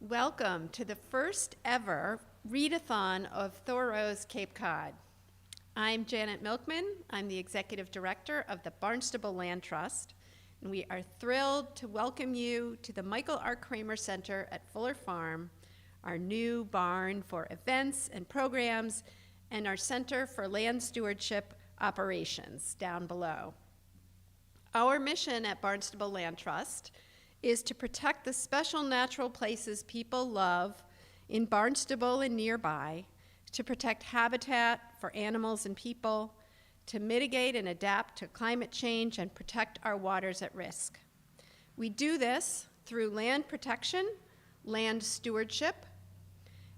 Welcome to the first ever readathon of Thoreau's Cape Cod. I'm Janet Milkman. I'm the Executive Director of the Barnstable Land Trust, and we are thrilled to welcome you to the Michael R. Kramer Center at Fuller Farm, our new barn for events and programs, and our Center for Land Stewardship Operations down below. Our mission at Barnstable Land Trust is to protect the special natural places people love in Barnstable and nearby, to protect habitat for animals and people, to mitigate and adapt to climate change and protect our waters at risk. We do this through land protection, land stewardship,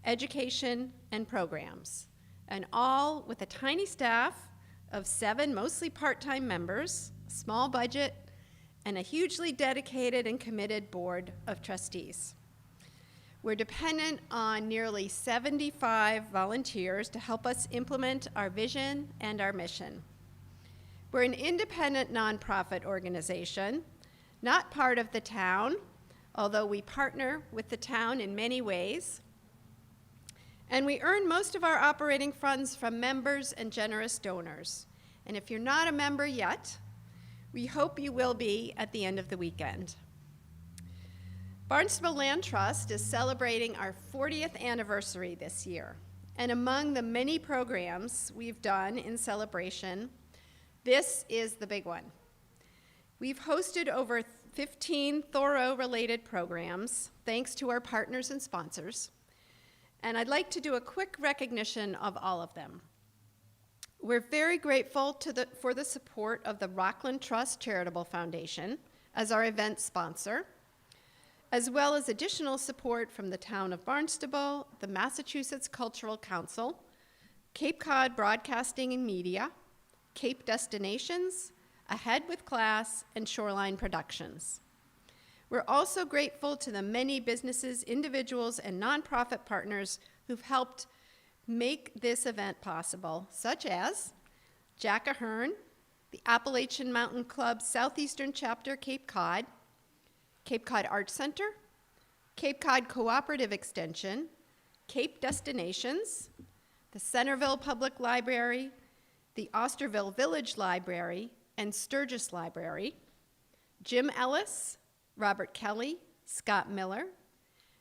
education, and programs, and all with a tiny staff of 7 mostly part-time members, small budget, and a hugely dedicated and committed board of trustees. We're dependent on nearly 75 volunteers to help us implement our vision and our mission. We're an independent nonprofit organization, not part of the town, although we partner with the town in many ways. And we earn most of our operating funds from members and generous donors. And if you're not a member yet, we hope you will be at the end of the weekend. Barnstable Land Trust is celebrating our 40th anniversary this year. And among the many programs we've done in celebration, this is the big one. We've hosted over 15 Thoreau-related programs, thanks to our partners and sponsors. And I'd like to do a quick recognition of all of them. We're very grateful for the support of the Rockland Trust Charitable Foundation as our event sponsor, as well as additional support from the town of Barnstable, the Massachusetts Cultural Council, Cape Cod Broadcasting and Media, Cape Destinations, Ahead with Class, and Shoreline Productions. We're also grateful to the many businesses, individuals, and nonprofit partners who've helped make this event possible, such as Jack Ahern, the Appalachian Mountain Club Southeastern Chapter Cape Cod Art Center, Cape Cod Cooperative Extension, Cape Destinations, the Centerville Public Library, the Osterville Village Library, and Sturgis Library, Jim Ellis, Robert Kelly, Scott Miller,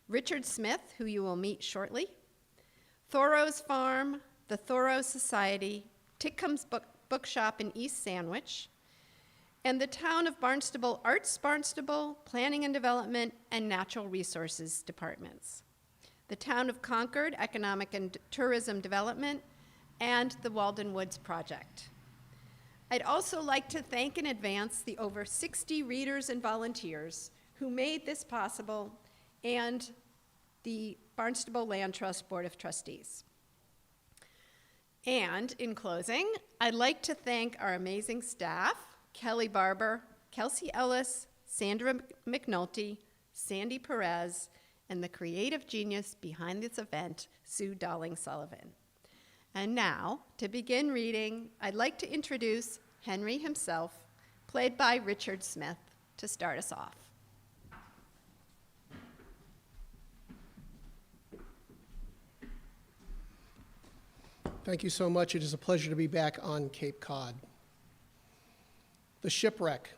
Richard Smith, who you will meet shortly, Thoreau's Farm, the Thoreau Society, Titcomb's Bookshop in East Sandwich, and the Town of Barnstable Arts Barnstable, Planning and Development, and Natural Resources Departments, the Town of Concord Economic and Tourism Development, and the Walden Woods Project. I'd also like to thank in advance the over 60 readers and volunteers who made this possible, and the Barnstable Land Trust Board of Trustees. And in closing, I'd like to thank our amazing staff, Kelly Barber, Kelsey Ellis, Sandra McNulty, Sandy Perez, and the creative genius behind this event, Sue Dolling-Sullivan. And now, to begin reading, I'd like to introduce Henry himself, played by Richard Smith, to start us off. Thank you so much. It is a pleasure to be back on Cape Cod. The Shipwreck.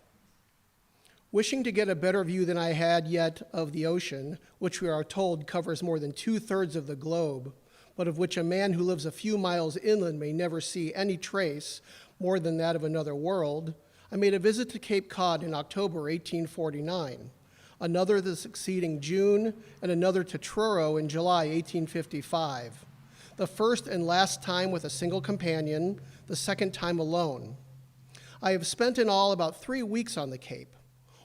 Wishing to get a better view than I had yet of the ocean, which we are told covers more than 2/3 of the globe, but of which a man who lives a few miles inland may never see any trace more than that of another world, I made a visit to Cape Cod in October 1849, another the succeeding June, and another to Truro in July 1855. The first and last time with a single companion, the second time alone. I have spent in all about 3 weeks on the Cape,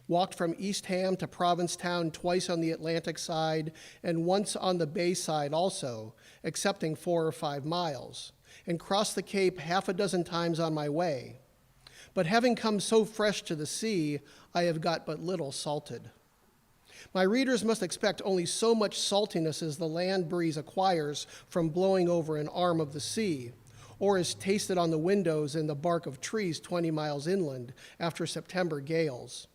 walked from Eastham to Provincetown twice on the Atlantic side and once on the Bay side also, excepting 4 or 5 miles, and crossed the Cape 6 times on my way. But having come so fresh to the sea, I have got but little salted. My readers must expect only so much saltiness as the land breeze acquires from blowing over an arm of the sea, or is tasted on the windows and the bark of trees 20 miles inland after September gales.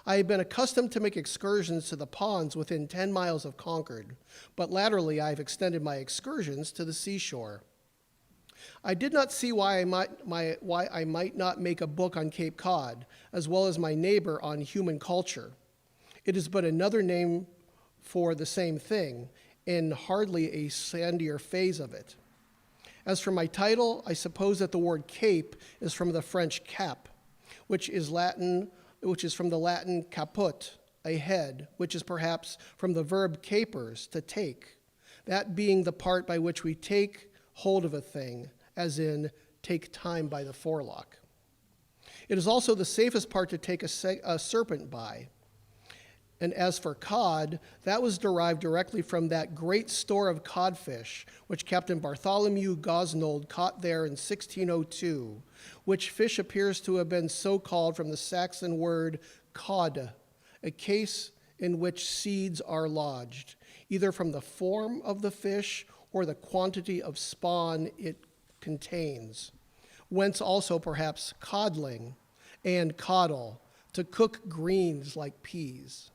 I had been accustomed to make excursions to the ponds within 10 miles of Concord, but latterly I have extended my excursions to the seashore. I did not see why I might not make a book on Cape Cod, as well as my neighbor on human culture. It is but another name for the same thing, and hardly a sandier phase of it. As for my title, I suppose that the word cape is from the French cap, which is from the Latin caput, a head, which is perhaps from the verb capers, to take, that being the part by which we take hold of a thing, as in take time by the forelock. It is also the safest part to take a serpent by. And as for cod, that was derived directly from that great store of codfish which Captain Bartholomew Gosnold caught there in 1602, which fish appears to have been so called from the Saxon word cod, a case in which seeds are lodged, either from the form of the fish or the quantity of spawn it contains, whence also perhaps codling and coddle, to cook greens like peas.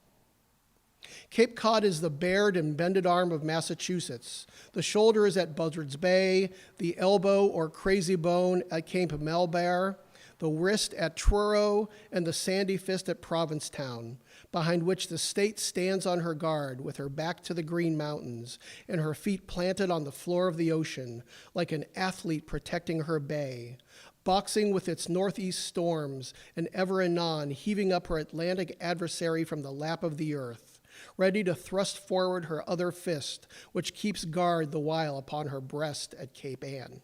Cape Cod is the bared and bended arm of Massachusetts. The shoulder is at Buzzards Bay, the elbow or crazy bone at Cape Melbair, the wrist at Truro, and the sandy fist at Provincetown, behind which the state stands on her guard with her back to the Green Mountains and her feet planted on the floor of the ocean, like an athlete protecting her bay, boxing with its northeast storms and ever anon heaving up her Atlantic adversary from the lap of the earth, ready to thrust forward her other fist, which keeps guard the while upon her breast at Cape Ann.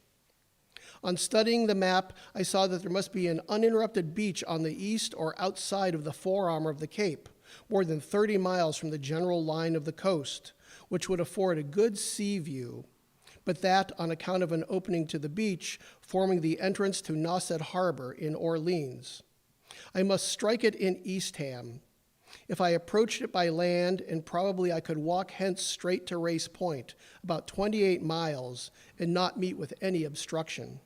On studying the map, I saw that there must be an uninterrupted beach on the east or outside of the forearm of the Cape, more than 30 miles from the general line of the coast, which would afford a good sea view, but that, on account of an opening to the beach, forming the entrance to Nauset Harbor in Orleans. I must strike it in Eastham. If I approached it by land, and probably I could walk hence straight to Race Point, about 28 miles, and not meet with any obstruction.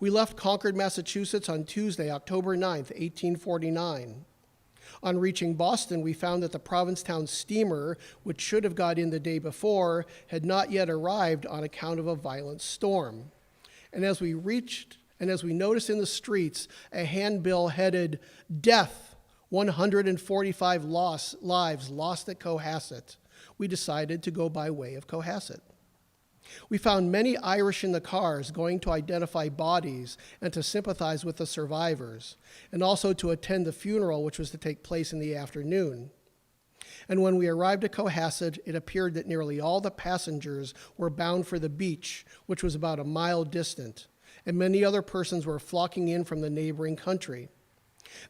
We left Concord, Massachusetts on Tuesday, October 9th, 1849. On reaching Boston, we found that the Provincetown steamer, which should have got in the day before, had not yet arrived on account of a violent storm. And as we noticed in the streets a handbill headed, "Death, 145 lives lost at Cohasset," we decided to go by way of Cohasset. We found many Irish in the cars going to identify bodies and to sympathize with the survivors, and also to attend the funeral which was to take place in the afternoon. And when we arrived at Cohasset, it appeared that nearly all the passengers were bound for the beach, which was about a mile distant, and many other persons were flocking in from the neighboring country.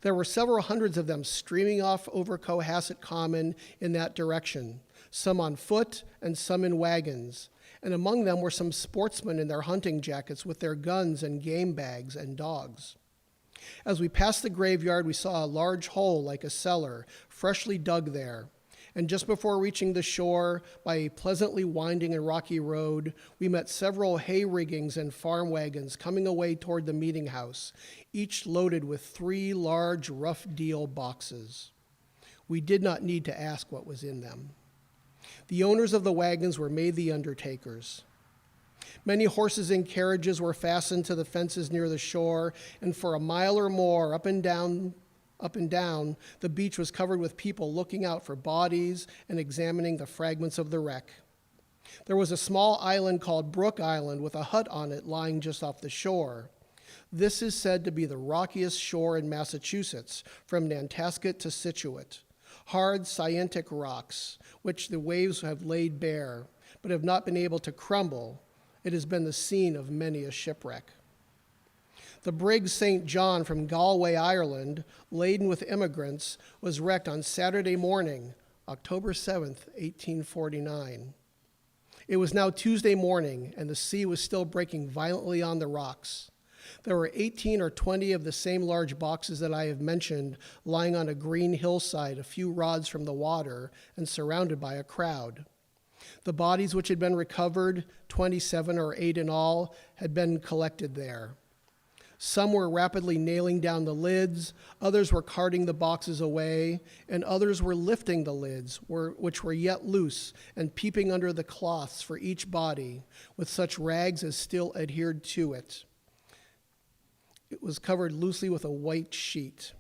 There were several hundreds of them streaming off over Cohasset Common in that direction, some on foot and some in wagons, and among them were some sportsmen in their hunting jackets with their guns and game bags and dogs. As we passed the graveyard, we saw a large hole like a cellar, freshly dug there, and just before reaching the shore, by a pleasantly winding and rocky road, we met several hay riggings and farm wagons coming away toward the meeting house, each loaded with 3 large rough deal boxes. We did not need to ask what was in them. The owners of the wagons were made the undertakers. Many horses and carriages were fastened to the fences near the shore, and for a mile or more, up and down, the beach was covered with people looking out for bodies and examining the fragments of the wreck. There was a small island called Brook Island with a hut on it lying just off the shore. This is said to be the rockiest shore in Massachusetts, from Nantasket to Scituate. Hard syentic rocks, which the waves have laid bare, but have not been able to crumble. It has been the scene of many a shipwreck. The brig St. John from Galway, Ireland, laden with immigrants, was wrecked on Saturday morning, October 7th, 1849. It was now Tuesday morning, and the sea was still breaking violently on the rocks. There were 18 or 20 of the same large boxes that I have mentioned lying on a green hillside a few rods from the water and surrounded by a crowd. The bodies which had been recovered, 27 or 8 in all, had been collected there. Some were rapidly nailing down the lids, others were carting the boxes away, and others were lifting the lids, which were yet loose, and peeping under the cloths for each body, with such rags as still adhered to it. It was covered loosely with a white sheet.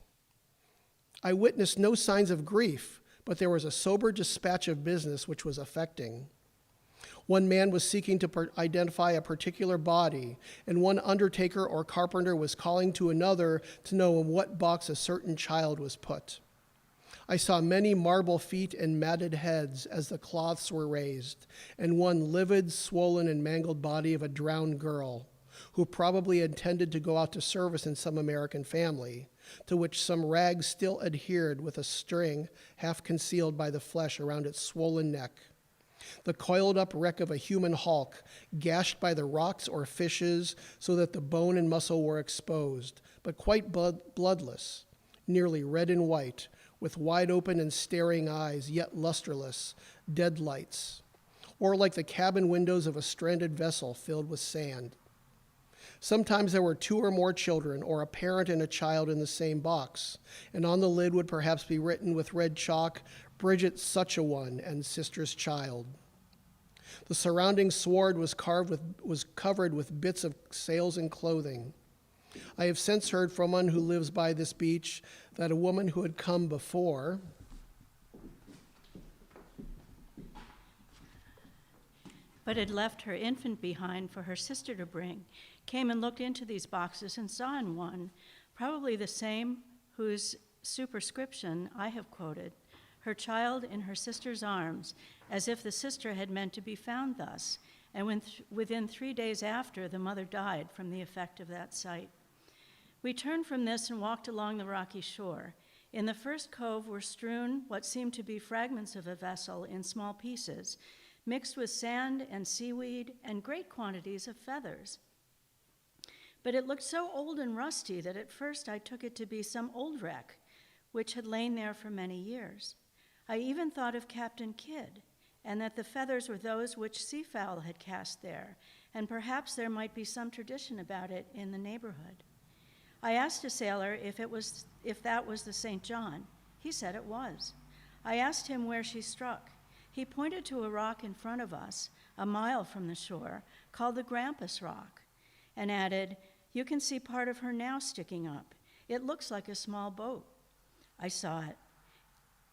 I witnessed no signs of grief, but there was a sober dispatch of business which was affecting. One man was seeking to identify a particular body, and one undertaker or carpenter was calling to another to know in what box a certain child was put. I saw many marble feet and matted heads as the cloths were raised, and one livid, swollen, and mangled body of a drowned girl, who probably intended to go out to service in some American family, to which some rags still adhered with a string half concealed by the flesh around its swollen neck. The coiled-up wreck of a human hulk, gashed by the rocks or fishes so that the bone and muscle were exposed, but quite bloodless, nearly red and white, with wide-open and staring eyes, yet lusterless, dead lights, or like the cabin windows of a stranded vessel filled with sand. Sometimes there were 2 or more children, or a parent and a child in the same box, and on the lid would perhaps be written with red chalk, Bridget such a one and sister's child. The surrounding sward was covered with bits of sails and clothing. I have since heard from one who lives by this beach that a woman who had come before but had left her infant behind for her sister to bring, came and looked into these boxes and saw in one, probably the same whose superscription I have quoted, her child in her sister's arms, as if the sister had meant to be found thus, and within 3 days after, the mother died from the effect of that sight. We turned from this and walked along the rocky shore. In the first cove were strewn what seemed to be fragments of a vessel in small pieces, mixed with sand and seaweed and great quantities of feathers. But it looked so old and rusty that at first I took it to be some old wreck, which had lain there for many years. I even thought of Captain Kidd, and that the feathers were those which seafowl had cast there, and perhaps there might be some tradition about it in the neighborhood. I asked a sailor if that was the St. John. He said it was. I asked him where she struck. He pointed to a rock in front of us, a mile from the shore, called the Grampus Rock, and added, "You can see part of her now sticking up. It looks like a small boat." I saw it.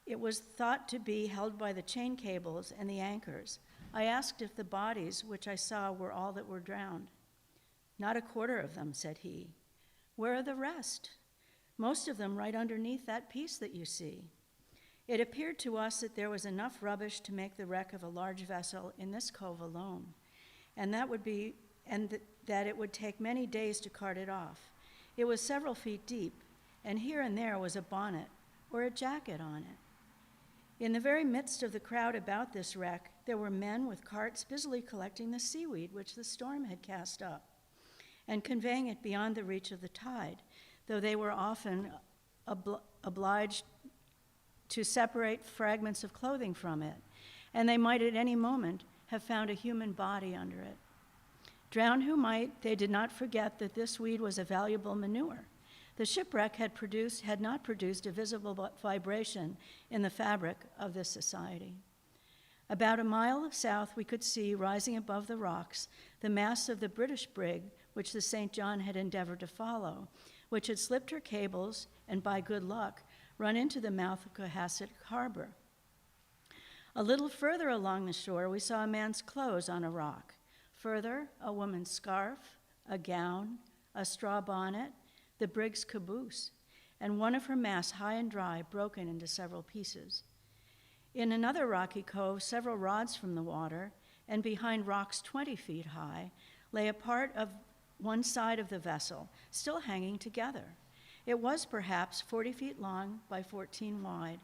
It was thought to be held by the chain cables and the anchors. I asked if the bodies which I saw were all that were drowned. "Not a quarter of them," said he. "Where are the rest?" "Most of them right underneath that piece that you see." It appeared to us that there was enough rubbish to make the wreck of a large vessel in this cove alone, and that it would take many days to cart it off. It was several feet deep, and here and there was a bonnet or a jacket on it. In the very midst of the crowd about this wreck, there were men with carts busily collecting the seaweed which the storm had cast up, and conveying it beyond the reach of the tide, though they were often obliged to separate fragments of clothing from it, and they might at any moment have found a human body under it. Drown who might, they did not forget that this weed was a valuable manure. The shipwreck had not produced a visible vibration in the fabric of this society. About a mile south, we could see, rising above the rocks, the masts of the British brig which the St. John had endeavored to follow, which had slipped her cables and, by good luck, run into the mouth of Cohasset Harbor. A little further along the shore, we saw a man's clothes on a rock. Further, a woman's scarf, a gown, a straw bonnet, the brig's caboose, and one of her masts high and dry, broken into several pieces. In another rocky cove, several rods from the water, and behind rocks 20 feet high, lay a part of one side of the vessel, still hanging together. It was perhaps 40 feet long by 14 wide.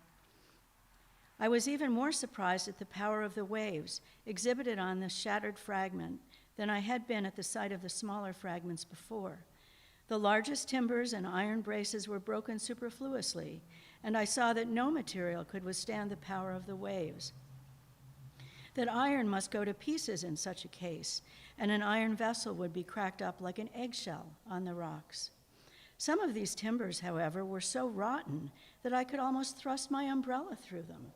I was even more surprised at the power of the waves exhibited on this shattered fragment than I had been at the sight of the smaller fragments before. The largest timbers and iron braces were broken superfluously, and I saw that no material could withstand the power of the waves. that iron must go to pieces in such a case, and an iron vessel would be cracked up like an eggshell on the rocks. Some of these timbers, however, were so rotten that I could almost thrust my umbrella through them.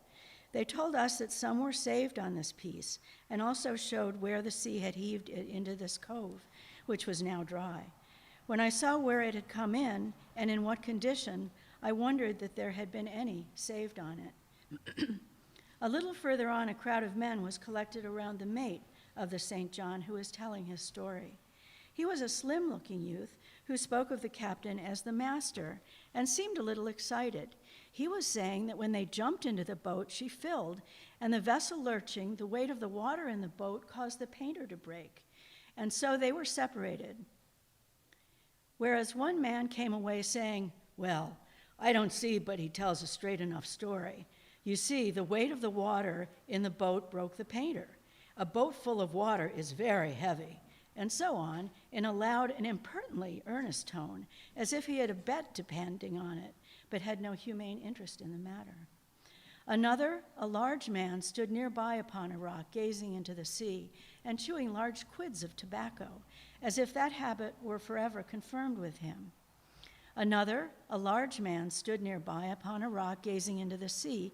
They told us that some were saved on this piece, and also showed where the sea had heaved it into this cove, which was now dry. When I saw where it had come in, and in what condition, I wondered that there had been any saved on it. A little further on, a crowd of men was collected around the mate of the St. John, who was telling his story. He was a slim-looking youth who spoke of the captain as the master and seemed a little excited. He was saying that when they jumped into the boat, she filled, and the vessel lurching, the weight of the water in the boat caused the painter to break. And so they were separated. Whereas one man came away saying, "Well, I don't see, but he tells a straight enough story. You see, the weight of the water in the boat broke the painter. A boat full of water is very heavy," and so on, in a loud and impertinently earnest tone, as if he had a bet depending on it, but had no humane interest in the matter. Another, a large man, stood nearby upon a rock, gazing into the sea, and chewing large quids of tobacco, as if that habit were forever confirmed with him. Another, a large man, stood nearby upon a rock, gazing into the sea,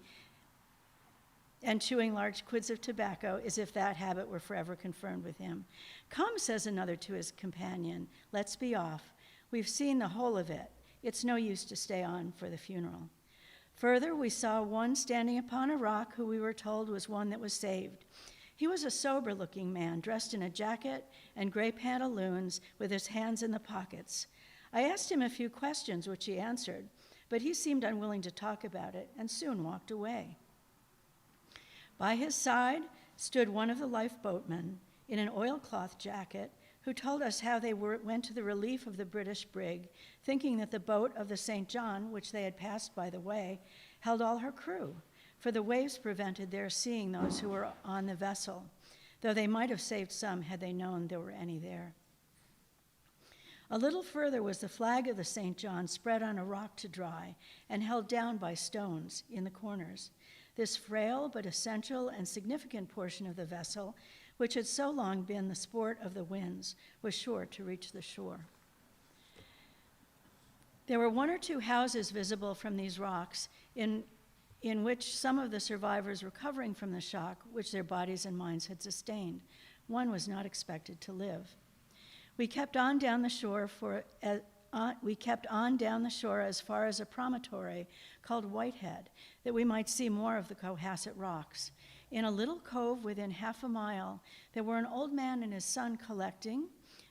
and chewing large quids of tobacco, as if that habit were forever confirmed with him. "Come," says another to his companion, "let's be off. We've seen the whole of it. It's no use to stay on for the funeral." Further, we saw one standing upon a rock who we were told was one that was saved. He was a sober-looking man, dressed in a jacket and gray pantaloons, with his hands in the pockets. I asked him a few questions, which he answered, but he seemed unwilling to talk about it and soon walked away. By his side stood one of the lifeboatmen in an oilcloth jacket, who told us how they went to the relief of the British brig, thinking that the boat of the St. John, which they had passed by the way, held all her crew, for the waves prevented their seeing those who were on the vessel, though they might have saved some had they known there were any there. A little further was the flag of the St. John spread on a rock to dry and held down by stones in the corners. This frail but essential and significant portion of the vessel, which had so long been the sport of the winds, was sure to reach the shore. There were one or two houses visible from these rocks in which some of the survivors recovering from the shock which their bodies and minds had sustained. One was not expected to live. We kept on down the shore as far as a promontory called Whitehead, that we might see more of the Cohasset rocks. In a little cove within half a mile, there were an old man and his son collecting,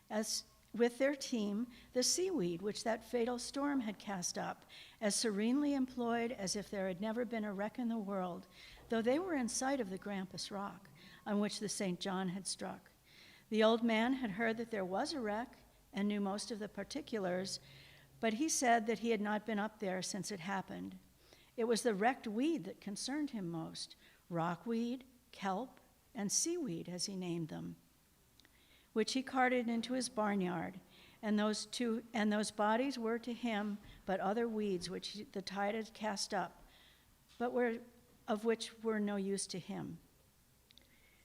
as with their team, the seaweed which that fatal storm had cast up, as serenely employed as if there had never been a wreck in the world, though they were in sight of the Grampus Rock, on which the St. John had struck. The old man had heard that there was a wreck and knew most of the particulars, but he said that he had not been up there since it happened. It was the wrecked weed that concerned him most, rockweed, kelp, and seaweed, as he named them, which he carted into his barnyard, and those bodies were to him but other weeds which the tide had cast up, but of which were no use to him.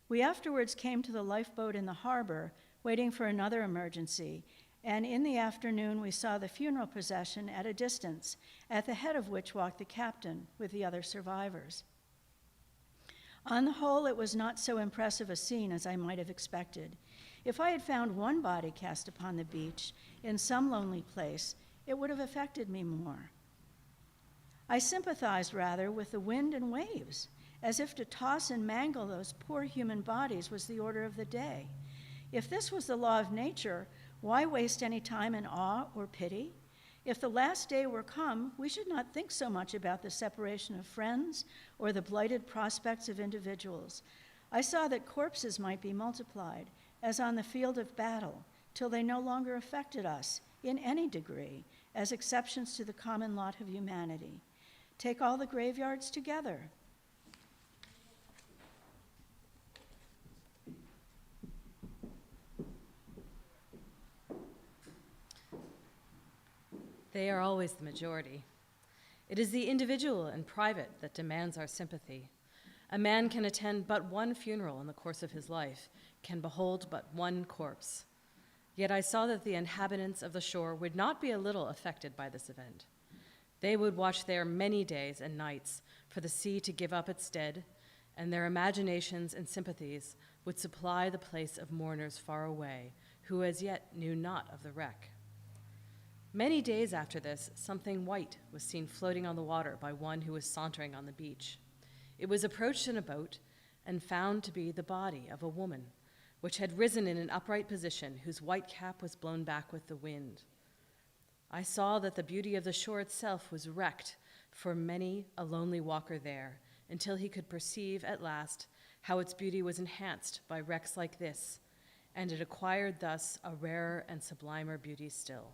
We afterwards came to the lifeboat in the harbor, waiting for another emergency, and in the afternoon we saw the funeral procession at a distance, at the head of which walked the captain with the other survivors. On the whole, it was not so impressive a scene as I might have expected. If I had found one body cast upon the beach in some lonely place, it would have affected me more. I sympathized rather with the wind and waves, as if to toss and mangle those poor human bodies was the order of the day. If this was the law of nature, why waste any time in awe or pity? If the last day were come, we should not think so much about the separation of friends or the blighted prospects of individuals. I saw that corpses might be multiplied, as on the field of battle, till they no longer affected us in any degree, as exceptions to the common lot of humanity. Take all the graveyards together. They are always the majority. It is the individual and private that demands our sympathy. A man can attend but one funeral in the course of his life, can behold but one corpse. Yet I saw that the inhabitants of the shore would not be a little affected by this event. They would watch there many days and nights for the sea to give up its dead, and their imaginations and sympathies would supply the place of mourners far away, who as yet knew not of the wreck. Many days after this, something white was seen floating on the water by one who was sauntering on the beach. It was approached in a boat and found to be the body of a woman, which had risen in an upright position, whose white cap was blown back with the wind. I saw that the beauty of the shore itself was wrecked for many a lonely walker there, until he could perceive at last how its beauty was enhanced by wrecks like this, and it acquired thus a rarer and sublimer beauty still.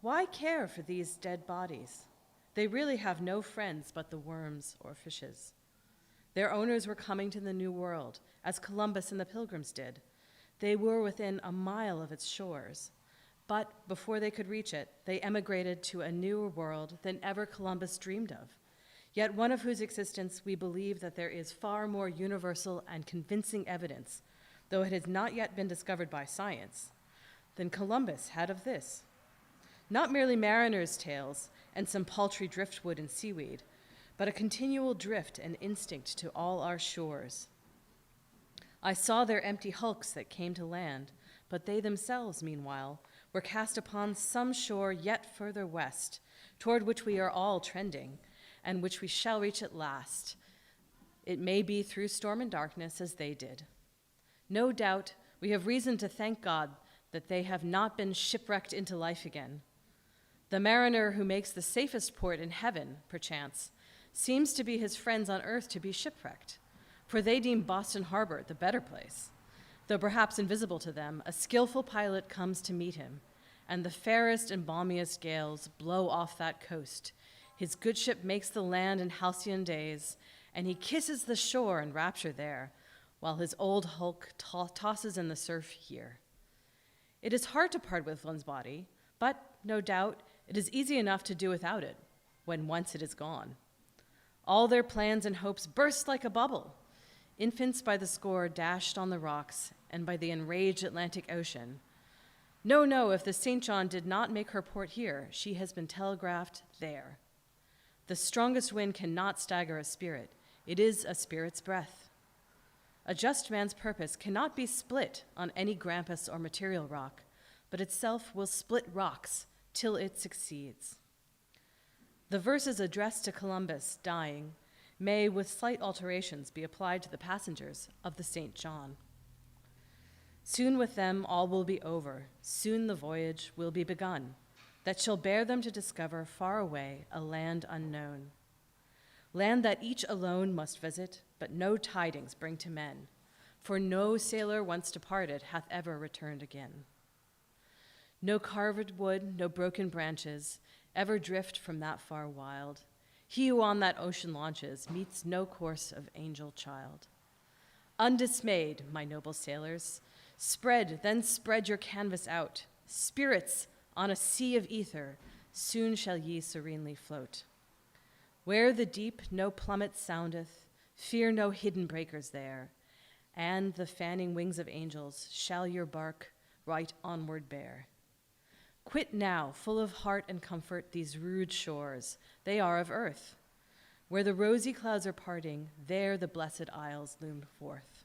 Why care for these dead bodies? They really have no friends but the worms or fishes. Their owners were coming to the New World, as Columbus and the Pilgrims did. They were within a mile of its shores, but before they could reach it, they emigrated to a newer world than ever Columbus dreamed of, yet one of whose existence we believe that there is far more universal and convincing evidence, though it has not yet been discovered by science, than Columbus had of this. Not merely mariners' tales and some paltry driftwood and seaweed, but a continual drift and instinct to all our shores. I saw their empty hulks that came to land, but they themselves, meanwhile, were cast upon some shore yet further west, toward which we are all trending, and which we shall reach at last. It may be through storm and darkness as they did. No doubt we have reason to thank God that they have not been shipwrecked into life again. The mariner who makes the safest port in heaven, perchance, seems to be his friends on earth to be shipwrecked, for they deem Boston Harbor the better place. Though perhaps invisible to them, a skillful pilot comes to meet him, and the fairest and balmiest gales blow off that coast. His good ship makes the land in halcyon days, and he kisses the shore in rapture there, while his old hulk tosses in the surf here. It is hard to part with one's body, but no doubt it is easy enough to do without it when once it is gone. All their plans and hopes burst like a bubble. Infants by the score dashed on the rocks and by the enraged Atlantic Ocean. No, if the St. John did not make her port here, she has been telegraphed there. The strongest wind cannot stagger a spirit. It is a spirit's breath. A just man's purpose cannot be split on any grampus or material rock, but itself will split rocks till it succeeds. The verses addressed to Columbus, dying, may, with slight alterations, be applied to the passengers of the St. John. Soon with them all will be over, soon the voyage will be begun, that shall bear them to discover far away a land unknown. Land that each alone must visit, but no tidings bring to men, for no sailor once departed hath ever returned again. No carved wood, no broken branches, ever drift from that far wild. He who on that ocean launches meets no course of angel child. Undismayed, my noble sailors, spread your canvas out. Spirits on a sea of ether, soon shall ye serenely float. Where the deep no plummet soundeth, fear no hidden breakers there, and the fanning wings of angels shall your bark right onward bear. Quit now, full of heart and comfort, these rude shores. They are of earth. Where the rosy clouds are parting, there the blessed isles loom forth.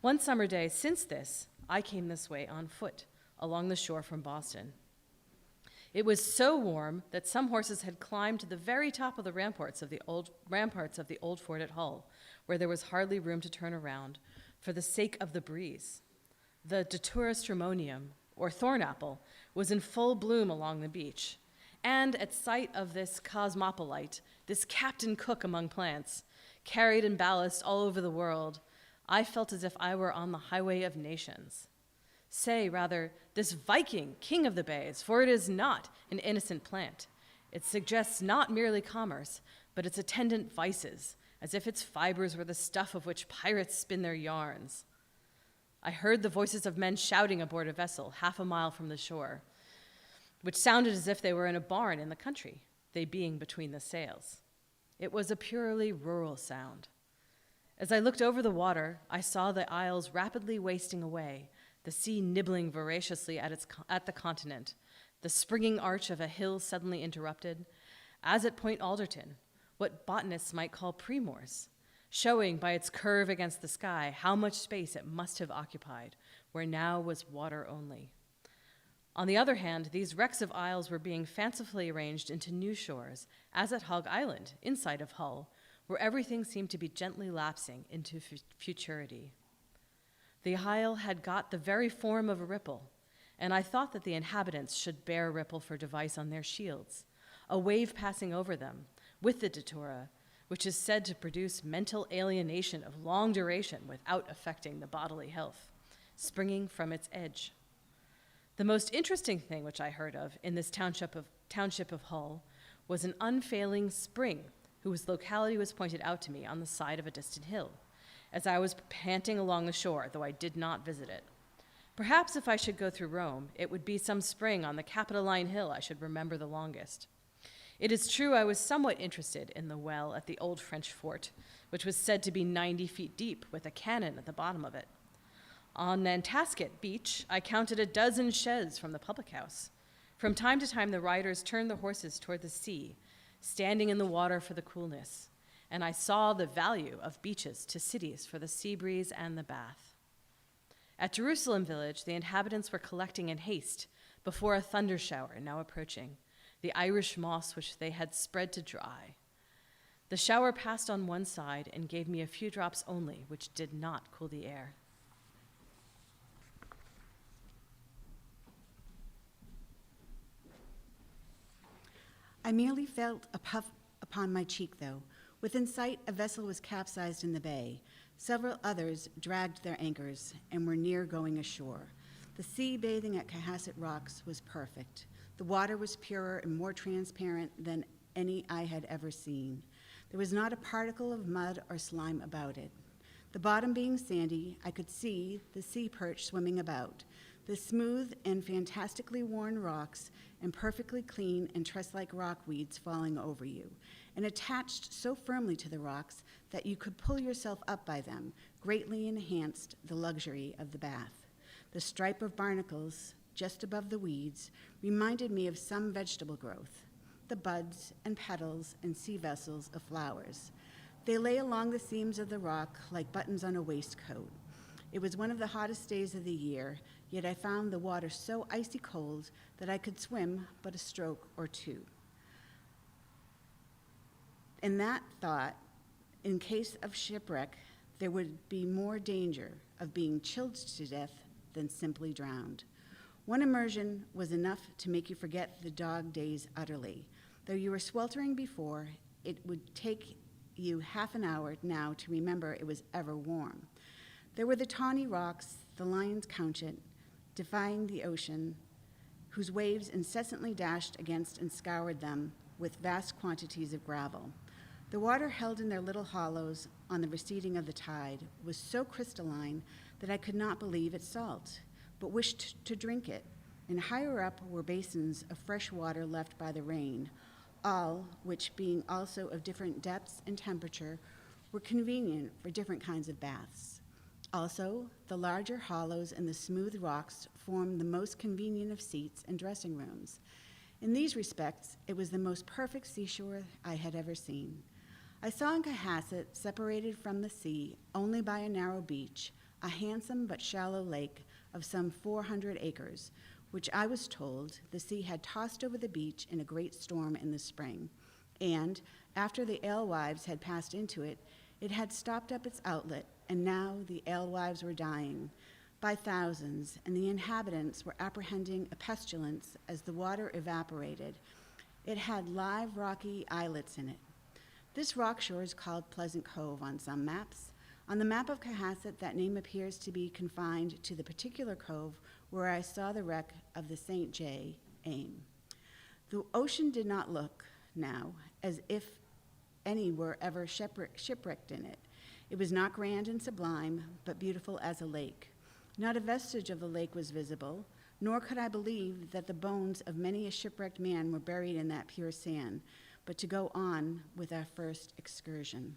One summer day since this, I came this way on foot, along the shore from Boston. It was so warm that some horses had climbed to the very top of the ramparts of the old fort at Hull, where there was hardly room to turn around, for the sake of the breeze. The Datura stramonium, or thornapple, was in full bloom along the beach, and at sight of this cosmopolite, this Captain Cook among plants, carried in ballast all over the world, I felt as if I were on the highway of nations. Say, rather, this Viking, king of the bays, for it is not an innocent plant. It suggests not merely commerce, but its attendant vices, as if its fibers were the stuff of which pirates spin their yarns. I heard the voices of men shouting aboard a vessel half a mile from the shore, which sounded as if they were in a barn in the country, they being between the sails. It was a purely rural sound. As I looked over the water, I saw the isles rapidly wasting away, the sea nibbling voraciously at the continent, the springing arch of a hill suddenly interrupted, as at Point Alderton, what botanists might call Primors, showing by its curve against the sky how much space it must have occupied, where now was water only. On the other hand, these wrecks of isles were being fancifully arranged into new shores, as at Hog Island, inside of Hull, where everything seemed to be gently lapsing into futurity. The isle had got the very form of a ripple, and I thought that the inhabitants should bear a ripple for device on their shields, a wave passing over them, with the datura, which is said to produce mental alienation of long duration without affecting the bodily health, springing from its edge. The most interesting thing which I heard of in this township of Hull was an unfailing spring, whose locality was pointed out to me on the side of a distant hill, as I was panting along the shore, though I did not visit it. Perhaps if I should go through Rome, it would be some spring on the Capitoline Hill I should remember the longest. It is true I was somewhat interested in the well at the old French fort, which was said to be 90 feet deep, with a cannon at the bottom of it. On Nantasket Beach, I counted a dozen sheds from the public house. From time to time, the riders turned the horses toward the sea, standing in the water for the coolness, and I saw the value of beaches to cities for the sea breeze and the bath. At Jerusalem village, the inhabitants were collecting in haste before a thunder shower now approaching, the Irish moss which they had spread to dry. The shower passed on one side and gave me a few drops only, which did not cool the air. I merely felt a puff upon my cheek, though. Within sight, a vessel was capsized in the bay. Several others dragged their anchors and were near going ashore. The sea bathing at Cohasset Rocks was perfect. The water was purer and more transparent than any I had ever seen. There was not a particle of mud or slime about it. The bottom being sandy, I could see the sea perch swimming about. The smooth and fantastically worn rocks and perfectly clean and tress-like rockweeds falling over you, and attached so firmly to the rocks that you could pull yourself up by them, greatly enhanced the luxury of the bath. The stripe of barnacles just above the weeds reminded me of some vegetable growth, the buds and petals and sea vessels of flowers. They lay along the seams of the rock like buttons on a waistcoat. It was one of the hottest days of the year, yet I found the water so icy cold that I could swim but a stroke or two. In that thought, in case of shipwreck, there would be more danger of being chilled to death than simply drowned. One immersion was enough to make you forget the dog days utterly. Though you were sweltering before, it would take you half an hour now to remember it was ever warm. There were the tawny rocks, the lion's couchant, defying the ocean, whose waves incessantly dashed against and scoured them with vast quantities of gravel. The water held in their little hollows on the receding of the tide was so crystalline that I could not believe it salt, but wished to drink it. And higher up were basins of fresh water left by the rain, all which, being also of different depths and temperature, were convenient for different kinds of baths. Also, the larger hollows and the smooth rocks formed the most convenient of seats and dressing rooms. In these respects, it was the most perfect seashore I had ever seen. I saw in Cohasset, separated from the sea only by a narrow beach, a handsome but shallow lake of some 400 acres, which I was told the sea had tossed over the beach in a great storm in the spring, and after the alewives had passed into it, it had stopped up its outlet, and now the alewives were dying by thousands, and the inhabitants were apprehending a pestilence as the water evaporated. It had live rocky islets in it. This rock shore is called Pleasant Cove on some maps. On the map of Cohasset, that name appears to be confined to the particular cove where I saw the wreck of the St. J. AIM. The ocean did not look now as if any were ever shipwrecked in it. It was not grand and sublime, but beautiful as a lake. Not a vestige of the lake was visible, nor could I believe that the bones of many a shipwrecked man were buried in that pure sand. but to go on with our first excursion.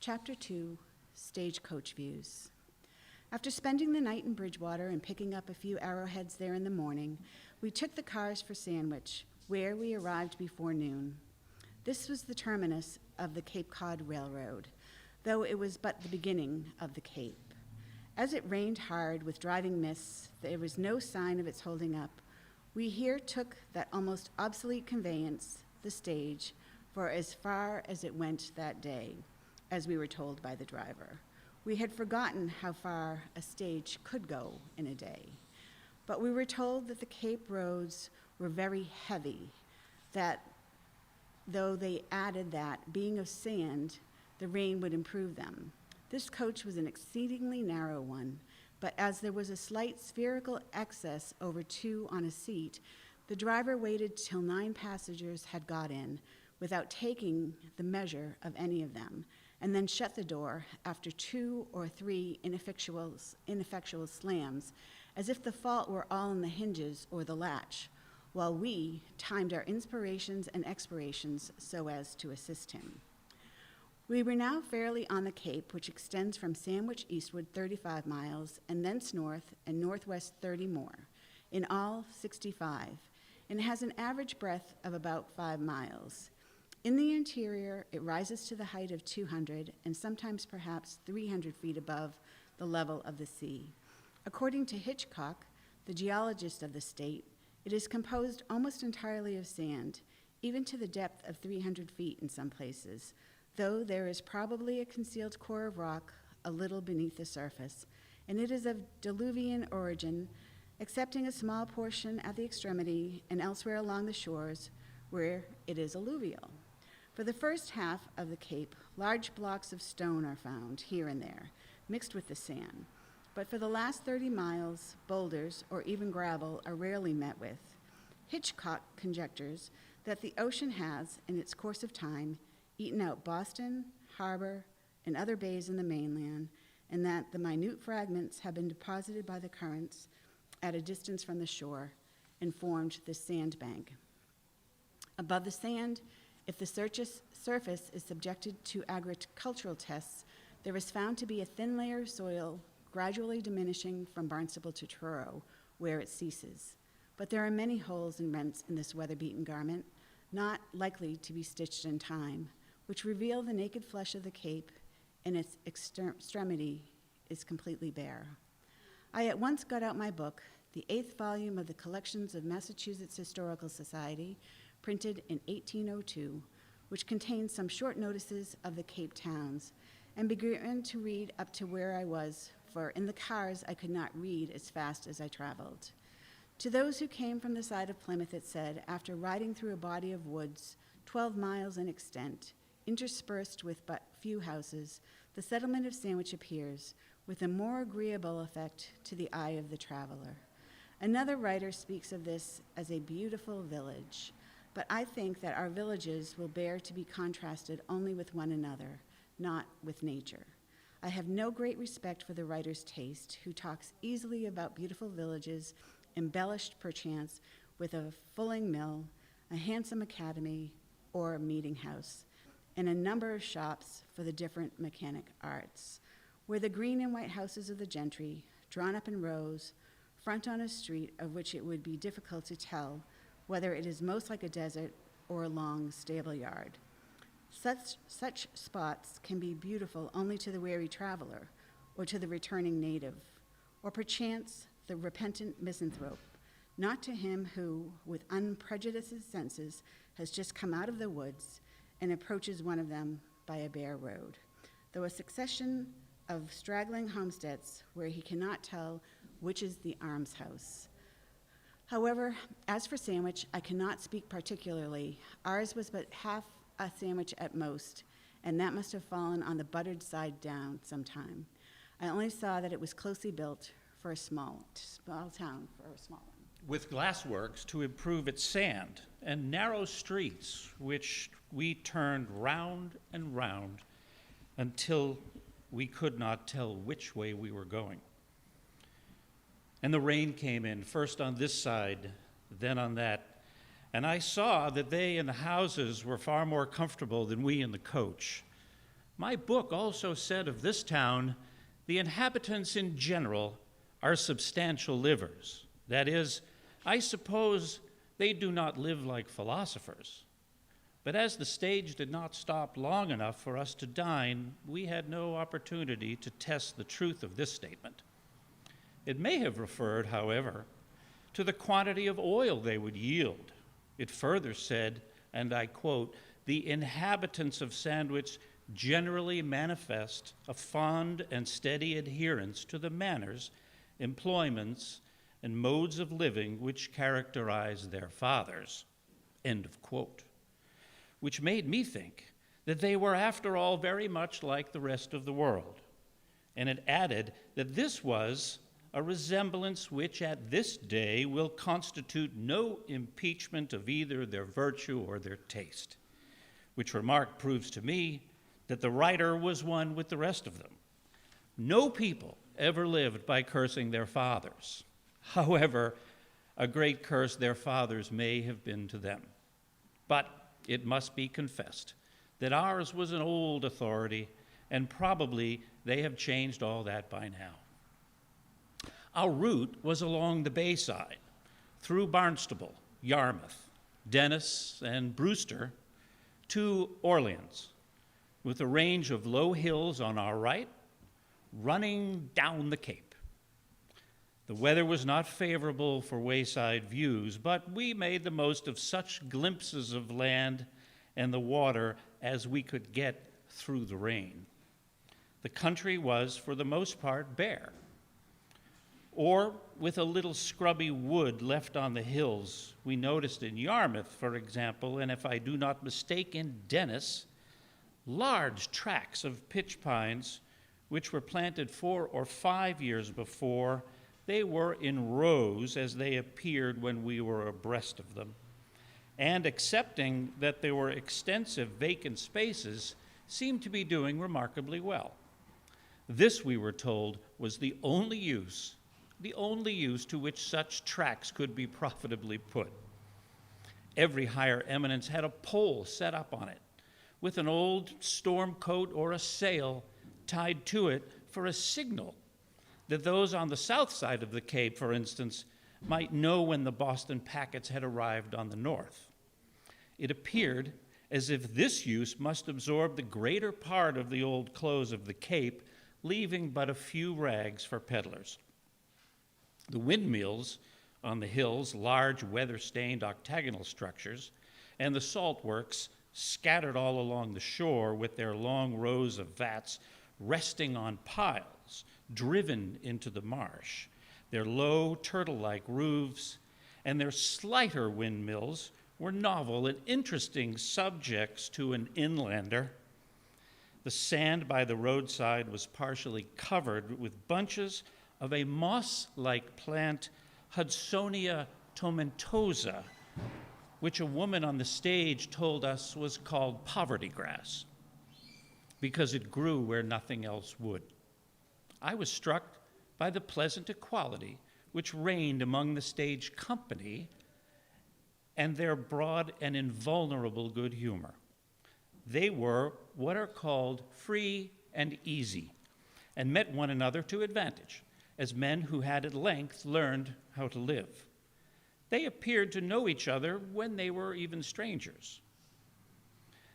Chapter 2, Stagecoach Views. After spending the night in Bridgewater and picking up a few arrowheads there in the morning, we took the cars for Sandwich, where we arrived before noon. This was the terminus of the Cape Cod Railroad, though it was but the beginning of the Cape. As it rained hard with driving mists, there was no sign of its holding up. We here took that almost obsolete conveyance, the stage, for as far as it went that day, as we were told by the driver. We had forgotten how far a stage could go in a day. But we were told that the Cape roads were very heavy, that though they added that, being of sand, the rain would improve them. This coach was an exceedingly narrow one, but as there was a slight spherical excess over 2 on a seat, the driver waited till 9 passengers had got in without taking the measure of any of them, and then shut the door after 2 or 3 ineffectual slams, as if the fault were all in the hinges or the latch, while we timed our inspirations and expirations so as to assist him. We were now fairly on the Cape, which extends from Sandwich eastward 35 miles, and thence north and northwest 30 more, in all 65, and has an average breadth of about 5 miles. In the interior, it rises to the height of 200 and sometimes perhaps 300 feet above the level of the sea. According to Hitchcock, the geologist of the state, it is composed almost entirely of sand, even to the depth of 300 feet in some places, though there is probably a concealed core of rock a little beneath the surface, and it is of diluvian origin, excepting a small portion at the extremity and elsewhere along the shores where it is alluvial. For the first half of the Cape, large blocks of stone are found here and there, mixed with the sand. But for the last 30 miles, boulders or even gravel are rarely met with. Hitchcock conjectures that the ocean has, in its course of time, eaten out Boston, Harbor, and other bays in the mainland, and that the minute fragments have been deposited by the currents at a distance from the shore and formed the sandbank. Above the sand, if the surface is subjected to agricultural tests, there is found to be a thin layer of soil gradually diminishing from Barnstable to Thoreau, where it ceases. But there are many holes and rents in this weather-beaten garment, not likely to be stitched in time, which reveal the naked flesh of the Cape, and its extremity is completely bare. I at once got out my book, the 8th volume of the Collections of Massachusetts Historical Society, printed in 1802, which contains some short notices of the Cape towns, and began to read up to where I was, for in the cars I could not read as fast as I traveled. To those who came from the side of Plymouth, it said, after riding through a body of woods, 12 miles in extent, interspersed with but few houses, the settlement of Sandwich appears, with a more agreeable effect to the eye of the traveler. Another writer speaks of this as a beautiful village, but I think that our villages will bear to be contrasted only with one another, not with nature. I have no great respect for the writer's taste, who talks easily about beautiful villages, embellished perchance with a fulling mill, a handsome academy, or a meeting house, and a number of shops for the different mechanic arts, where the green and white houses of the gentry, drawn up in rows, front on a street of which it would be difficult to tell whether it is most like a desert or a long stable yard. Such spots can be beautiful only to the weary traveler or to the returning native, or perchance the repentant misanthrope, not to him who, with unprejudiced senses, has just come out of the woods and approaches one of them by a bare road, though a succession of straggling homesteads where he cannot tell which is the almshouse. However, as for Sandwich, I cannot speak particularly. Ours was but half a sandwich at most, and that must have fallen on the buttered side down sometime. I only saw that it was closely built for a small town, for a small one. With glassworks to improve its sand, and narrow streets which we turned round and round until we could not tell which way we were going. And the rain came in, first on this side, then on that, and I saw that they in the houses were far more comfortable than we in the coach. My book also said of this town, the inhabitants in general are substantial livers. That is, I suppose they do not live like philosophers. But as the stage did not stop long enough for us to dine, we had no opportunity to test the truth of this statement. It may have referred, however, to the quantity of oil they would yield. It further said, and I quote, "The inhabitants of Sandwich generally manifest a fond and steady adherence to the manners, employments, and modes of living which characterize their fathers," end of quote, which made me think that they were, after all, very much like the rest of the world. And it added that this was a resemblance which at this day will constitute no impeachment of either their virtue or their taste, which remark proves to me that the writer was one with the rest of them. No people ever lived by cursing their fathers. However, a great curse their fathers may have been to them. But it must be confessed that ours was an old authority, and probably they have changed all that by now. Our route was along the bayside, through Barnstable, Yarmouth, Dennis, and Brewster, to Orleans, with a range of low hills on our right, running down the Cape. The weather was not favorable for wayside views, but we made the most of such glimpses of land and the water as we could get through the rain. The country was, for the most part, bare, or with a little scrubby wood left on the hills. We noticed in Yarmouth, for example, and if I do not mistake, in Dennis, large tracts of pitch pines, which were planted 4 or 5 years before. They were in rows as they appeared when we were abreast of them. And accepting that there were extensive vacant spaces, seemed to be doing remarkably well. This, we were told, was the only use to which such tracts could be profitably put. Every higher eminence had a pole set up on it, with an old storm coat or a sail tied to it for a signal that those on the south side of the Cape, for instance, might know when the Boston packets had arrived on the north. It appeared as if this use must absorb the greater part of the old clothes of the Cape, leaving but a few rags for peddlers. The windmills on the hills, large weather-stained octagonal structures, and the salt works scattered all along the shore with their long rows of vats resting on piles driven into the marsh, their low turtle-like roofs, and their slighter windmills were novel and interesting subjects to an inlander. The sand by the roadside was partially covered with bunches of a moss-like plant, Hudsonia tomentosa, which a woman on the stage told us was called poverty grass, because it grew where nothing else would. I was struck by the pleasant equality which reigned among the stage company and their broad and invulnerable good humor. They were what are called free and easy, and met one another to advantage, as men who had at length learned how to live. They appeared to know each other when they were even strangers.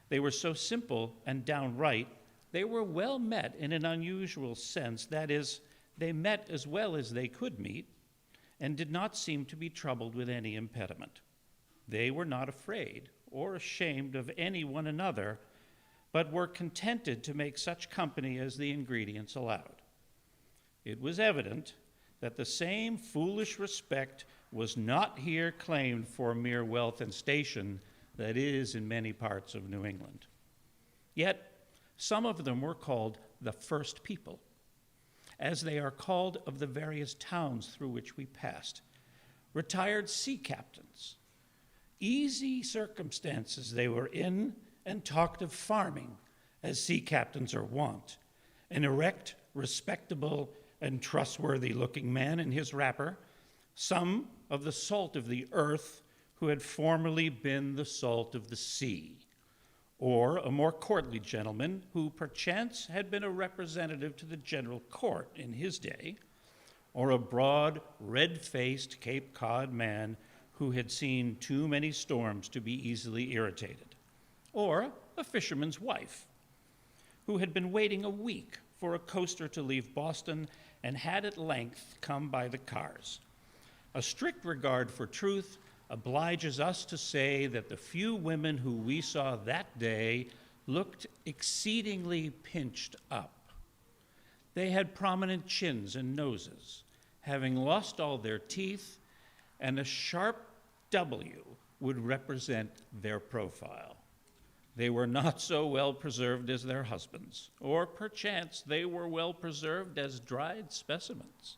They were so simple and downright, they were well met in an unusual sense. That is, they met as well as they could meet and did not seem to be troubled with any impediment. They were not afraid or ashamed of any one another, but were contented to make such company as the ingredients allowed. It was evident that the same foolish respect was not here claimed for mere wealth and station that is in many parts of New England. Yet, some of them were called the first people, as they are called of the various towns through which we passed. Retired sea captains. Easy circumstances they were in, and talked of farming, as sea captains are wont. An erect, respectable, and trustworthy-looking man in his wrapper, some of the salt of the earth, who had formerly been the salt of the sea, or a more courtly gentleman who perchance had been a representative to the general court in his day, or a broad, red-faced Cape Cod man who had seen too many storms to be easily irritated, or a fisherman's wife who had been waiting a week for a coaster to leave Boston and had at length come by the cars. A strict regard for truth obliges us to say that the few women who we saw that day looked exceedingly pinched up. They had prominent chins and noses, having lost all their teeth, and a sharp W would represent their profile. They were not so well preserved as their husbands, or perchance they were well preserved as dried specimens.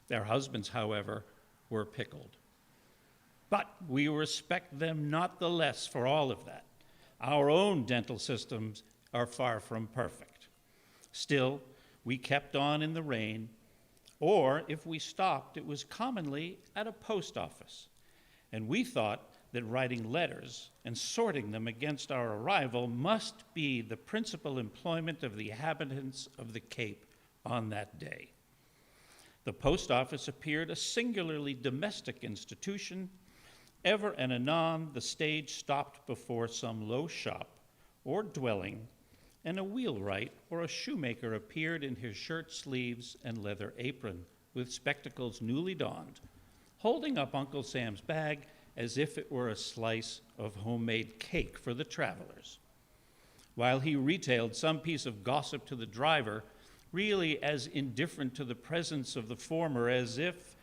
Their husbands, however, were pickled. But we respect them not the less for all of that. Our own dental systems are far from perfect. Still, we kept on in the rain, or if we stopped, it was commonly at a post office. And we thought that writing letters and sorting them against our arrival must be the principal employment of the inhabitants of the Cape on that day. The post office appeared a singularly domestic institution. Ever and anon, the stage stopped before some low shop or dwelling, and a wheelwright or a shoemaker appeared in his shirt sleeves and leather apron, with spectacles newly donned, holding up Uncle Sam's bag as if it were a slice of homemade cake for the travelers, while he retailed some piece of gossip to the driver, really as indifferent to the presence of the former as if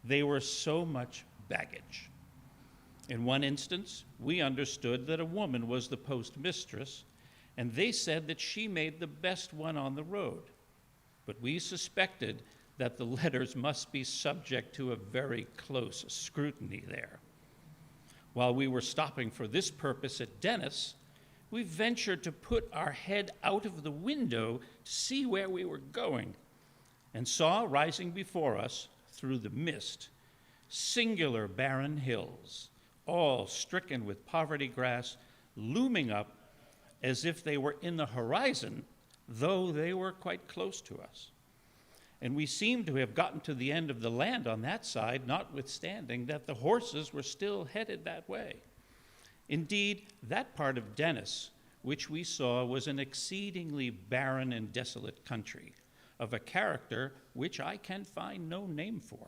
they were so much baggage. In one instance, we understood that a woman was the postmistress, and they said that she made the best one on the road. But we suspected that the letters must be subject to a very close scrutiny there. While we were stopping for this purpose at Dennis, we ventured to put our head out of the window to see where we were going, and saw rising before us, through the mist, singular barren hills, all stricken with poverty grass, looming up as if they were in the horizon, though they were quite close to us. And we seemed to have gotten to the end of the land on that side, notwithstanding that the horses were still headed that way. Indeed, that part of Dennis, which we saw, was an exceedingly barren and desolate country, of a character which I can find no name for.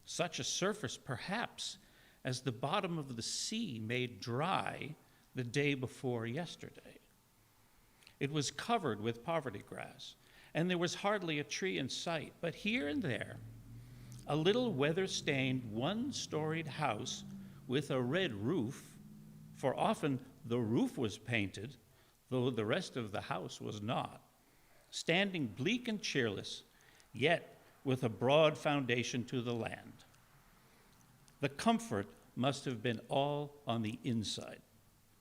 Such a surface, perhaps, as the bottom of the sea made dry the day before yesterday. It was covered with poverty grass, and there was hardly a tree in sight, but here and there, a little weather-stained, one-storied house with a red roof, for often the roof was painted, though the rest of the house was not, standing bleak and cheerless, yet with a broad foundation to the land. The comfort must have been all on the inside.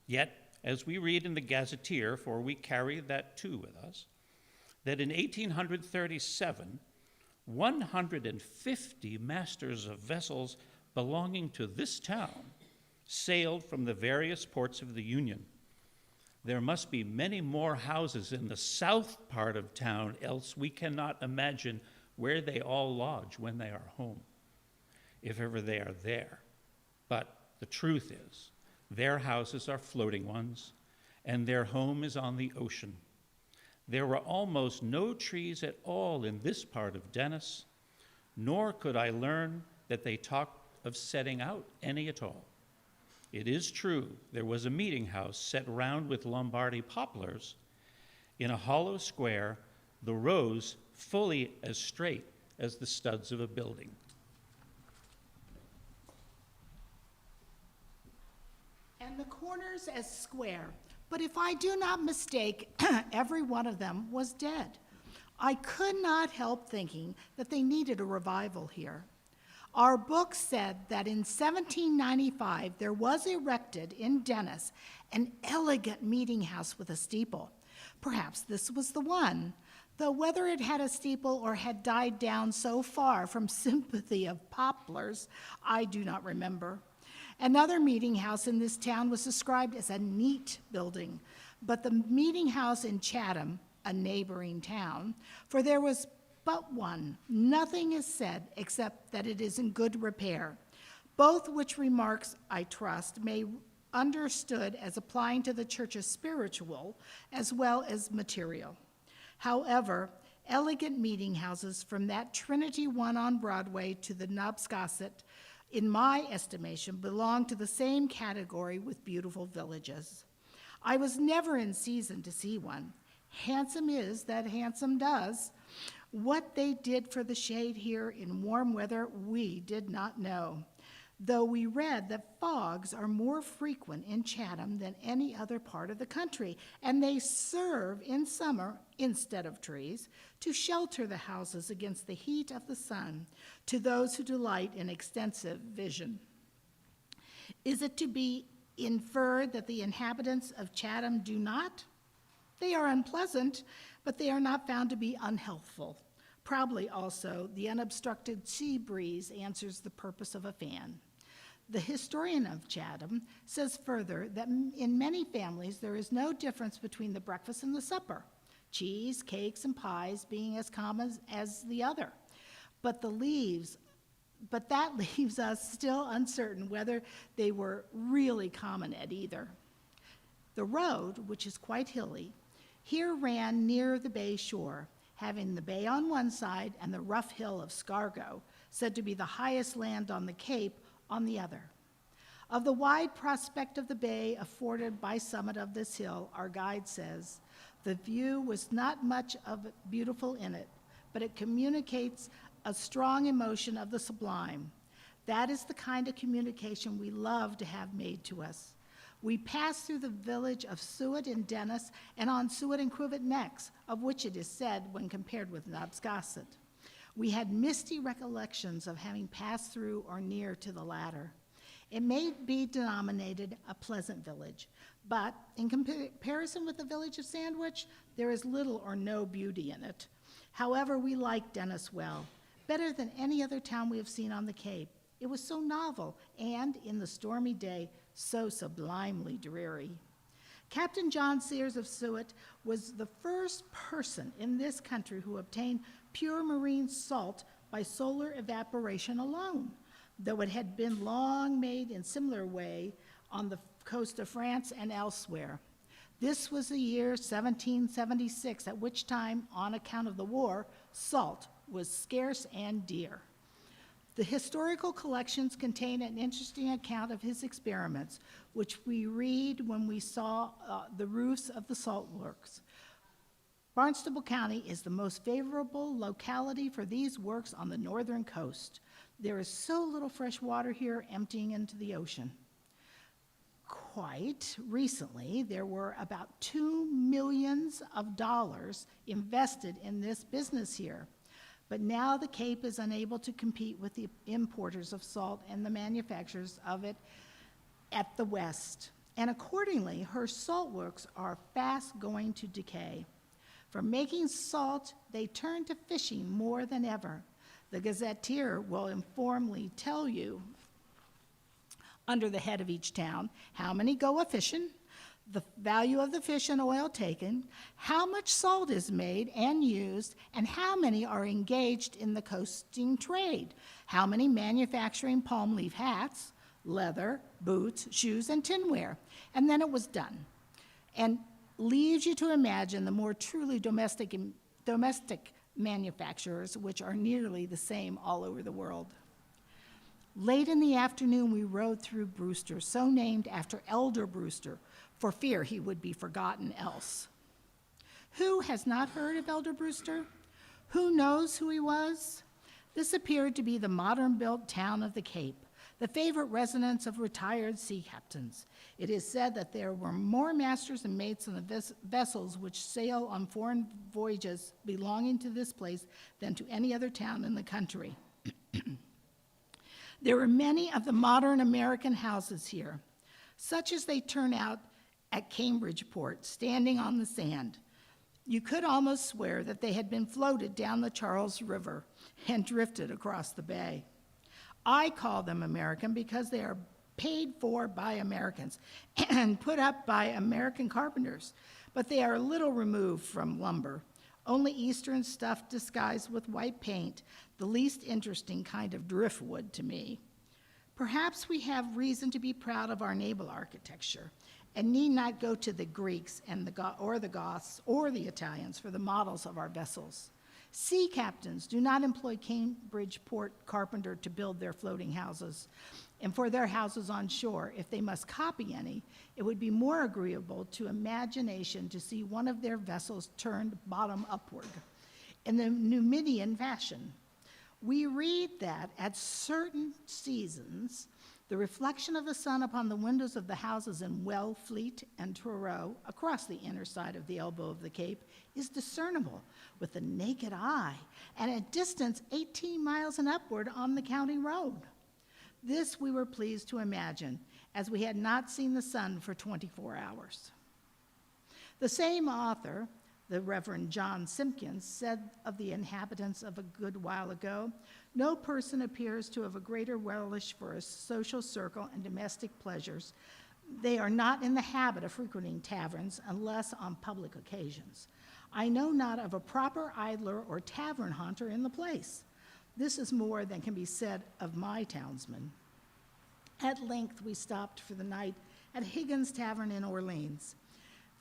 Yet, as we read in the Gazetteer, for we carry that too with us, that in 1837, 150 masters of vessels belonging to this town sailed from the various ports of the Union. There must be many more houses in the south part of town, else we cannot imagine where they all lodge when they are home, if ever they are there. But the truth is, their houses are floating ones, and their home is on the ocean. There were almost no trees at all in this part of Dennis, nor could I learn that they talked of setting out any at all. It is true, there was a meeting house set round with Lombardy poplars in a hollow square, the rows fully as straight as the studs of a building. And the corners as square. But if I do not mistake, every one of them was dead. I could not help thinking that they needed a revival here. Our book said that in 1795 there was erected in Dennis an elegant meeting house with a steeple. Perhaps this was the one, though whether it had a steeple or had died down so far from sympathy of poplars, I do not remember. Another meeting house in this town was described as a neat building, but the meeting house in Chatham, a neighboring town, for there was but one, nothing is said except that it is in good repair, both which remarks, I trust, may understood as applying to the church's spiritual as well as material. However, elegant meeting houses from that Trinity one on Broadway to the Nauset, in my estimation, belong to the same category with beautiful villages. I was never in season to see one. Handsome is that handsome does. What they did for the shade here in warm weather, we did not know, though we read that fogs are more frequent in Chatham than any other part of the country, and they serve in summer, instead of trees, to shelter the houses against the heat of the sun to those who delight in extensive vision. Is it to be inferred that the inhabitants of Chatham do not? They are unpleasant, but they are not found to be unhealthful. Probably also the unobstructed sea breeze answers the purpose of a fan. The historian of Chatham says further that in many families there is no difference between the breakfast and the supper, cheese, cakes, and pies being as common as the other. But that leaves us still uncertain whether they were really common at either. The road, which is quite hilly, here ran near the bay shore, having the bay on one side and the rough hill of Scargo, said to be the highest land on the Cape, on the other. Of the wide prospect of the bay afforded by summit of this hill, our guide says, the view was not much of beautiful in it, but it communicates a strong emotion of the sublime. That is the kind of communication we love to have made to us. We passed through the village of Suet and Dennis and on Suet and Crivet necks, of which it is said when compared with Nauset. We had misty recollections of having passed through or near to the latter. It may be denominated a pleasant village, but in comparison with the village of Sandwich, there is little or no beauty in it. However, we like Dennis well, better than any other town we have seen on the Cape. It was so novel and, in the stormy day, so sublimely dreary. Captain John Sears of Suet was the first person in this country who obtained pure marine salt by solar evaporation alone, though it had been long made in similar way on the coast of France and elsewhere. This was the year 1776, at which time, on account of the war, salt was scarce and dear. The historical collections contain an interesting account of his experiments, which we read when we saw the roofs of the salt works. Barnstable County is the most favorable locality for these works on the northern coast. There is so little fresh water here emptying into the ocean. Quite recently, there were about $2 million invested in this business here. But now the Cape is unable to compete with the importers of salt and the manufacturers of it at the west. And accordingly, her salt works are fast going to decay. From making salt, they turn to fishing more than ever. The gazetteer will informally tell you, under the head of each town, how many go a-fishing, the value of the fish and oil taken, how much salt is made and used, and how many are engaged in the coasting trade, how many manufacturing palm leaf hats, leather, boots, shoes, and tinware. And then it was done. And leaves you to imagine the more truly domestic manufacturers, which are nearly the same all over the world. Late in the afternoon, we rode through Brewster, so named after Elder Brewster, for fear he would be forgotten else. Who has not heard of Elder Brewster? Who knows who he was? This appeared to be the modern-built town of the Cape, the favorite residence of retired sea captains. It is said that there were more masters and mates on the vessels which sail on foreign voyages belonging to this place than to any other town in the country. There were many of the modern American houses here, such as they turn out at Cambridge Port, standing on the sand. You could almost swear that they had been floated down the Charles River and drifted across the bay. I call them American because they are paid for by Americans and put up by American carpenters, but they are a little removed from lumber. Only Eastern stuff disguised with white paint, the least interesting kind of driftwood to me. Perhaps we have reason to be proud of our naval architecture and need not go to the Greeks and the Goths or the Italians for the models of our vessels. Sea captains do not employ Cambridgeport carpenter to build their floating houses, and for their houses on shore, if they must copy any, it would be more agreeable to imagination to see one of their vessels turned bottom upward in the Numidian fashion. We read that at certain seasons, the reflection of the sun upon the windows of the houses in Wellfleet and Thoreau, across the inner side of the elbow of the Cape, is discernible with the naked eye, and at distance 18 miles and upward on the county road. This we were pleased to imagine, as we had not seen the sun for 24 hours. The same author, the Reverend John Simpkins, said of the inhabitants of a good while ago, "No person appears to have a greater relish for a social circle and domestic pleasures. They are not in the habit of frequenting taverns unless on public occasions. I know not of a proper idler or tavern haunter in the place. This is more than can be said of my townsmen." At length we stopped for the night at Higgins Tavern in Orleans,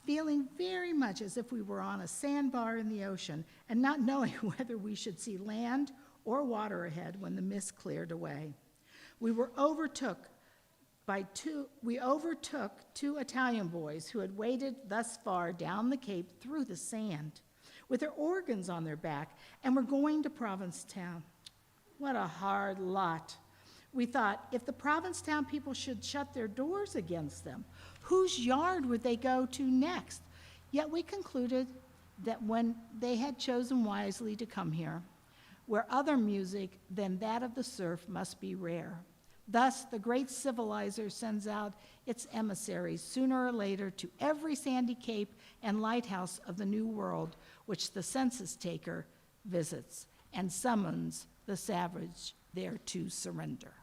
feeling very much as if we were on a sandbar in the ocean and not knowing whether we should see land or water ahead when the mist cleared away. We overtook two Italian boys who had waded thus far down the Cape through the sand with their organs on their back and were going to Provincetown. What a hard lot. We thought, if the Provincetown people should shut their doors against them, whose yard would they go to next? Yet we concluded that when they had chosen wisely to come here, where other music than that of the surf must be rare. Thus, the great civilizer sends out its emissaries sooner or later to every sandy cape and lighthouse of the New World, which the census taker visits, and summons the savage there to surrender.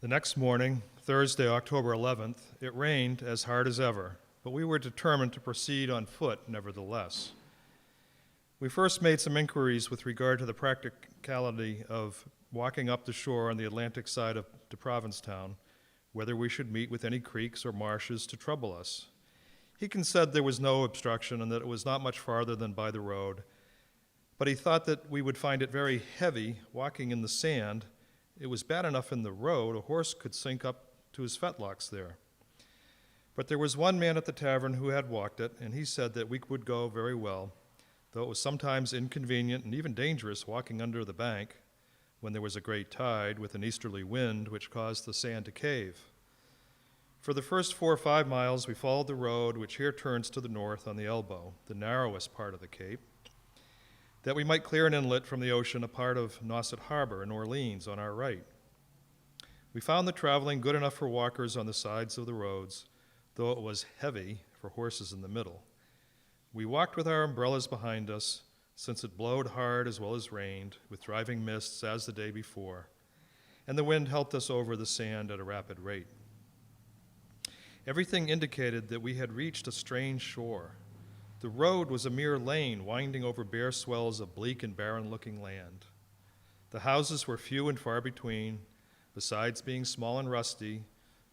The next morning, Thursday, October 11th, it rained as hard as ever, but we were determined to proceed on foot nevertheless. We first made some inquiries with regard to the practicality of walking up the shore on the Atlantic side to Provincetown, whether we should meet with any creeks or marshes to trouble us. Heakin said there was no obstruction and that it was not much farther than by the road, but he thought that we would find it very heavy walking in the sand. It was bad enough in the road, a horse could sink up to his fetlocks there. But there was one man at the tavern who had walked it, and he said that we would go very well, though it was sometimes inconvenient and even dangerous walking under the bank when there was a great tide with an easterly wind which caused the sand to cave. For the first 4 or 5 miles, we followed the road, which here turns to the north on the elbow, the narrowest part of the Cape, that we might clear an inlet from the ocean, a part of Nauset Harbor in Orleans on our right. We found the traveling good enough for walkers on the sides of the roads, though it was heavy for horses in the middle. We walked with our umbrellas behind us, since it blowed hard as well as rained, with driving mists as the day before, and the wind helped us over the sand at a rapid rate. Everything indicated that we had reached a strange shore. The road was a mere lane winding over bare swells of bleak and barren-looking land. The houses were few and far between, besides being small and rusty,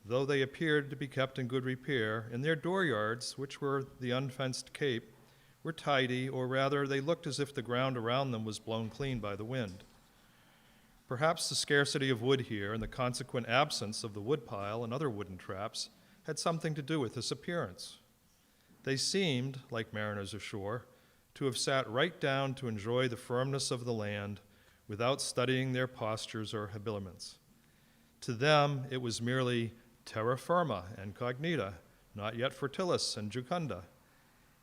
though they appeared to be kept in good repair, and their dooryards, which were the unfenced Cape, were tidy, or rather they looked as if the ground around them was blown clean by the wind. Perhaps the scarcity of wood here and the consequent absence of the woodpile and other wooden traps had something to do with this appearance. They seemed, like mariners ashore, to have sat right down to enjoy the firmness of the land without studying their postures or habiliments. To them, it was merely terra firma and cognita, not yet fortilis and jucunda.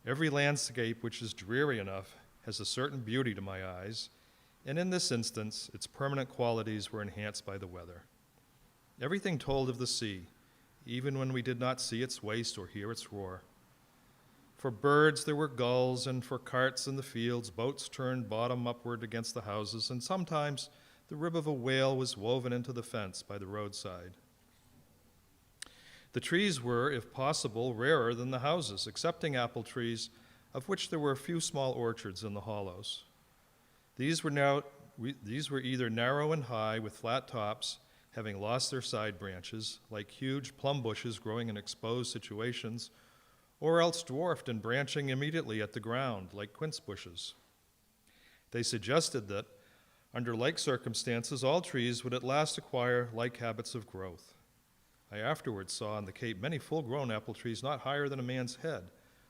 Every landscape which is dreary enough has a certain beauty to my eyes, and in this instance, its permanent qualities were enhanced by the weather. Everything told of the sea, even when we did not see its waste or hear its roar. For birds there were gulls, and for carts in the fields, boats turned bottom upward against the houses, and sometimes the rib of a whale was woven into the fence by the roadside. The trees were, if possible, rarer than the houses, excepting apple trees, of which there were a few small orchards in the hollows. These were either narrow and high with flat tops, having lost their side branches, like huge plum bushes growing in exposed situations, or else dwarfed and branching immediately at the ground, like quince bushes. They suggested that, under like circumstances, all trees would at last acquire like habits of growth. I afterwards saw on the Cape many full-grown apple trees not higher than a man's head,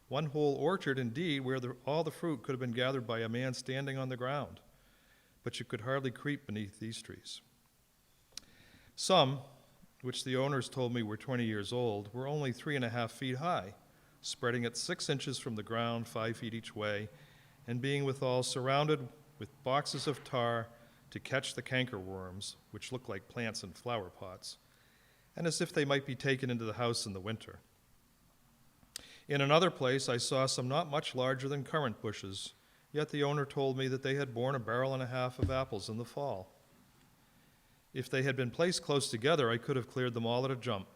one whole orchard indeed where all the fruit could have been gathered by a man standing on the ground, but you could hardly creep beneath these trees. Some, which the owners told me were 20 years old, were only 3.5 feet high, spreading at 6 inches from the ground, 5 feet each way, and being withal surrounded with boxes of tar to catch the cankerworms, which look like plants in flower pots, and as if they might be taken into the house in the winter. In another place, I saw some not much larger than currant bushes, yet the owner told me that they had borne 1.5 barrels of apples in the fall. If they had been placed close together, I could have cleared them all at a jump.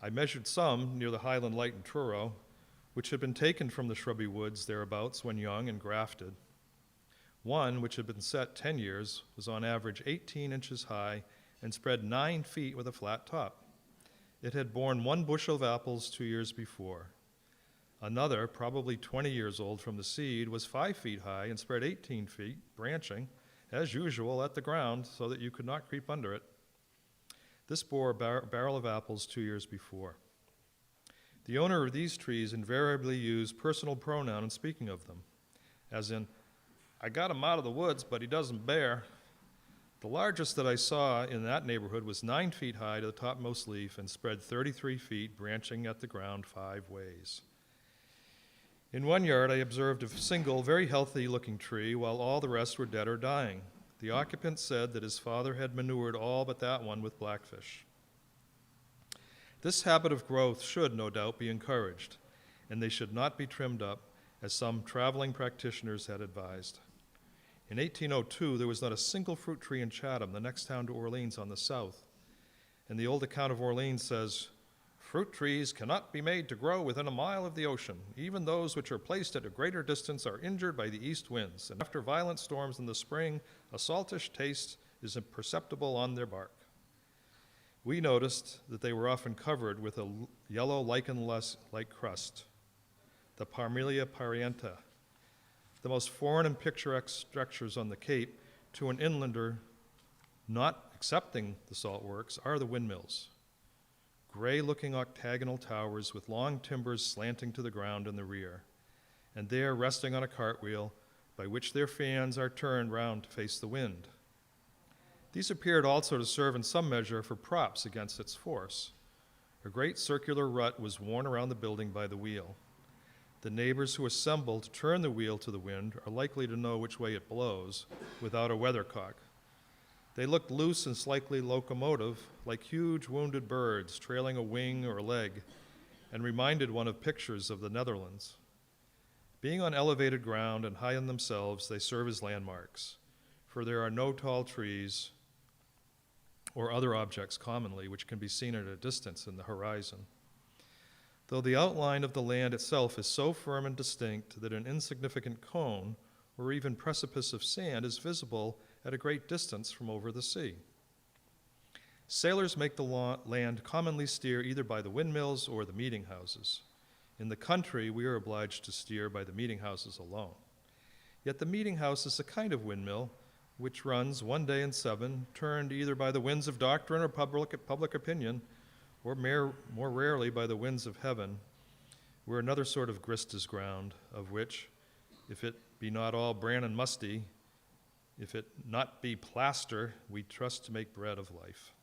I measured some near the Highland Light in Thoreau, which had been taken from the shrubby woods thereabouts when young and grafted. One, which had been set 10 years, was on average 18 inches high and spread 9 feet with a flat top. It had borne 1 bushel of apples 2 years before. Another, probably 20 years old from the seed, was 5 feet high and spread 18 feet, branching, as usual, at the ground so that you could not creep under it. This bore a barrel of apples 2 years before. The owner of these trees invariably used personal pronoun in speaking of them, as in, "I got him out of the woods, but he doesn't bear." The largest that I saw in that neighborhood was 9 feet high to the topmost leaf and spread 33 feet, branching at the ground 5 ways. In one yard, I observed a single, very healthy-looking tree, while all the rest were dead or dying. The occupant said that his father had manured all but that one with blackfish. This habit of growth should, no doubt, be encouraged, and they should not be trimmed up, as some traveling practitioners had advised. In 1802, there was not a single fruit tree in Chatham, the next town to Orleans on the south, and the old account of Orleans says, "Fruit trees cannot be made to grow within a mile of the ocean. Even those which are placed at a greater distance are injured by the east winds, and after violent storms in the spring, a saltish taste is imperceptible on their bark." We noticed that they were often covered with a yellow lichen-like crust, the Parmelia parienta, the most foreign and picturesque structures on the Cape to an inlander not accepting the salt works are the windmills. Gray-looking octagonal towers with long timbers slanting to the ground in the rear, and there resting on a cartwheel by which their fans are turned round to face the wind. These appeared also to serve in some measure for props against its force. A great circular rut was worn around the building by the wheel. The neighbors who assemble to turn the wheel to the wind are likely to know which way it blows without a weathercock. They looked loose and slightly locomotive, like huge wounded birds trailing a wing or a leg, and reminded one of pictures of the Netherlands. Being on elevated ground and high in themselves, they serve as landmarks, for there are no tall trees or other objects commonly which can be seen at a distance in the horizon. Though the outline of the land itself is so firm and distinct that an insignificant cone or even precipice of sand is visible at a great distance from over the sea. Sailors make the land commonly steer either by the windmills or the meeting houses. In the country, we are obliged to steer by the meeting houses alone. Yet the meeting house is a kind of windmill which runs one day in 7, turned either by the winds of doctrine or public opinion, or more rarely by the winds of heaven, where another sort of grist is ground, of which, if it be not all bran and musty, if it not be plaster, we trust to make bread of life.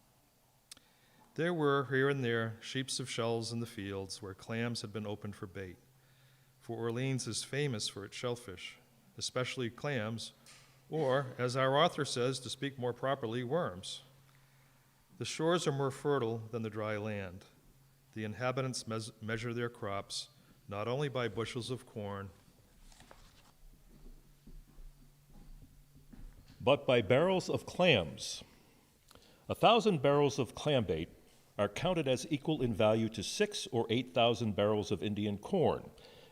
There were, here and there, sheaps of shells in the fields where clams had been opened for bait, for Orleans is famous for its shellfish, especially clams, or, as our author says, to speak more properly, worms. The shores are more fertile than the dry land. The inhabitants measure their crops, not only by bushels of corn, but by barrels of clams. 1,000 barrels of clam bait are counted as equal in value to 6,000 or 8,000 barrels of Indian corn,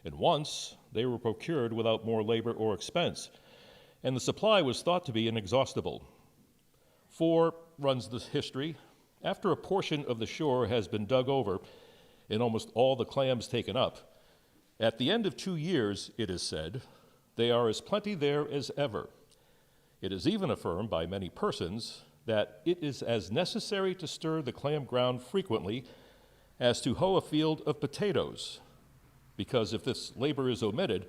and once they were procured without more labor or expense, and the supply was thought to be inexhaustible. For, runs the history, after a portion of the shore has been dug over and almost all the clams taken up, at the end of 2 years, it is said, they are as plenty there as ever. It is even affirmed by many persons that it is as necessary to stir the clam ground frequently as to hoe a field of potatoes, because if this labor is omitted,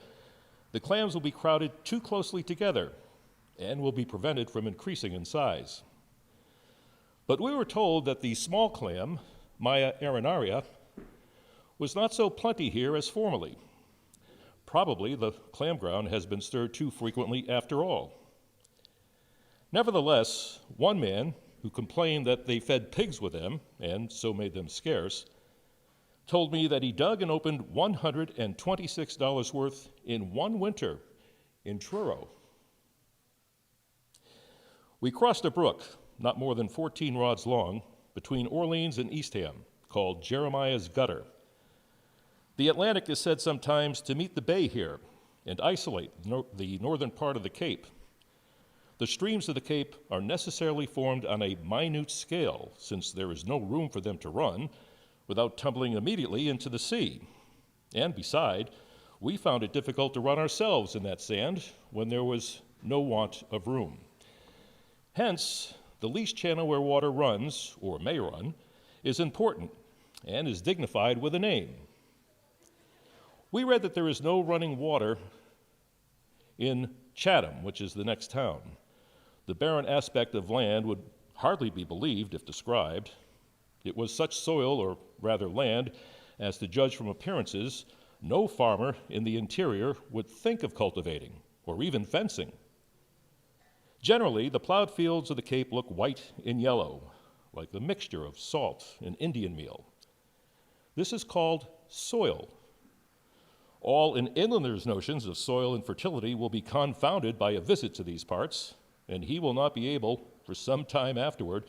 the clams will be crowded too closely together and will be prevented from increasing in size. But we were told that the small clam, Maya arenaria, was not so plenty here as formerly. Probably the clam ground has been stirred too frequently after all. Nevertheless, one man who complained that they fed pigs with them, and so made them scarce, told me that he dug and opened $126 worth in one winter in Truro. We crossed a brook, not more than 14 rods long, between Orleans and Eastham, called Jeremiah's Gutter. The Atlantic is said sometimes to meet the bay here and isolate the northern part of the Cape. The streams of the Cape are necessarily formed on a minute scale, since there is no room for them to run without tumbling immediately into the sea. And beside, we found it difficult to run ourselves in that sand when there was no want of room. Hence, the least channel where water runs, or may run, is important and is dignified with a name. We read that there is no running water in Chatham, which is the next town. The barren aspect of land would hardly be believed if described. It was such soil, or rather land, as to judge from appearances, no farmer in the interior would think of cultivating, or even fencing. Generally, the plowed fields of the Cape look white and yellow, like the mixture of salt and Indian meal. This is called soil. All an inlander's notions of soil and fertility will be confounded by a visit to these parts, and he will not be able, for some time afterward,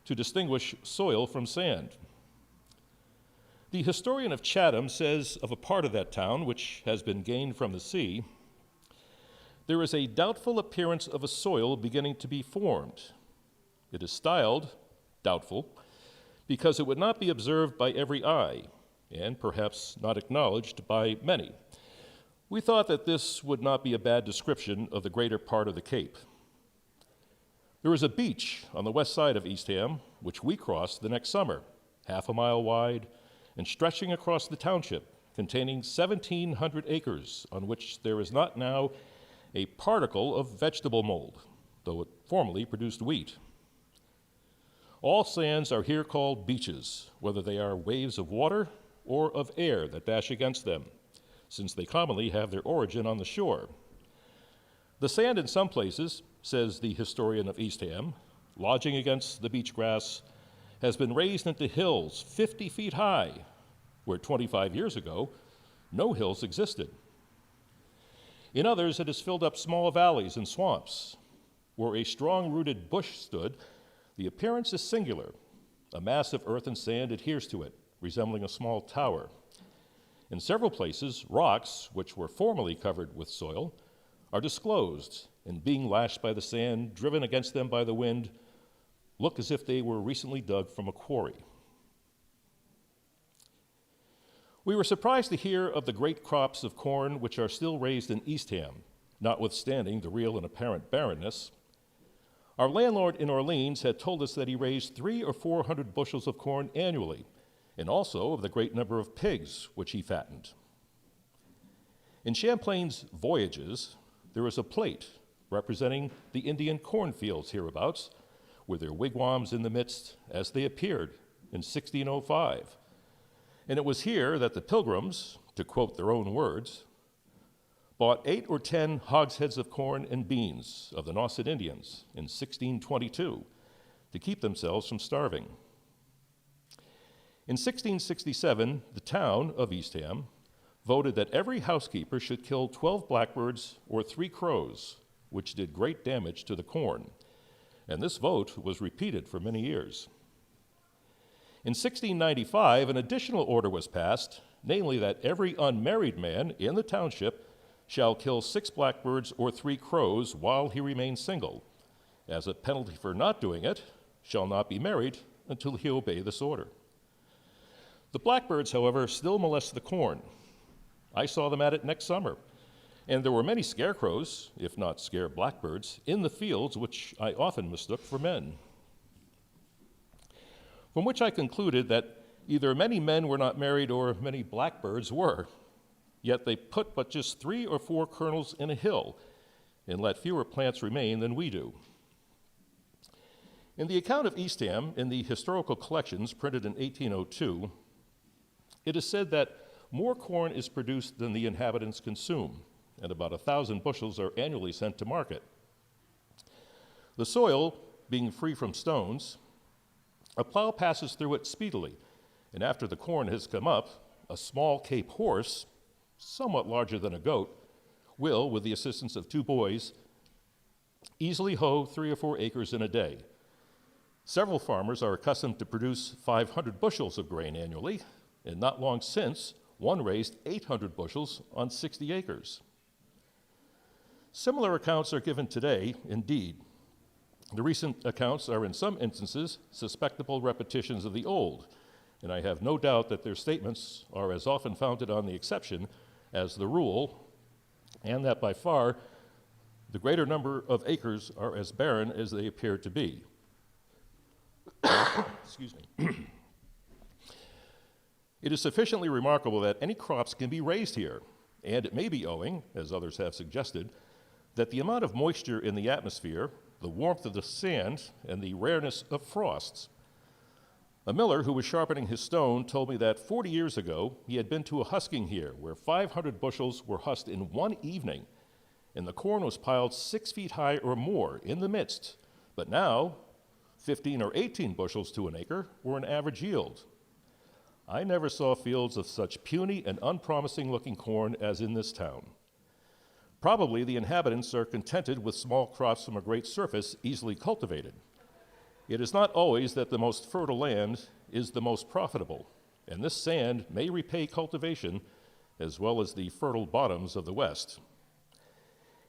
to distinguish soil from sand. The historian of Chatham says of a part of that town which has been gained from the sea, there is a doubtful appearance of a soil beginning to be formed. It is styled doubtful because it would not be observed by every eye, and perhaps not acknowledged by many. We thought that this would not be a bad description of the greater part of the Cape. There is a beach on the west side of Eastham, which we crossed the next summer, half a mile wide and stretching across the township, containing 1,700 acres, on which there is not now a particle of vegetable mold, though it formerly produced wheat. All sands are here called beaches, whether they are waves of water or of air that dash against them, since they commonly have their origin on the shore. The sand in some places, says the historian of Eastham, lodging against the beach grass, has been raised into hills 50 feet high, where 25 years ago, no hills existed. In others, it has filled up small valleys and swamps. Where a strong-rooted bush stood, the appearance is singular. A mass of earth and sand adheres to it, resembling a small tower. In several places, rocks, which were formerly covered with soil, are disclosed, and being lashed by the sand, driven against them by the wind, look as if they were recently dug from a quarry. We were surprised to hear of the great crops of corn which are still raised in Eastham, notwithstanding the real and apparent barrenness. Our landlord in Orleans had told us that he raised 300 or 400 bushels of corn annually, and also of the great number of pigs which he fattened. In Champlain's Voyages, there is a plate representing the Indian cornfields hereabouts, with their wigwams in the midst as they appeared in 1605. And it was here that the Pilgrims, to quote their own words, bought 8 or 10 hogsheads of corn and beans of the Nauset Indians in 1622 to keep themselves from starving. In 1667, the town of Eastham voted that every housekeeper should kill 12 blackbirds or 3 crows, which did great damage to the corn. And this vote was repeated for many years. In 1695, an additional order was passed, namely that every unmarried man in the township shall kill 6 blackbirds or 3 crows while he remains single. As a penalty for not doing it, shall not be married until he obey this order. The blackbirds, however, still molest the corn. I saw them at it next summer, and there were many scarecrows, if not scare blackbirds, in the fields, which I often mistook for men. From which I concluded that either many men were not married or many blackbirds were, yet they put but just 3 or 4 kernels in a hill and let fewer plants remain than we do. In the account of Eastham in the historical collections printed in 1802, it is said that more corn is produced than the inhabitants consume, and about 1,000 bushels are annually sent to market. The soil, being free from stones, a plow passes through it speedily, and after the corn has come up, a small Cape horse, somewhat larger than a goat, will, with the assistance of 2 boys, easily hoe 3 or 4 acres in a day. Several farmers are accustomed to produce 500 bushels of grain annually, and not long since, one raised 800 bushels on 60 acres. Similar accounts are given today, indeed. The recent accounts are in some instances suspectable repetitions of the old, and I have no doubt that their statements are as often founded on the exception as the rule, and that by far the greater number of acres are as barren as they appear to be. Excuse me. It is sufficiently remarkable that any crops can be raised here, and it may be owing, as others have suggested, that the amount of moisture in the atmosphere, the warmth of the sand, and the rareness of frosts. A miller who was sharpening his stone told me that 40 years ago he had been to a husking here where 500 bushels were husked in one evening, and the corn was piled 6 feet high or more in the midst. But now, 15 or 18 bushels to an acre were an average yield. I never saw fields of such puny and unpromising-looking corn as in this town. Probably the inhabitants are contented with small crops from a great surface easily cultivated. It is not always that the most fertile land is the most profitable, and this sand may repay cultivation as well as the fertile bottoms of the West.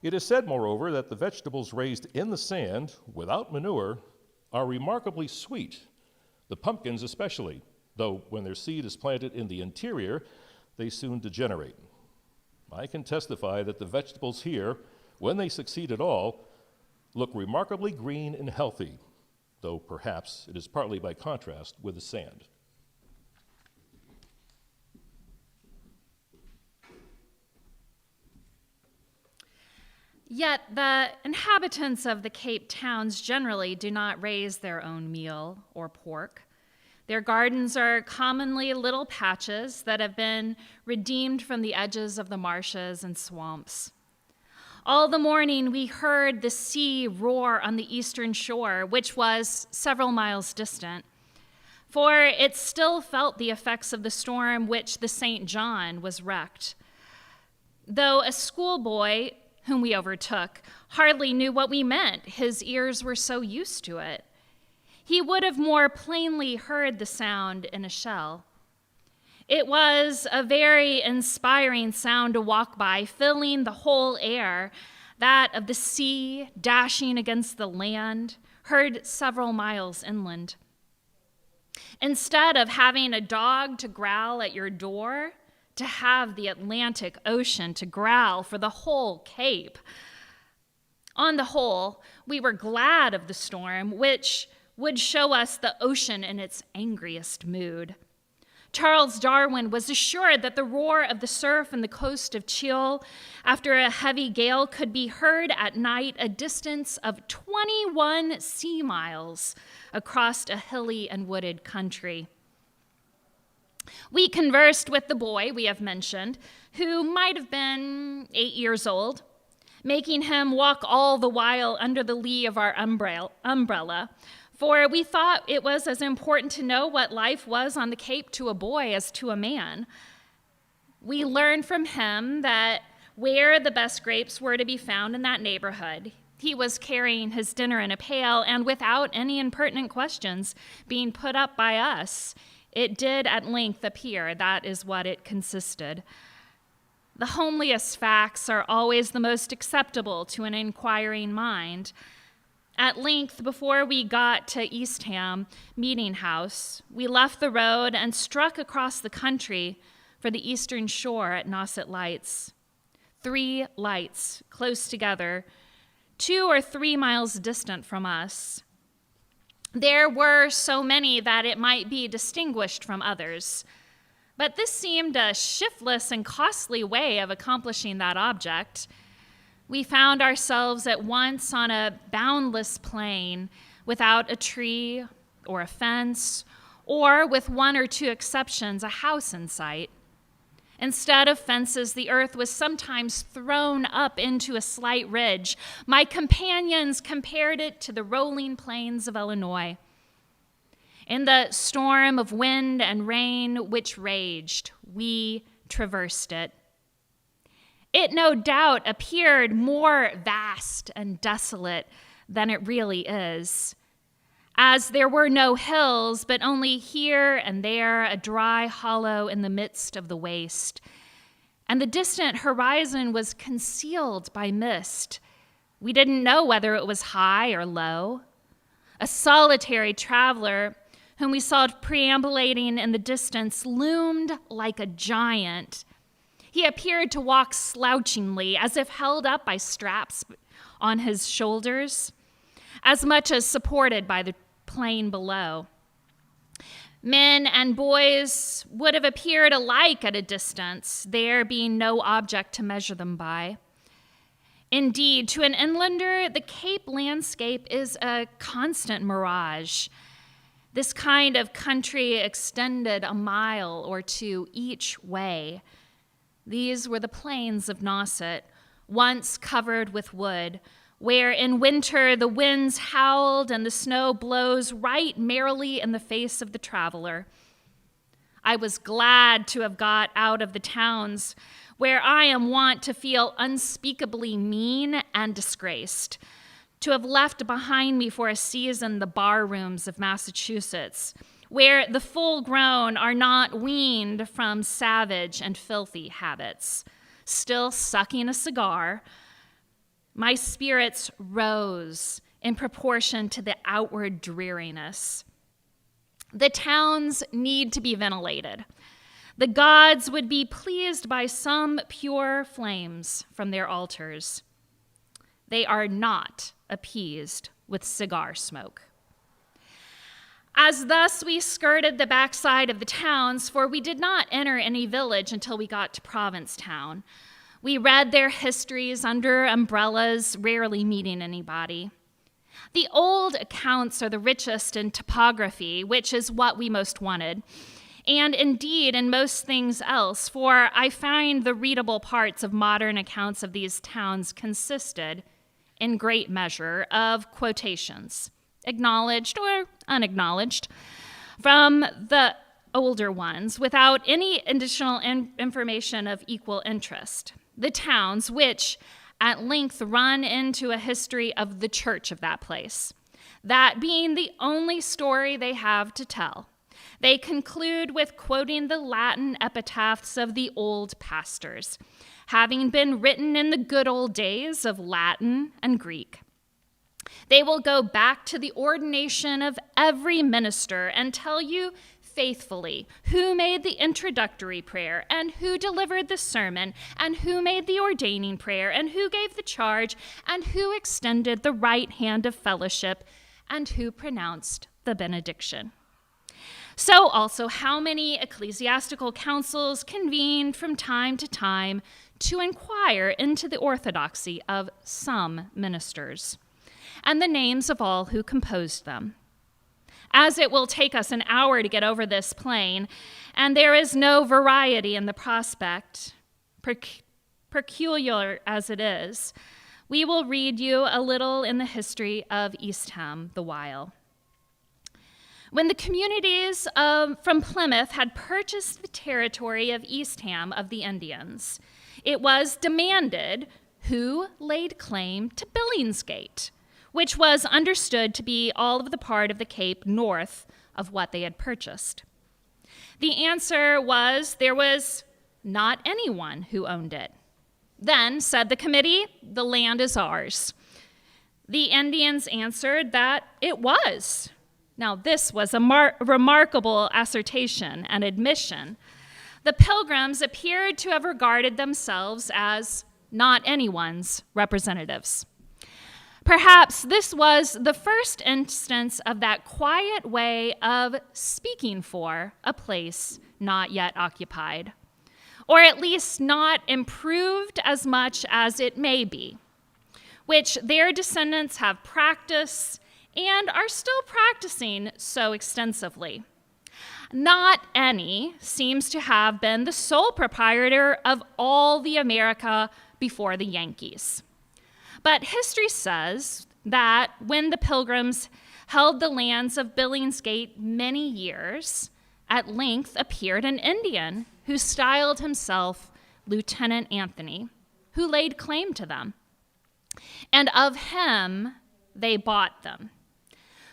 It is said, moreover, that the vegetables raised in the sand, without manure, are remarkably sweet, the pumpkins especially, though when their seed is planted in the interior, they soon degenerate. I can testify that the vegetables here, when they succeed at all, look remarkably green and healthy, though perhaps it is partly by contrast with the sand. Yet the inhabitants of the Cape towns generally do not raise their own meal or pork. Their gardens are commonly little patches that have been redeemed from the edges of the marshes and swamps. All the morning we heard the sea roar on the eastern shore, which was several miles distant, for it still felt the effects of the storm which the St. John was wrecked. Though a schoolboy whom we overtook hardly knew what we meant, his ears were so used to it. He would have more plainly heard the sound in a shell. It was a very inspiring sound to walk by, filling the whole air, that of the sea dashing against the land, heard several miles inland. Instead of having a dog to growl at your door, to have the Atlantic Ocean to growl for the whole Cape. On the whole, we were glad of the storm, which would show us the ocean in its angriest mood. Charles Darwin was assured that the roar of the surf on the coast of Chile after a heavy gale could be heard at night a distance of 21 sea miles across a hilly and wooded country. We conversed with the boy we have mentioned, who might have been 8 years old, making him walk all the while under the lee of our umbrella, for we thought it was as important to know what life was on the Cape to a boy as to a man. We learned from him that where the best grapes were to be found in that neighborhood, he was carrying his dinner in a pail, and without any impertinent questions being put up by us, it did at length appear that is what it consisted. The homeliest facts are always the most acceptable to an inquiring mind. At length, before we got to Eastham Meeting House, we left the road and struck across the country for the eastern shore at Nauset Lights. 3 lights close together, 2 or 3 miles distant from us. There were so many that it might be distinguished from others, but this seemed a shiftless and costly way of accomplishing that object. We found ourselves at once on a boundless plain without a tree or a fence, or, with 1 or 2 exceptions, a house in sight. Instead of fences, the earth was sometimes thrown up into a slight ridge. My companions compared it to the rolling plains of Illinois. In the storm of wind and rain which raged, we traversed it. It no doubt appeared more vast and desolate than it really is, as there were no hills, but only here and there a dry hollow in the midst of the waste. And the distant horizon was concealed by mist. We didn't know whether it was high or low. A solitary traveler whom we saw perambulating in the distance loomed like a giant. He appeared to walk slouchingly, as if held up by straps on his shoulders, as much as supported by the plain below. Men and boys would have appeared alike at a distance, there being no object to measure them by. Indeed, to an inlander, the Cape landscape is a constant mirage. This kind of country extended a mile or 2 each way. These were the Plains of Nauset, once covered with wood, where in winter the winds howled and the snow blows right merrily in the face of the traveler. I was glad to have got out of the towns where I am wont to feel unspeakably mean and disgraced, to have left behind me for a season the bar rooms of Massachusetts, where the full-grown are not weaned from savage and filthy habits. Still sucking a cigar, my spirits rose in proportion to the outward dreariness. The towns need to be ventilated. The gods would be pleased by some pure flames from their altars. They are not appeased with cigar smoke. As thus we skirted the backside of the towns, for we did not enter any village until we got to Provincetown. We read their histories under umbrellas, rarely meeting anybody. The old accounts are the richest in topography, which is what we most wanted, and indeed in most things else, for I find the readable parts of modern accounts of these towns consisted, in great measure, of quotations, acknowledged or unacknowledged, from the older ones, without any additional information of equal interest. The towns, which at length run into a history of the church of that place, that being the only story they have to tell. They conclude with quoting the Latin epitaphs of the old pastors, having been written in the good old days of Latin and Greek. They will go back to the ordination of every minister and tell you faithfully who made the introductory prayer and who delivered the sermon and who made the ordaining prayer and who gave the charge and who extended the right hand of fellowship and who pronounced the benediction. So also how many ecclesiastical councils convened from time to time to inquire into the orthodoxy of some ministers and the names of all who composed them. As it will take us an hour to get over this plain, and there is no variety in the prospect, peculiar as it is, we will read you a little in the history of Eastham the while. When the communities from Plymouth had purchased the territory of Eastham of the Indians, it was demanded who laid claim to Billingsgate, which was understood to be all of the part of the Cape north of what they had purchased. The answer was there was not anyone who owned it. Then, said the committee, the land is ours. The Indians answered that it was. Now, this was a remarkable assertion and admission. The Pilgrims appeared to have regarded themselves as not anyone's representatives. Perhaps this was the first instance of that quiet way of speaking for a place not yet occupied, or at least not improved as much as it may be, which their descendants have practiced and are still practicing so extensively. Not any seems to have been the sole proprietor of all the America before the Yankees. But history says that when the Pilgrims held the lands of Billingsgate many years, at length appeared an Indian who styled himself Lieutenant Anthony, who laid claim to them. And of him they bought them.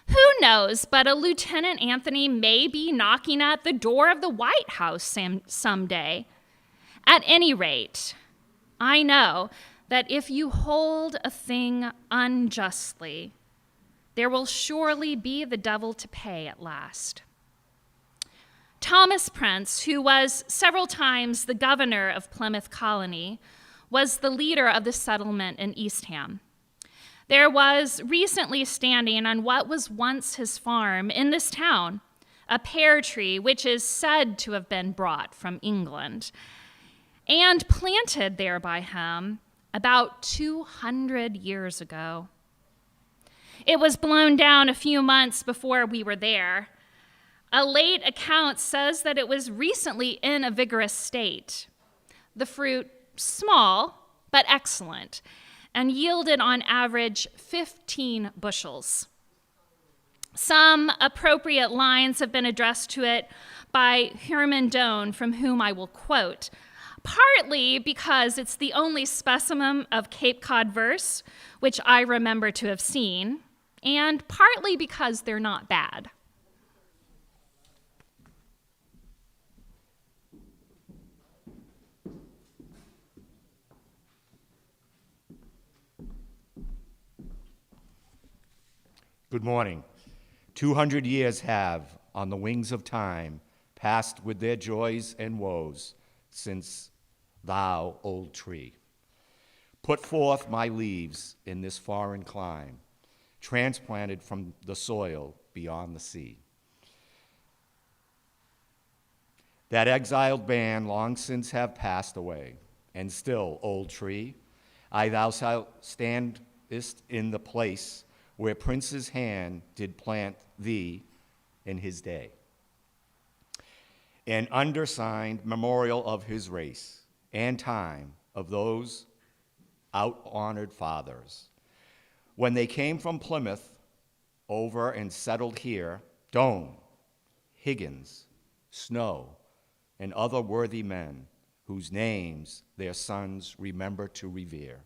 Who knows, but a Lieutenant Anthony may be knocking at the door of the White House someday. At any rate, I know that if you hold a thing unjustly, there will surely be the devil to pay at last. Thomas Prince, who was several times the governor of Plymouth Colony, was the leader of the settlement in Eastham. There was recently standing on what was once his farm in this town, a pear tree which is said to have been brought from England, and planted there by him about 200 years ago. It was blown down a few months before we were there. A late account says that it was recently in a vigorous state. The fruit, small but excellent, and yielded on average 15 bushels. Some appropriate lines have been addressed to it by Herman Doan, from whom I will quote, partly because it's the only specimen of Cape Cod verse which I remember to have seen, and partly because they're not bad. Good morning. 200 years have, on the wings of time, passed with their joys and woes, since thou, old tree, put forth my leaves in this foreign clime, transplanted from the soil beyond the sea. That exiled band long since have passed away, and still, old tree, thou standest in the place where Prince's hand did plant thee in his day. An undersigned memorial of his race and time of those out-honored fathers. When they came from Plymouth over and settled here, Doan, Higgins, Snow, and other worthy men whose names their sons remember to revere.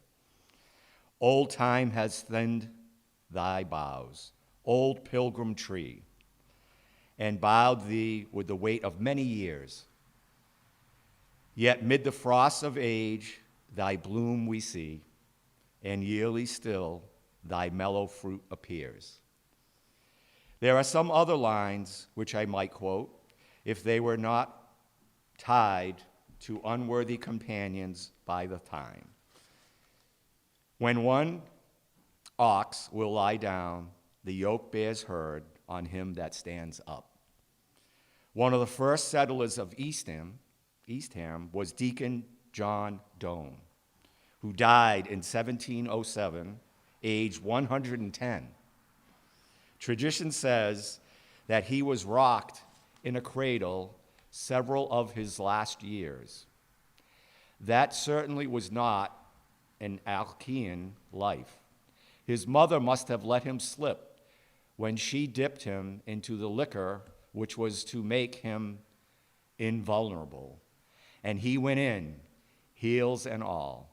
Old time has thinned thy boughs, old pilgrim tree, and bowed thee with the weight of many years. Yet mid the frosts of age thy bloom we see, and yearly still thy mellow fruit appears. There are some other lines which I might quote, if they were not tied to unworthy companions by the time. When one ox will lie down, the yoke bears herd on him that stands up. One of the first settlers of Eastham was Deacon John Doan, who died in 1707, aged 110. Tradition says that he was rocked in a cradle several of his last years. That certainly was not an Alkean life. His mother must have let him slip when she dipped him into the liquor which was to make him invulnerable. And he went in, heels and all.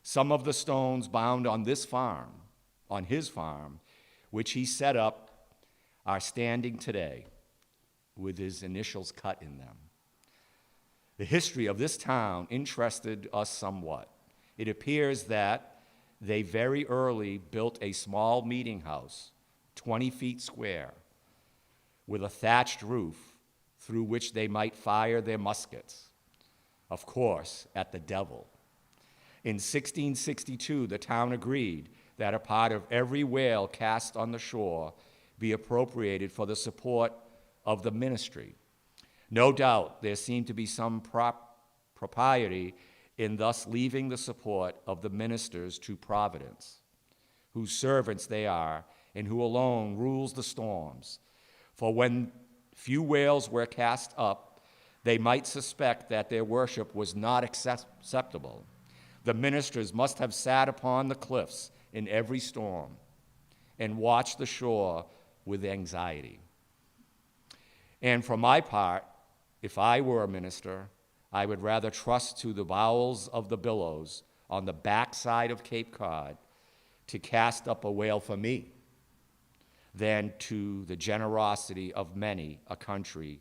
Some of the stones bound on his farm, which he set up, are standing today with his initials cut in them. The history of this town interested us somewhat. It appears that they very early built a small meeting house, 20 feet square, with a thatched roof through which they might fire their muskets, of course, at the devil. In 1662, the town agreed that a part of every whale cast on the shore be appropriated for the support of the ministry. No doubt there seemed to be some propriety in thus leaving the support of the ministers to Providence, whose servants they are, and who alone rules the storms. For when few whales were cast up, they might suspect that their worship was not acceptable. The ministers must have sat upon the cliffs in every storm and watched the shore with anxiety. And for my part, if I were a minister, I would rather trust to the bowels of the billows on the backside of Cape Cod to cast up a whale for me than to the generosity of many a country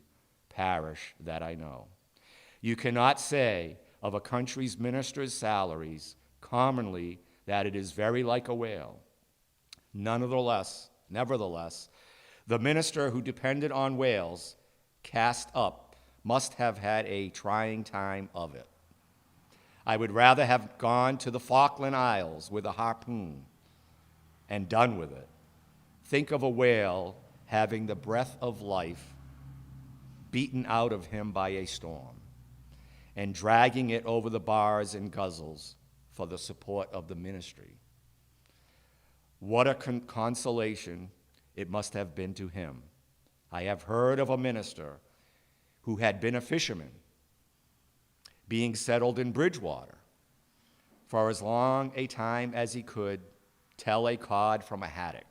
parish that I know. You cannot say of a country's minister's salaries commonly that it is very like a whale. Nevertheless, the minister who depended on whales cast up must have had a trying time of it. I would rather have gone to the Falkland Isles with a harpoon and done with it. Think of a whale having the breath of life beaten out of him by a storm and dragging it over the bars and guzzles for the support of the ministry. What a consolation it must have been to him. I have heard of a minister who had been a fisherman being settled in Bridgewater for as long a time as he could tell a cod from a haddock.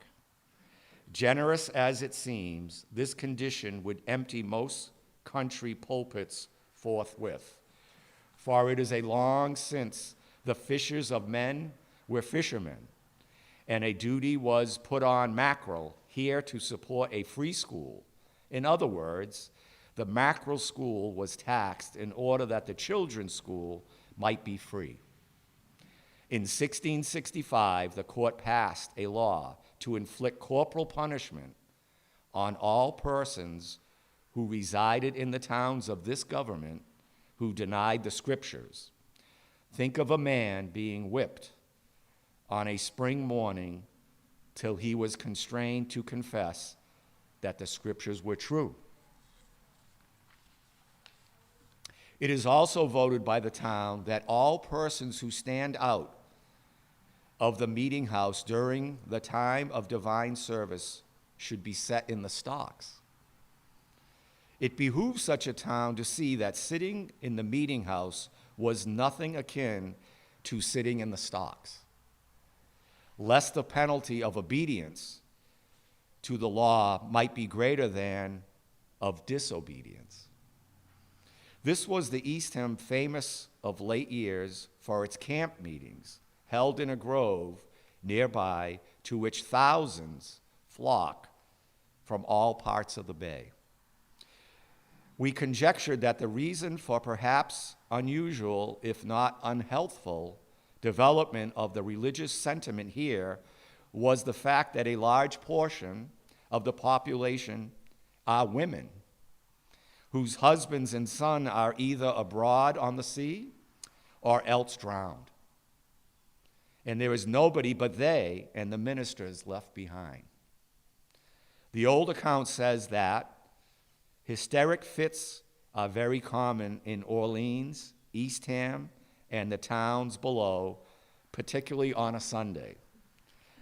Generous as it seems, this condition would empty most country pulpits forthwith, for it is a long since the fishers of men were fishermen, and a duty was put on mackerel here to support a free school. In other words, the mackerel school was taxed in order that the children's school might be free. In 1665, the court passed a law to inflict corporal punishment on all persons who resided in the towns of this government who denied the scriptures. Think of a man being whipped on a spring morning till he was constrained to confess that the scriptures were true. It is also voted by the town that all persons who stand out of the meeting house during the time of divine service should be set in the stocks. It behooves such a town to see that sitting in the meeting house was nothing akin to sitting in the stocks, lest the penalty of obedience to the law might be greater than of disobedience. This was the Eastham famous of late years for its camp meetings, held in a grove nearby to which thousands flock from all parts of the bay. We conjectured that the reason for perhaps unusual, if not unhealthful, development of the religious sentiment here was the fact that a large portion of the population are women whose husbands and sons are either abroad on the sea or else drowned. And there is nobody but they and the ministers left behind. The old account says that hysteric fits are very common in Orleans, Eastham, and the towns below, particularly on a Sunday,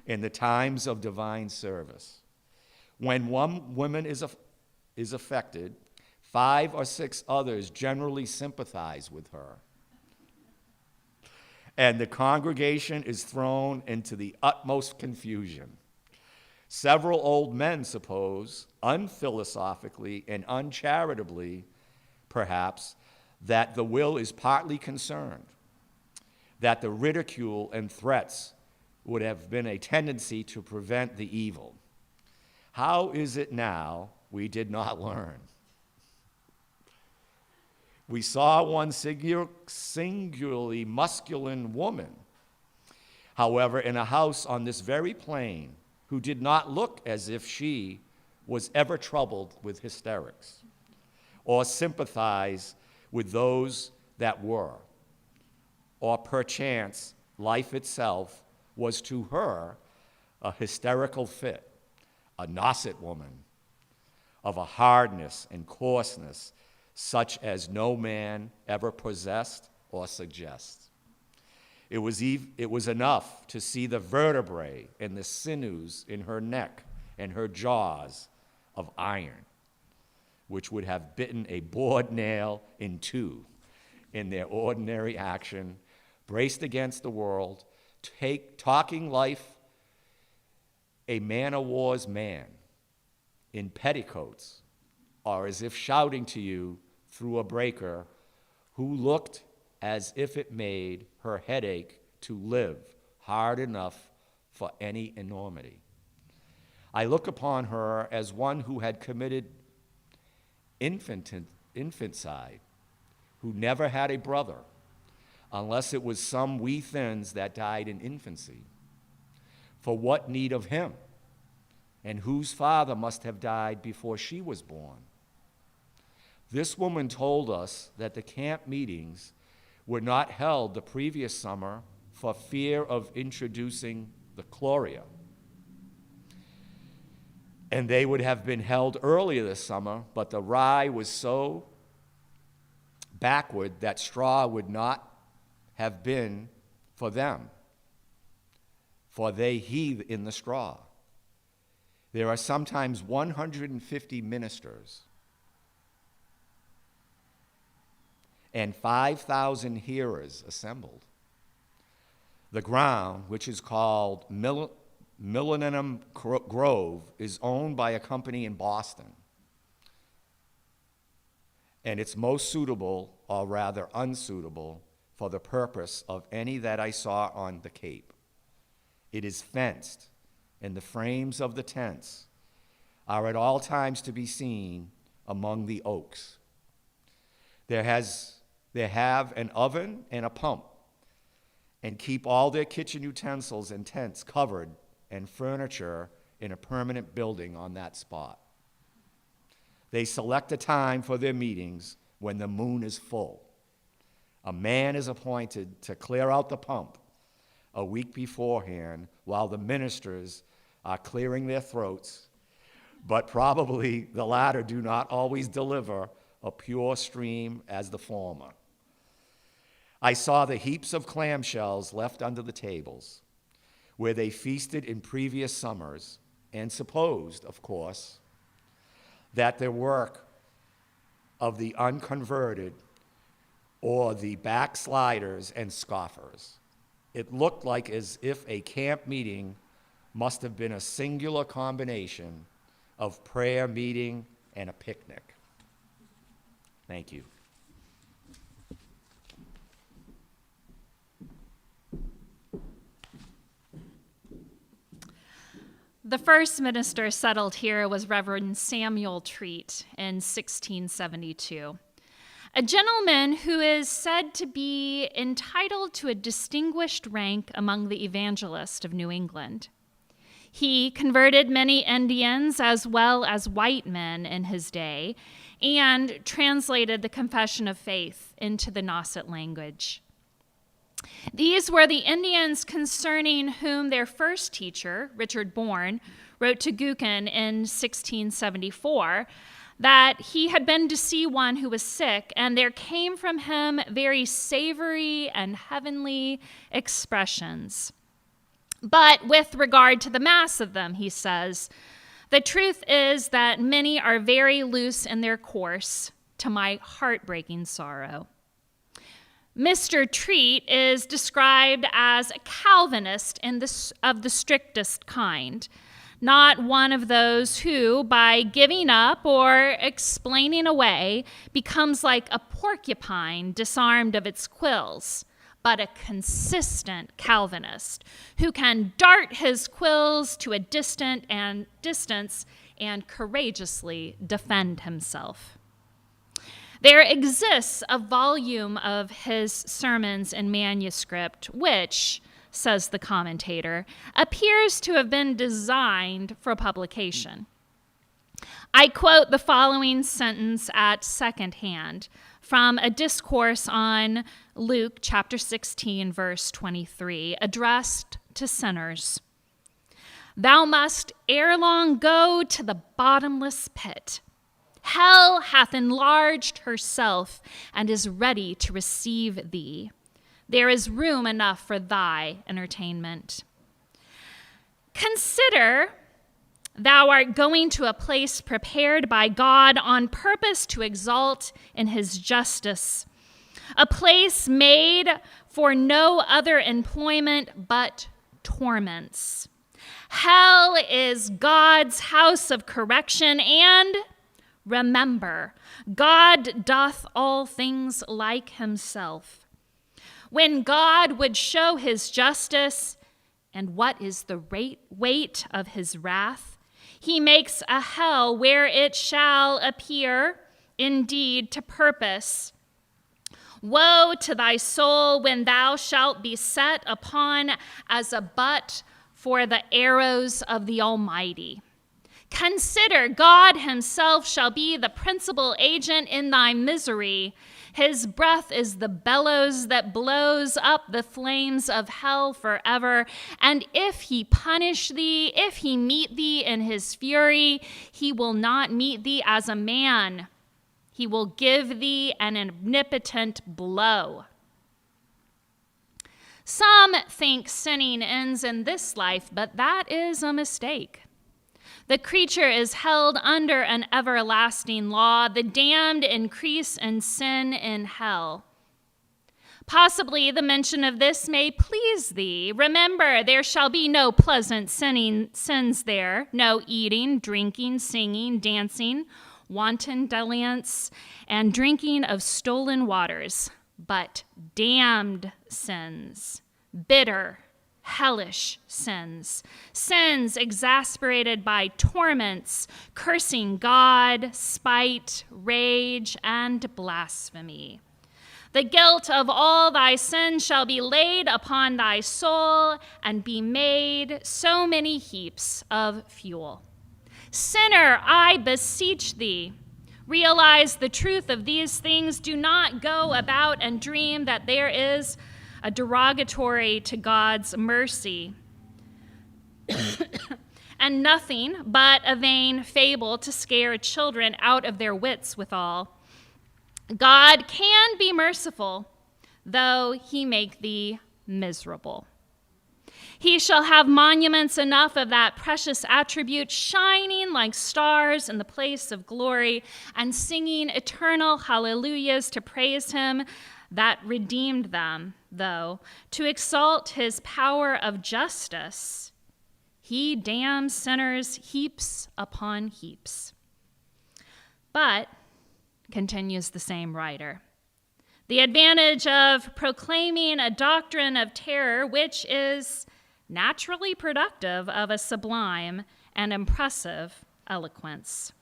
in the times of divine service. When one woman is affected, 5 or 6 others generally sympathize with her, and the congregation is thrown into the utmost confusion. Several old men suppose, unphilosophically and uncharitably, perhaps, that the will is partly concerned, that the ridicule and threats would have been a tendency to prevent the evil. How is it now we did not learn? We saw one singularly masculine woman, however, in a house on this very plain, who did not look as if she was ever troubled with hysterics or sympathize with those that were, or perchance life itself was to her a hysterical fit, a Nauset woman of a hardness and coarseness such as no man ever possessed or suggests. It was enough to see the vertebrae and the sinews in her neck and her jaws of iron, which would have bitten a bored nail in two in their ordinary action, braced against the world, talking life a man-o'-war's man in petticoats, or as if shouting to you through a breaker, who looked as if it made her headache to live hard enough for any enormity. I look upon her as one who had committed infanticide, who never had a brother, unless it was some wee thins that died in infancy. For what need of him, and whose father must have died before she was born? This woman told us that the camp meetings were not held the previous summer for fear of introducing the chloria. And they would have been held earlier this summer, but the rye was so backward that straw would not have been for them, for they heave in the straw. There are sometimes 150 ministers and 5,000 hearers assembled. The ground, which is called Millennium Grove, is owned by a company in Boston, and it's most suitable, or rather unsuitable, for the purpose of any that I saw on the Cape. It is fenced, and the frames of the tents are at all times to be seen among the oaks. They have an oven and a pump, and keep all their kitchen utensils and tents covered and furniture in a permanent building on that spot. They select a time for their meetings when the moon is full. A man is appointed to clear out the pump a week beforehand while the ministers are clearing their throats, but probably the latter do not always deliver a pure stream as the former. I saw the heaps of clamshells left under the tables, where they feasted in previous summers, and supposed, of course, that the work of the unconverted or the backsliders and scoffers. It looked like as if a camp meeting must have been a singular combination of prayer meeting and a picnic. Thank you. The first minister settled here was Reverend Samuel Treat in 1672, a gentleman who is said to be entitled to a distinguished rank among the evangelists of New England. He converted many Indians as well as white men in his day and translated the Confession of Faith into the Nauset language. These were the Indians concerning whom their first teacher, Richard Bourne, wrote to Gookin in 1674 that he had been to see one who was sick, and there came from him very savory and heavenly expressions. But with regard to the mass of them, he says, the truth is that many are very loose in their course, to my heartbreaking sorrow. Mr. Treat is described as a Calvinist of the strictest kind. not one of those who, by giving up or explaining away, becomes like a porcupine disarmed of its quills, but a consistent Calvinist who can dart his quills to a distance and courageously defend himself. There exists a volume of his sermons in manuscript, which, says the commentator, appears to have been designed for publication. I quote the following sentence at secondhand from a discourse on Luke chapter 16, verse 23, addressed to sinners. Thou must ere long go to the bottomless pit. Hell hath enlarged herself and is ready to receive thee. There is room enough for thy entertainment. Consider thou art going to a place prepared by God on purpose to exalt in his justice, a place made for no other employment but torments. Hell is God's house of correction, and remember, God doth all things like himself. When God would show his justice, and what is the weight of his wrath, he makes a hell where it shall appear indeed to purpose. Woe to thy soul when thou shalt be set upon as a butt for the arrows of the Almighty. Consider, God himself shall be the principal agent in thy misery. His breath is the bellows that blows up the flames of hell forever. And if he punish thee, if he meet thee in his fury, he will not meet thee as a man. He will give thee an omnipotent blow. Some think sinning ends in this life, but that is a mistake. The creature is held under an everlasting law. The damned increase in sin in hell. Possibly the mention of this may please thee. Remember, there shall be no pleasant sins there, no eating, drinking, singing, dancing, wanton dalliance, and drinking of stolen waters, but damned sins, bitter, hellish sins, sins exasperated by torments, cursing God, spite, rage, and blasphemy. The guilt of all thy sins shall be laid upon thy soul and be made so many heaps of fuel. Sinner, I beseech thee, realize the truth of these things. Do not go about and dream that there is a derogatory to God's mercy, and nothing but a vain fable to scare children out of their wits withal. God can be merciful, though he make thee miserable. He shall have monuments enough of that precious attribute shining like stars in the place of glory and singing eternal hallelujahs to praise him that redeemed them, though, to exalt his power of justice. He damns sinners heaps upon heaps. But, continues the same writer, the advantage of proclaiming a doctrine of terror which is naturally productive of a sublime and impressive eloquence.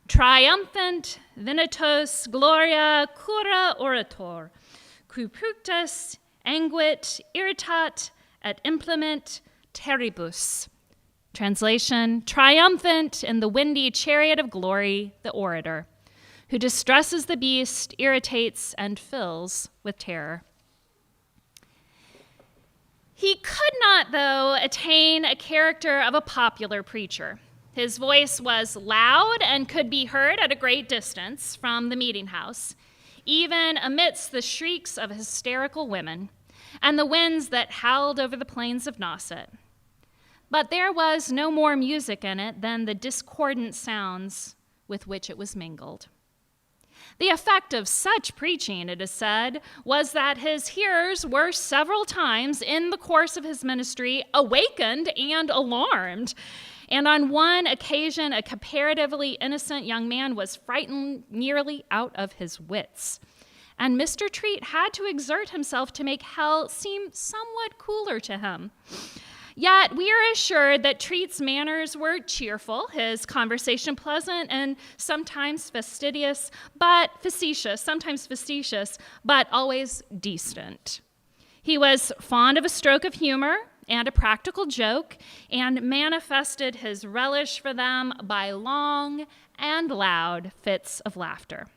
Triumphant venitus gloria cura orator, qui pructus anguit irritat et implement terribus. Translation, triumphant in the windy chariot of glory, the orator, who distresses the beast, irritates, and fills with terror. He could not, though, attain a character of a popular preacher. His voice was loud and could be heard at a great distance from the meeting house, even amidst the shrieks of hysterical women and the winds that howled over the Plains of Nauset. But there was no more music in it than the discordant sounds with which it was mingled. The effect of such preaching, it is said, was that his hearers were several times in the course of his ministry awakened and alarmed, And on one occasion, a comparatively innocent young man was frightened nearly out of his wits. And Mr. Treat had to exert himself to make hell seem somewhat cooler to him. Yet we are assured that Treat's manners were cheerful, his conversation pleasant, and sometimes facetious, but always decent. He was fond of a stroke of humor and a practical joke, and manifested his relish for them by long and loud fits of laughter.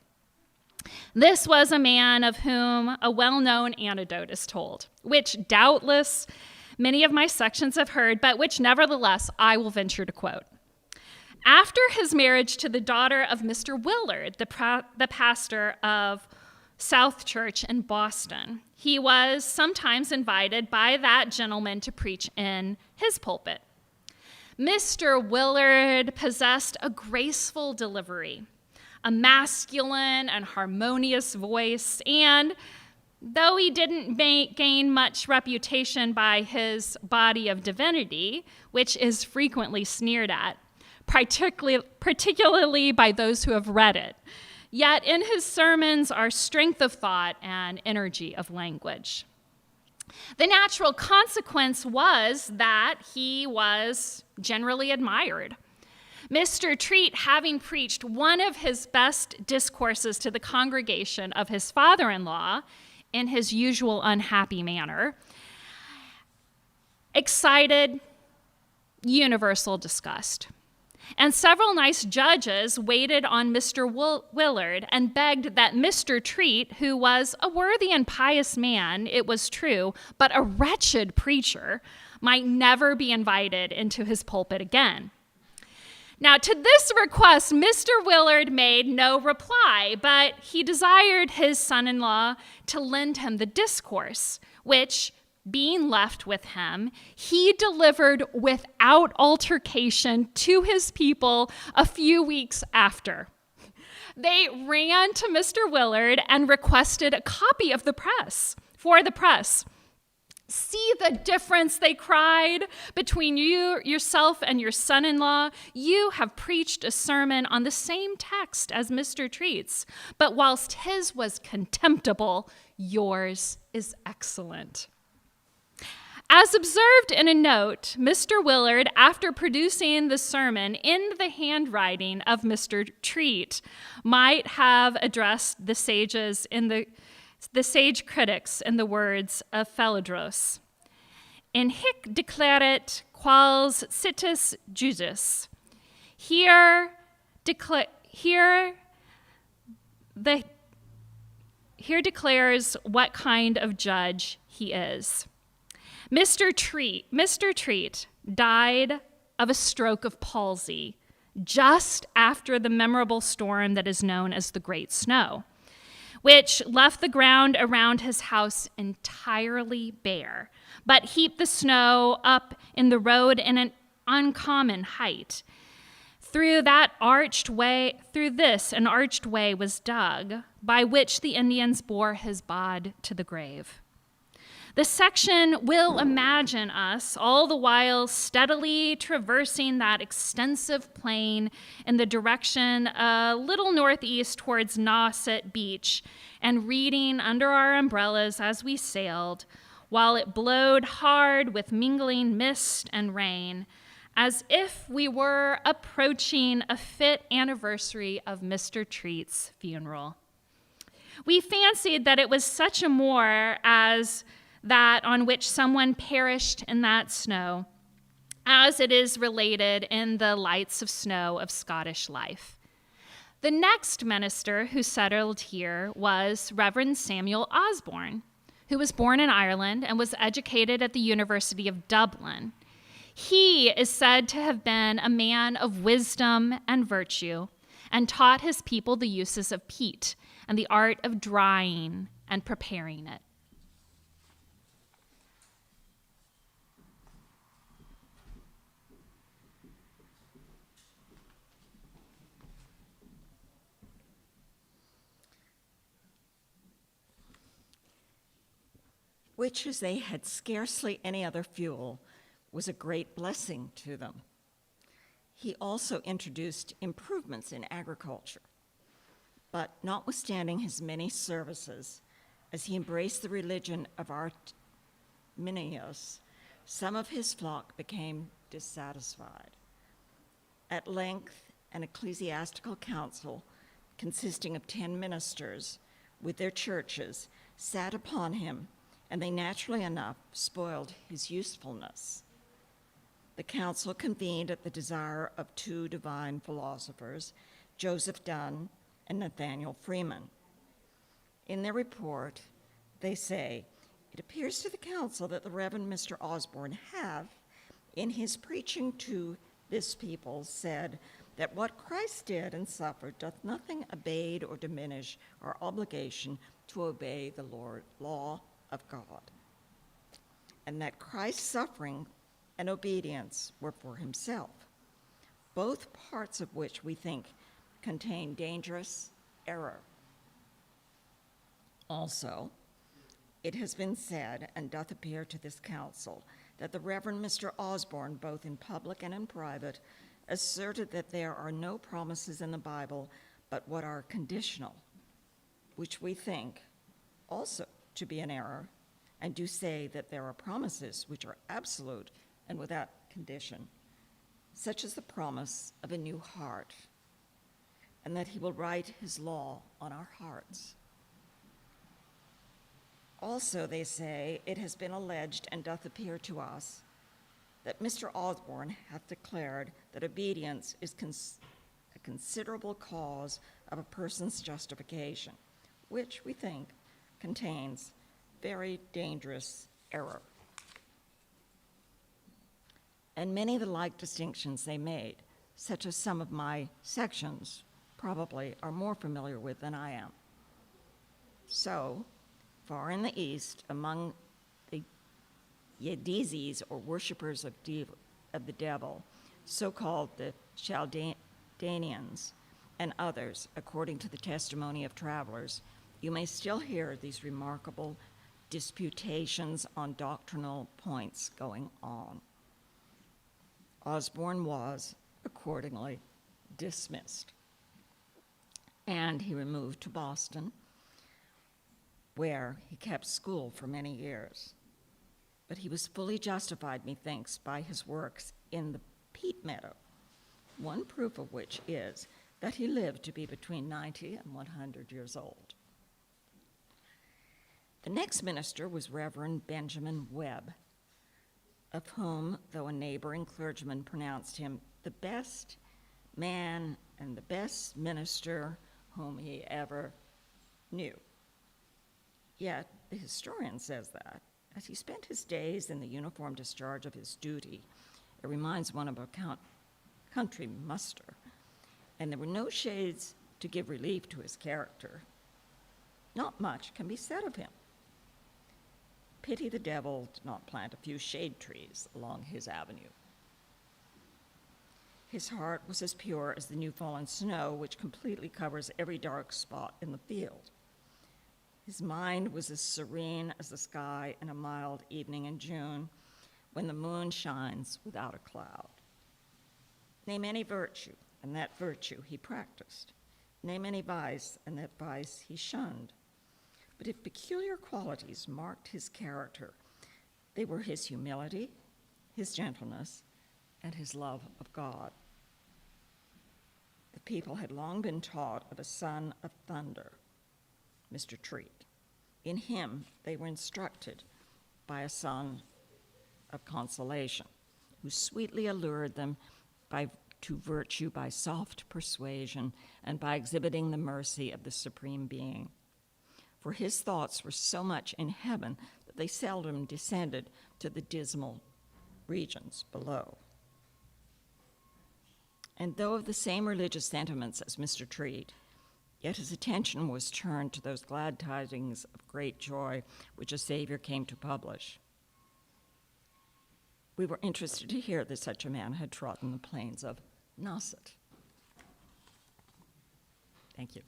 This was a man of whom a well-known anecdote is told, which doubtless many of my sections have heard, but which nevertheless I will venture to quote. After his marriage to the daughter of Mr. Willard, the pastor of South Church in Boston, he was sometimes invited by that gentleman to preach in his pulpit. Mr. Willard possessed a graceful delivery, a masculine and harmonious voice, and though he didn't gain much reputation by his body of divinity, which is frequently sneered at, particularly by those who have read it, yet in his sermons are strength of thought and energy of language. The natural consequence was that he was generally admired. Mr. Treat, having preached one of his best discourses to the congregation of his father-in-law in his usual unhappy manner, excited universal disgust. And several nice judges waited on Mr. Willard and begged that Mr. Treat, who was a worthy and pious man, it was true, but a wretched preacher, might never be invited into his pulpit again. Now, to this request, Mr. Willard made no reply, but he desired his son-in-law to lend him the discourse, which, being left with him, he delivered without altercation to his people a few weeks after. They ran to Mr. Willard and requested a copy of the press for the press. "See the difference," they cried, "between yourself and your son-in-law. You have preached a sermon on the same text as Mr. Treat's, but whilst his was contemptible, yours is excellent." As observed in a note, Mr. Willard, after producing the sermon in the handwriting of Mr. Treat, might have addressed the sages the sage critics in the words of Philodros: "In hic declaret quals situs Judas." Here declares what kind of judge he is. Mr. Treat died of a stroke of palsy just after the memorable storm that is known as the Great Snow, which left the ground around his house entirely bare, but heaped the snow up in the road in an uncommon height. Through an arched way was dug, by which the Indians bore his bod to the grave. The section will imagine us all the while steadily traversing that extensive plain in the direction a little northeast towards Nauset Beach and reading under our umbrellas as we sailed, while it blowed hard with mingling mist and rain, as if we were approaching a fit anniversary of Mr. Treat's funeral. We fancied that it was such a moor as that on which someone perished in that snow, as it is related in the Lights of Snow of Scottish Life. The next minister who settled here was Reverend Samuel Osborne, who was born in Ireland and was educated at the University of Dublin. He is said to have been a man of wisdom and virtue and taught his people the uses of peat and the art of drying and preparing it. Which, as they had scarcely any other fuel, was a great blessing to them. He also introduced improvements in agriculture. But notwithstanding his many services, as he embraced the religion of Arminius, some of his flock became dissatisfied. At length, an ecclesiastical council consisting of 10 ministers with their churches sat upon him, and they naturally enough spoiled his usefulness. The council convened at the desire of 2 divine philosophers, Joseph Dunn and Nathaniel Freeman. In their report, they say, "It appears to the council that the Reverend Mr. Osborne have, in his preaching to this people, said that what Christ did and suffered doth nothing abate or diminish our obligation to obey the law of God, and that Christ's suffering and obedience were for himself, both parts of which we think contain dangerous error. Also, it has been said, and doth appear to this council, that the Reverend Mr. Osborne, both in public and in private, asserted that there are no promises in the Bible but what are conditional, which we think also to be an error, and do say that there are promises which are absolute and without condition, such as the promise of a new heart, and that he will write his law on our hearts. Also, they say, it has been alleged and doth appear to us that Mr. Osborne hath declared that obedience is a considerable cause of a person's justification, which we think contains very dangerous error. And many of the like distinctions they made, such as some of my sections probably are more familiar with than I am. So, far in the east, among the Yedizis, or worshippers of the devil, so-called the Chaldeanians, and others, according to the testimony of travelers, you may still hear these remarkable disputations on doctrinal points going on. Osborne was, accordingly, dismissed, and he removed to Boston, where he kept school for many years. But he was fully justified, methinks, by his works in the peat meadow, one proof of which is that he lived to be between 90 and 100 years old. The next minister was Reverend Benjamin Webb, of whom, though a neighboring clergyman pronounced him the best man and the best minister whom he ever knew. Yet, the historian says that, as he spent his days in the uniform discharge of his duty, it reminds one of a country muster, and there were no shades to give relief to his character. Not much can be said of him. Pity the devil did not plant a few shade trees along his avenue. His heart was as pure as the new fallen snow, which completely covers every dark spot in the field. His mind was as serene as the sky in a mild evening in June, when the moon shines without a cloud. Name any virtue, and that virtue he practiced. Name any vice, and that vice he shunned. But if peculiar qualities marked his character, they were his humility, his gentleness, and his love of God. The people had long been taught of a son of thunder, Mr. Treat. In him, they were instructed by a son of consolation, who sweetly allured them to virtue by soft persuasion and by exhibiting the mercy of the Supreme Being. For his thoughts were so much in heaven that they seldom descended to the dismal regions below. And though of the same religious sentiments as Mr. Treat, yet his attention was turned to those glad tidings of great joy which a Savior came to publish. We were interested to hear that such a man had trodden the plains of Nauset. Thank you.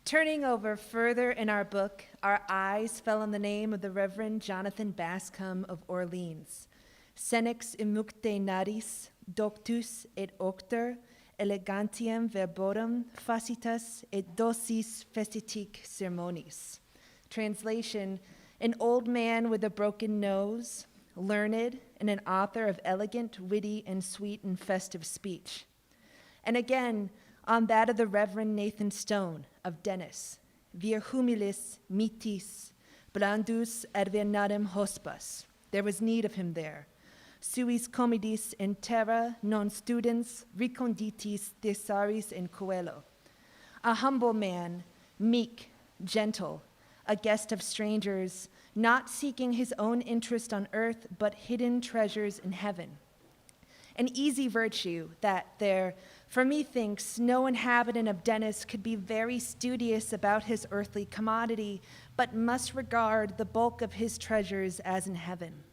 Turning over further in our book, our eyes fell on the name of the Reverend Jonathan Bascom of Orleans. Senex imucte naris, doctus et octer, elegantiam verborum facitas et dosis festitic sermonis. Translation, an old man with a broken nose, learned, and an author of elegant, witty, and sweet and festive speech. And again, on that of the Reverend Nathan Stone of Dennis, vir humilis mitis, blandus advernadem hospas. There was need of him there. Suis comedis in terra non studens reconditis thesaris in coelo. A humble man, meek, gentle, a guest of strangers, not seeking his own interest on earth, but hidden treasures in heaven. An easy virtue that there, for methinks, no inhabitant of Dennis could be very studious about his earthly commodity, but must regard the bulk of his treasures as in heaven.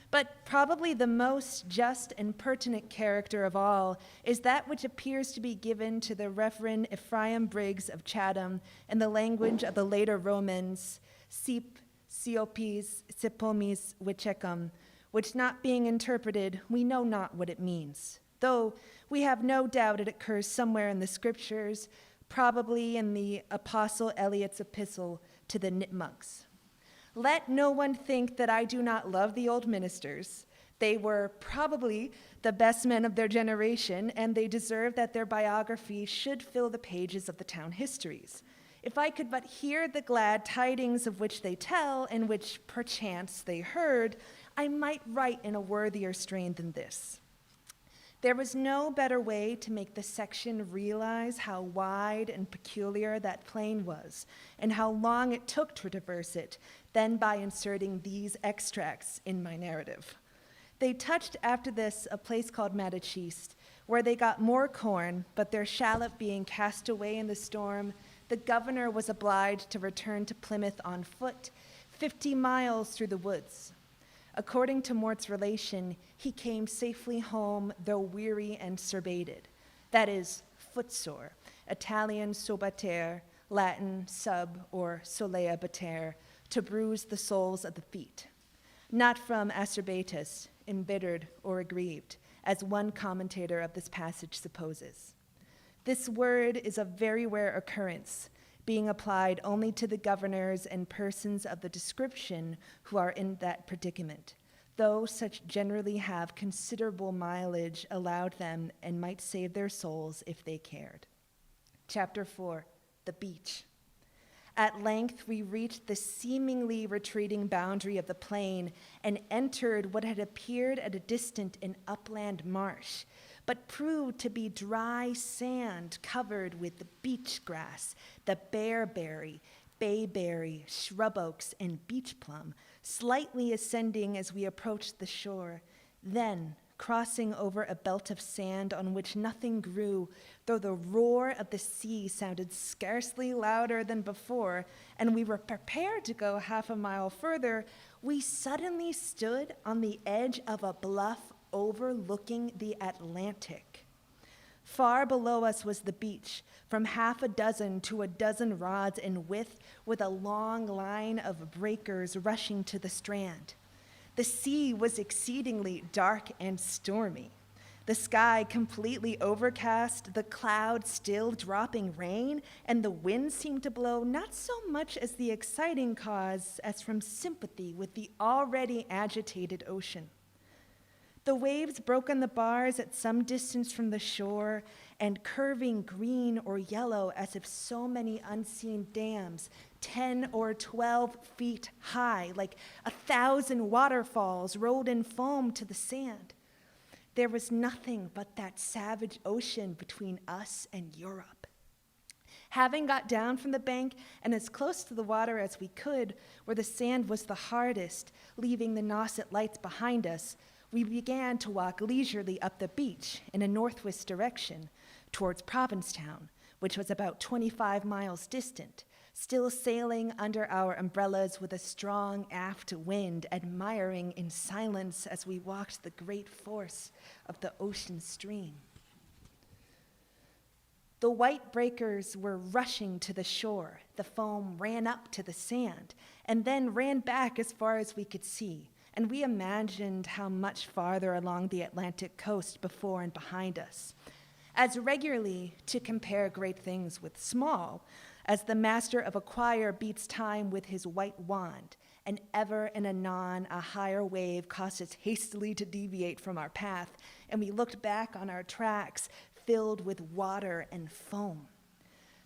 But probably the most just and pertinent character of all is that which appears to be given to the Reverend Ephraim Briggs of Chatham in the language of the later Romans, sip, siopis, sipomis, vicecum, which not being interpreted, we know not what it means, though we have no doubt it occurs somewhere in the scriptures, probably in the Apostle Eliot's epistle to the Nipmunks. Let no one think that I do not love the old ministers. They were probably the best men of their generation, and they deserve that their biography should fill the pages of the town histories. If I could but hear the glad tidings of which they tell, and which perchance they heard, I might write in a worthier strain than this. There was no better way to make the section realize how wide and peculiar that plain was, and how long it took to traverse it, than by inserting these extracts in my narrative. They touched after this a place called Matachiste, where they got more corn, but their shallop being cast away in the storm, the governor was obliged to return to Plymouth on foot, 50 miles through the woods. According to Mort's relation, he came safely home, though weary and surbated. That is, footsore, Italian sobater, Latin sub or solea bater, to bruise the soles of the feet. Not from acerbatus, embittered or aggrieved, as one commentator of this passage supposes. This word is of very rare occurrence, being applied only to the governors and persons of the description who are in that predicament, though such generally have considerable mileage allowed them and might save their souls if they cared. Chapter 4, the beach. At length we reached the seemingly retreating boundary of the plain and entered what had appeared at a distance an upland marsh, but proved to be dry sand covered with the beach grass, the bearberry, bayberry, shrub oaks, and beach plum, slightly ascending as we approached the shore, then crossing over a belt of sand on which nothing grew, though the roar of the sea sounded scarcely louder than before, and we were prepared to go half a mile further, we suddenly stood on the edge of a bluff overlooking the Atlantic. Far below us was the beach, from half a dozen to a dozen rods in width, with a long line of breakers rushing to the strand. The sea was exceedingly dark and stormy. The sky completely overcast, the clouds still dropping rain, and the wind seemed to blow not so much as the exciting cause as from sympathy with the already agitated ocean. The waves broke on the bars at some distance from the shore, and curving green or yellow as if so many unseen dams, 10 or 12 feet high, like 1,000 waterfalls rolled in foam to the sand. There was nothing but that savage ocean between us and Europe. Having got down from the bank and as close to the water as we could, where the sand was the hardest, leaving the Nauset lights behind us, we began to walk leisurely up the beach in a northwest direction towards Provincetown, which was about 25 miles distant, still sailing under our umbrellas with a strong aft wind, admiring in silence as we walked the great force of the ocean stream. The white breakers were rushing to the shore. The foam ran up to the sand and then ran back as far as we could see. And we imagined how much farther along the Atlantic coast before and behind us. As regularly to compare great things with small, as the master of a choir beats time with his white wand, and ever and anon a higher wave caused us hastily to deviate from our path, and we looked back on our tracks filled with water and foam.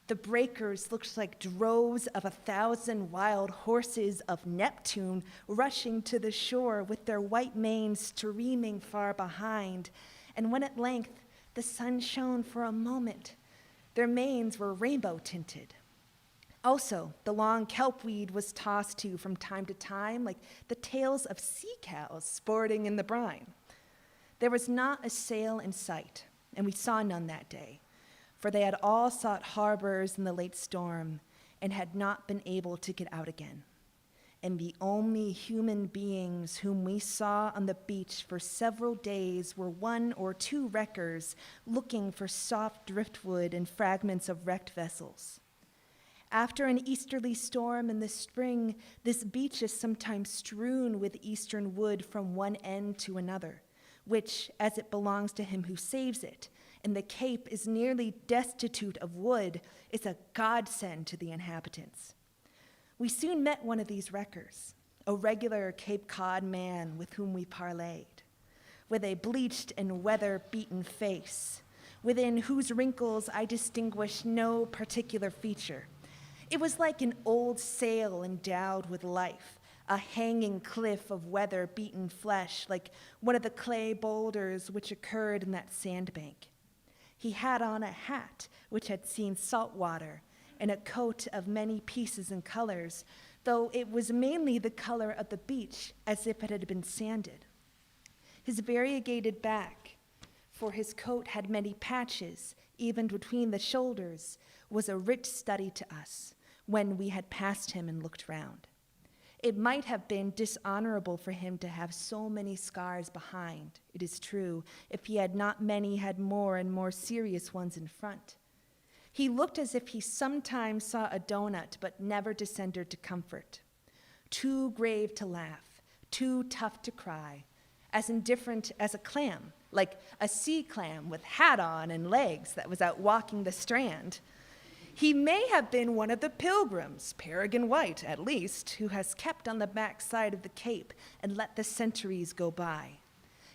The breakers looked like droves of 1,000 wild horses of Neptune rushing to the shore with their white manes streaming far behind. And when at length the sun shone for a moment, their manes were rainbow tinted. Also, the long kelpweed was tossed to from time to time like the tails of sea cows sporting in the brine. There was not a sail in sight, and we saw none that day, for they had all sought harbors in the late storm and had not been able to get out again. And the only human beings whom we saw on the beach for several days were 1 or 2 wreckers looking for soft driftwood and fragments of wrecked vessels. After an easterly storm in the spring, this beach is sometimes strewn with eastern wood from one end to another, which, as it belongs to him who saves it, and the Cape is nearly destitute of wood, is a godsend to the inhabitants. We soon met one of these wreckers, a regular Cape Cod man with whom we parleyed, with a bleached and weather-beaten face, within whose wrinkles I distinguished no particular feature. It was like an old sail endowed with life, a hanging cliff of weather-beaten flesh, like one of the clay boulders which occurred in that sandbank. He had on a hat which had seen salt water, and a coat of many pieces and colors, though it was mainly the color of the beach, as if it had been sanded. His variegated back, for his coat had many patches, even between the shoulders, was a rich study to us when we had passed him and looked round. It might have been dishonorable for him to have so many scars behind, it is true, if he had not many had more and more serious ones in front. He looked as if he sometimes saw a donut, but never descended to comfort. Too grave to laugh, too tough to cry, as indifferent as a clam, like a sea clam with hat on and legs that was out walking the strand. He may have been one of the pilgrims, Peregrine White at least, who has kept on the back side of the Cape and let the centuries go by.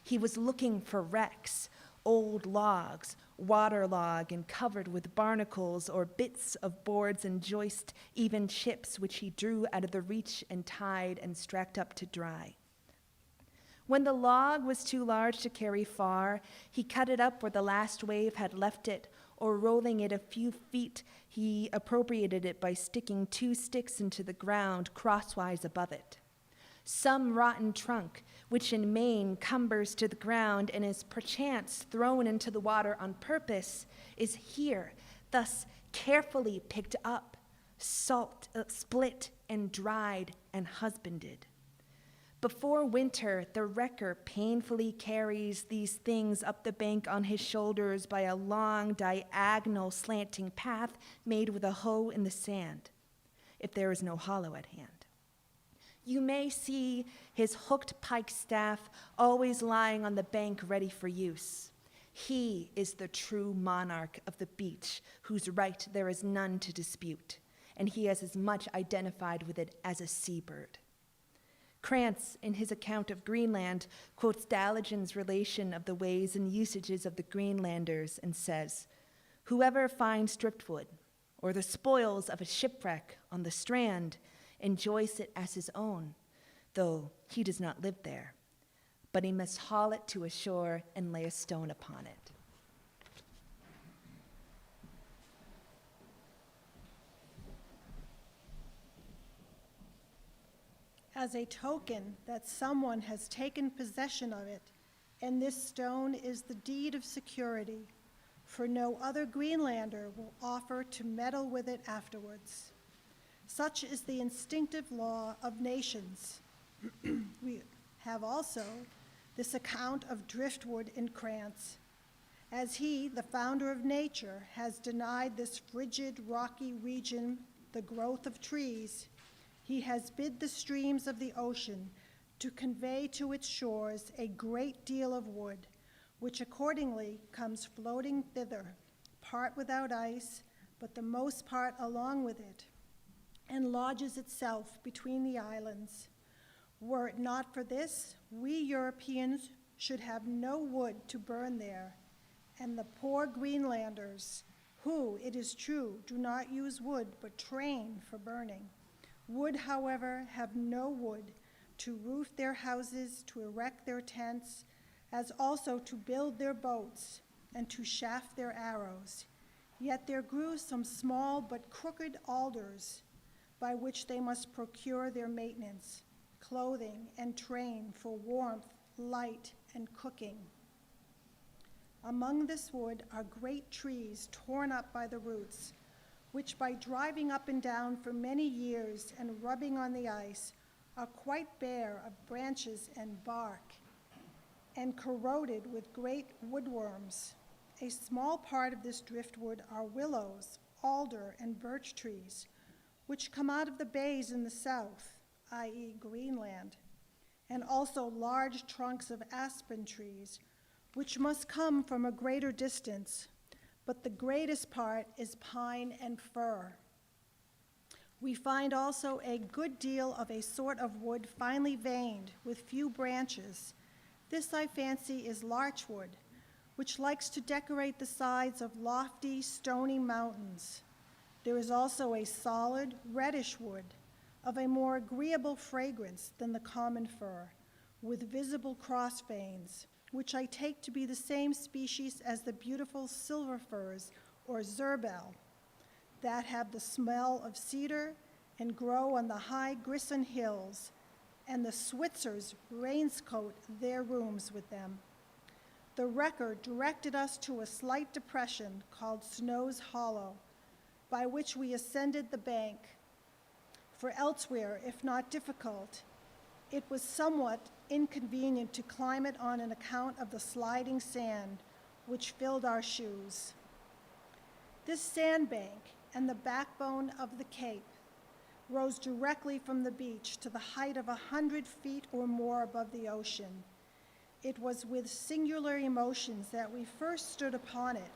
He was looking for wrecks, old logs, waterlogged and covered with barnacles or bits of boards and joist, even chips which he drew out of the reach and tied and strapped up to dry. When the log was too large to carry far, he cut it up where the last wave had left it, or rolling it a few feet, he appropriated it by sticking 2 sticks into the ground crosswise above it. Some rotten trunk, which in Maine cumbers to the ground and is perchance thrown into the water on purpose, is here, thus carefully picked up, split and dried and husbanded. Before winter, the wrecker painfully carries these things up the bank on his shoulders by a long, diagonal, slanting path made with a hoe in the sand, if there is no hollow at hand. You may see his hooked pike staff always lying on the bank ready for use. He is the true monarch of the beach, whose right there is none to dispute, and he is as much identified with it as a seabird. Krantz, in his account of Greenland, quotes Daligen's relation of the ways and usages of the Greenlanders and says, "Whoever finds driftwood, or the spoils of a shipwreck on the strand, enjoys it as his own, though he does not live there. But he must haul it to a shore and lay a stone upon it." As a token that someone has taken possession of it, and this stone is the deed of security, for no other Greenlander will offer to meddle with it afterwards. Such is the instinctive law of nations. We have also this account of driftwood in Krantz. As he, the founder of nature, has denied this frigid, rocky region the growth of trees, he has bid the streams of the ocean to convey to its shores a great deal of wood, which accordingly comes floating thither, part without ice, but the most part along with it, and lodges itself between the islands. Were it not for this, we Europeans should have no wood to burn there, and the poor Greenlanders, who, it is true, do not use wood but train for burning, would, however, have no wood to roof their houses, to erect their tents, as also to build their boats and to shaft their arrows. Yet there grew some small but crooked alders by which they must procure their maintenance, clothing, and train for warmth, light, and cooking. Among this wood are great trees torn up by the roots, which by driving up and down for many years and rubbing on the ice are quite bare of branches and bark, and corroded with great woodworms. A small part of this driftwood are willows, alder, and birch trees, which come out of the bays in the south, i.e. Greenland, and also large trunks of aspen trees, which must come from a greater distance, but the greatest part is pine and fir. We find also a good deal of a sort of wood finely veined with few branches. This, I fancy, is larchwood, which likes to decorate the sides of lofty, stony mountains. There is also a solid, reddish wood of a more agreeable fragrance than the common fir, with visible cross veins, which I take to be the same species as the beautiful silver firs, or zerbel, that have the smell of cedar and grow on the high Grisson hills, and the Switzers wainscot their rooms with them. The wrecker directed us to a slight depression called Snow's Hollow, by which we ascended the bank, for elsewhere, if not difficult, it was somewhat inconvenient to climb it on an account of the sliding sand, which filled our shoes. This sandbank and the backbone of the cape rose directly from the beach to the height of 100 feet or more above the ocean. It was with singular emotions that we first stood upon it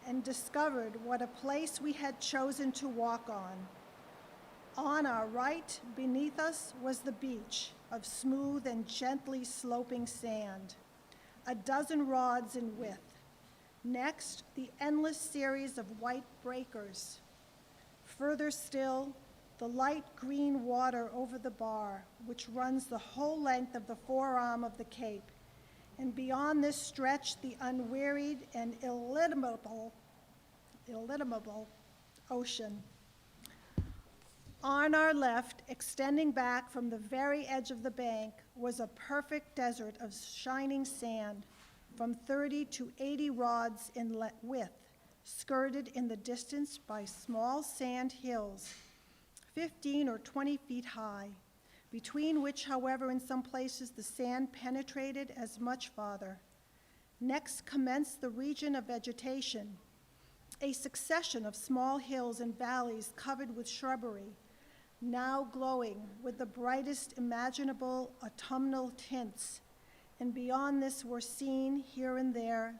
and discovered what a place we had chosen to walk on. On our right, beneath us, was the beach of smooth and gently sloping sand, a dozen rods in width. Next, the endless series of white breakers. Further still, the light green water over the bar, which runs the whole length of the forearm of the cape, and beyond this stretched the unwearied and illimitable ocean. On our left, extending back from the very edge of the bank, was a perfect desert of shining sand, from 30 to 80 rods in width, skirted in the distance by small sand hills, 15 or 20 feet high, between which, however, in some places the sand penetrated as much farther. Next commenced the region of vegetation, a succession of small hills and valleys covered with shrubbery, now glowing with the brightest imaginable autumnal tints, and beyond this were seen, here and there,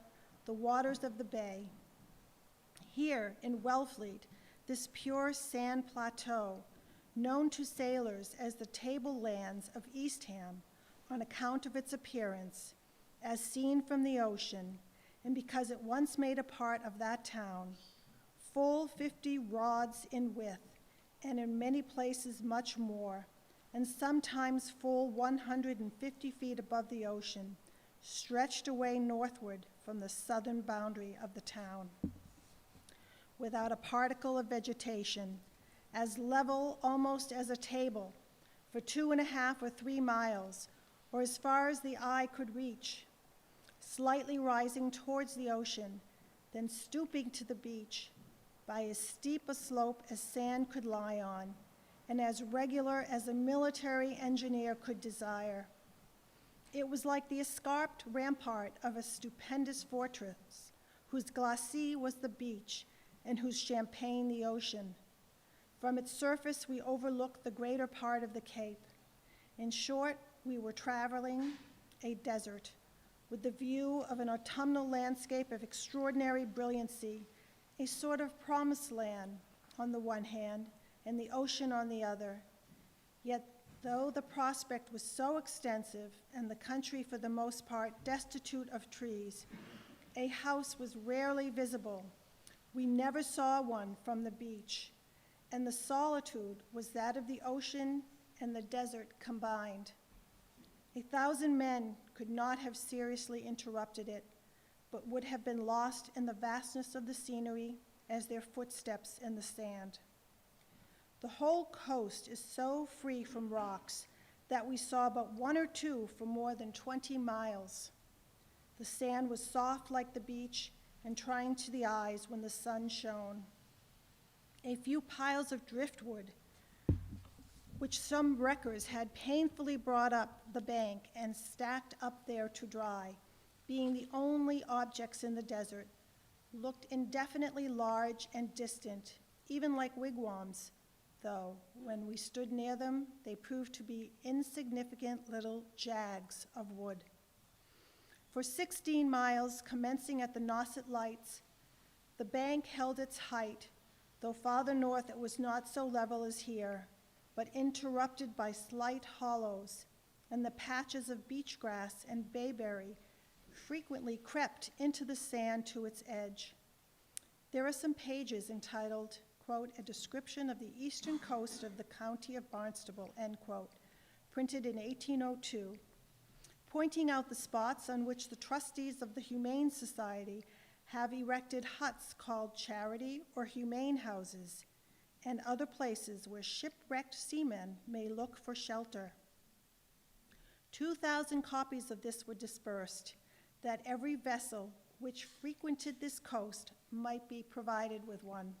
the waters of the bay. Here, in Wellfleet, this pure sand plateau, known to sailors as the tablelands of Eastham on account of its appearance, as seen from the ocean, and because it once made a part of that town, full 50 rods in width, and in many places much more, and sometimes full 150 feet above the ocean, stretched away northward from the southern boundary of the town. Without a particle of vegetation, as level almost as a table, for 2.5 or 3 miles, or as far as the eye could reach, slightly rising towards the ocean, then stooping to the beach by as steep a slope as sand could lie on, and as regular as a military engineer could desire. It was like the escarped rampart of a stupendous fortress, whose glacis was the beach, and whose champagne the ocean. From its surface, we overlooked the greater part of the Cape. In short, we were traveling a desert, with the view of an autumnal landscape of extraordinary brilliancy, a sort of promised land on the one hand, and the ocean on the other. Yet, though the prospect was so extensive, and the country for the most part destitute of trees, a house was rarely visible. We never saw one from the beach, and the solitude was that of the ocean and the desert combined. 1,000 men could not have seriously interrupted it, but would have been lost in the vastness of the scenery as their footsteps in the sand. The whole coast is so free from rocks that we saw but one or two for more than 20 miles. The sand was soft like the beach and trying to the eyes when the sun shone. A few piles of driftwood, which some wreckers had painfully brought up the bank and stacked up there to dry, being the only objects in the desert, looked indefinitely large and distant, even like wigwams, though when we stood near them, they proved to be insignificant little jags of wood. For 16 miles, commencing at the Nauset Lights, the bank held its height, though farther north it was not so level as here, but interrupted by slight hollows, and the patches of beach grass and bayberry frequently crept into the sand to its edge. There are some pages entitled, quote, "A Description of the Eastern Coast of the County of Barnstable," end quote, printed in 1802, pointing out the spots on which the trustees of the Humane Society have erected huts called charity or humane houses, and other places where shipwrecked seamen may look for shelter. 2,000 copies of this were dispersed, that every vessel which frequented this coast might be provided with one.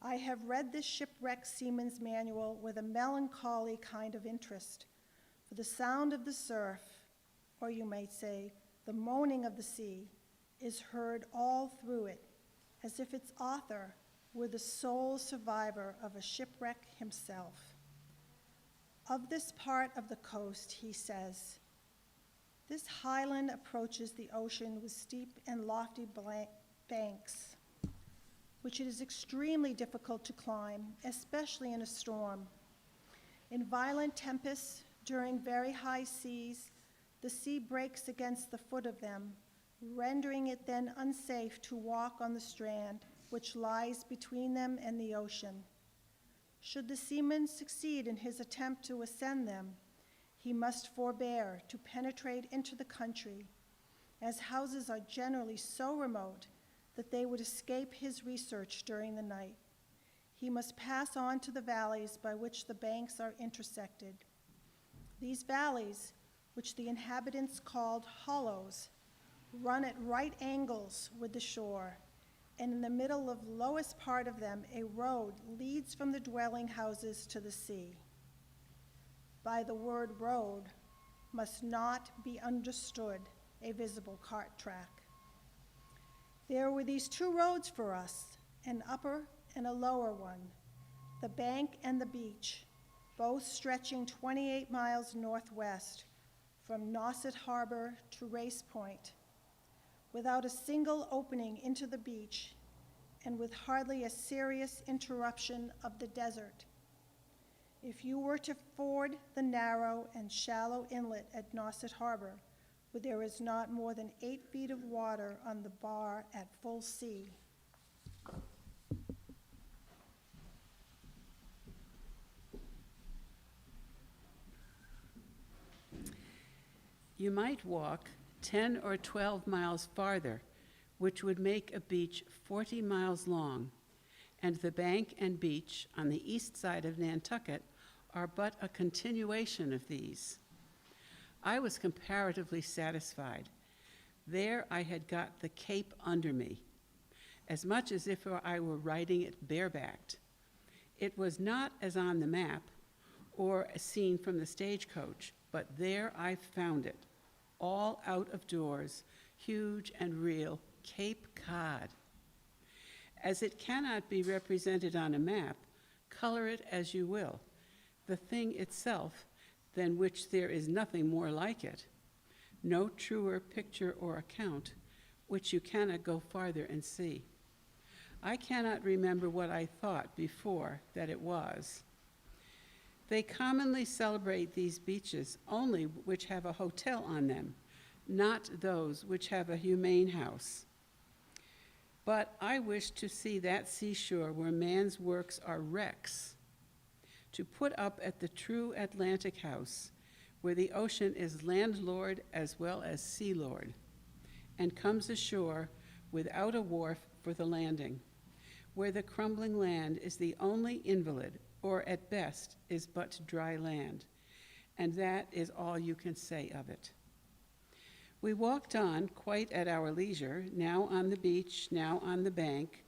I have read this shipwrecked seaman's manual with a melancholy kind of interest, for the sound of the surf, or you might say, the moaning of the sea, is heard all through it, as if its author were the sole survivor of a shipwreck himself. Of this part of the coast, he says, "This highland approaches the ocean with steep and lofty banks, which it is extremely difficult to climb, especially in a storm. In violent tempests, during very high seas, the sea breaks against the foot of them, rendering it then unsafe to walk on the strand, which lies between them and the ocean. Should the seaman succeed in his attempt to ascend them, he must forbear to penetrate into the country, as houses are generally so remote that they would escape his research during the night. He must pass on to the valleys by which the banks are intersected. These valleys, which the inhabitants called hollows, run at right angles with the shore, and in the middle of the lowest part of them, a road leads from the dwelling houses to the sea. By the word road must not be understood a visible cart track. There were these two roads for us, an upper and a lower one, the bank and the beach, both stretching 28 miles northwest from Nauset Harbor to Race Point, without a single opening into the beach and with hardly a serious interruption of the desert. If you were to ford the narrow and shallow inlet at Nauset Harbor, where there is not more than 8 feet of water on the bar at full sea, you might walk 10 or 12 miles farther, which would make a beach 40 miles long, and the bank and beach on the east side of Nantucket are but a continuation of these. I was comparatively satisfied. There I had got the Cape under me, as much as if I were riding it barebacked. It was not as on the map or as seen from the stagecoach, but there I found it, all out of doors, huge and real Cape Cod. As it cannot be represented on a map, color it as you will, the thing itself, than which there is nothing more like it. No truer picture or account, which you cannot go farther and see. I cannot remember what I thought before that it was. They commonly celebrate these beaches only which have a hotel on them, not those which have a humane house. But I wish to see that seashore where man's works are wrecks, to put up at the true Atlantic house, where the ocean is landlord as well as sea lord, and comes ashore without a wharf for the landing, where the crumbling land is the only invalid, or at best is but dry land, and that is all you can say of it. We walked on quite at our leisure, now on the beach, now on the bank,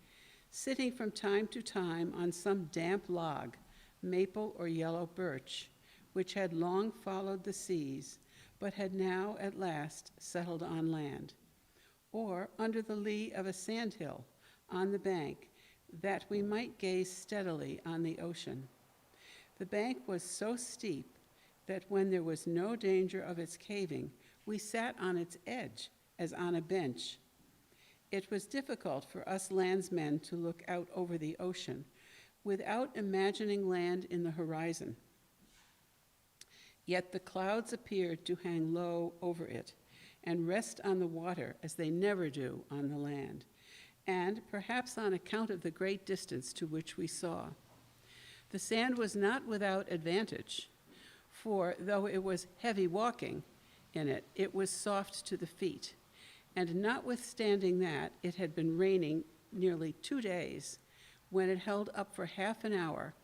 sitting from time to time on some damp log, maple or yellow birch, which had long followed the seas, but had now at last settled on land, or under the lee of a sandhill on the bank, that we might gaze steadily on the ocean. The bank was so steep that when there was no danger of its caving, we sat on its edge as on a bench. It was difficult for us landsmen to look out over the ocean without imagining land in the horizon. Yet the clouds appeared to hang low over it and rest on the water as they never do on the land, and perhaps on account of the great distance to which we saw. The sand was not without advantage, for though it was heavy walking in it, it was soft to the feet, and notwithstanding that it had been raining nearly 2 days, when it held up for half an hour,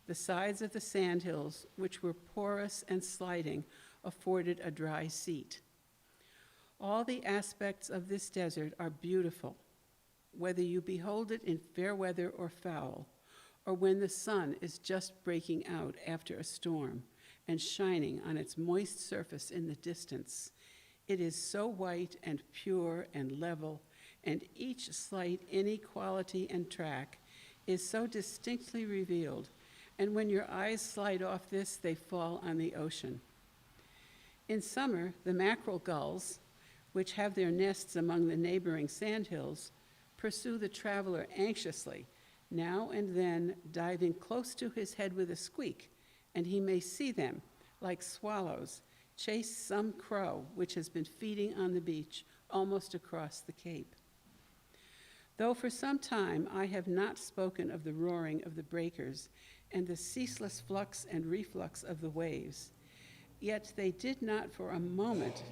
the sides of the sandhills, which were porous and sliding, afforded a dry seat. All the aspects of this desert are beautiful, whether you behold it in fair weather or foul, or when the sun is just breaking out after a storm and shining on its moist surface in the distance. It is so white and pure and level, and each slight inequality and track is so distinctly revealed, and when your eyes slide off this, they fall on the ocean. In summer, the mackerel gulls, which have their nests among the neighboring sandhills, pursue the traveler anxiously, now and then diving close to his head with a squeak, and he may see them, like swallows, chase some crow which has been feeding on the beach almost across the cape. Though for some time I have not spoken of the roaring of the breakers and the ceaseless flux and reflux of the waves, yet they did not for a moment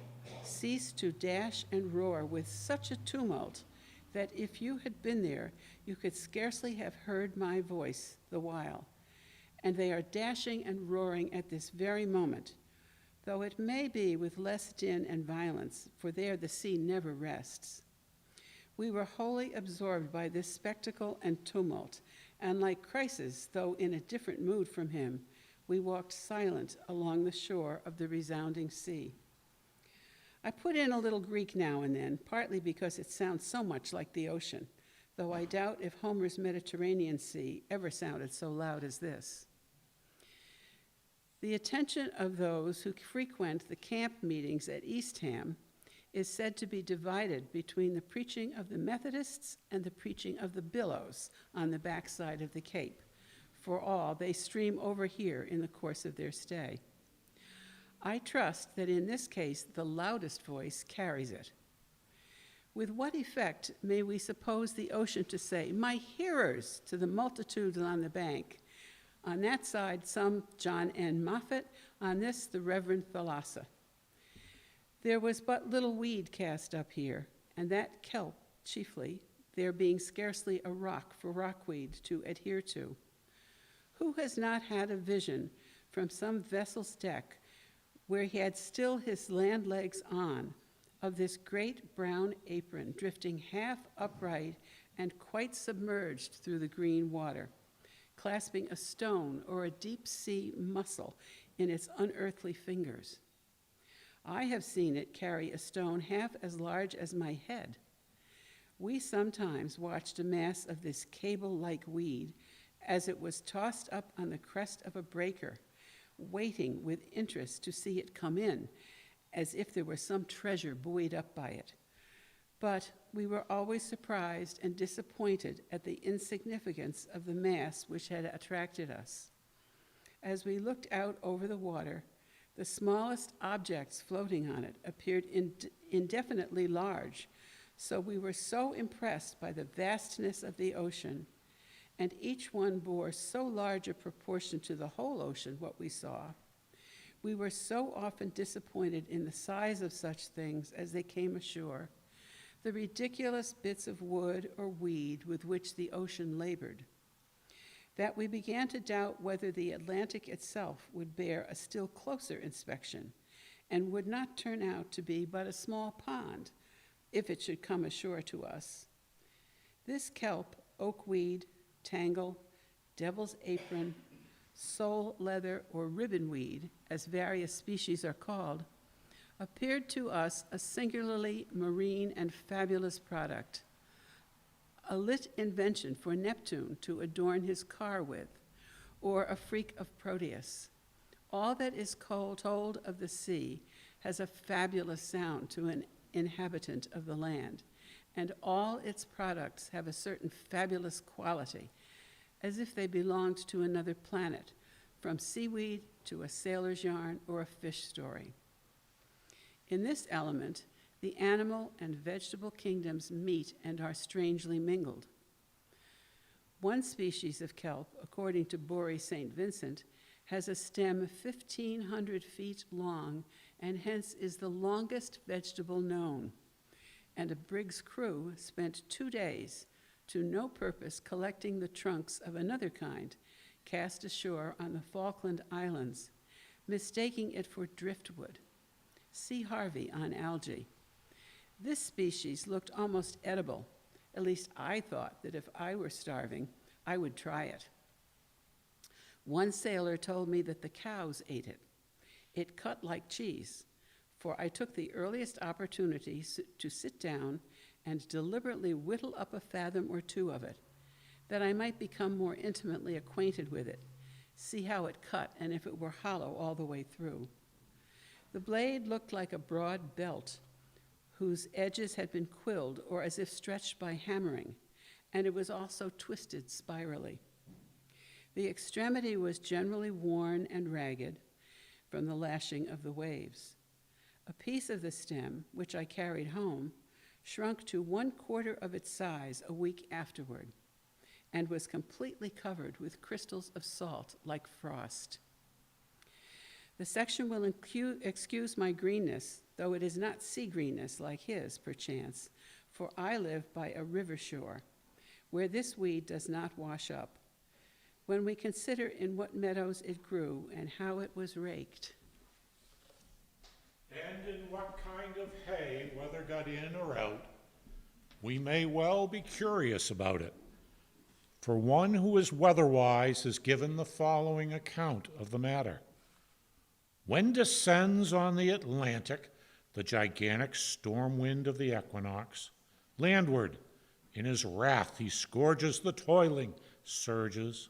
cease to dash and roar with such a tumult that if you had been there, you could scarcely have heard my voice the while. And they are dashing and roaring at this very moment, though it may be with less din and violence, for there the sea never rests. We were wholly absorbed by this spectacle and tumult, and like Chryses, though in a different mood from him, we walked silent along the shore of the resounding sea. I put in a little Greek now and then, partly because it sounds so much like the ocean, though I doubt if Homer's Mediterranean Sea ever sounded so loud as this. The attention of those who frequent the camp meetings at Eastham is said to be divided between the preaching of the Methodists and the preaching of the Billows on the backside of the Cape. For all, they stream over here in the course of their stay. I trust that in this case, the loudest voice carries it. With what effect may we suppose the ocean to say, "My hearers," to the multitude on the bank? On that side, some John N. Moffat, on this, the Reverend Thalassa. There was but little weed cast up here, and that kelp chiefly, there being scarcely a rock for rockweed to adhere to. Who has not had a vision from some vessel's deck where he had still his land legs on, of this great brown apron drifting half upright and quite submerged through the green water, clasping a stone or a deep sea mussel in its unearthly fingers? I have seen it carry a stone half as large as my head. We sometimes watched a mass of this cable-like weed as it was tossed up on the crest of a breaker, waiting with interest to see it come in, as if there were some treasure buoyed up by it. But we were always surprised and disappointed at the insignificance of the mass which had attracted us. As we looked out over the water, the smallest objects floating on it appeared indefinitely large, so we were so impressed by the vastness of the ocean, and each one bore so large a proportion to the whole ocean, what we saw. We were so often disappointed in the size of such things as they came ashore, the ridiculous bits of wood or weed with which the ocean labored, that we began to doubt whether the Atlantic itself would bear a still closer inspection and would not turn out to be but a small pond if it should come ashore to us. This kelp, oakweed, tangle, devil's apron, sole leather, or ribbonweed, as various species are called, appeared to us a singularly marine and fabulous product, a lit invention for Neptune to adorn his car with, or a freak of Proteus. All that is told of the sea has a fabulous sound to an inhabitant of the land, and all its products have a certain fabulous quality, as if they belonged to another planet, from seaweed to a sailor's yarn or a fish story. In this element, the animal and vegetable kingdoms meet and are strangely mingled. One species of kelp, according to Bory St. Vincent, has a stem 1,500 feet long and hence is the longest vegetable known. And a brig's crew spent 2 days to no purpose collecting the trunks of another kind cast ashore on the Falkland Islands, mistaking it for driftwood. See Harvey on algae. This species looked almost edible. At least I thought that if I were starving, I would try it. One sailor told me that the cows ate it. It cut like cheese, for I took the earliest opportunity to sit down and deliberately whittle up a fathom or two of it, that I might become more intimately acquainted with it, see how it cut and if it were hollow all the way through. The blade looked like a broad belt whose edges had been quilled or as if stretched by hammering, and it was also twisted spirally. The extremity was generally worn and ragged from the lashing of the waves. A piece of the stem, which I carried home, shrunk to 1/4 of its size a week afterward, and was completely covered with crystals of salt like frost. The section will excuse my greenness, though it is not sea greenness like his, perchance, for I live by a river shore, where this weed does not wash up, when we consider in what meadows it grew and how it was raked. And in what kind of hay, whether got in or out, we may well be curious about it. For one who is weather-wise has given the following account of the matter. When descends on the Atlantic the gigantic storm wind of the equinox, landward, in his wrath he scourges the toiling surges,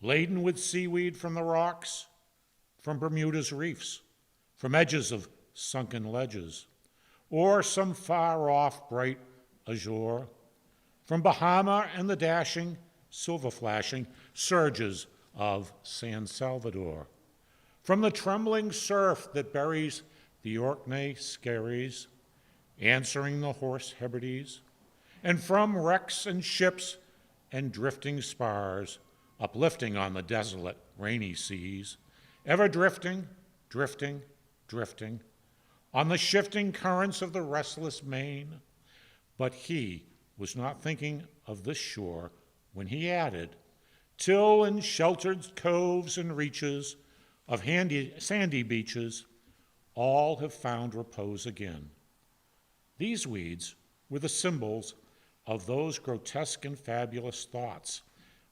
laden with seaweed from the rocks, from Bermuda's reefs, from edges of sunken ledges, or some far-off bright azure, from Bahama and the dashing, silver-flashing surges of San Salvador, from the trembling surf that buries the Orkney skerries, answering the Horse Hebrides, and from wrecks and ships and drifting spars, uplifting on the desolate, rainy seas, ever drifting, drifting, drifting, on the shifting currents of the restless main. But he was not thinking of this shore when he added, till in sheltered coves and reaches of sandy beaches, all have found repose again. These weeds were the symbols of those grotesque and fabulous thoughts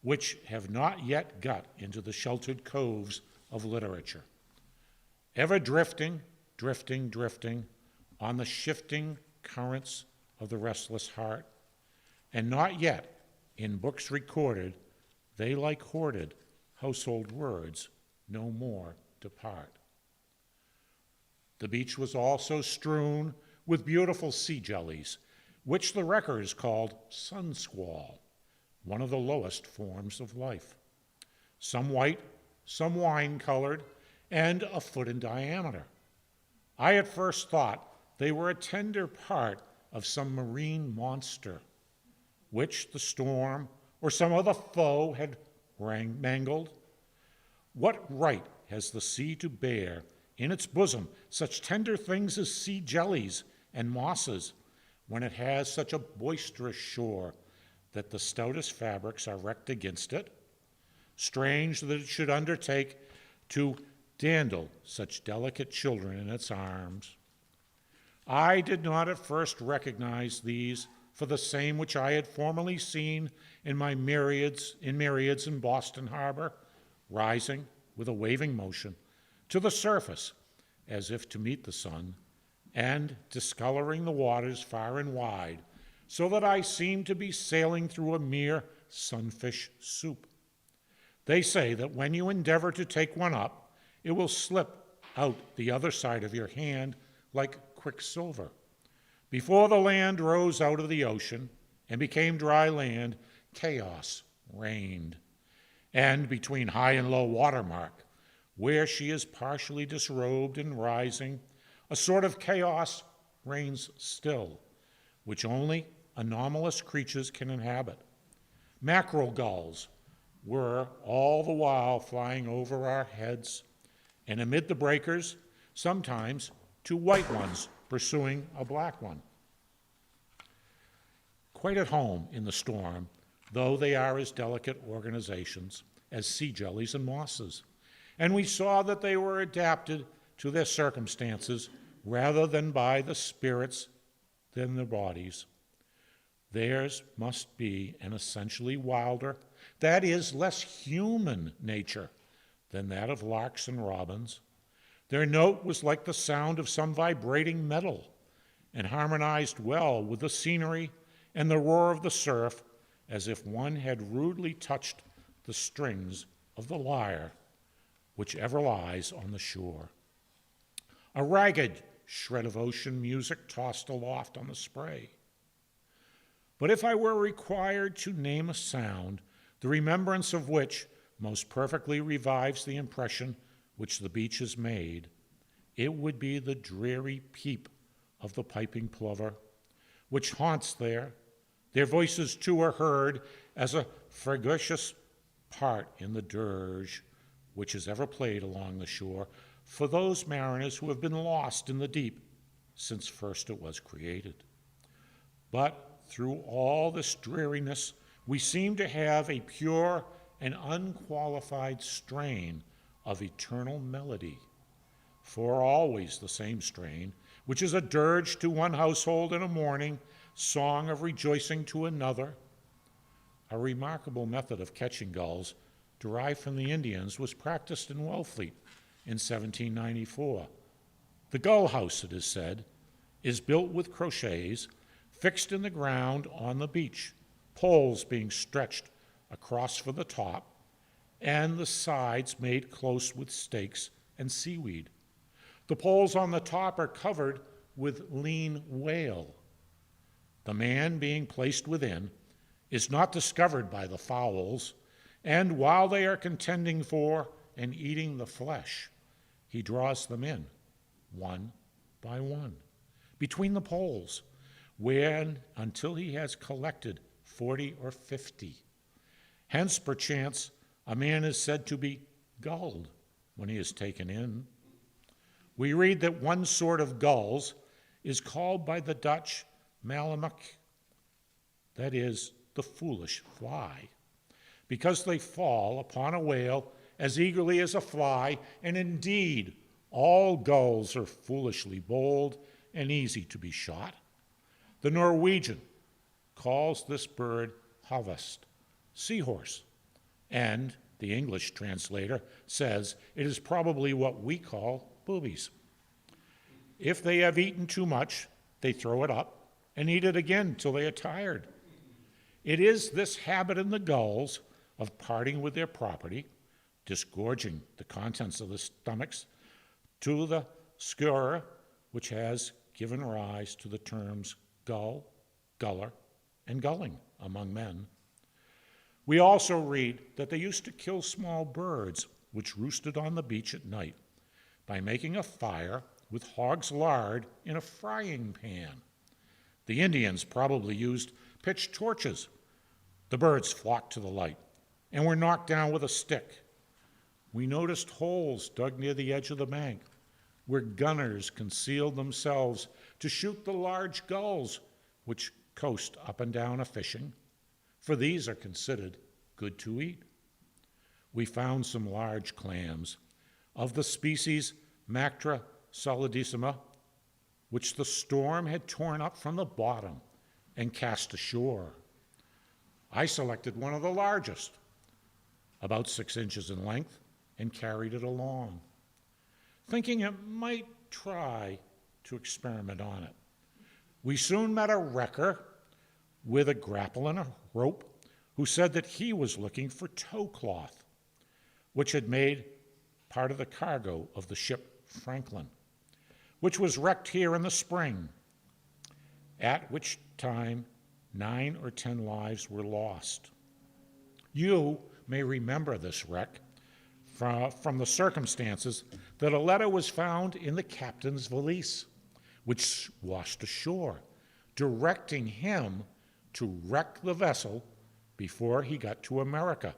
which have not yet got into the sheltered coves of literature. Ever drifting, drifting, drifting on the shifting currents of the restless heart, and not yet in books recorded, they like hoarded household words no more depart. The beach was also strewn with beautiful sea jellies, which the wreckers called sun squall, one of the lowest forms of life. Some white, some wine-colored, and a foot in diameter. I at first thought they were a tender part of some marine monster, which the storm or some other foe had mangled. What right has the sea to bear in its bosom such tender things as sea jellies and mosses, when it has such a boisterous shore that the stoutest fabrics are wrecked against it? Strange that it should undertake to dandle such delicate children in its arms. I did not at first recognize these for the same which I had formerly seen in my myriads in Boston Harbor, rising with a waving motion to the surface as if to meet the sun, and discoloring the waters far and wide, so that I seemed to be sailing through a mere sunfish soup. They say that when you endeavor to take one up, it will slip out the other side of your hand like quicksilver. Before the land rose out of the ocean and became dry land, chaos reigned. And between high and low water mark, where she is partially disrobed and rising, a sort of chaos reigns still, which only anomalous creatures can inhabit. Mackerel gulls were all the while flying over our heads, and amid the breakers, sometimes two white ones pursuing a black one. Quite at home in the storm, though they are as delicate organizations as sea jellies and mosses, and we saw that they were adapted to their circumstances rather than by the spirits than their bodies. Theirs must be an essentially wilder, that is, less human nature than that of larks and robins. Their note was like the sound of some vibrating metal, and harmonized well with the scenery and the roar of the surf, as if one had rudely touched the strings of the lyre which ever lies on the shore. A ragged shred of ocean music tossed aloft on the spray. But if I were required to name a sound, the remembrance of which most perfectly revives the impression which the beach has made, it would be the dreary peep of the piping plover, which haunts there. Their voices too are heard as a fragacious part in the dirge which is ever played along the shore for those mariners who have been lost in the deep since first it was created. But through all this dreariness, we seem to have a pure and unqualified strain of eternal melody, for always the same strain, which is a dirge to one household in a morning, song of rejoicing to another. A remarkable method of catching gulls derived from the Indians was practiced in Wellfleet in 1794. The gull house, it is said, is built with crochets fixed in the ground on the beach, poles being stretched across for the top, and the sides made close with stakes and seaweed. The poles on the top are covered with lean whale. The man being placed within is not discovered by the fowls, and while they are contending for and eating the flesh, he draws them in, one by one, between the poles, until he has collected 40 or 50. Hence, perchance, a man is said to be gulled when he is taken in. We read that one sort of gulls is called by the Dutch malamuk, that is, the foolish fly, because they fall upon a whale as eagerly as a fly, and indeed, all gulls are foolishly bold and easy to be shot. The Norwegian calls this bird havest, seahorse, and the English translator says it is probably what we call boobies. If they have eaten too much, they throw it up and eat it again till they are tired. It is this habit in the gulls of parting with their property, disgorging the contents of the stomachs to the skewer, which has given rise to the terms gull, guller, and gulling among men. We also read that they used to kill small birds which roosted on the beach at night by making a fire with hog's lard in a frying pan. The Indians probably used pitch torches. The birds flocked to the light and were knocked down with a stick. We noticed holes dug near the edge of the bank where gunners concealed themselves to shoot the large gulls which coast up and down a fishing, for these are considered good to eat. We found some large clams of the species Mactra solidissima, which the storm had torn up from the bottom and cast ashore. I selected one of the largest, about 6 inches in length, and carried it along, thinking it might try to experiment on it. We soon met a wrecker with a grapple and a rope who said that he was looking for tow cloth, which had made part of the cargo of the ship Franklin, which was wrecked here in the spring, at which time 9 or 10 lives were lost. You may remember this wreck from the circumstances that a letter was found in the captain's valise, which washed ashore, directing him to wreck the vessel before he got to America,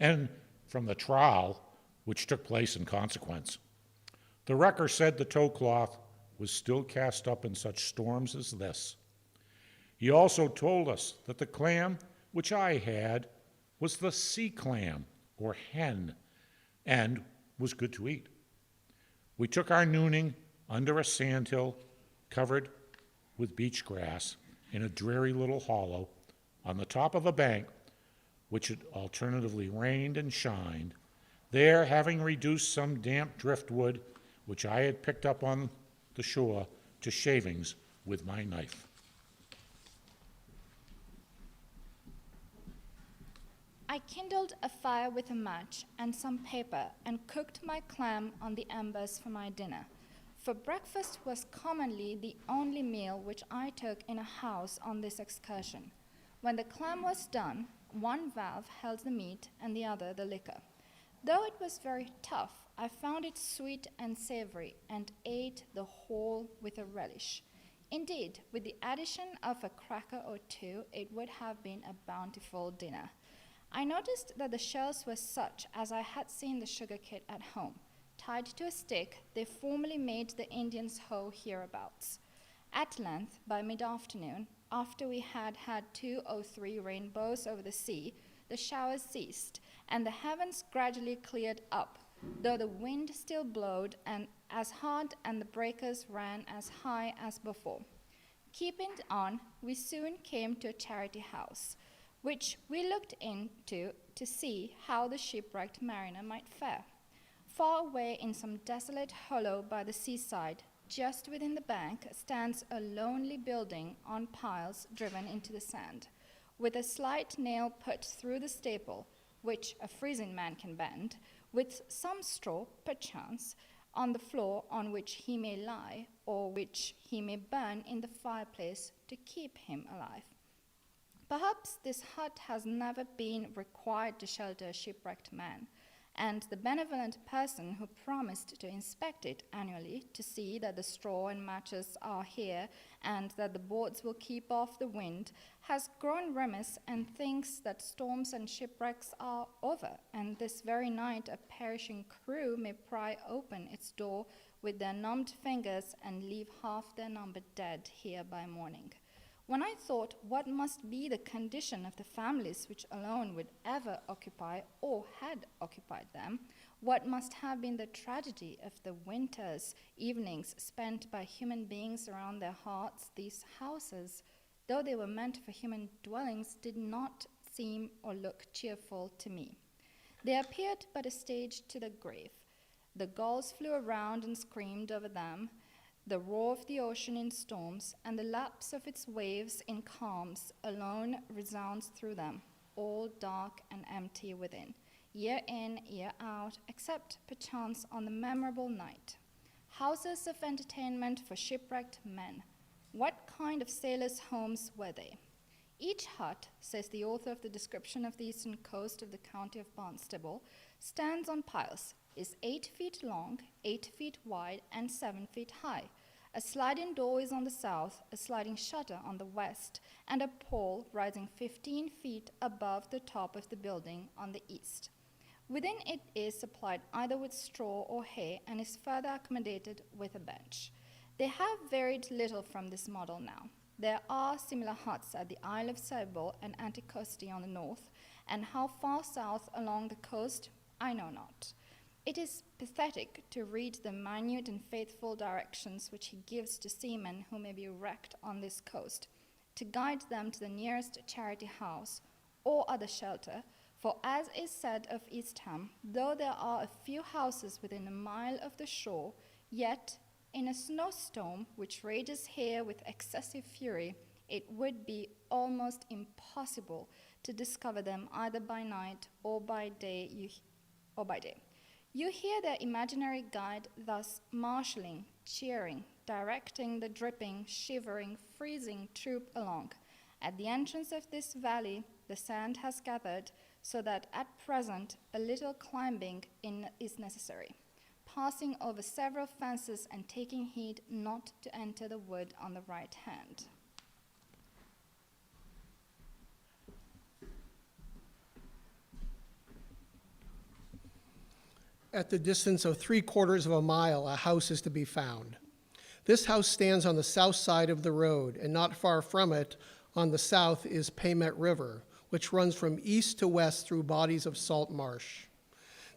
and from the trial which took place in consequence. The wrecker said the tow cloth was still cast up in such storms as this. He also told us that the clam which I had was the sea clam, or hen, and was good to eat. We took our nooning under a sandhill covered with beach grass in a dreary little hollow on the top of a bank which had alternatively rained and shined, there having reduced some damp driftwood which I had picked up on the shore to shavings with my knife. I kindled a fire with a match and some paper and cooked my clam on the embers for my dinner, for breakfast was commonly the only meal which I took in a house on this excursion. When the clam was done, one valve held the meat and the other the liquor. Though it was very tough, I found it sweet and savory and ate the whole with a relish. Indeed, with the addition of a cracker or two, it would have been a bountiful dinner. I noticed that the shells were such as I had seen the sugar kit at home. Tied to a stick, they formerly made the Indians' hoe hereabouts. At length, by mid-afternoon, after we had had 2 or 3 rainbows over the sea, the showers ceased, and the heavens gradually cleared up, though the wind still blowed and as hard and the breakers ran as high as before. Keeping on, we soon came to a charity house, which we looked into to see how the shipwrecked mariner might fare. Far away in some desolate hollow by the seaside, just within the bank, stands a lonely building on piles driven into the sand, with a slight nail put through the staple, which a freezing man can bend, with some straw, perchance, on the floor on which he may lie, or which he may burn in the fireplace to keep him alive. Perhaps this hut has never been required to shelter a shipwrecked man, and the benevolent person who promised to inspect it annually to see that the straw and matches are here and that the boards will keep off the wind has grown remiss and thinks that storms and shipwrecks are over, and this very night a perishing crew may pry open its door with their numbed fingers and leave half their number dead here by morning. When I thought what must be the condition of the families which alone would ever occupy or had occupied them, what must have been the tragedy of the winters evenings spent by human beings around their hearts, these houses, though they were meant for human dwellings, did not seem or look cheerful to me. They appeared but a stage to the grave. The gulls flew around and screamed over them. The roar of the ocean in storms and the lapse of its waves in calms alone resounds through them, all dark and empty within, year in, year out, except perchance on the memorable night. Houses of entertainment for shipwrecked men. What kind of sailors' homes were they? Each hut, says the author of the description of the eastern coast of the county of Barnstable, stands on piles, is 8 feet long, 8 feet wide, and 7 feet high. A sliding door is on the south, a sliding shutter on the west, and a pole rising 15 feet above the top of the building on the east. Within it is supplied either with straw or hay and is further accommodated with a bench. They have varied little from this model now. There are similar huts at the Isle of Sable and Anticosti on the north, and how far south along the coast, I know not. It is pathetic to read the minute and faithful directions which he gives to seamen who may be wrecked on this coast, to guide them to the nearest charity house or other shelter, for as is said of Eastham, though there are a few houses within a mile of the shore, yet in a snowstorm which rages here with excessive fury, it would be almost impossible to discover them either by night or by day. You hear their imaginary guide thus marshalling, cheering, directing the dripping, shivering, freezing troop along. At the entrance of this valley, the sand has gathered, so that at present a little climbing is necessary, passing over several fences and taking heed not to enter the wood on the right hand. At the distance of 3/4 of a mile, a house is to be found. This house stands on the south side of the road, and not far from it, on the south, is Paymet River, which runs from east to west through bodies of salt marsh.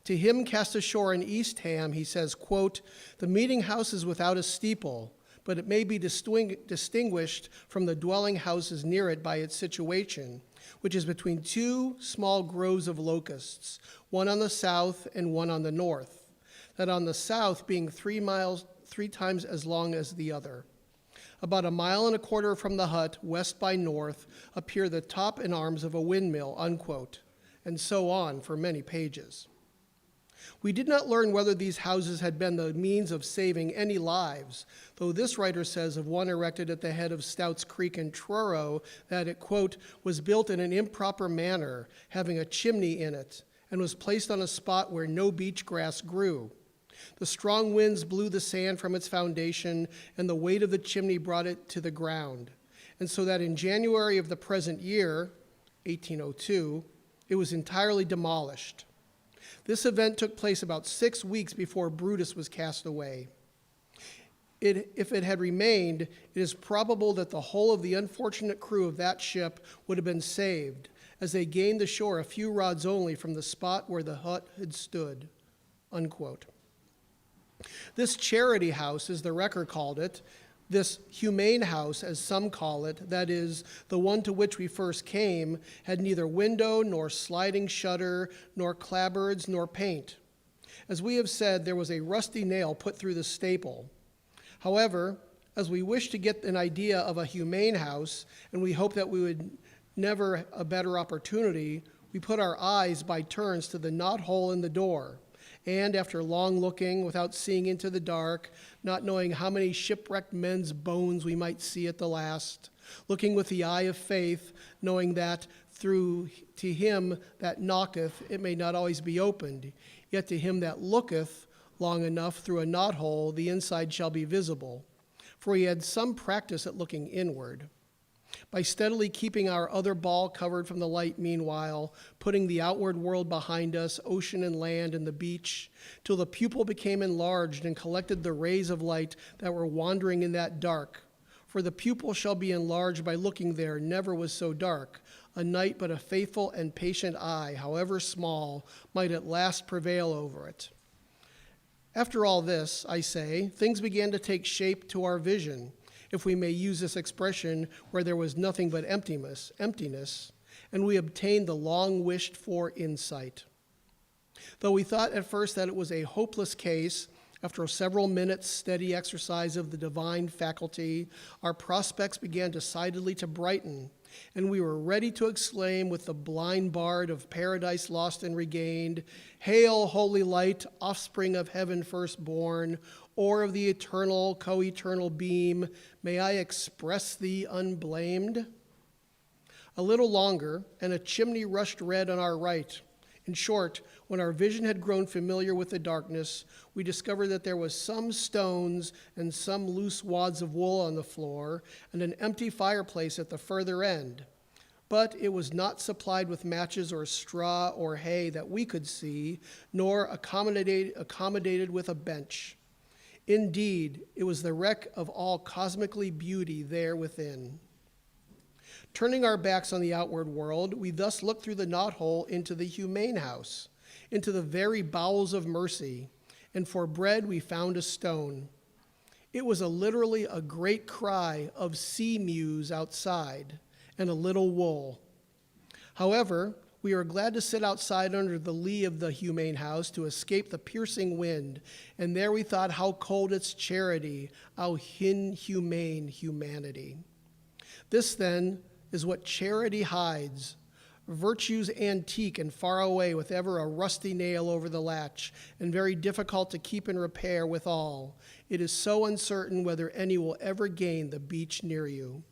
To him cast ashore in Eastham, he says, quote, "The meeting house is without a steeple, but it may be distinguished from the dwelling houses near it by its situation, which is between 2 small groves of locusts, one on the south and one on the north, that on the south being 3 times as long as the other. About 1.25 miles from the hut, west by north, appear the top and arms of a windmill," unquote, and so on for many pages. We did not learn whether these houses had been the means of saving any lives, though this writer says of one erected at the head of Stouts Creek in Truro that it, quote, "was built in an improper manner, having a chimney in it, and was placed on a spot where no beach grass grew. The strong winds blew the sand from its foundation, and the weight of the chimney brought it to the ground, and so that in January of the present year, 1802, it was entirely demolished. This event took place about 6 weeks before Brutus was cast away. If it had remained, it is probable that the whole of the unfortunate crew of that ship would have been saved, as they gained the shore a few rods only from the spot where the hut had stood," unquote. This charity house, as the record called it, this humane house, as some call it, that is, the one to which we first came, had neither window, nor sliding shutter, nor clapboards, nor paint. As we have said, there was a rusty nail put through the staple. However, as we wish to get an idea of a humane house, and we hope that we would never a better opportunity, we put our eyes by turns to the knothole in the door, and after long looking, without seeing into the dark, not knowing how many shipwrecked men's bones we might see at the last, looking with the eye of faith, knowing that through to him that knocketh it may not always be opened, yet to him that looketh long enough through a knothole the inside shall be visible. For he had some practice at looking inward. By steadily keeping our other ball covered from the light meanwhile, putting the outward world behind us, ocean and land and the beach, till the pupil became enlarged and collected the rays of light that were wandering in that dark. For the pupil shall be enlarged by looking there never was so dark. A night but a faithful and patient eye, however small, might at last prevail over it. After all this, I say, things began to take shape to our vision, if we may use this expression, where there was nothing but emptiness, and we obtained the long-wished-for insight. Though we thought at first that it was a hopeless case, After several minutes' steady exercise of the divine faculty, our prospects began decidedly to brighten, and we were ready to exclaim with the blind bard of Paradise Lost and Regained, "Hail, holy light, offspring of heaven firstborn, or of the eternal, co-eternal beam, may I express thee unblamed?" A little longer, and a chimney rushed red on our right. In short, when our vision had grown familiar with the darkness, we discovered that there was some stones and some loose wads of wool on the floor, and an empty fireplace at the further end. But it was not supplied with matches or straw or hay that we could see, nor accommodated with a bench. Indeed, it was the wreck of all cosmically beauty there within. Turning our backs on the outward world, we thus looked through the knothole into the humane house, into the very bowels of mercy, and for bread we found a stone. It was literally a great cry of sea mews outside, and a little wool. However, we were glad to sit outside under the lee of the humane house to escape the piercing wind, and there we thought how cold its charity, how inhumane humanity. This, then, is what charity hides, virtues antique and far away with ever a rusty nail over the latch, and very difficult to keep in repair withal. It is so uncertain whether any will ever gain the beach near you.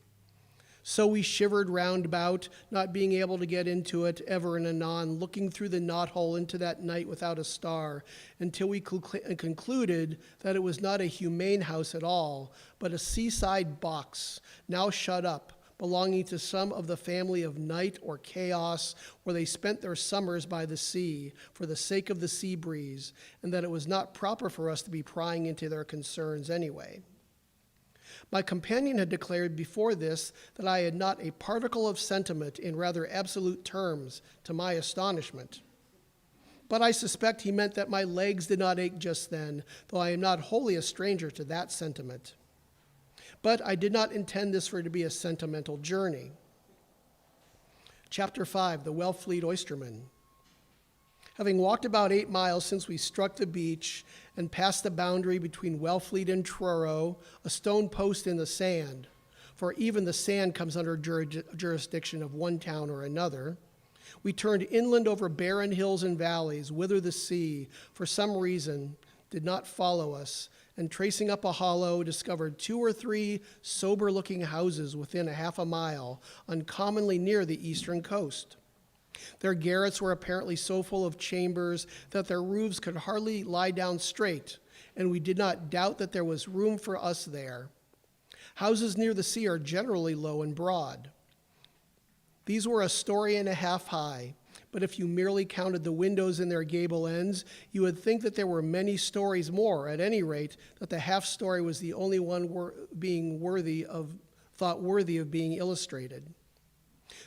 So we shivered round about, not being able to get into it ever and anon, looking through the knothole into that night without a star, until we concluded that it was not a humane house at all, but a seaside box, now shut up, belonging to some of the family of Night or Chaos, where they spent their summers by the sea for the sake of the sea breeze, and that it was not proper for us to be prying into their concerns anyway. My companion had declared before this that I had not a particle of sentiment in rather absolute terms, to my astonishment. But I suspect he meant that my legs did not ache just then, though I am not wholly a stranger to that sentiment. But I did not intend this for it to be a sentimental journey. Chapter 5, the Wellfleet Oysterman. Having walked about 8 miles since we struck the beach and passed the boundary between Wellfleet and Thoreau, a stone post in the sand, for even the sand comes under jurisdiction of one town or another, we turned inland over barren hills and valleys, whither the sea, for some reason, did not follow us, and tracing up a hollow, discovered 2 or 3 sober-looking houses within a half a mile, uncommonly near the eastern coast. Their garrets were apparently so full of chambers that their roofs could hardly lie down straight, and we did not doubt that there was room for us there. Houses near the sea are generally low and broad. These were 1.5 stories high, but if you merely counted the windows in their gable ends, you would think that there were many stories more. At any rate, that the half-story was the only one thought worthy of being illustrated.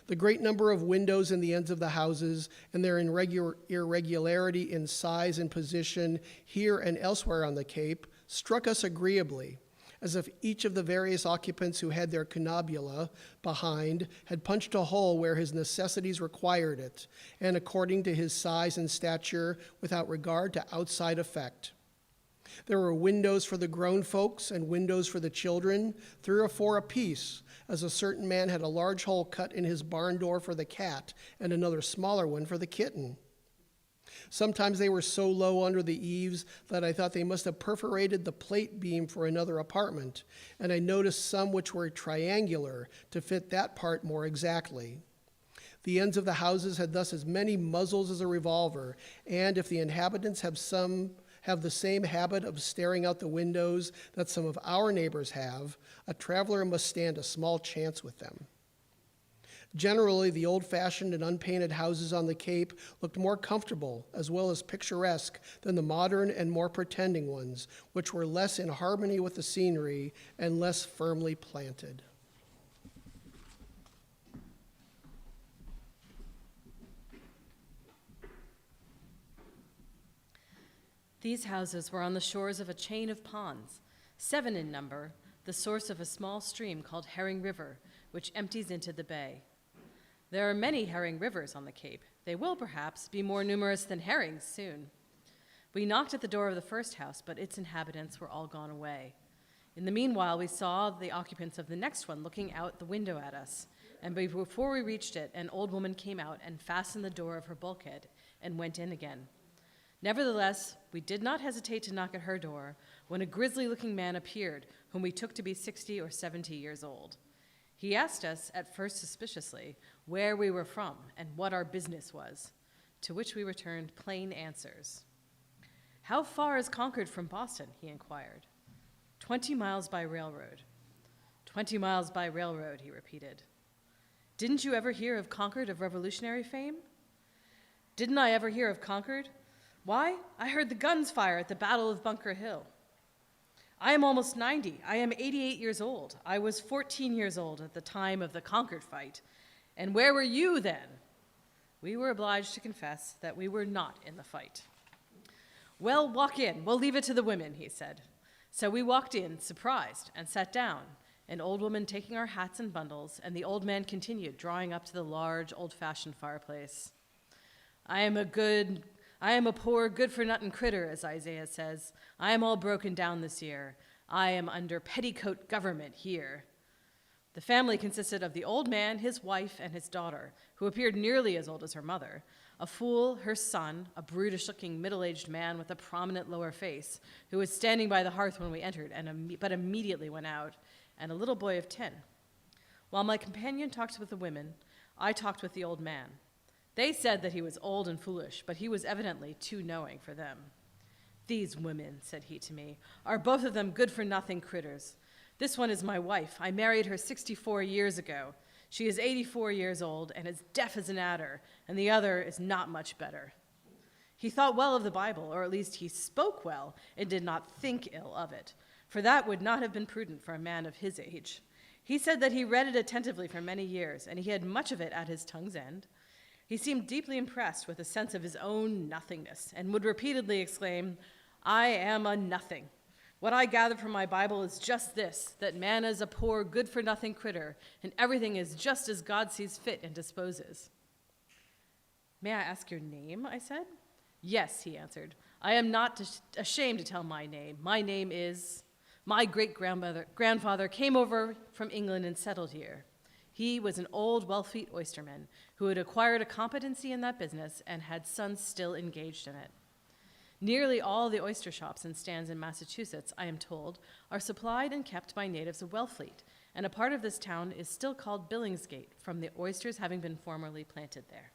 The great number of windows in the ends of the houses and their irregularity in size and position here and elsewhere on the Cape struck us agreeably, as if each of the various occupants who had their cannabula behind had punched a hole where his necessities required it, and according to his size and stature, without regard to outside effect. There were windows for the grown folks and windows for the children, 3 or 4 apiece, as a certain man had a large hole cut in his barn door for the cat and another smaller one for the kitten. Sometimes they were so low under the eaves that I thought they must have perforated the plate beam for another apartment, and I noticed some which were triangular to fit that part more exactly. The ends of the houses had thus as many muzzles as a revolver, and if the inhabitants have the same habit of staring out the windows that some of our neighbors have, a traveler must stand a small chance with them. Generally, the old-fashioned and unpainted houses on the Cape looked more comfortable as well as picturesque than the modern and more pretending ones, which were less in harmony with the scenery and less firmly planted. These houses were on the shores of a chain of ponds, 7 in number, the source of a small stream called Herring River, which empties into the bay. There are many herring rivers on the Cape. They will, perhaps, be more numerous than herrings soon. We knocked at the door of the first house, but its inhabitants were all gone away. In the meanwhile, we saw the occupants of the next one looking out the window at us, and before we reached it, an old woman came out and fastened the door of her bulkhead and went in again. Nevertheless, we did not hesitate to knock at her door when a grisly-looking man appeared, whom we took to be 60 or 70 years old. He asked us, at first suspiciously, where we were from and what our business was, to which we returned plain answers. "How far is Concord from Boston?" he inquired. 20 miles by railroad. 20 miles by railroad, he repeated. Didn't you ever hear of Concord of Revolutionary fame? Didn't I ever hear of Concord? Why, I heard the guns fire at the Battle of Bunker Hill. I am almost 90. I am 88 years old. I was 14 years old at the time of the Concord fight. And where were you then? We were obliged to confess that we were not in the fight. Well, walk in. We'll leave it to the women, he said. So we walked in, surprised, and sat down, an old woman taking our hats and bundles, and the old man continued, drawing up to the large, old-fashioned fireplace. I am a poor, good-for-nothing critter, as Isaiah says. I am all broken down this year. I am under petticoat government here. The family consisted of the old man, his wife, and his daughter, who appeared nearly as old as her mother, a fool, her son, a brutish-looking middle-aged man with a prominent lower face, who was standing by the hearth when we entered, but immediately went out, and a little boy of 10. While my companion talked with the women, I talked with the old man. They said that he was old and foolish, but he was evidently too knowing for them. These women, said he to me, are both of them good-for-nothing critters. This one is my wife. I married her 64 years ago. She is 84 years old and as deaf as an adder, and the other is not much better. He thought well of the Bible, or at least he spoke well, and did not think ill of it, for that would not have been prudent for a man of his age. He said that he read it attentively for many years, and he had much of it at his tongue's end. He seemed deeply impressed with a sense of his own nothingness, and would repeatedly exclaim, I am a nothing. What I gather from my Bible is just this, that man is a poor, good-for-nothing critter, and everything is just as God sees fit and disposes. May I ask your name, I said. Yes, he answered. I am not ashamed to tell my name. My name is... My great-grandfather came over from England and settled here. He was an old Wellfleet Oysterman who had acquired a competency in that business and had sons still engaged in it. Nearly all the oyster shops and stands in Massachusetts, I am told, are supplied and kept by natives of Wellfleet, and a part of this town is still called Billingsgate, from the oysters having been formerly planted there.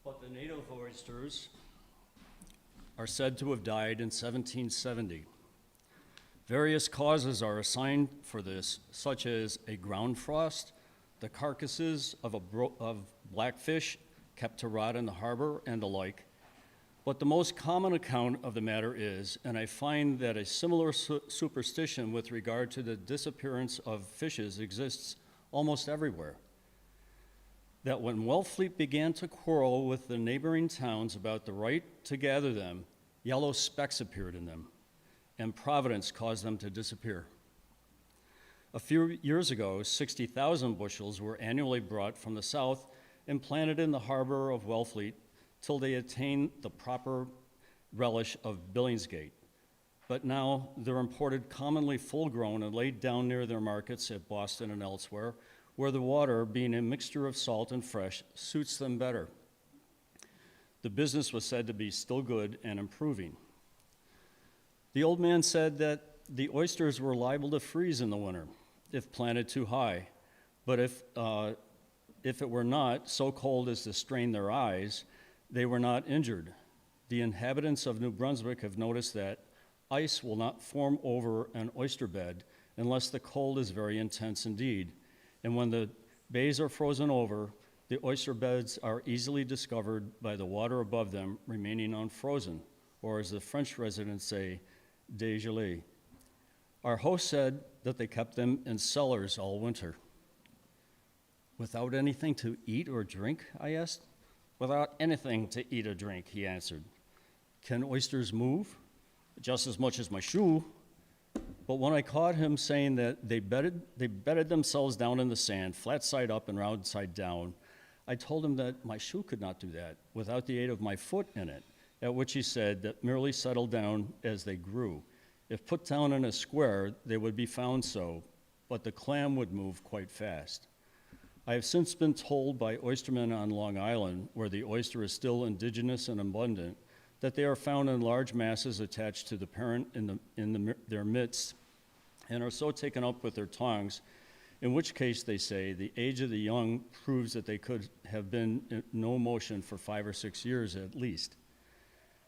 But the native oysters are said to have died in 1770. Various causes are assigned for this, such as a ground frost, the carcasses of blackfish kept to rot in the harbor, and the like. But the most common account of the matter is, and I find that a similar superstition with regard to the disappearance of fishes exists almost everywhere, that when Wellfleet began to quarrel with the neighboring towns about the right to gather them, yellow specks appeared in them, and Providence caused them to disappear. A few years ago, 60,000 bushels were annually brought from the south and planted in the harbor of Wellfleet till they attained the proper relish of Billingsgate. But now they're imported commonly full-grown and laid down near their markets at Boston and elsewhere, where the water, being a mixture of salt and fresh, suits them better. The business was said to be still good and improving. The old man said that the oysters were liable to freeze in the winter if planted too high, but if it were not so cold as to strain their eyes, they were not injured. The inhabitants of New Brunswick have noticed that ice will not form over an oyster bed unless the cold is very intense indeed, and when the bays are frozen over, the oyster beds are easily discovered by the water above them remaining unfrozen, or as the French residents say, dégelé. Our host said that they kept them in cellars all winter. Without anything to eat or drink, I asked. Without anything to eat or drink, he answered. Can oysters move? Just as much as my shoe. But when I caught him saying that they bedded themselves down in the sand, flat side up and round side down, I told him that my shoe could not do that without the aid of my foot in it, at which he said that merely settled down as they grew. If put down in a square, they would be found so, but the clam would move quite fast. I have since been told by oystermen on Long Island, where the oyster is still indigenous and abundant, that they are found in large masses attached to the parent in their midst and are so taken up with their tongues, in which case, they say, the age of the young proves that they could have been in no motion for 5 or 6 years at least.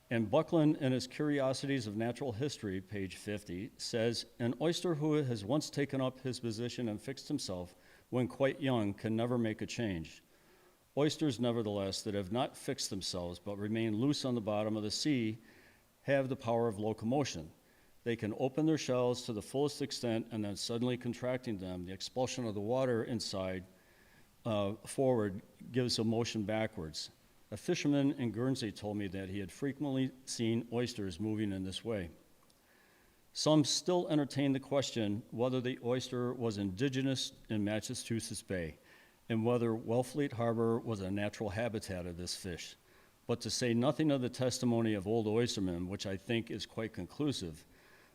And Buckland, in his Curiosities of Natural History, page 50, says, an oyster who has once taken up his position and fixed himself when quite young can never make a change. Oysters, nevertheless, that have not fixed themselves but remain loose on the bottom of the sea have the power of locomotion. They can open their shells to the fullest extent and then suddenly contracting them, the expulsion of the water inside forward gives a motion backwards. A fisherman in Guernsey told me that he had frequently seen oysters moving in this way. Some still entertain the question whether the oyster was indigenous in Massachusetts Bay and whether Wellfleet Harbor was a natural habitat of this fish. But to say nothing of the testimony of old oystermen, which I think is quite conclusive,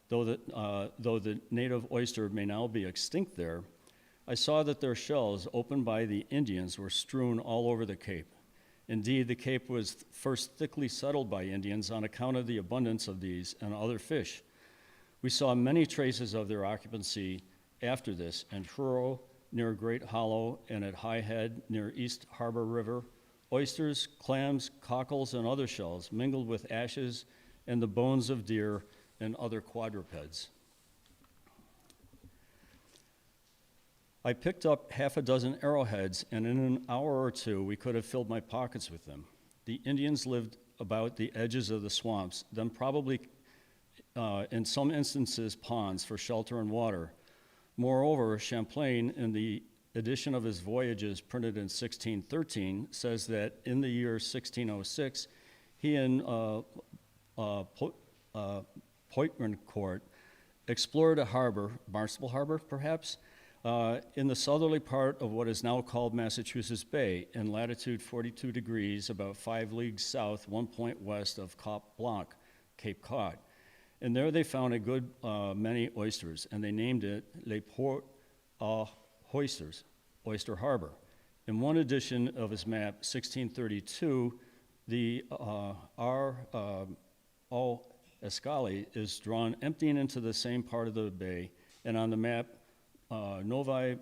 though the native oyster may now be extinct there, I saw that their shells, opened by the Indians, were strewn all over the Cape. Indeed, the Cape was first thickly settled by Indians on account of the abundance of these and other fish. We saw many traces of their occupancy after this in Thoreau, near Great Hollow, and at High Head, near East Harbor River. Oysters, clams, cockles, and other shells mingled with ashes and the bones of deer and other quadrupeds. I picked up half a dozen arrowheads, and in an hour or two, we could have filled my pockets with them. The Indians lived about the edges of the swamps, then probably, in some instances, ponds for shelter and water. Moreover, Champlain, in the edition of his voyages printed in 1613, says that in the year 1606, he and Poitrancourt explored a harbor, Barnstable Harbor perhaps, in the southerly part of what is now called Massachusetts Bay, in latitude 42 degrees, about 5 leagues south, 1 point west of Cap Blanc, Cape Cod. And there they found a good many oysters, and they named it Les Ports aux Oysters, Oyster Harbor. In one edition of his map, 1632, the O Escali is drawn emptying into the same part of the bay, and on the map, Novi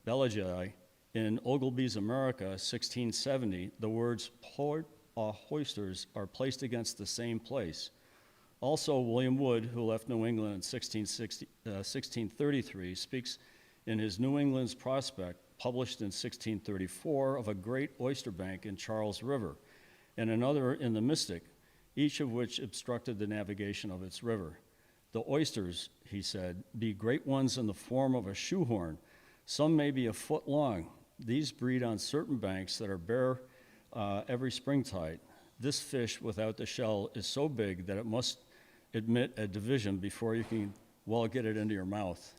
Belgiae in Ogilvy's America, 1670, the words Port aux Oysters are placed against the same place. Also, William Wood, who left New England in 1633, speaks in his New England's Prospect, published in 1634, of a great oyster bank in Charles River, and another in the Mystic, each of which obstructed the navigation of its river. The oysters, he said, be great ones in the form of a shoehorn. Some may be a foot long. These breed on certain banks that are bare every springtide. This fish without the shell is so big that it must admit a division before you can well get it into your mouth.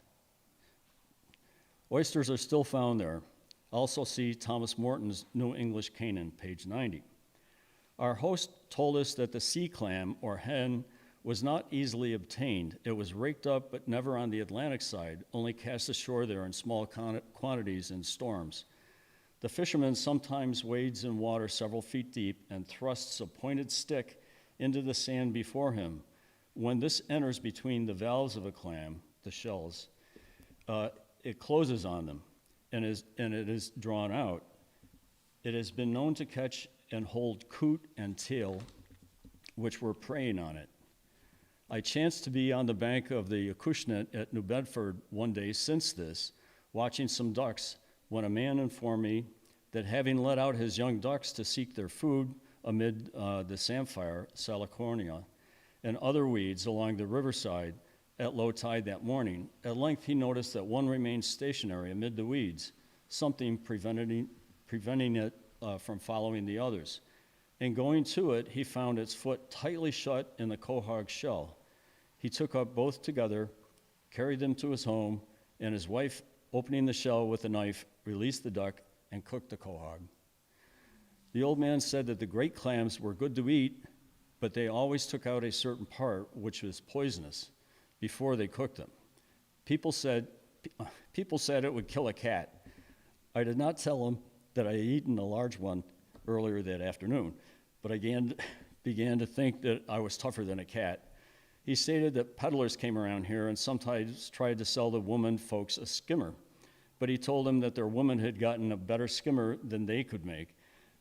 Oysters are still found there. Also see Thomas Morton's New English Canaan, page 90. Our host told us that the sea clam, or hen, was not easily obtained. It was raked up, but never on the Atlantic side, only cast ashore there in small quantities in storms. The fisherman sometimes wades in water several feet deep and thrusts a pointed stick into the sand before him. When this enters between the valves of a clam, the shells, it closes on them, and it is drawn out. It has been known to catch and hold coot and teal, which were preying on it. I chanced to be on the bank of the Acushnet at New Bedford one day since this, watching some ducks, when a man informed me that having let out his young ducks to seek their food amid the samphire, salicornia, and other weeds along the riverside at low tide that morning, at length he noticed that one remained stationary amid the weeds, something preventing it from following the others. In going to it, he found its foot tightly shut in the quahog's shell. He took up both together, carried them to his home, and his wife, opening the shell with a knife, released the duck and cooked the quahog. The old man said that the great clams were good to eat, but they always took out a certain part, which was poisonous, before they cooked them. People said it would kill a cat. I did not tell him that I had eaten a large one earlier that afternoon, but I began to think that I was tougher than a cat. He stated that peddlers came around here and sometimes tried to sell the woman folks a skimmer, but he told them that their woman had gotten a better skimmer than they could make,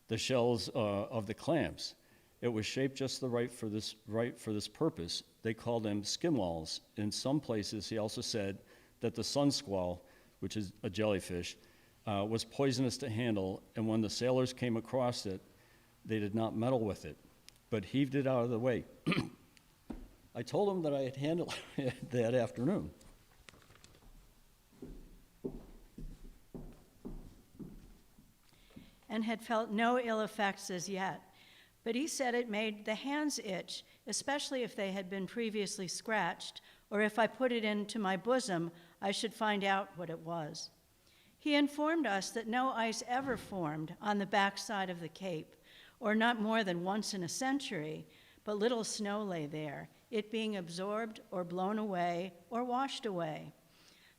the shells of the clams. It was shaped just right for this purpose. They called them skimwalls. In some places, he also said that the sun squall, which is a jellyfish, was poisonous to handle, and when the sailors came across it, they did not meddle with it, but heaved it out of the way. I told him that I had handled it that afternoon. And had felt no ill effects as yet. But he said it made the hands itch, especially if they had been previously scratched, or if I put it into my bosom, I should find out what it was. He informed us that no ice ever formed on the backside of the Cape, or not more than once in a century, but little snow lay there, it being absorbed or blown away or washed away.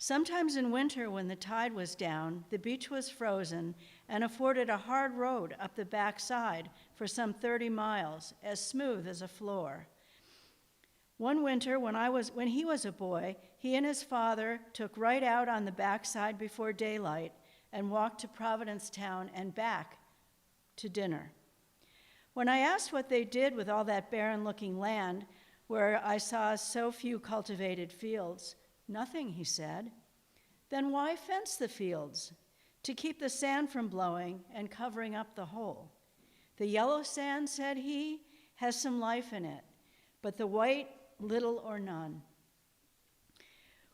Sometimes in winter, when the tide was down, the beach was frozen and afforded a hard road up the backside for some 30 miles, as smooth as a floor. One winter, when he was a boy, he and his father took right out on the backside before daylight and walked to Providencetown and back to dinner. When I asked what they did with all that barren-looking land where I saw so few cultivated fields, nothing, he said. Then why fence the fields? To keep the sand from blowing and covering up the hole. The yellow sand, said he, has some life in it, but the white, little or none.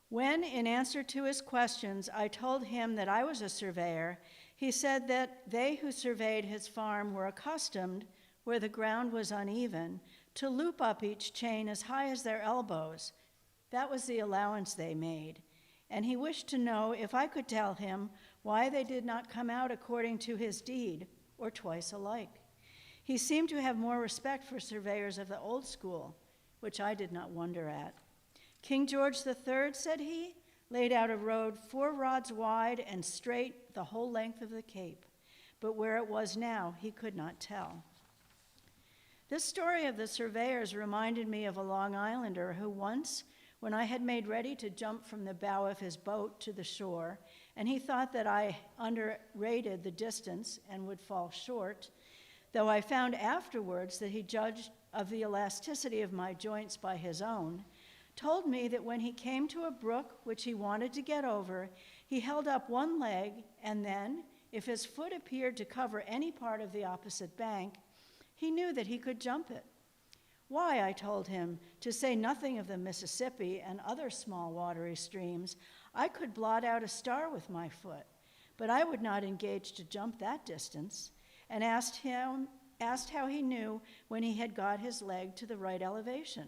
When, in answer to his questions, I told him that I was a surveyor, he said that they who surveyed his farm were accustomed, where the ground was uneven, to loop up each chain as high as their elbows. That was the allowance they made, and he wished to know if I could tell him why they did not come out according to his deed, or twice alike. He seemed to have more respect for surveyors of the old school, which I did not wonder at. King George III, said he, laid out a road 4 rods wide and straight the whole length of the Cape, but where it was now, he could not tell. This story of the surveyors reminded me of a Long Islander who once, when I had made ready to jump from the bow of his boat to the shore, and he thought that I underrated the distance and would fall short, though I found afterwards that he judged of the elasticity of my joints by his own, told me that when he came to a brook which he wanted to get over, he held up one leg, and then, if his foot appeared to cover any part of the opposite bank, he knew that he could jump it. Why, I told him, to say nothing of the Mississippi and other small watery streams, I could blot out a star with my foot, but I would not engage to jump that distance, and asked how he knew when he had got his leg to the right elevation.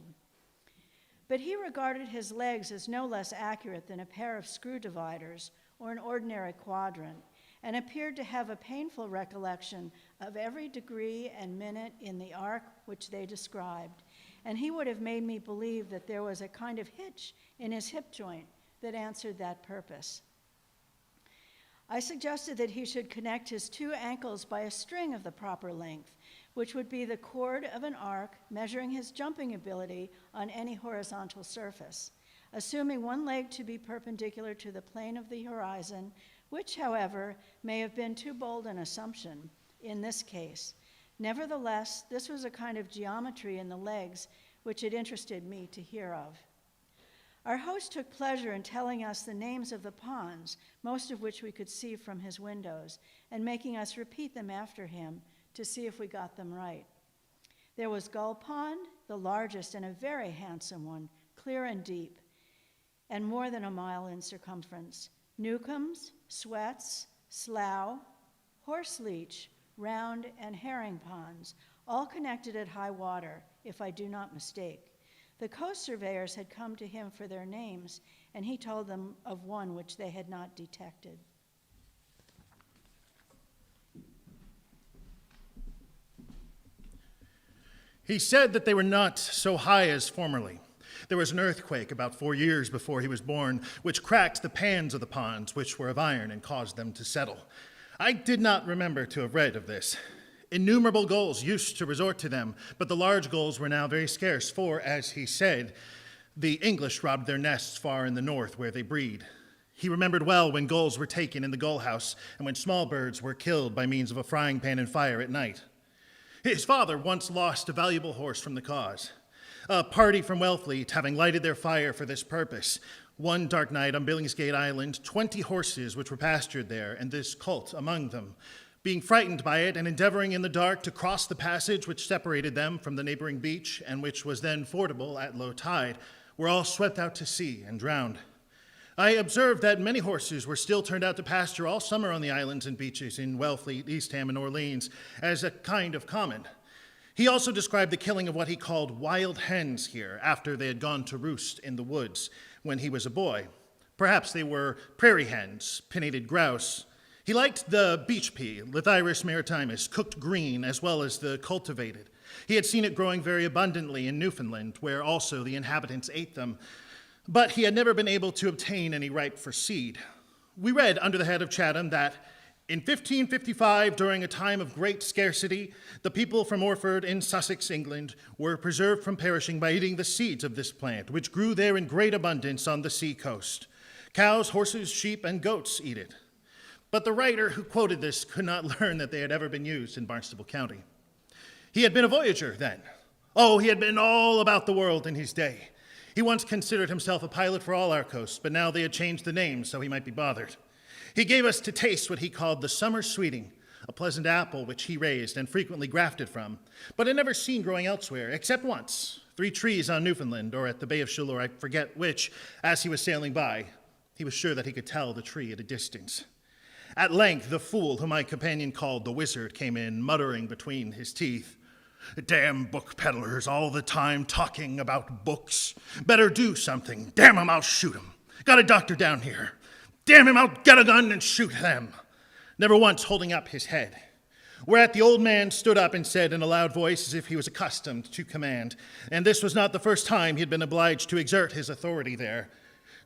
But he regarded his legs as no less accurate than a pair of screw dividers or an ordinary quadrant, and appeared to have a painful recollection of every degree and minute in the arc which they described, and he would have made me believe that there was a kind of hitch in his hip joint that answered that purpose. I suggested that he should connect his 2 ankles by a string of the proper length, which would be the chord of an arc measuring his jumping ability on any horizontal surface, assuming one leg to be perpendicular to the plane of the horizon, which, however, may have been too bold an assumption in this case. Nevertheless, this was a kind of geometry in the legs which it interested me to hear of. Our host took pleasure in telling us the names of the ponds, most of which we could see from his windows, and making us repeat them after him to see if we got them right. There was Gull Pond, the largest and a very handsome one, clear and deep, and more than a mile in circumference. Newcombs, Sweats, Slough, Horseleech, Round, and Herring ponds, all connected at high water, if I do not mistake. The coast surveyors had come to him for their names, and he told them of one which they had not detected. He said that they were not so high as formerly. There was an earthquake about 4 years before he was born, which cracked the pans of the ponds, which were of iron, and caused them to settle. I did not remember to have read of this. Innumerable gulls used to resort to them, but the large gulls were now very scarce, for, as he said, the English robbed their nests far in the north where they breed. He remembered well when gulls were taken in the gull house, and when small birds were killed by means of a frying pan and fire at night. His father once lost a valuable horse from the cause. A party from Wellfleet, having lighted their fire for this purpose, one dark night on Billingsgate Island, 20 horses which were pastured there, and this colt among them, being frightened by it and endeavoring in the dark to cross the passage which separated them from the neighboring beach, and which was then fordable at low tide, were all swept out to sea and drowned. I observed that many horses were still turned out to pasture all summer on the islands and beaches in Wellfleet, Eastham, and Orleans as a kind of common. He also described the killing of what he called wild hens here after they had gone to roost in the woods when he was a boy. Perhaps they were prairie hens, pinnated grouse. He liked the beach pea, Lithyrus maritimus, cooked green as well as the cultivated. He had seen it growing very abundantly in Newfoundland, where also the inhabitants ate them, but he had never been able to obtain any ripe for seed. We read under the head of Chatham that in 1555, during a time of great scarcity, the people from Orford in Sussex, England, were preserved from perishing by eating the seeds of this plant, which grew there in great abundance on the sea coast. Cows, horses, sheep, and goats eat it. But the writer who quoted this could not learn that they had ever been used in Barnstable County. He had been a voyager then. Oh, he had been all about the world in his day. He once considered himself a pilot for all our coasts, but now they had changed the name so he might be bothered. He gave us to taste what he called the summer sweeting, a pleasant apple which he raised and frequently grafted from, but had never seen growing elsewhere, except once, 3 trees on Newfoundland, or at the Bay of Chaleur, I forget which, as he was sailing by. He was sure that he could tell the tree at a distance. At length, the fool, whom my companion called the wizard, came in, muttering between his teeth, "Damn book peddlers, all the time talking about books. Better do something. Damn 'em, I'll shoot 'em. Got a doctor down here. Damn him, I'll get a gun and shoot them," never once holding up his head. Whereat the old man stood up and said in a loud voice, as if he was accustomed to command, and this was not the first time he had been obliged to exert his authority there,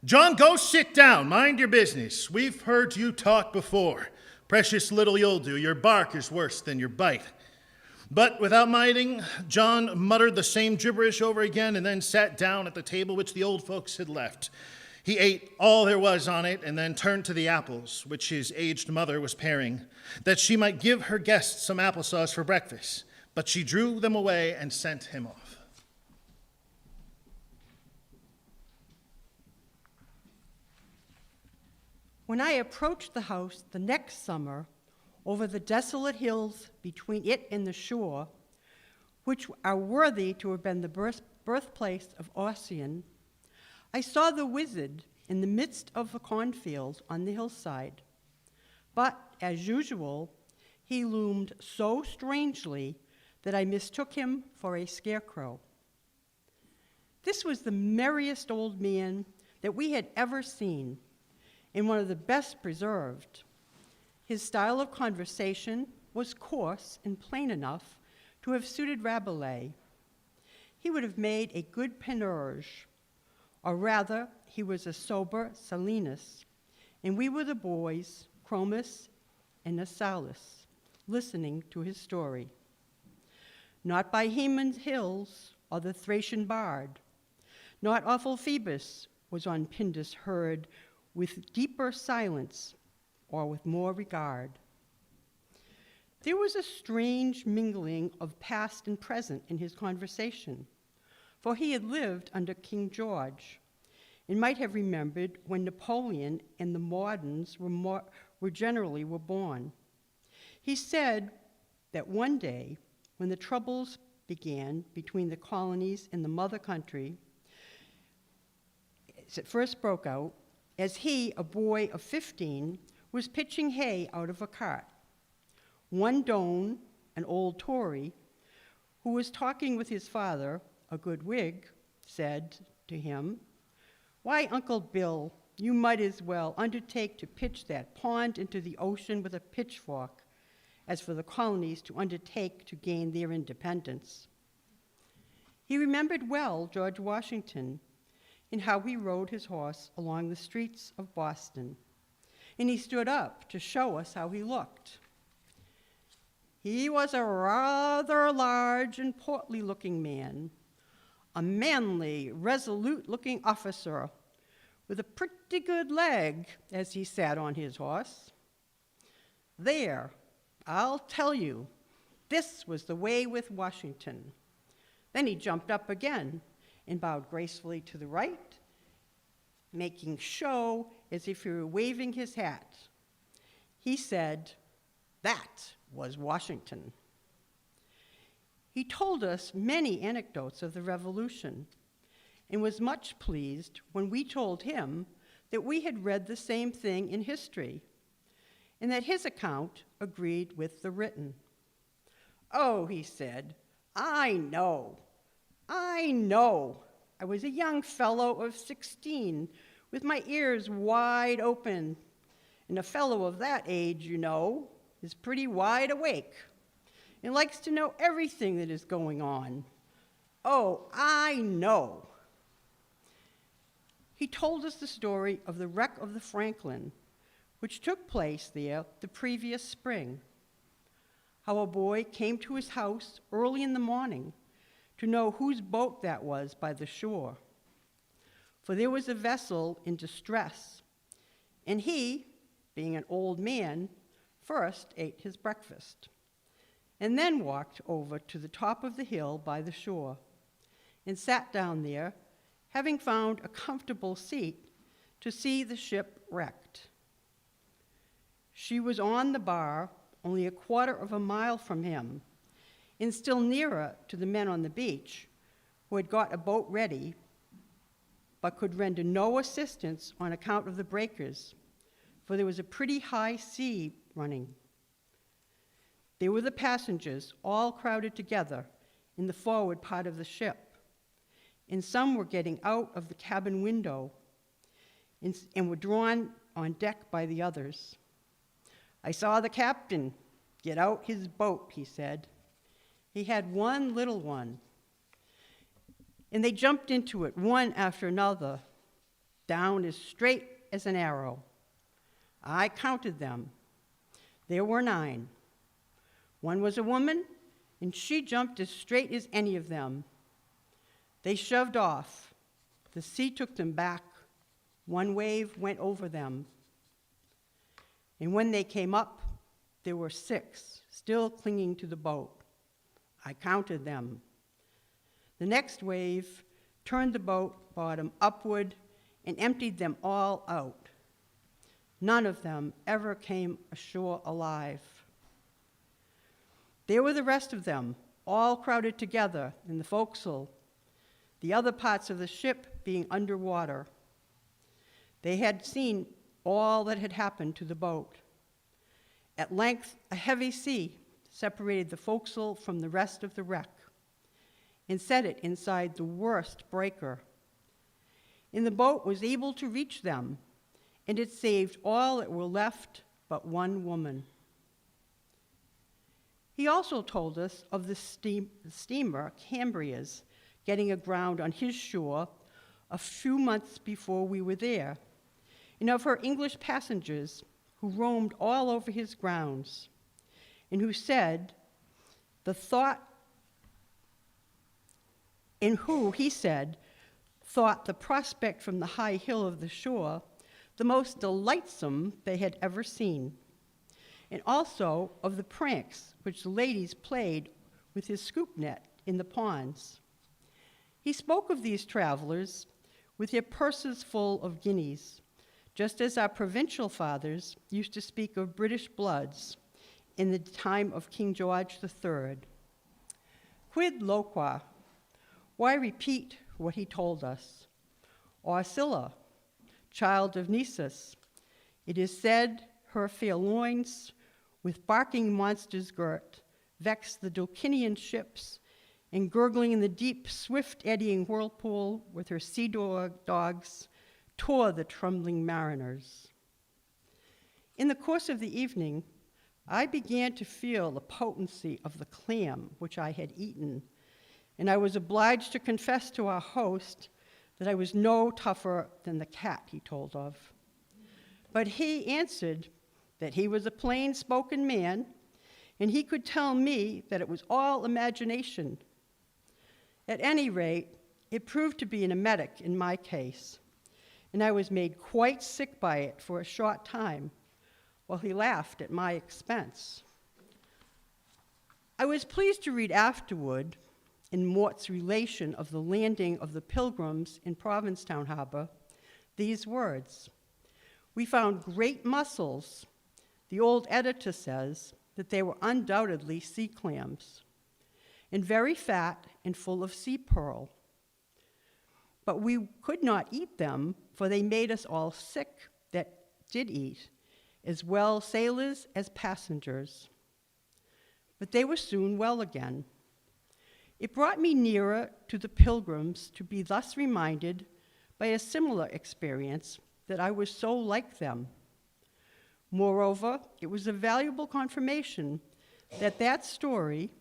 "John, go sit down. Mind your business. We've heard you talk before. Precious little you'll do. Your bark is worse than your bite." But without minding, John muttered the same gibberish over again and then sat down at the table which the old folks had left. He ate all there was on it and then turned to the apples, which his aged mother was paring, that she might give her guests some applesauce for breakfast. But she drew them away and sent him off. When I approached the house the next summer, over the desolate hills between it and the shore, which are worthy to have been the birthplace of Ossian, I saw the wizard in the midst of the cornfield on the hillside. But, as usual, he loomed so strangely that I mistook him for a scarecrow. This was the merriest old man that we had ever seen, and one of the best preserved. His style of conversation was coarse and plain enough to have suited Rabelais. He would have made a good Panurge, or rather, he was a sober Silenus, and we were the boys, Chromis and Nasalis, listening to his story. Not by Haemon's hills or the Thracian bard, not awful Phoebus was on Pindus heard with deeper silence or with more regard. There was a strange mingling of past and present in his conversation, for he had lived under King George and might have remembered when Napoleon and the Marstons were born. He said that one day, when the troubles began between the colonies and the mother country, as it first broke out, as he, a boy of 15, was pitching hay out of a cart. One Doan, an old Tory, who was talking with his father, a good Whig, said to him, "Why, Uncle Bill, you might as well undertake to pitch that pond into the ocean with a pitchfork as for the colonies to undertake to gain their independence." He remembered well George Washington and how he rode his horse along the streets of Boston, and he stood up to show us how he looked. He was a rather large and portly-looking man, a manly, resolute-looking officer with a pretty good leg as he sat on his horse. There, I'll tell you, this was the way with Washington. Then he jumped up again and bowed gracefully to the right, making show as if he were waving his hat. He said, "That was Washington." He told us many anecdotes of the Revolution and was much pleased when we told him that we had read the same thing in history and that his account agreed with the written. "Oh," he said, I know. I was a young fellow of 16 with my ears wide open, and a fellow of that age, you know, is pretty wide awake and likes to know everything that is going on. Oh, I know." He told us the story of the wreck of the Franklin, which took place there the previous spring, how a boy came to his house early in the morning to know whose boat that was by the shore. For there was a vessel in distress, and he, being an old man, first ate his breakfast, and then walked over to the top of the hill by the shore, and sat down there, having found a comfortable seat to see the ship wrecked. She was on the bar only a quarter of a mile from him, and still nearer to the men on the beach, who had got a boat ready, but could render no assistance on account of the breakers, for there was a pretty high sea running. There were the passengers all crowded together in the forward part of the ship, and some were getting out of the cabin window and were drawn on deck by the others. "I saw the captain get out his boat," he said. "He had one little one, and they jumped into it one after another, down as straight as an arrow. I counted them. There were 9. One was a woman, and she jumped as straight as any of them. They shoved off. The sea took them back. One wave went over them. And when they came up, there were 6 still clinging to the boat. I counted them. The next wave turned the boat bottom upward and emptied them all out. None of them ever came ashore alive. There were the rest of them, all crowded together in the forecastle, the other parts of the ship being underwater. They had seen all that had happened to the boat. At length, a heavy sea separated the forecastle from the rest of the wreck and set it inside the worst breaker. And the boat was able to reach them, and it saved all that were left but one woman. He also told us of the steamer Cambria's getting aground on his shore a few months before we were there, and of her English passengers who roamed all over his grounds, and who said he said, thought the prospect from the high hill of the shore the most delightsome they had ever seen, and also of the pranks which the ladies played with his scoop net in the ponds. He spoke of these travelers with their purses full of guineas, just as our provincial fathers used to speak of British bloods in the time of King George III. Quid loqua? Why repeat what he told us? Orcilla, child of Nisus, it is said her fair loins with barking monsters girt, vexed the Dulcinian ships, and gurgling in the deep, swift eddying whirlpool with her sea dogs, tore the trembling mariners. In the course of the evening, I began to feel the potency of the clam which I had eaten, and I was obliged to confess to our host that I was no tougher than the cat he told of. But he answered that he was a plain-spoken man, and he could tell me that it was all imagination. At any rate, it proved to be an emetic in my case, and I was made quite sick by it for a short time, while he laughed at my expense. I was pleased to read afterward, in Mort's relation of the landing of the Pilgrims in Provincetown Harbor, these words: "We found great mussels. The old editor says that they were undoubtedly sea clams, and very fat and full of sea pearl. But we could not eat them, for they made us all sick that did eat, as well sailors as passengers. But they were soon well again. It brought me nearer to the Pilgrims to be thus reminded by a similar experience that I was so like them. Moreover, it was a valuable confirmation that that story,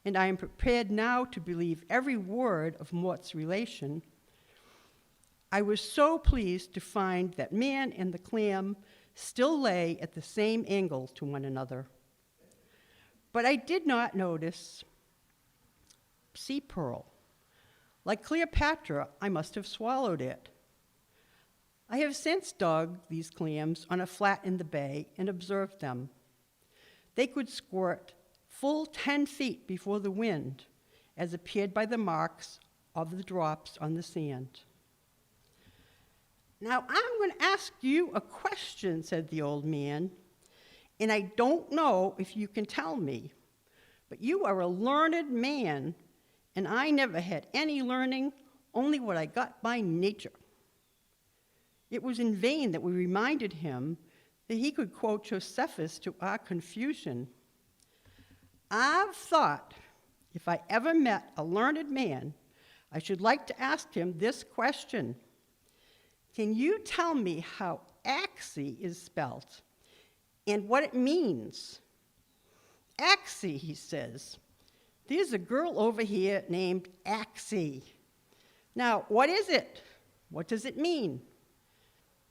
and I am prepared now to believe every word of Mort's relation, I was so pleased to find that man and the clam still lay at the same angle to one another. But I did not notice sea pearl. Like Cleopatra, I must have swallowed it. I have since dug these clams on a flat in the bay and observed them. They could squirt full 10 feet before the wind, as appeared by the marks of the drops on the sand. Now, I'm going to ask you a question, said the old man, and I don't know if you can tell me, but you are a learned man, and I never had any learning, only what I got by nature. It was in vain that we reminded him that he could quote Josephus to our confusion. I've thought if I ever met a learned man, I should like to ask him this question. Can you tell me how axie is spelt and what it means? Axie, he says. There's a girl over here named Axie. Now, what is it? What does it mean?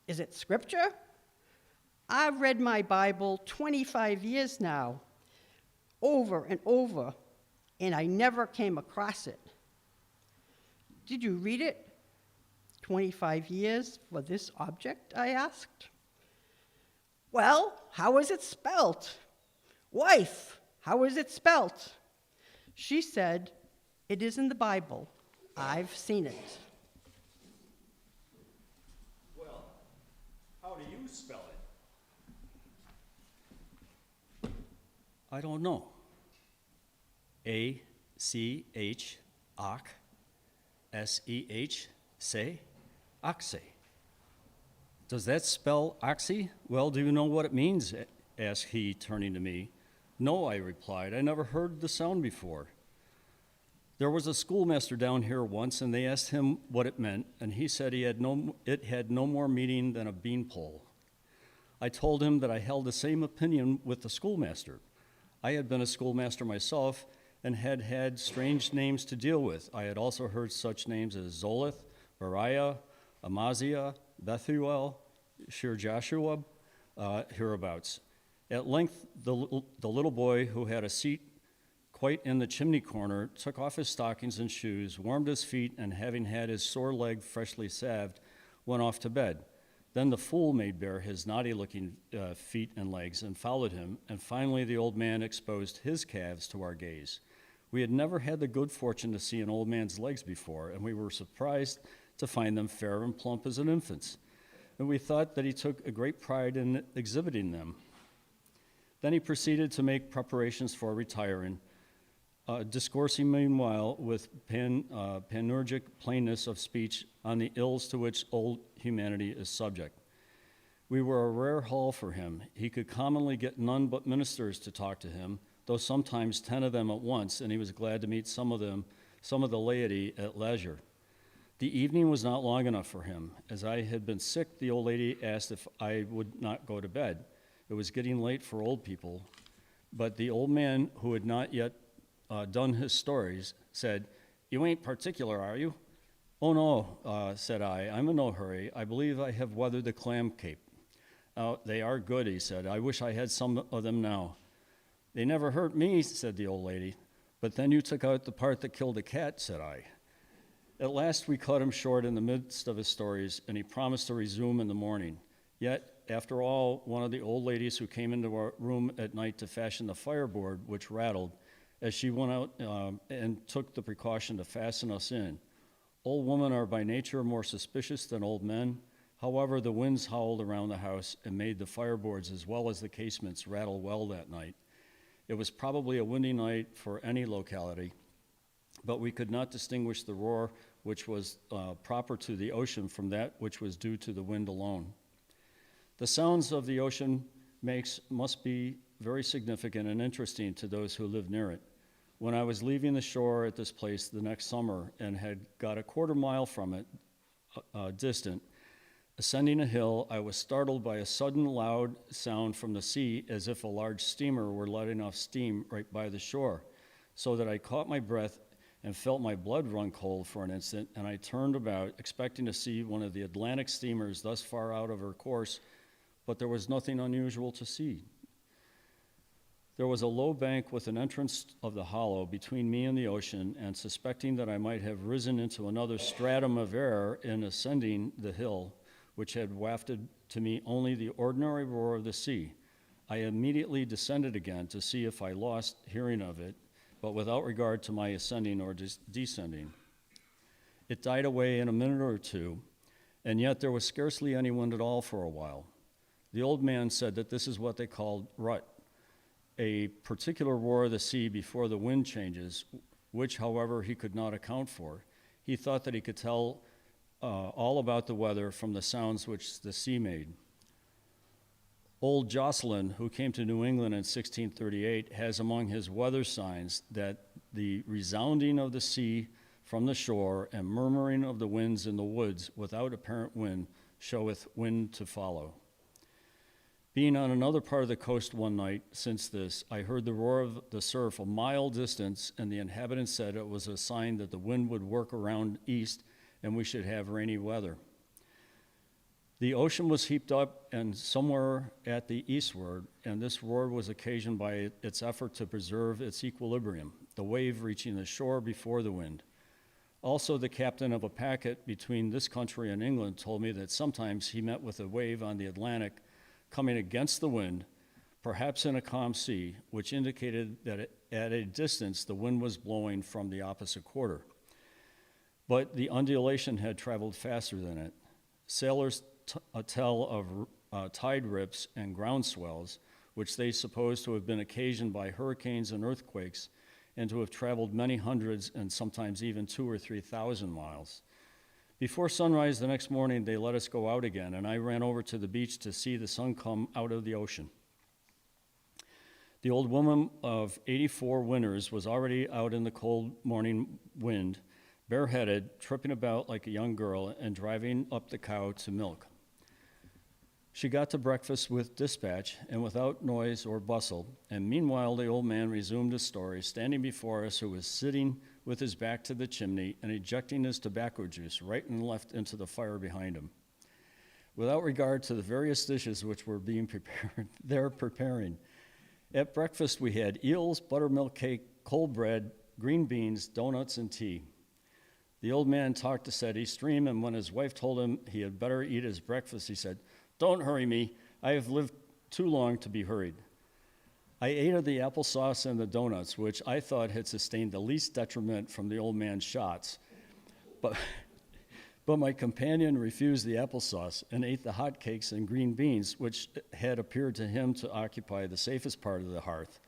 Is it scripture? I've read my Bible 25 years now, over and over, and I never came across it. Did you read it? 25 years for this object, I asked. Well, how is it spelt? Wife, how is it spelt? She said, it is in the Bible. I've seen it. Well, how do you spell it? I don't know. A-C-H, Ach, S-E-H, say, Oxy. Does that spell oxy? Well, do you know what it means? Asked he, turning to me. No, I replied. I never heard the sound before. There was a schoolmaster down here once, and they asked him what it meant, and he said it had no more meaning than a beanpole. I told him that I held the same opinion with the schoolmaster. I had been a schoolmaster myself and had had strange names to deal with. I had also heard such names as Zolith, Bariah, Amaziah, Bethuel, Shir Joshua, hereabouts. At length, the little boy who had a seat quite in the chimney corner took off his stockings and shoes, warmed his feet, and having had his sore leg freshly salved, went off to bed. Then the fool made bare his naughty-looking feet and legs and followed him, and finally the old man exposed his calves to our gaze. We had never had the good fortune to see an old man's legs before, and we were surprised to find them fair and plump as an infant's, and we thought that he took a great pride in exhibiting them. Then he proceeded to make preparations for retiring, discoursing meanwhile with panurgic plainness of speech on the ills to which old humanity is subject. We were a rare haul for him. He could commonly get none but ministers to talk to him, though sometimes 10 of them at once, and he was glad to meet some of the laity at leisure. The evening was not long enough for him. As I had been sick, the old lady asked if I would not go to bed. It was getting late for old people, but the old man, who had not yet done his stories, said, "You ain't particular, are you?" "Oh, no," said I. "I'm in no hurry. I believe I have weathered the clam cape." "They are good," he said. "I wish I had some of them now." "They never hurt me," said the old lady. "But then you took out the part that killed the cat," said I. At last we cut him short in the midst of his stories, and he promised to resume in the morning. Yet, after all, one of the old ladies who came into our room at night to fashion the fireboard, which rattled, as she went out and took the precaution to fasten us in. Old women are by nature more suspicious than old men. However, the winds howled around the house and made the fireboards as well as the casements rattle well that night. It was probably a windy night for any locality, but we could not distinguish the roar which was proper to the ocean from that which was due to the wind alone. The sounds of the ocean must be very significant and interesting to those who live near it. When I was leaving the shore at this place the next summer and had got a quarter mile from it distant, ascending a hill, I was startled by a sudden loud sound from the sea as if a large steamer were letting off steam right by the shore, so that I caught my breath and felt my blood run cold for an instant, and I turned about, expecting to see one of the Atlantic steamers thus far out of her course, but there was nothing unusual to see. There was a low bank with an entrance of the hollow between me and the ocean, and suspecting that I might have risen into another stratum of air in ascending the hill, which had wafted to me only the ordinary roar of the sea, I immediately descended again to see if I lost hearing of it, but without regard to my ascending or descending. It died away in a minute or two, and yet there was scarcely any wind at all for a while. The old man said that this is what they called rut, a particular roar of the sea before the wind changes, which, however, he could not account for. He thought that he could tell all about the weather from the sounds which the sea made. Old Jocelyn, who came to New England in 1638, has among his weather signs that the resounding of the sea from the shore and murmuring of the winds in the woods without apparent wind showeth wind to follow. Being on another part of the coast one night since this, I heard the roar of the surf a mile distance, and the inhabitants said it was a sign that the wind would work around east and we should have rainy weather. The ocean was heaped up and somewhere at the eastward, and this roar was occasioned by its effort to preserve its equilibrium, the wave reaching the shore before the wind. Also, the captain of a packet between this country and England told me that sometimes he met with a wave on the Atlantic coming against the wind, perhaps in a calm sea, which indicated that at a distance the wind was blowing from the opposite quarter. But the undulation had traveled faster than it. Sailors tell of tide rips and ground swells, which they suppose to have been occasioned by hurricanes and earthquakes, and to have traveled many hundreds and sometimes even 2,000 or 3,000 miles. Before sunrise the next morning, they let us go out again, and I ran over to the beach to see the sun come out of the ocean. The old woman of 84 winters was already out in the cold morning wind, bareheaded, tripping about like a young girl, and driving up the cow to milk. She got to breakfast with dispatch and without noise or bustle, and meanwhile the old man resumed his story, standing before us, who was sitting with his back to the chimney and ejecting his tobacco juice right and left into the fire behind him. Without regard to the various dishes which were being preparing. At breakfast we had eels, buttermilk cake, cold bread, green beans, donuts, and tea. The old man talked a steady stream, and when his wife told him he had better eat his breakfast, he said, "Don't hurry me. I have lived too long to be hurried." I ate of the applesauce and the donuts, which I thought had sustained the least detriment from the old man's shots. But my companion refused the applesauce and ate the hot cakes and green beans, which had appeared to him to occupy the safest part of the hearth.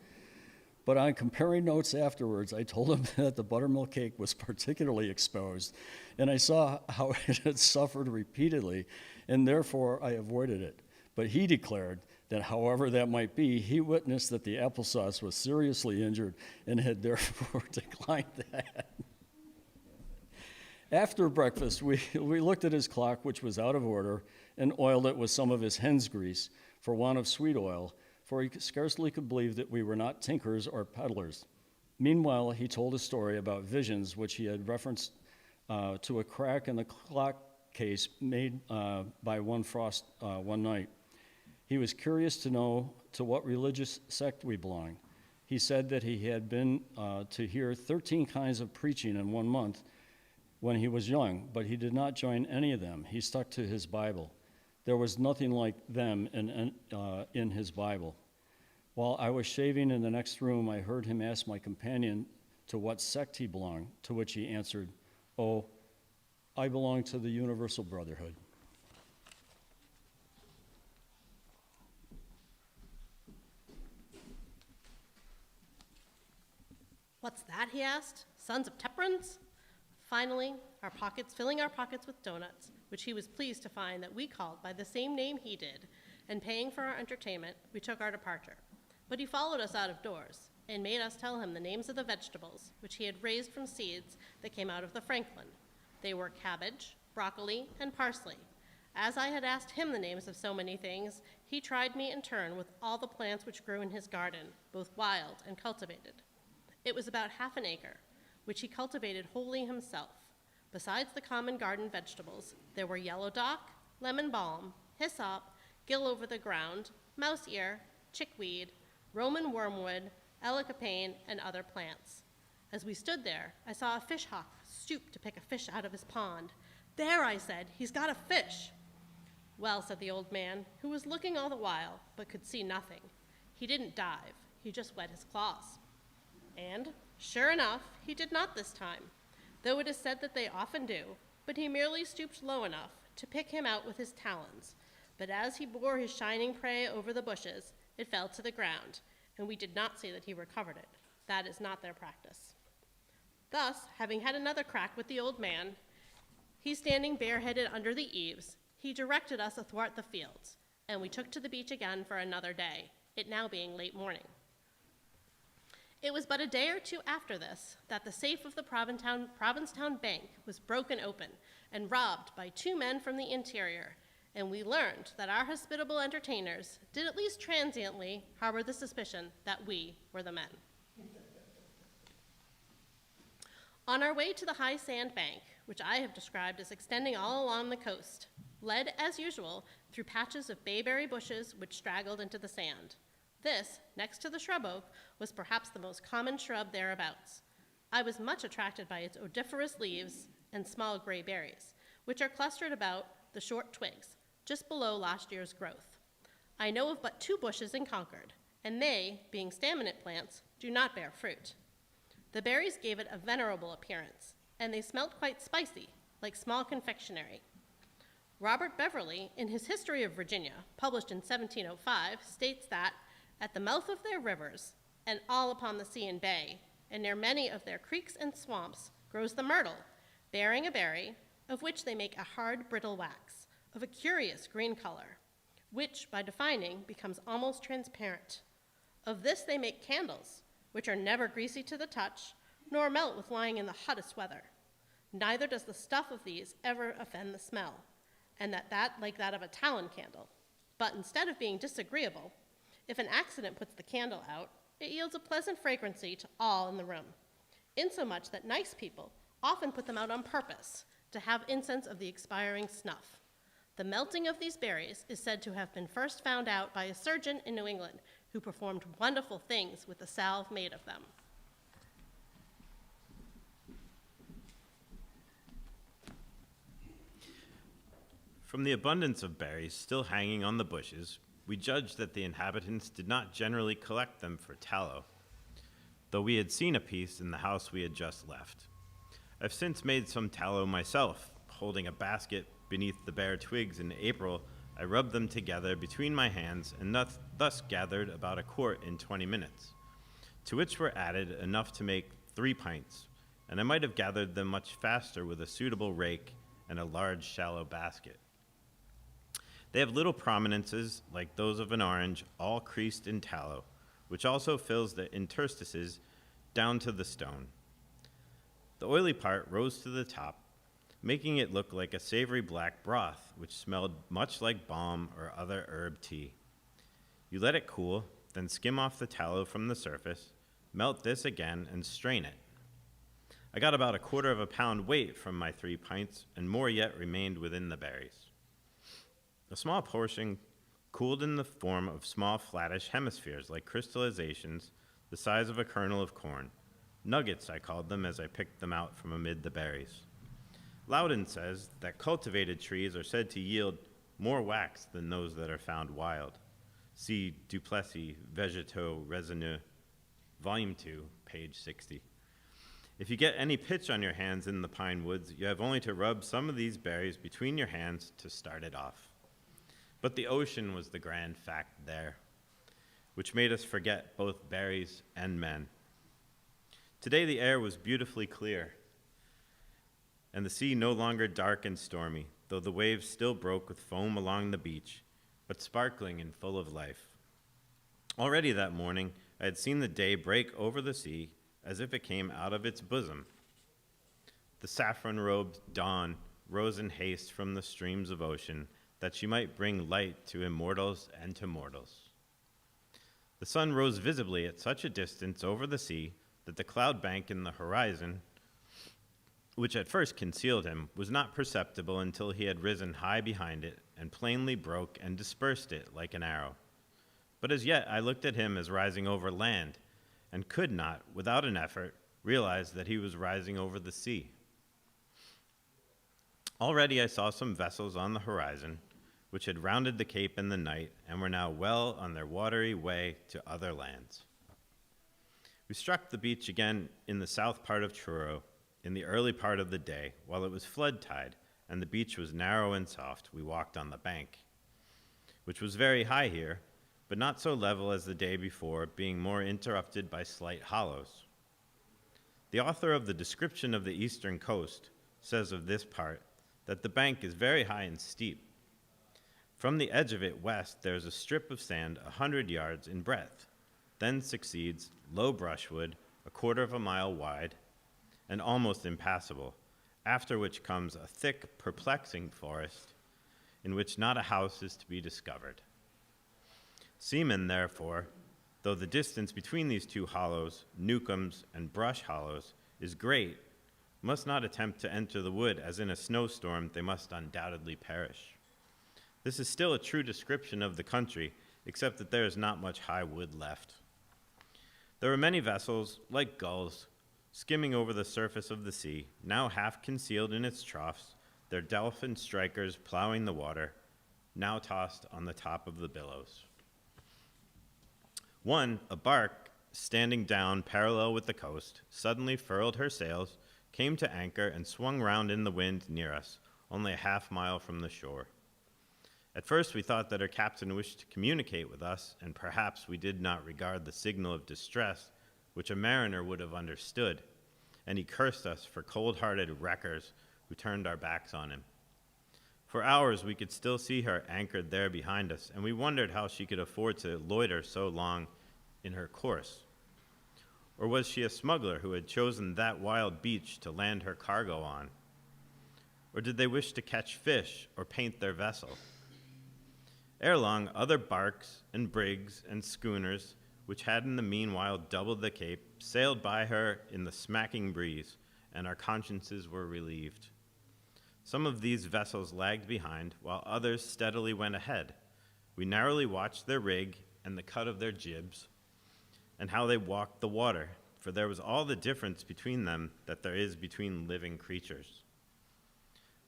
But on comparing notes afterwards, I told him that the buttermilk cake was particularly exposed, and I saw how it had suffered repeatedly, and therefore I avoided it. But he declared that, however that might be, he witnessed that the applesauce was seriously injured and had therefore declined that. After breakfast, we looked at his clock, which was out of order, and oiled it with some of his hen's grease for want of sweet oil, for he scarcely could believe that we were not tinkers or peddlers. Meanwhile, he told a story about visions which he had referenced to a crack in the clock case made by one frost one night. He was curious to know to what religious sect we belonged. He said that he had been to hear 13 kinds of preaching in 1 month when he was young, but he did not join any of them. He stuck to his Bible. There was nothing like them in his Bible. While I was shaving in the next room, I heard him ask my companion to what sect he belonged, to which he answered, "Oh, I belong to the Universal Brotherhood." "What's that?" he asked. "Sons of Temperance?" Finally, filling our pockets with donuts, which he was pleased to find that we called by the same name he did, and paying for our entertainment, we took our departure. But he followed us out of doors and made us tell him the names of the vegetables which he had raised from seeds that came out of the Franklin. They were cabbage, broccoli, and parsley. As I had asked him the names of so many things, he tried me in turn with all the plants which grew in his garden, both wild and cultivated. It was about half an acre, which he cultivated wholly himself. Besides the common garden vegetables, there were yellow dock, lemon balm, hyssop, gill over the ground, mouse ear, chickweed, Roman wormwood, elecampane, and other plants. As we stood there, I saw a fish hawk stoop to pick a fish out of his pond. "There," I said, "he's got a fish." "Well," said the old man, who was looking all the while, but could see nothing, "he didn't dive, he just wet his claws." And, sure enough, he did not this time, though it is said that they often do, but he merely stooped low enough to pick him out with his talons. But as he bore his shining prey over the bushes, it fell to the ground, and we did not see that he recovered it. That is not their practice. Thus, having had another crack with the old man, he standing bareheaded under the eaves, he directed us athwart the fields, and we took to the beach again for another day, it now being late morning. It was but a day or two after this that the safe of the Provincetown Bank was broken open and robbed by 2 men from the interior, and we learned that our hospitable entertainers did at least transiently harbor the suspicion that we were the men. On our way to the high sand bank, which I have described as extending all along the coast, led, as usual, through patches of bayberry bushes which straggled into the sand. This, next to the shrub oak, was perhaps the most common shrub thereabouts. I was much attracted by its odoriferous leaves and small gray berries, which are clustered about the short twigs, just below last year's growth. I know of but 2 bushes in Concord, and they, being staminate plants, do not bear fruit. The berries gave it a venerable appearance, and they smelt quite spicy, like small confectionery. Robert Beverly, in his History of Virginia, published in 1705, states that, at the mouth of their rivers, and all upon the sea and bay, and near many of their creeks and swamps, grows the myrtle, bearing a berry, of which they make a hard, brittle wax, of a curious green color, which, by defining, becomes almost transparent. Of this they make candles, which are never greasy to the touch, nor melt with lying in the hottest weather. Neither does the stuff of these ever offend the smell, and that like that of a talon candle. But instead of being disagreeable, if an accident puts the candle out, it yields a pleasant fragrancy to all in the room, insomuch that nice people often put them out on purpose to have incense of the expiring snuff. The melting of these berries is said to have been first found out by a surgeon in New England who performed wonderful things with the salve made of them. From the abundance of berries still hanging on the bushes, we judged that the inhabitants did not generally collect them for tallow, though we had seen a piece in the house we had just left. I've since made some tallow myself. Holding a basket beneath the bare twigs in April, I rubbed them together between my hands and thus gathered about a quart in 20 minutes, to which were added enough to make 3 pints, and I might have gathered them much faster with a suitable rake and a large shallow basket. They have little prominences, like those of an orange, all creased in tallow, which also fills the interstices down to the stone. The oily part rose to the top, making it look like a savory black broth, which smelled much like balm or other herb tea. You let it cool, then skim off the tallow from the surface, melt this again, and strain it. I got about 1/4 pound weight from my 3 pints, and more yet remained within the berries. A small portion cooled in the form of small flattish hemispheres like crystallizations the size of a kernel of corn. Nuggets, I called them as I picked them out from amid the berries. Loudon says that cultivated trees are said to yield more wax than those that are found wild. See Duplessis, Végétaux Résineux, Volume 2, page 60. If you get any pitch on your hands in the pine woods, you have only to rub some of these berries between your hands to start it off. But the ocean was the grand fact there, which made us forget both berries and men. Today the air was beautifully clear, and the sea no longer dark and stormy, though the waves still broke with foam along the beach, but sparkling and full of life. Already that morning, I had seen the day break over the sea as if it came out of its bosom. The saffron-robed dawn rose in haste from the streams of ocean, that she might bring light to immortals and to mortals. The sun rose visibly at such a distance over the sea that the cloud bank in the horizon, which at first concealed him, was not perceptible until he had risen high behind it and plainly broke and dispersed it like an arrow. But as yet I looked at him as rising over land, and could not, without an effort, realize that he was rising over the sea. Already I saw some vessels on the horizon, which had rounded the cape in the night and were now well on their watery way to other lands. We struck the beach again in the south part of Truro in the early part of the day, while it was flood tide and the beach was narrow and soft. We walked on the bank, which was very high here, but not so level as the day before, being more interrupted by slight hollows. The author of the description of the eastern coast says of this part that the bank is very high and steep. From the edge of it west, there is a strip of sand 100 yards in breadth. Then succeeds low brushwood 1/4 mile wide and almost impassable, after which comes a thick, perplexing forest in which not a house is to be discovered. Seamen, therefore, though the distance between these two hollows, Newcombs and Brush hollows, is great, must not attempt to enter the wood, as in a snowstorm they must undoubtedly perish. This is still a true description of the country, except that there is not much high wood left. There are many vessels, like gulls, skimming over the surface of the sea, now half concealed in its troughs, their dolphin strikers plowing the water, now tossed on the top of the billows. One, a bark, standing down parallel with the coast, suddenly furled her sails, came to anchor, and swung round in the wind near us, only a half-mile from the shore. At first we thought that her captain wished to communicate with us, and perhaps we did not regard the signal of distress, which a mariner would have understood, and he cursed us for cold-hearted wreckers who turned our backs on him. For hours we could still see her anchored there behind us, and we wondered how she could afford to loiter so long in her course. Or was she a smuggler who had chosen that wild beach to land her cargo on? Or did they wish to catch fish or paint their vessel? Ere long, other barks and brigs and schooners, which had in the meanwhile doubled the cape, sailed by her in the smacking breeze, and our consciences were relieved. Some of these vessels lagged behind, while others steadily went ahead. We narrowly watched their rig and the cut of their jibs, and how they walked the water, for there was all the difference between them that there is between living creatures.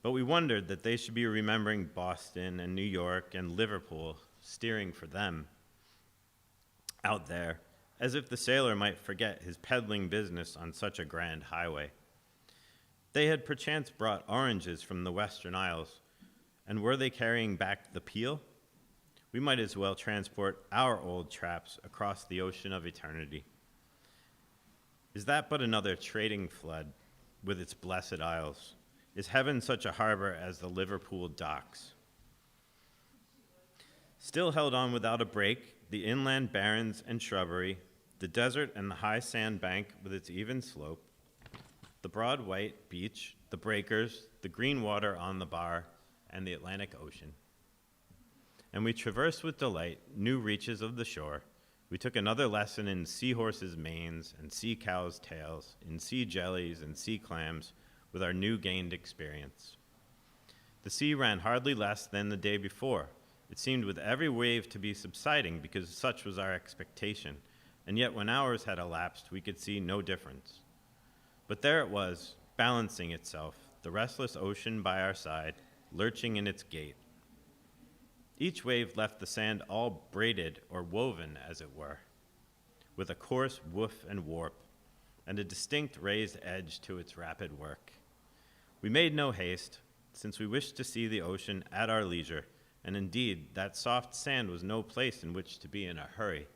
But we wondered that they should be remembering Boston and New York and Liverpool, steering for them out there, as if the sailor might forget his peddling business on such a grand highway. They had perchance brought oranges from the Western Isles, and were they carrying back the peel? We might as well transport our old traps across the ocean of eternity. Is that but another trading flood with its blessed isles? Is heaven such a harbor as the Liverpool docks? Still held on without a break, the inland barrens and shrubbery, the desert and the high sand bank with its even slope, the broad white beach, the breakers, the green water on the bar, and the Atlantic Ocean. And we traversed with delight new reaches of the shore, We took another lesson in seahorses' manes and sea cows' tails, in sea jellies and sea clams with our new gained experience. The sea ran hardly less than the day before. It seemed with every wave to be subsiding because such was our expectation, and yet when hours had elapsed, we could see no difference. But there it was, balancing itself, the restless ocean by our side, lurching in its gait. Each wave left the sand all braided or woven, as it were, with a coarse woof and warp, and a distinct raised edge to its rapid work. We made no haste, since we wished to see the ocean at our leisure, and indeed, that soft sand was no place in which to be in a hurry,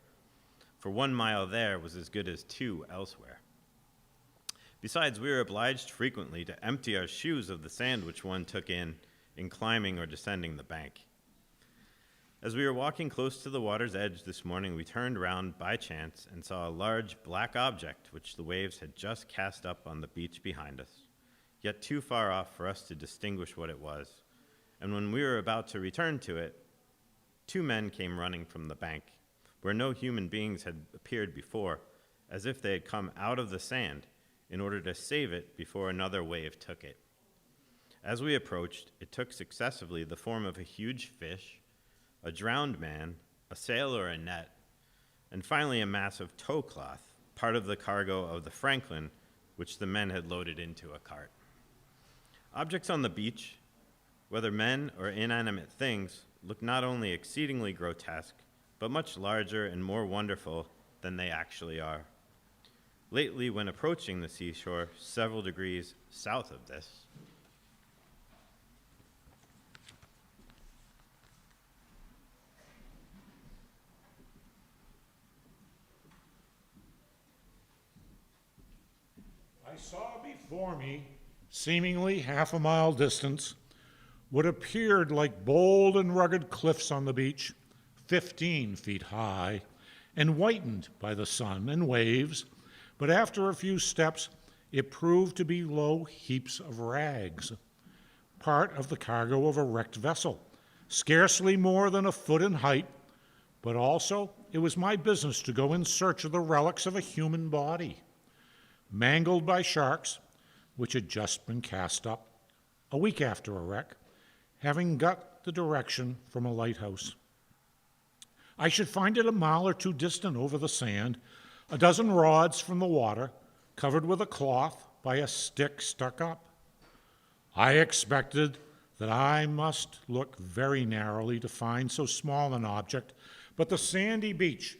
for 1 mile there was as good as 2 elsewhere. Besides, we were obliged frequently to empty our shoes of the sand which one took in climbing or descending the bank. As we were walking close to the water's edge this morning, we turned round by chance and saw a large black object which the waves had just cast up on the beach behind us, yet too far off for us to distinguish what it was. And when we were about to return to it, 2 men came running from the bank, where no human beings had appeared before, as if they had come out of the sand in order to save it before another wave took it. As we approached, it took successively the form of a huge fish, a drowned man, a sail or a net, and finally a mass of tow cloth, part of the cargo of the Franklin, which the men had loaded into a cart. Objects on the beach, whether men or inanimate things, looked not only exceedingly grotesque, but much larger and more wonderful than they actually are. Lately, when approaching the seashore, several degrees south of this, I saw before me, seemingly half a mile distant, what appeared like bold and rugged cliffs on the beach, 15 feet high, and whitened by the sun and waves, but after a few steps, it proved to be low heaps of rags, part of the cargo of a wrecked vessel, scarcely more than a foot in height, but also it was my business to go in search of the relics of a human body, mangled by sharks, which had just been cast up a week after a wreck, having got the direction from a lighthouse. I should find it a mile or 2 distant over the sand, a dozen rods from the water, covered with a cloth by a stick stuck up. I expected that I must look very narrowly to find so small an object, but the sandy beach,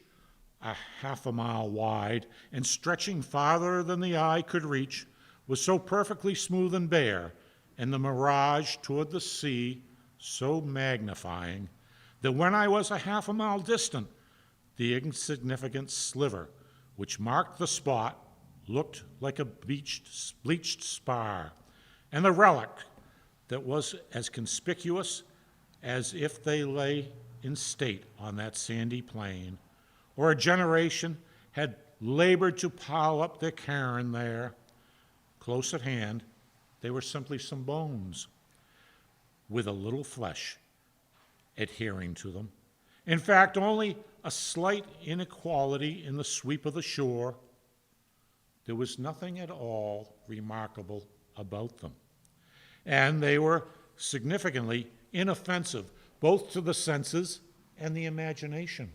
a half a mile wide and stretching farther than the eye could reach, was so perfectly smooth and bare, and the mirage toward the sea so magnifying, that when I was a half a mile distant, the insignificant sliver which marked the spot looked like a bleached spar, and the relic that was as conspicuous as if they lay in state on that sandy plain, or a generation had labored to pile up their cairn there. Close at hand, they were simply some bones with a little flesh adhering to them. In fact, only a slight inequality in the sweep of the shore. There was nothing at all remarkable about them. And they were significantly inoffensive, both to the senses and the imagination.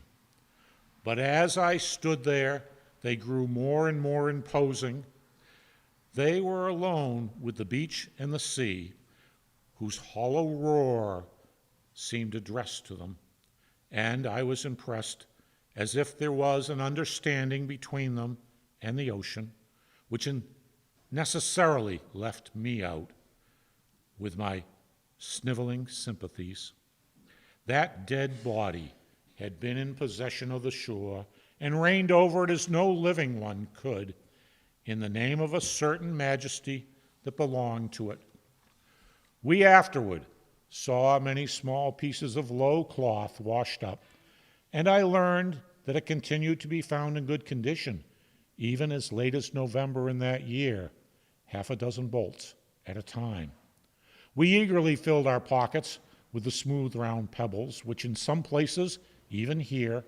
But as I stood there, they grew more and more imposing. They were alone with the beach and the sea, whose hollow roar seemed addressed to them, and I was impressed as if there was an understanding between them and the ocean, which necessarily left me out with my sniveling sympathies. That dead body had been in possession of the shore and reigned over it as no living one could, in the name of a certain majesty that belonged to it. We afterward saw many small pieces of low cloth washed up, and I learned that it continued to be found in good condition, even as late as November in that year, 6 bolts at a time. We eagerly filled our pockets with the smooth round pebbles, which in some places, even here,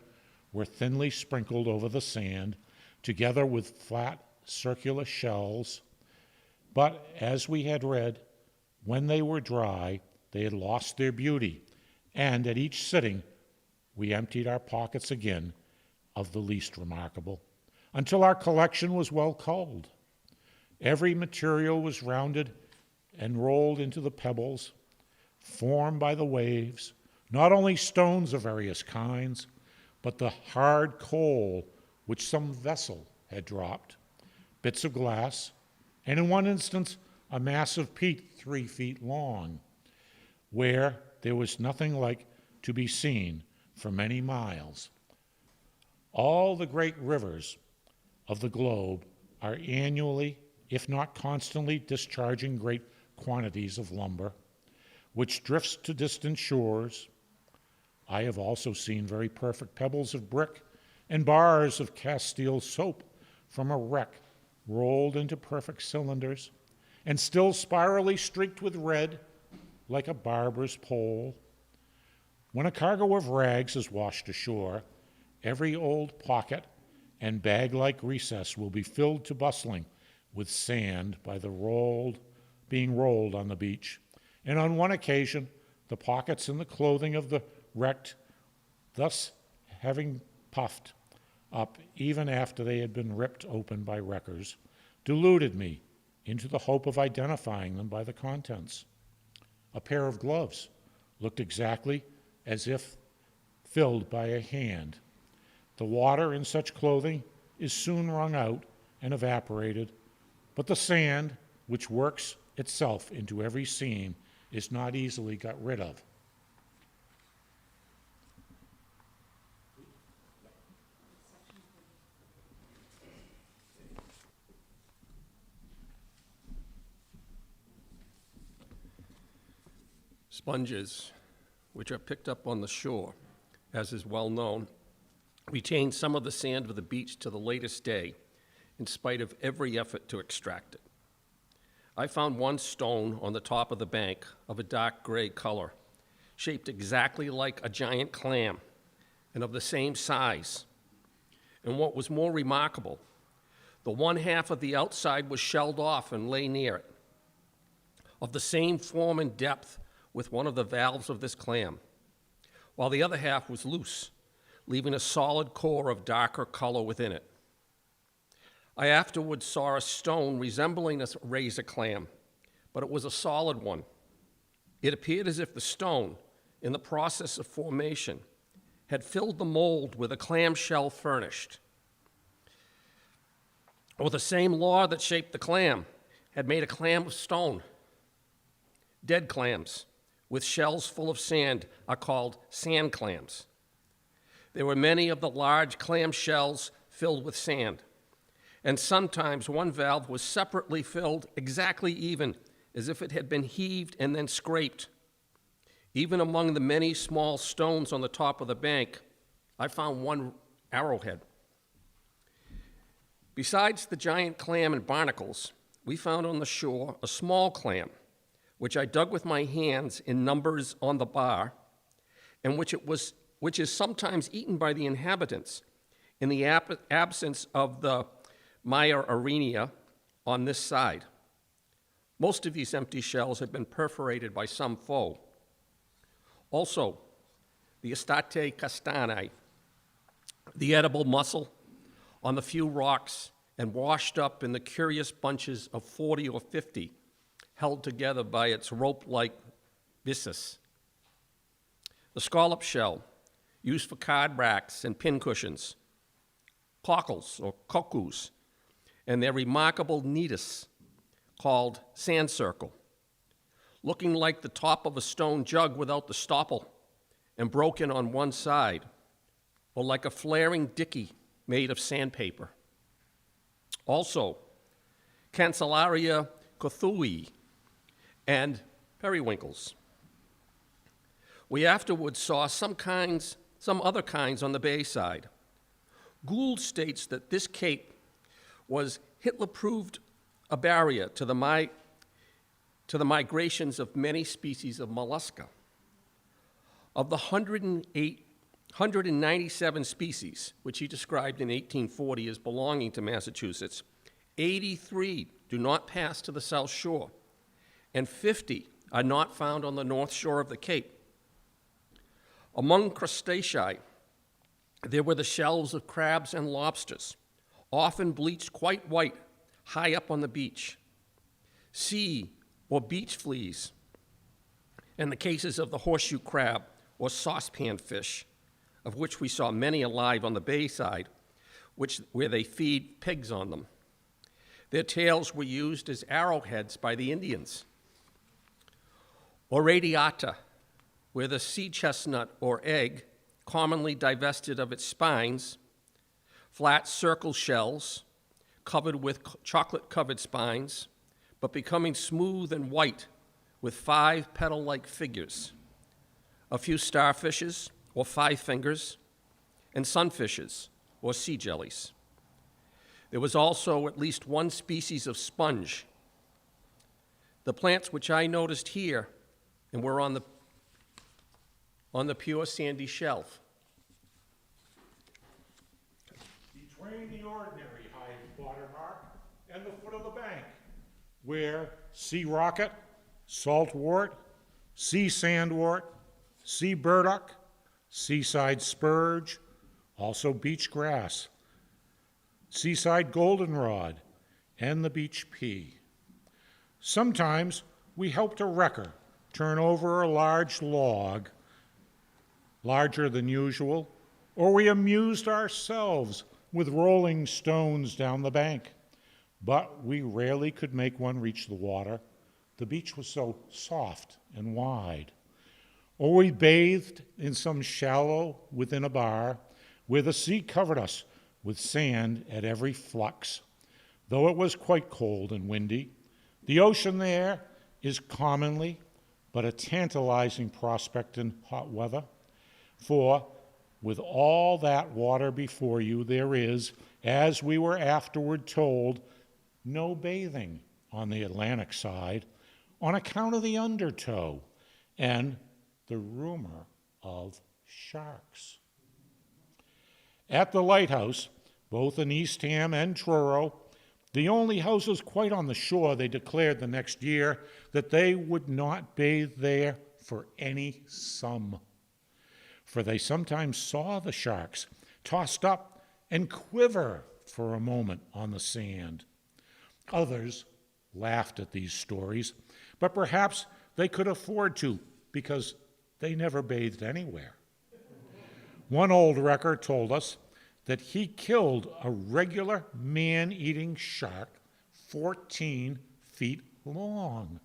were thinly sprinkled over the sand, together with flat circular shells. But as we had read, when they were dry, they had lost their beauty, and at each sitting, we emptied our pockets again of the least remarkable, until our collection was well culled. Every material was rounded and rolled into the pebbles, formed by the waves, not only stones of various kinds, but the hard coal which some vessel had dropped, bits of glass, and in one instance, a mass of peat 3 feet long, where there was nothing like to be seen for many miles. All the great rivers of the globe are annually, if not constantly, discharging great quantities of lumber, which drifts to distant shores. I have also seen very perfect pebbles of brick and bars of castile soap from a wreck rolled into perfect cylinders and still spirally streaked with red like a barber's pole. When a cargo of rags is washed ashore, every old pocket and bag-like recess will be filled to bustling with sand by the being rolled on the beach. And on one occasion, the pockets in the clothing of the wrecked, thus having puffed up even after they had been ripped open by wreckers, deluded me into the hope of identifying them by the contents. A pair of gloves looked exactly as if filled by a hand. The water in such clothing is soon wrung out and evaporated, but the sand, which works itself into every seam, is not easily got rid of. Sponges, which are picked up on the shore, as is well known, retain some of the sand of the beach to the latest day, in spite of every effort to extract it. I found one stone on the top of the bank of a dark gray color, shaped exactly like a giant clam and of the same size. And what was more remarkable, the one half of the outside was shelled off and lay near it, of the same form and depth with one of the valves of this clam, while the other half was loose, leaving a solid core of darker color within it. I afterwards saw a stone resembling a razor clam, but it was a solid one. It appeared as if the stone, in the process of formation, had filled the mold with a clamshell furnished, or the same law that shaped the clam had made a clam of stone. Dead clams with shells full of sand are called sand clams. There were many of the large clam shells filled with sand, and sometimes one valve was separately filled exactly even, as if it had been heaved and then scraped. Even among the many small stones on the top of the bank, I found one arrowhead. Besides the giant clam and barnacles, we found on the shore a small clam, which I dug with my hands in numbers on the bar, and which is sometimes eaten by the inhabitants in the absence of the Maya arenea on this side. Most of these empty shells have been perforated by some foe. Also, the Estate castani, the edible mussel, on the few rocks and washed up in the curious bunches of 40 or 50, held together by its rope-like byssus. The scallop shell, used for card racks and pin cushions, cockles or cuckoos, and their remarkable nidus, called sand circle, looking like the top of a stone jug without the stopple and broken on one side, or like a flaring dickey made of sandpaper. Also, Cancellaria cothui and periwinkles. We afterwards saw some other kinds on the bay side. Gould states that this cape was Hitler-proved a barrier to the migrations of many species of mollusca. Of the 197 species, which he described in 1840 as belonging to Massachusetts. 83 do not pass to the South Shore, and 50 are not found on the North Shore of the Cape. Among crustacea, there were the shells of crabs and lobsters, often bleached quite white, high up on the beach. Sea or beach fleas, and the cases of the horseshoe crab or saucepan fish, of which we saw many alive on the bay side, where they feed pigs on them. Their tails were used as arrowheads by the Indians. Or radiata, where the sea chestnut or egg, commonly divested of its spines, flat circle shells covered with chocolate-covered spines, but becoming smooth and white with 5 petal-like figures. A few starfishes, or 5 fingers, and sunfishes, or sea jellies. There was also at least 1 species of sponge. The plants which I noticed here and were on the pure sandy shelf. Between the ordinary high watermark and the foot of the bank, where sea rocket, saltwort, sea sandwort, sea burdock, seaside spurge, also beach grass, seaside goldenrod, and the beach pea. Sometimes we helped a wrecker turn over a large log, larger than usual, or we amused ourselves with rolling stones down the bank. But we rarely could make one reach the water. The beach was so soft and wide. Or we bathed in some shallow within a bar where the sea covered us with sand at every flux. Though it was quite cold and windy, the ocean there is commonly but a tantalizing prospect in hot weather. For with all that water before you, there is, as we were afterward told, no bathing on the Atlantic side on account of the undertow and the rumor of sharks. At the lighthouse, both in Eastham and Truro, the only houses quite on the shore, they declared the next year that they would not bathe there for any sum. For they sometimes saw the sharks tossed up and quiver for a moment on the sand. Others laughed at these stories, but perhaps they could afford to because they never bathed anywhere. One old wrecker told us that he killed a regular man-eating shark 14 feet long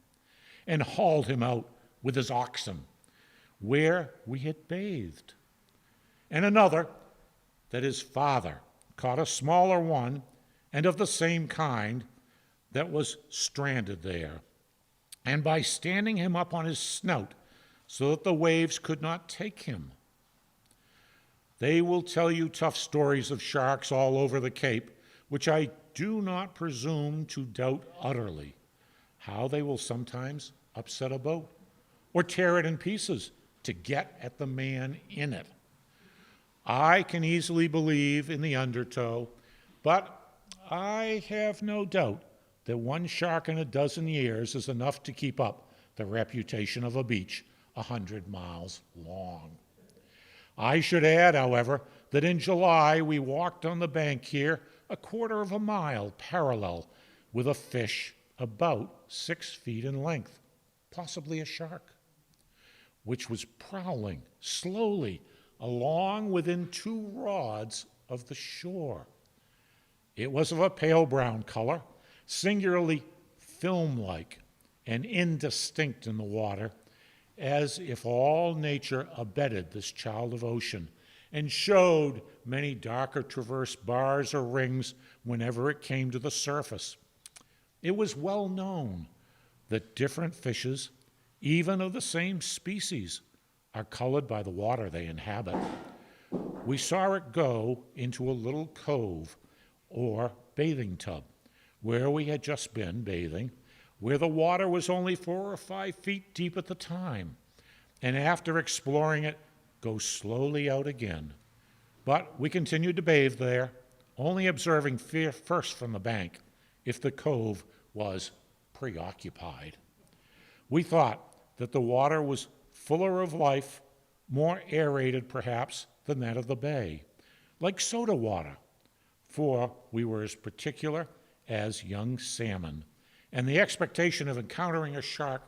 and hauled him out with his oxen where we had bathed. And another that his father caught a smaller one and of the same kind that was stranded there. And by standing him up on his snout so that the waves could not take him. They will tell you tough stories of sharks all over the Cape, which I do not presume to doubt utterly. How they will sometimes upset a boat or tear it in pieces to get at the man in it. I can easily believe in the undertow, but I have no doubt that one shark in a dozen years is enough to keep up the reputation of a beach 100 miles long. I should add, however, that in July we walked on the bank here a quarter of a mile parallel with a fish about 6 feet in length, possibly a shark, which was prowling slowly along within 2 rods of the shore. It was of a pale brown color, singularly film-like and indistinct in the water, as if all nature abetted this child of ocean and showed many darker traverse bars or rings whenever it came to the surface. It was well known that different fishes, even of the same species, are colored by the water they inhabit. We saw it go into a little cove or bathing tub where we had just been bathing, where the water was only 4 or 5 feet deep at the time. And after exploring it go slowly out again. But we continued to bathe there, only observing first from the bank if the cove was preoccupied. We thought that the water was fuller of life, more aerated perhaps than that of the bay, like soda water, for we were as particular as young salmon, and the expectation of encountering a shark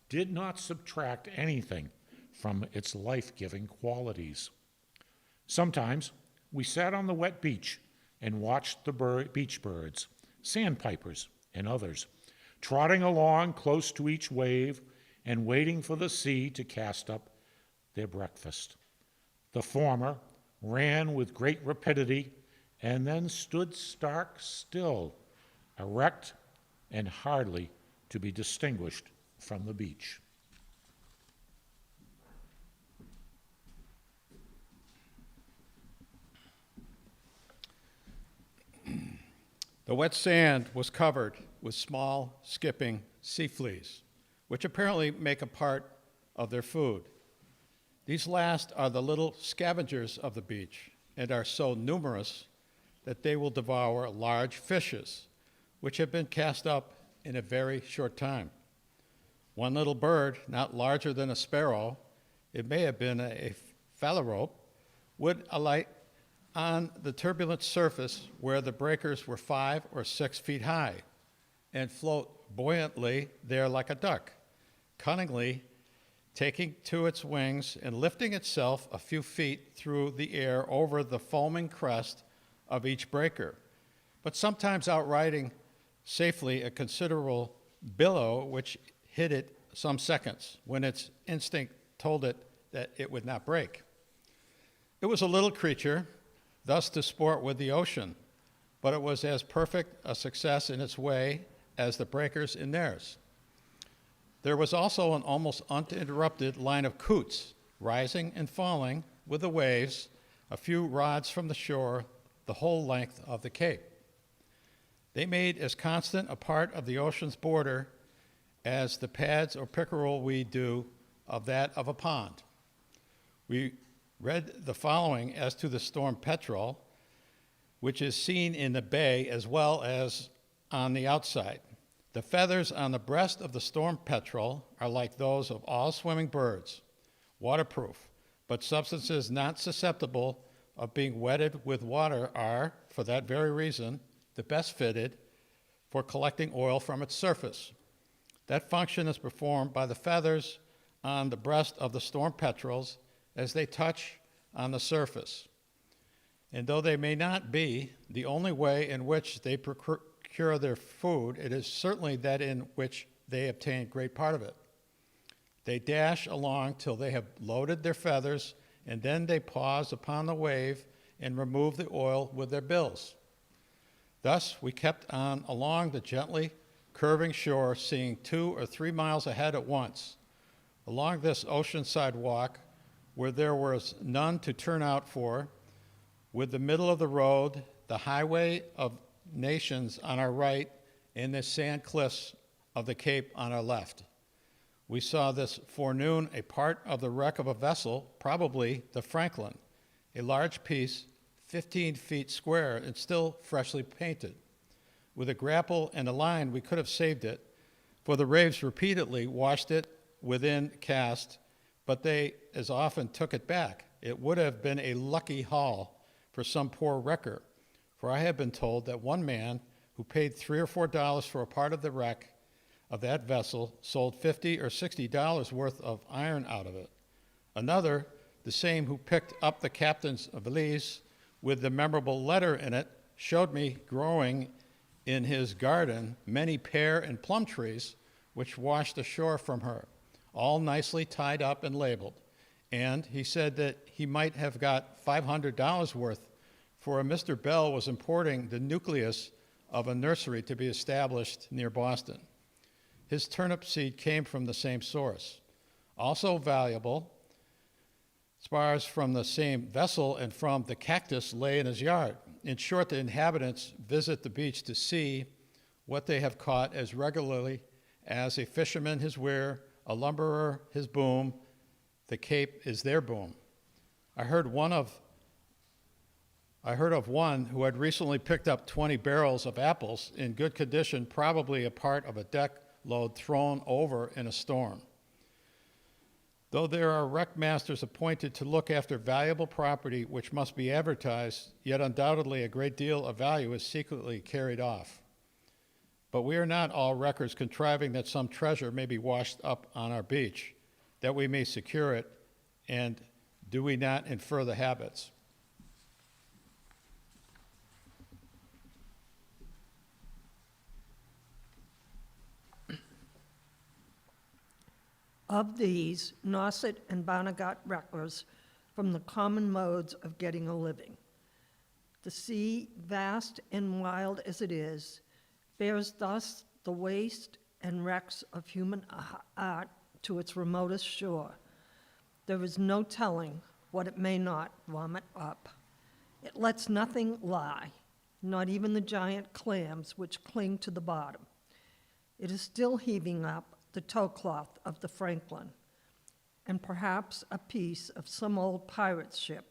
did not subtract anything from its life-giving qualities. Sometimes we sat on the wet beach and watched the beach birds, sandpipers, and others, trotting along close to each wave and waiting for the sea to cast up their breakfast. The former ran with great rapidity and then stood stark still, erect and hardly to be distinguished from the beach. The wet sand was covered with small, skipping sea fleas, which apparently make a part of their food. These last are the little scavengers of the beach and are so numerous that they will devour large fishes, which have been cast up in a very short time. One little bird, not larger than a sparrow, it may have been a phalarope, would alight on the turbulent surface where the breakers were 5 or 6 feet high and float buoyantly there like a duck, cunningly taking to its wings and lifting itself a few feet through the air over the foaming crest of each breaker, but sometimes outriding safely a considerable billow which hid it some seconds when its instinct told it that it would not break. It was a little creature, thus to sport with the ocean, but it was as perfect a success in its way as the breakers in theirs. There was also an almost uninterrupted line of coots, rising and falling with the waves a few rods from the shore the whole length of the cape. They made as constant a part of the ocean's border as the pads or pickerel weed do of that of a pond. We read the following as to the storm petrel, which is seen in the bay as well as on the outside. The feathers on the breast of the storm petrel are like those of all swimming birds, waterproof, but substances not susceptible of being wetted with water are, for that very reason, the best fitted for collecting oil from its surface. That function is performed by the feathers on the breast of the storm petrels as they touch on the surface. And though they may not be the only way in which they procure their food, it is certainly that in which they obtain great part of it. They dash along till they have loaded their feathers, and then they pause upon the wave and remove the oil with their bills. Thus we kept on along the gently curving shore, seeing 2 or 3 miles ahead at once. Along this oceanside walk, where there was none to turn out for, with the middle of the road, the highway of nations on our right, and the sand cliffs of the Cape on our left. We saw this forenoon a part of the wreck of a vessel, probably the Franklin, a large piece, 15 feet square and still freshly painted. With a grapple and a line, we could have saved it, for the waves repeatedly washed it within cast, but they as often took it back. It would have been a lucky haul for some poor wrecker, for I have been told that one man who paid $3 or $4 for a part of the wreck of that vessel sold $50 or $60 worth of iron out of it. Another, the same who picked up the captain's valise with the memorable letter in it, showed me growing in his garden many pear and plum trees which washed ashore from her, all nicely tied up and labeled. And he said that he might have got $500 worth, for a Mr. Bell was importing the nucleus of a nursery to be established near Boston. His turnip seed came from the same source. Also valuable, spars from the same vessel and from the cactus lay in his yard. In short, the inhabitants visit the beach to see what they have caught as regularly as a fisherman his weir, a lumberer his boom. The Cape is their boom. I heard of one who had recently picked up 20 barrels of apples in good condition, probably a part of a deck load thrown over in a storm. Though there are wreck masters appointed to look after valuable property which must be advertised, yet undoubtedly a great deal of value is secretly carried off. But we are not all wreckers contriving that some treasure may be washed up on our beach, that we may secure it, and do we not infer the habits? Of these, Nauset and Barnegat wreckers from the common modes of getting a living. The sea, vast and wild as it is, bears thus the waste and wrecks of human art to its remotest shore. There is no telling what it may not vomit up. It lets nothing lie, not even the giant clams which cling to the bottom. It is still heaving up the tow cloth of the Franklin, and perhaps a piece of some old pirate ship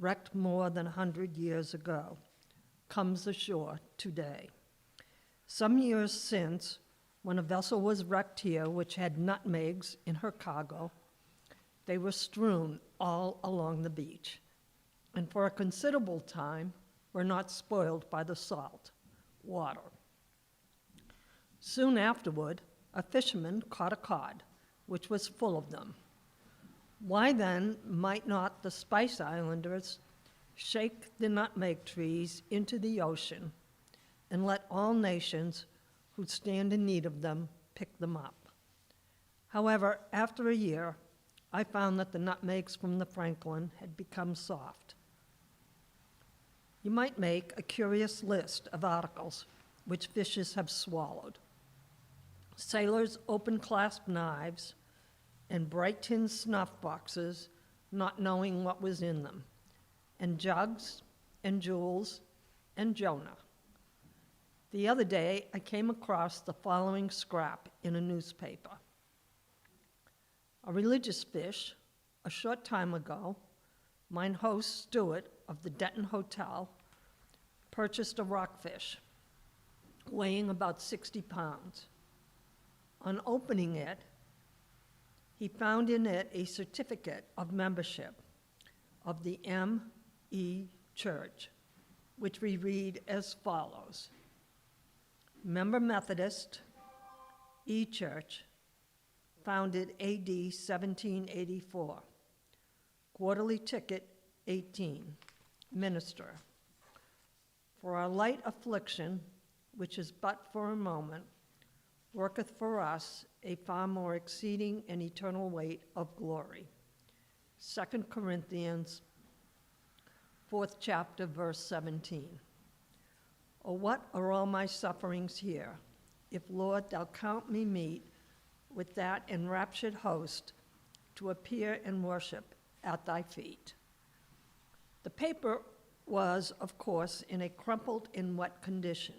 wrecked more than 100 years ago, comes ashore today. Some years since, when a vessel was wrecked here which had nutmegs in her cargo, they were strewn all along the beach, and for a considerable time were not spoiled by the salt water. Soon afterward, a fisherman caught a cod, which was full of them. Why then might not the Spice Islanders shake the nutmeg trees into the ocean and let all nations who stand in need of them pick them up? However, after a year, I found that the nutmegs from the Franklin had become soft. You might make a curious list of articles which fishes have swallowed. Sailors' open-clasp knives and bright tin snuff boxes, not knowing what was in them, and jugs and jewels and Jonah. The other day, I came across the following scrap in a newspaper. A religious fish, a short time ago, mine host Stewart of the Denton Hotel purchased a rockfish weighing about 60 pounds. On opening it, he found in it a certificate of membership of the M.E. Church, which we read as follows: Member Methodist, E. Church, founded A.D. 1784. Quarterly ticket 18, minister. For our light affliction, which is but for a moment, worketh for us a far more exceeding and eternal weight of glory. 2 Corinthians, 4th chapter, verse 17. Oh, what are all my sufferings here, if, Lord, thou count me meet with that enraptured host to appear and worship at thy feet. The paper was, of course, in a crumpled and wet condition,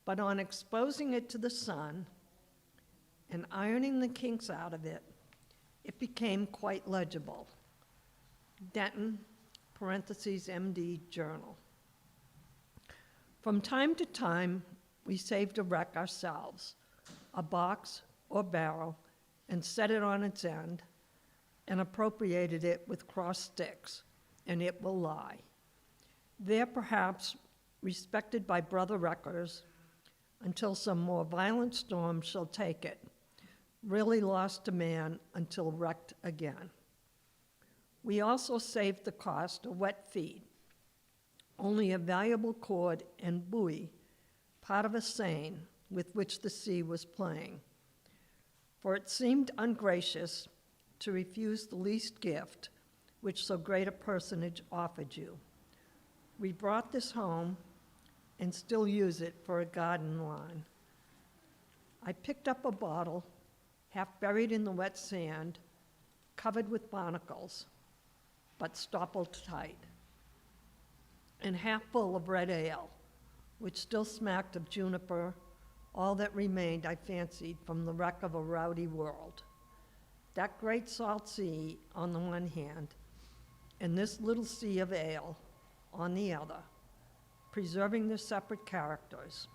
but on exposing it to the sun and ironing the kinks out of it, it became quite legible. Denton, parentheses, MD Journal. From time to time, we saved a wreck ourselves, a box or barrel, and set it on its end and appropriated it with cross sticks, and it will lie. There, perhaps, respected by brother wreckers, until some more violent storm shall take it, really lost to man until wrecked again. We also saved the cost of wet feed, only a valuable cord and buoy, part of a seine with which the sea was playing. For it seemed ungracious to refuse the least gift which so great a personage offered you. We brought this home and still use it for a garden lawn. I picked up a bottle, half buried in the wet sand, covered with barnacles, but stoppled tight, and half full of red ale, which still smacked of juniper, all that remained, I fancied, from the wreck of a rowdy world. That great salt sea, on the one hand, and this little sea of ale on the other, preserving their separate characters.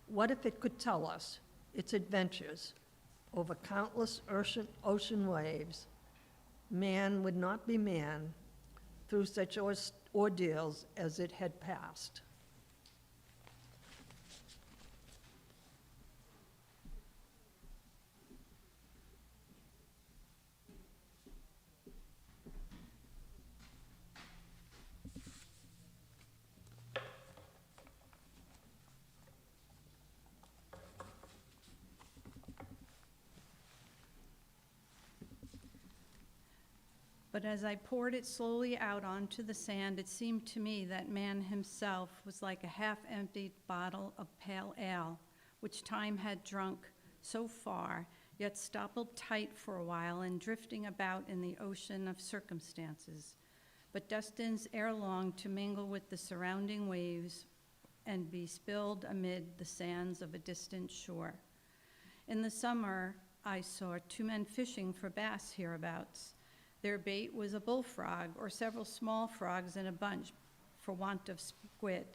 What if it could tell us its adventures over countless ocean waves? Man would not be man through such ordeals as it had passed. But as I poured it slowly out onto the sand, it seemed to me that man himself was like a half-emptied bottle of pale ale, which time had drunk so far, yet stoppled tight for a while and drifting about in the ocean of circumstances, but destined ere long to mingle with the surrounding waves and be spilled amid the sands of a distant shore. In the summer, I saw 2 men fishing for bass hereabouts. Their bait was a bullfrog or several small frogs in a bunch for want of squid.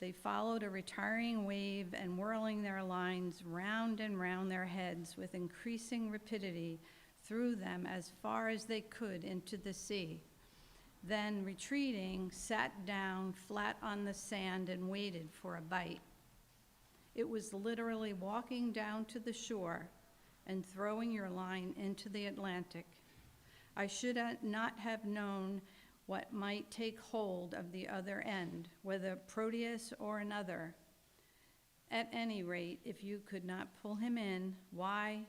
They followed a retiring wave and whirling their lines round and round their heads with increasing rapidity, threw them as far as they could into the sea. Then, retreating, sat down flat on the sand and waited for a bite. It was literally walking down to the shore and throwing your line into the Atlantic. I should not have known what might take hold of the other end, whether Proteus or another. At any rate, if you could not pull him in, why,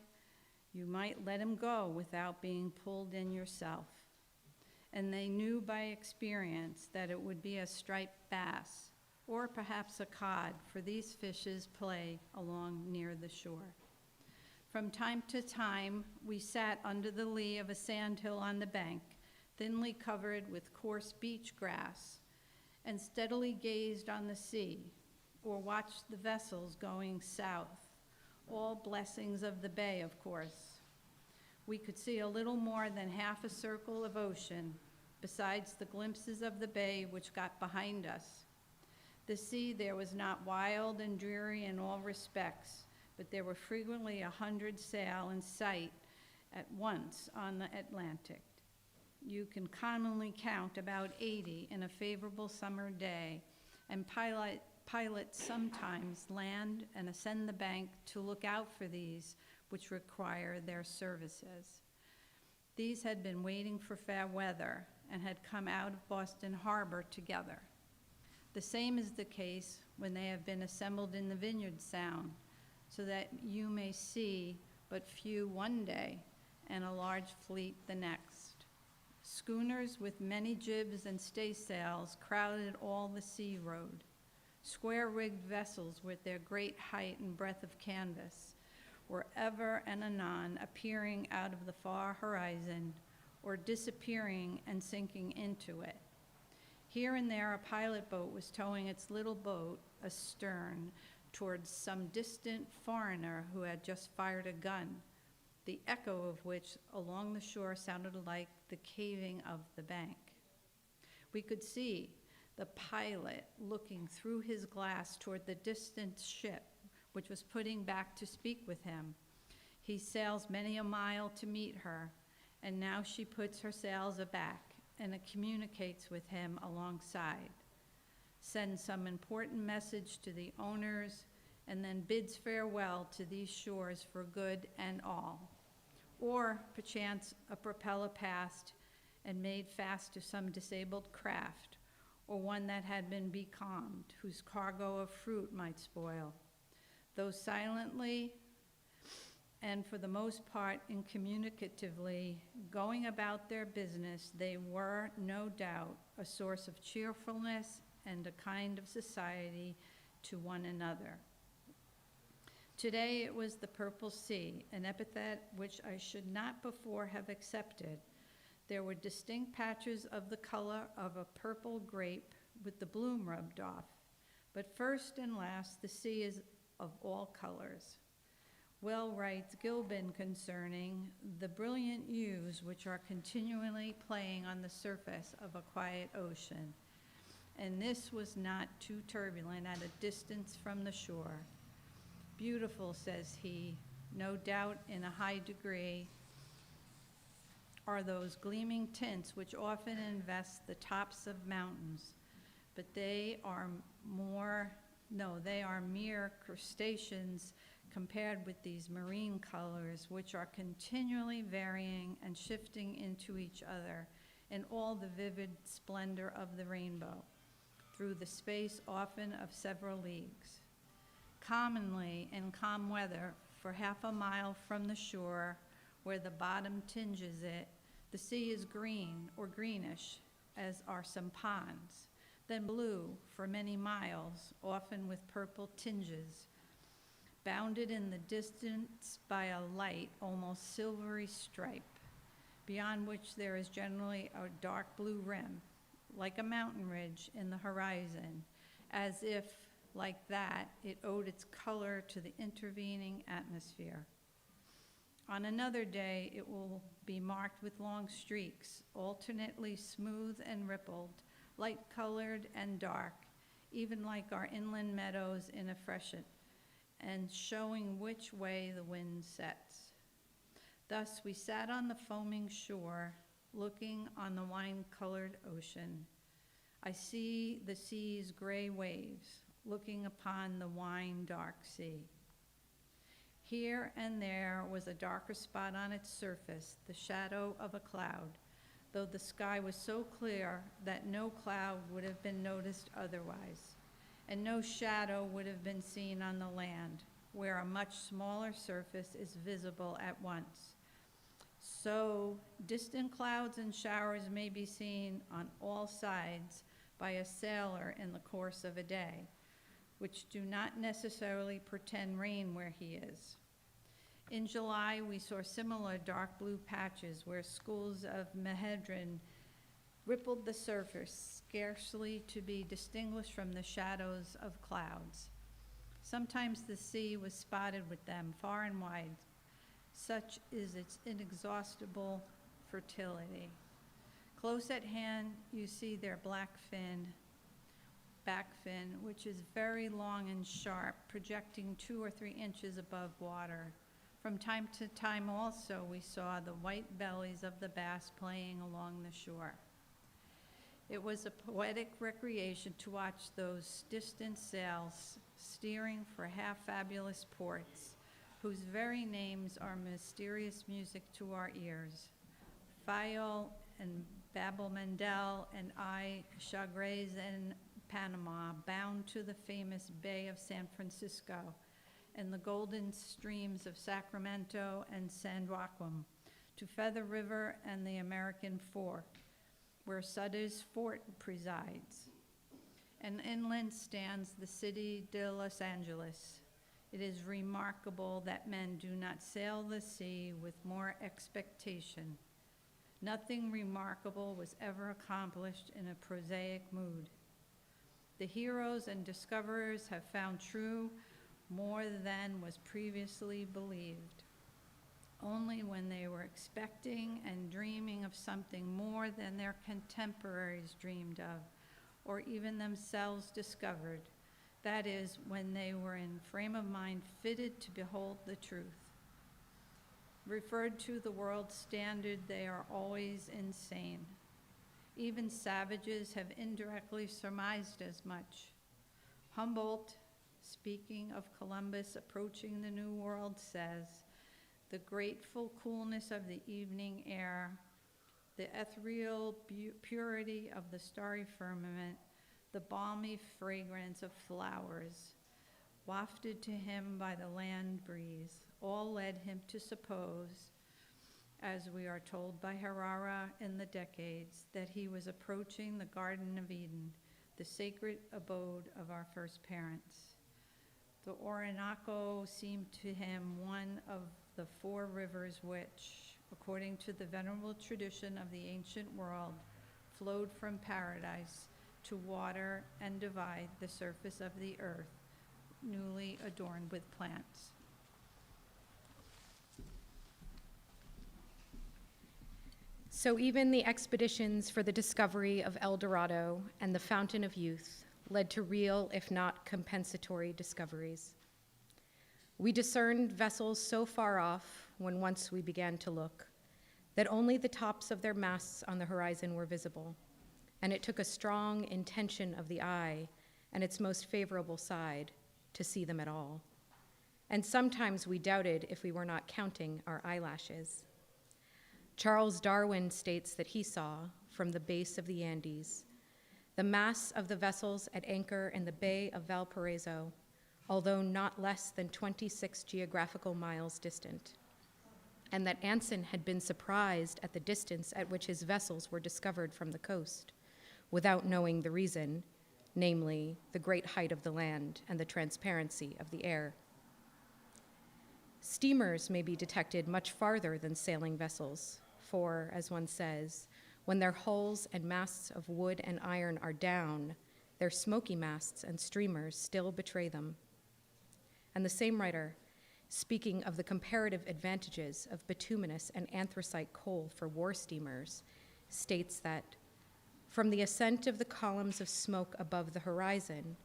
you might let him go without being pulled in yourself. And they knew by experience that it would be a striped bass, or perhaps a cod, for these fishes play along near the shore. From time to time, we sat under the lee of a sandhill on the bank, thinly covered with coarse beach grass, and steadily gazed on the sea, or watched the vessels going south, all blessings of the bay, of course. We could see a little more than half a circle of ocean, besides the glimpses of the bay which got behind us. The sea there was not wild and dreary in all respects, but there were frequently 100 sail in sight at once on the Atlantic. You can commonly count about 80 in a favorable summer day, and pilots sometimes land and ascend the bank to look out for these which require their services. These had been waiting for fair weather and had come out of Boston Harbor together. The same is the case when they have been assembled in the Vineyard Sound, so that you may see but few one day and a large fleet the next. Schooners with many jibs and staysails crowded all the sea road. Square-rigged vessels with their great height and breadth of canvas were ever and anon appearing out of the far horizon or disappearing and sinking into it. Here and there a pilot boat was towing its little boat astern towards some distant foreigner who had just fired a gun, the echo of which along the shore sounded like the caving of the bank. We could see the pilot looking through his glass toward the distant ship, which was putting back to speak with him. He sails many a mile to meet her, and now she puts her sails aback and communicates with him alongside, sends some important message to the owners, and then bids farewell to these shores for good and all. Or, perchance, a propeller passed and made fast to some disabled craft, or one that had been becalmed, whose cargo of fruit might spoil. Though silently, and for the most part incommunicatively, going about their business, they were, no doubt, a source of cheerfulness and a kind of society to one another. Today it was the Purple Sea, an epithet which I should not before have accepted. There were distinct patches of the color of a purple grape with the bloom rubbed off. But first and last, the sea is of all colors. Well writes Gilbin concerning the brilliant hues which are continually playing on the surface of a quiet ocean. And this was not too turbulent at a distance from the shore. Beautiful, says he, no doubt in a high degree, are those gleaming tints which often invest the tops of mountains, but they are mere crustaceans compared with these marine colors, which are continually varying and shifting into each other in all the vivid splendor of the rainbow, through the space often of several leagues. Commonly, in calm weather, for half a mile from the shore, where the bottom tinges it, the sea is green or greenish, as are some ponds, then blue for many miles, often with purple tinges, bounded in the distance by a light, almost silvery stripe, beyond which there is generally a dark blue rim, like a mountain ridge in the horizon, as if, like that, it owed its color to the intervening atmosphere. On another day, it will be marked with long streaks, alternately smooth and rippled, light-colored and dark, even like our inland meadows in a freshet, and showing which way the wind sets. Thus we sat on the foaming shore, looking on the wine-colored ocean. I see the sea's gray waves, looking upon the wine-dark sea. Here and there was a darker spot on its surface, the shadow of a cloud, though the sky was so clear that no cloud would have been noticed otherwise, and no shadow would have been seen on the land, where a much smaller surface is visible at once. So distant clouds and showers may be seen on all sides by a sailor in the course of a day, which do not necessarily portend rain where he is. In July, we saw similar dark blue patches where schools of mehedrin rippled the surface, scarcely to be distinguished from the shadows of clouds. Sometimes the sea was spotted with them far and wide. Such is its inexhaustible fertility. Close at hand, you see their back fin, which is very long and sharp, projecting 2 or 3 inches above water. From time to time also, we saw the white bellies of the bass playing along the shore. It was a poetic recreation to watch those distant sails steering for half-fabulous ports, whose very names are mysterious music to our ears. Fayol and Babelmandel and Chagres and Panama, bound to the famous Bay of San Francisco, and the golden streams of Sacramento and San Joaquin, to Feather River and the American Fork, where Sutter's Fort presides. And inland stands the city de Los Angeles. It is remarkable that men do not sail the sea with more expectation. Nothing remarkable was ever accomplished in a prosaic mood. The heroes and discoverers have found true more than was previously believed. Only when they were expecting and dreaming of something more than their contemporaries dreamed of, or even themselves discovered, that is, when they were in frame of mind fitted to behold the truth. Referred to the world's standard, they are always insane. Even savages have indirectly surmised as much. Humboldt, speaking of Columbus approaching the New World, says, "The grateful coolness of the evening air, the ethereal purity of the starry firmament, the balmy fragrance of flowers, wafted to him by the land breeze, all led him to suppose, as we are told by Herrera in the Decades, that he was approaching the Garden of Eden, the sacred abode of our first parents. The Orinoco seemed to him one of the 4 rivers which, according to the venerable tradition of the ancient world, flowed from paradise to water and divide the surface of the earth, newly adorned with plants." So even the expeditions for the discovery of El Dorado and the Fountain of Youth led to real, if not compensatory, discoveries. We discerned vessels so far off when once we began to look that only the tops of their masts on the horizon were visible, and it took a strong intention of the eye and its most favorable side to see them at all. And sometimes we doubted if we were not counting our eyelashes. Charles Darwin states that he saw, from the base of the Andes, the mass of the vessels at anchor in the Bay of Valparaiso, although not less than 26 geographical miles distant, and that Anson had been surprised at the distance at which his vessels were discovered from the coast, without knowing the reason, namely, the great height of the land and the transparency of the air. Steamers may be detected much farther than sailing vessels, for, as one says, when their hulls and masts of wood and iron are down, their smoky masts and streamers still betray them. And the same writer, speaking of the comparative advantages of bituminous and anthracite coal for war steamers, states that, from the ascent of the columns of smoke above the horizon,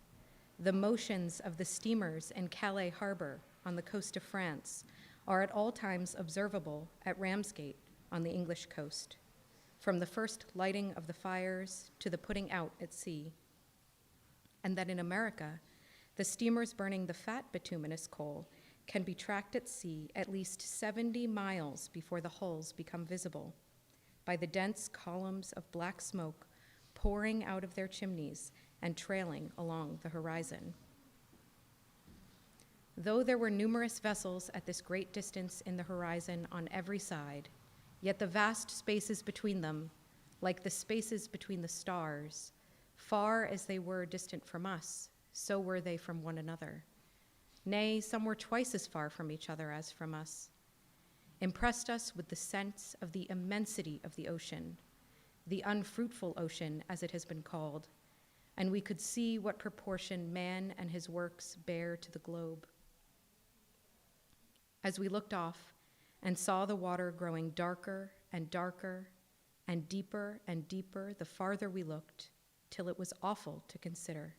the motions of the steamers in Calais harbor on the coast of France are at all times observable at Ramsgate on the English coast, from the first lighting of the fires to the putting out at sea, and that in America, the steamers burning the fat bituminous coal can be tracked at sea at least 70 miles before the hulls become visible by the dense columns of black smoke pouring out of their chimneys and trailing along the horizon. Though there were numerous vessels at this great distance in the horizon on every side, yet the vast spaces between them, like the spaces between the stars, far as they were distant from us, so were they from one another. Nay, some were twice as far from each other as from us, impressed us with the sense of the immensity of the ocean, the unfruitful ocean, as it has been called, and we could see what proportion man and his works bear to the globe. As we looked off and saw the water growing darker and darker and deeper the farther we looked, till it was awful to consider,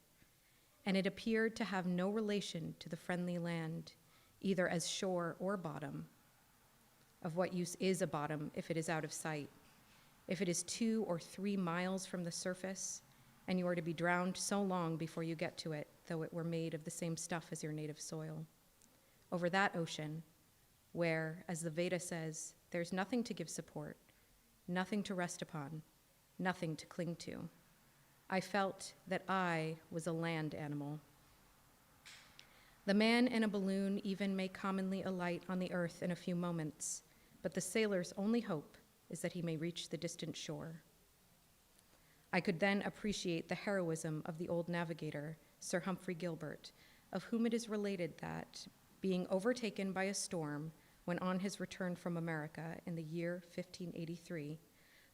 and it appeared to have no relation to the friendly land, either as shore or bottom. Of what use is a bottom if it is out of sight? If it is 2 or 3 miles from the surface, and you are to be drowned so long before you get to it, though it were made of the same stuff as your native soil. Over that ocean, where, as the Veda says, there's nothing to give support, nothing to rest upon, nothing to cling to, I felt that I was a land animal. The man in a balloon even may commonly alight on the earth in a few moments, but the sailor's only hope is that he may reach the distant shore. I could then appreciate the heroism of the old navigator, Sir Humphrey Gilbert, of whom it is related that, being overtaken by a storm when on his return from America in the year 1583,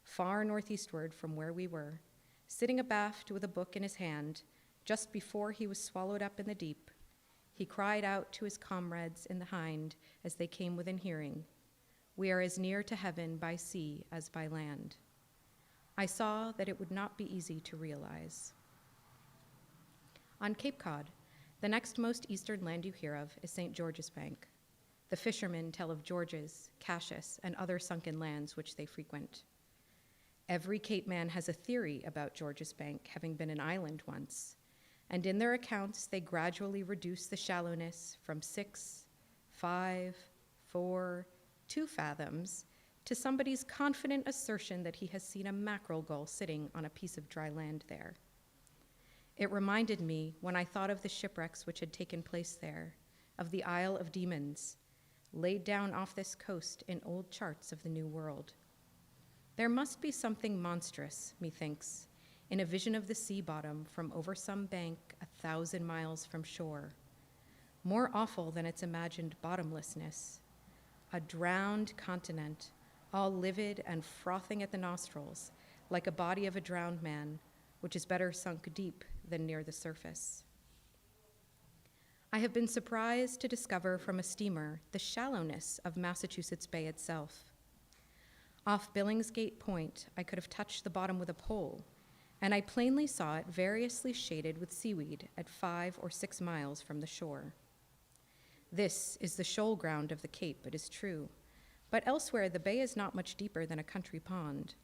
far northeastward from where we were, sitting abaft with a book in his hand, just before he was swallowed up in the deep, he cried out to his comrades in the hind as they came within hearing, "We are as near to heaven by sea as by land." I saw that it would not be easy to realize. On Cape Cod, the next most eastern land you hear of is St. George's Bank. The fishermen tell of George's, Cassius, and other sunken lands which they frequent. Every Cape man has a theory about George's Bank having been an island once, and in their accounts they gradually reduce the shallowness from 6, 5, 4, 2 fathoms to somebody's confident assertion that he has seen a mackerel gull sitting on a piece of dry land there. It reminded me, when I thought of the shipwrecks which had taken place there, of the Isle of Demons, laid down off this coast in old charts of the New World. There must be something monstrous, methinks, in a vision of the sea bottom from over some bank 1,000 miles from shore, more awful than its imagined bottomlessness, a drowned continent, all livid and frothing at the nostrils, like a body of a drowned man, which is better sunk deep than near the surface. I have been surprised to discover from a steamer the shallowness of Massachusetts Bay itself. Off Billingsgate Point, I could have touched the bottom with a pole, and I plainly saw it variously shaded with seaweed at 5 or 6 miles from the shore. This is the shoal ground of the Cape, it is true, but elsewhere the bay is not much deeper than a country pond.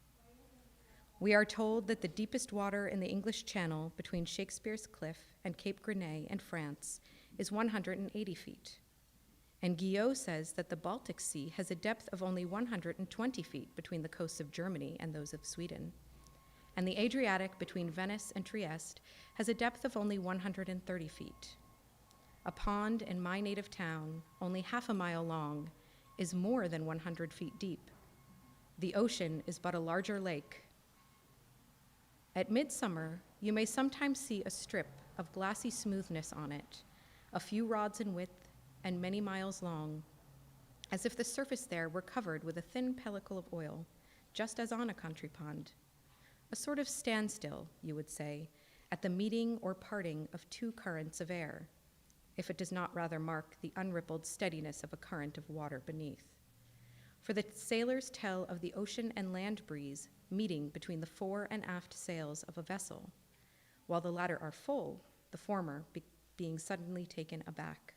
We are told that the deepest water in the English Channel between Shakespeare's Cliff and Cape Grenay in France is 180 feet. And Guillot says that the Baltic Sea has a depth of only 120 feet between the coasts of Germany and those of Sweden. And the Adriatic between Venice and Trieste has a depth of only 130 feet. A pond in my native town, only half a mile long, is more than 100 feet deep. The ocean is but a larger lake. At midsummer, you may sometimes see a strip of glassy smoothness on it, a few rods in width and many miles long, as if the surface there were covered with a thin pellicle of oil, just as on a country pond. A sort of standstill, you would say, at the meeting or parting of two currents of air, if it does not rather mark the unrippled steadiness of a current of water beneath. For the sailors tell of the ocean and land breeze meeting between the fore and aft sails of a vessel, while the latter are full, the former being suddenly taken aback.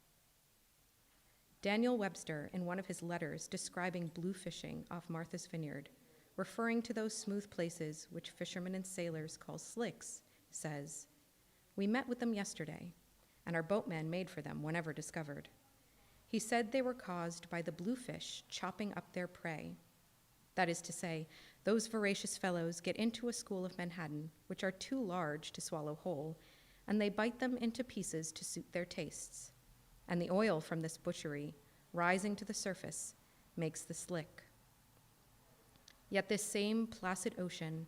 Daniel Webster, in one of his letters describing blue fishing off Martha's Vineyard, referring to those smooth places which fishermen and sailors call slicks, says, "We met with them yesterday, and our boatman made for them whenever discovered. He said they were caused by the bluefish chopping up their prey. That is to say, those voracious fellows get into a school of Manhattan, which are too large to swallow whole, and they bite them into pieces to suit their tastes. And the oil from this butchery, rising to the surface, makes the slick. Yet this same placid ocean,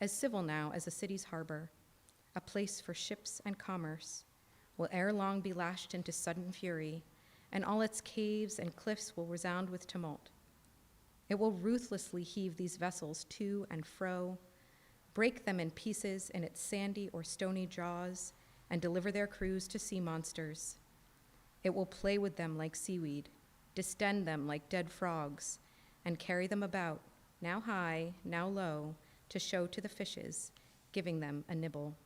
as civil now as a city's harbor, a place for ships and commerce, will ere long be lashed into sudden fury, and all its caves and cliffs will resound with tumult. It will ruthlessly heave these vessels to and fro, break them in pieces in its sandy or stony jaws, and deliver their crews to sea monsters. It will play with them like seaweed, distend them like dead frogs, and carry them about, now high, now low, to show to the fishes, giving them a nibble.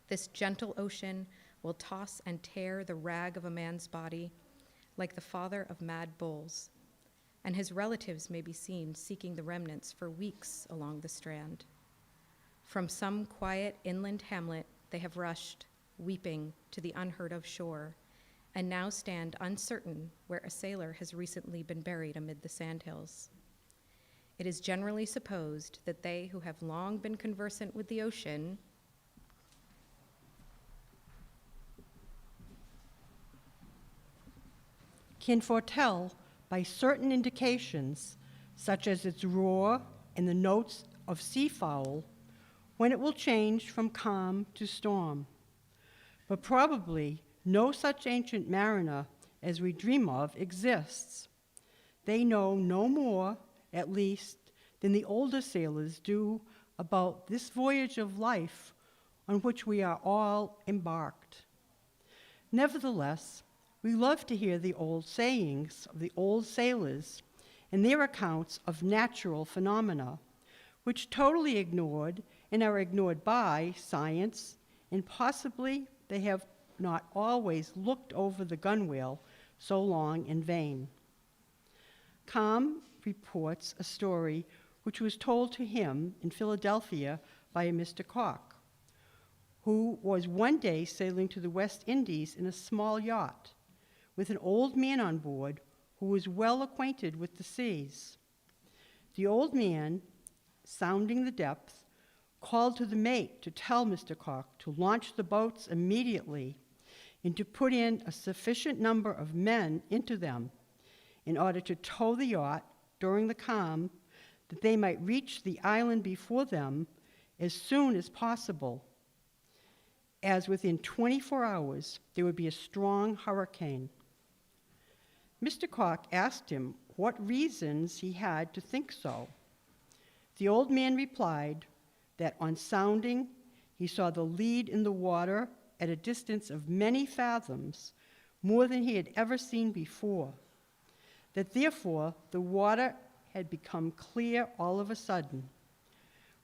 This gentle ocean will toss and tear the rag of a man's body like the father of mad bulls, and his relatives may be seen seeking the remnants for weeks along the strand. From some quiet inland hamlet they have rushed, weeping, to the unheard-of shore, and now stand uncertain where a sailor has recently been buried amid the sandhills. It is generally supposed that they who have long been conversant with the ocean can foretell by certain indications, such as its roar and the notes of seafowl, when it will change from calm to storm. But probably no such ancient mariner as we dream of exists. They know no more, at least, than the older sailors do about this voyage of life on which we are all embarked. Nevertheless, we love to hear the old sayings of the old sailors and their accounts of natural phenomena, which totally ignored and are ignored by science, and possibly they have not always looked over the gunwale so long in vain. Calm reports a story which was told to him in Philadelphia by a Mr. Koch, who was one day sailing to the West Indies in a small yacht with an old man on board who was well acquainted with the seas. The old man, sounding the depth, called to the mate to tell Mr. Koch to launch the boats immediately and to put in a sufficient number of men into them in order to tow the yacht during the calm, that they might reach the island before them as soon as possible, as within 24 hours there would be a strong hurricane. Mr. Koch asked him what reasons he had to think so. The old man replied that on sounding, he saw the lead in the water at a distance of many fathoms, more than he had ever seen before, that therefore the water had become clear all of a sudden,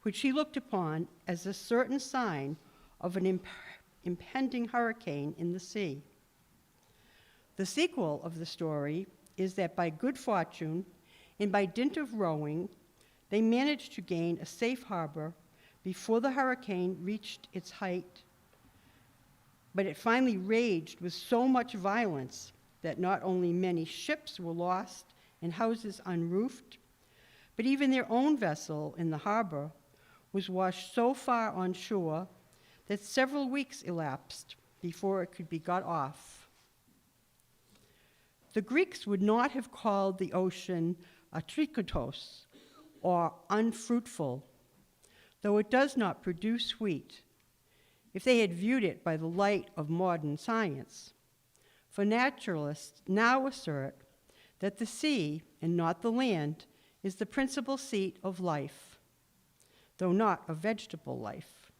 which he looked upon as a certain sign of an impending hurricane in the sea. The sequel of the story is that by good fortune and by dint of rowing, they managed to gain a safe harbor before the hurricane reached its height. But it finally raged with so much violence that not only many ships were lost and houses unroofed, but even their own vessel in the harbor was washed so far on shore that several weeks elapsed before it could be got off. The Greeks would not have called the ocean atrikotos, or unfruitful, though it does not produce wheat, if they had viewed it by the light of modern science. For naturalists now assert that the sea, and not the land, is the principal seat of life, though not of vegetable life.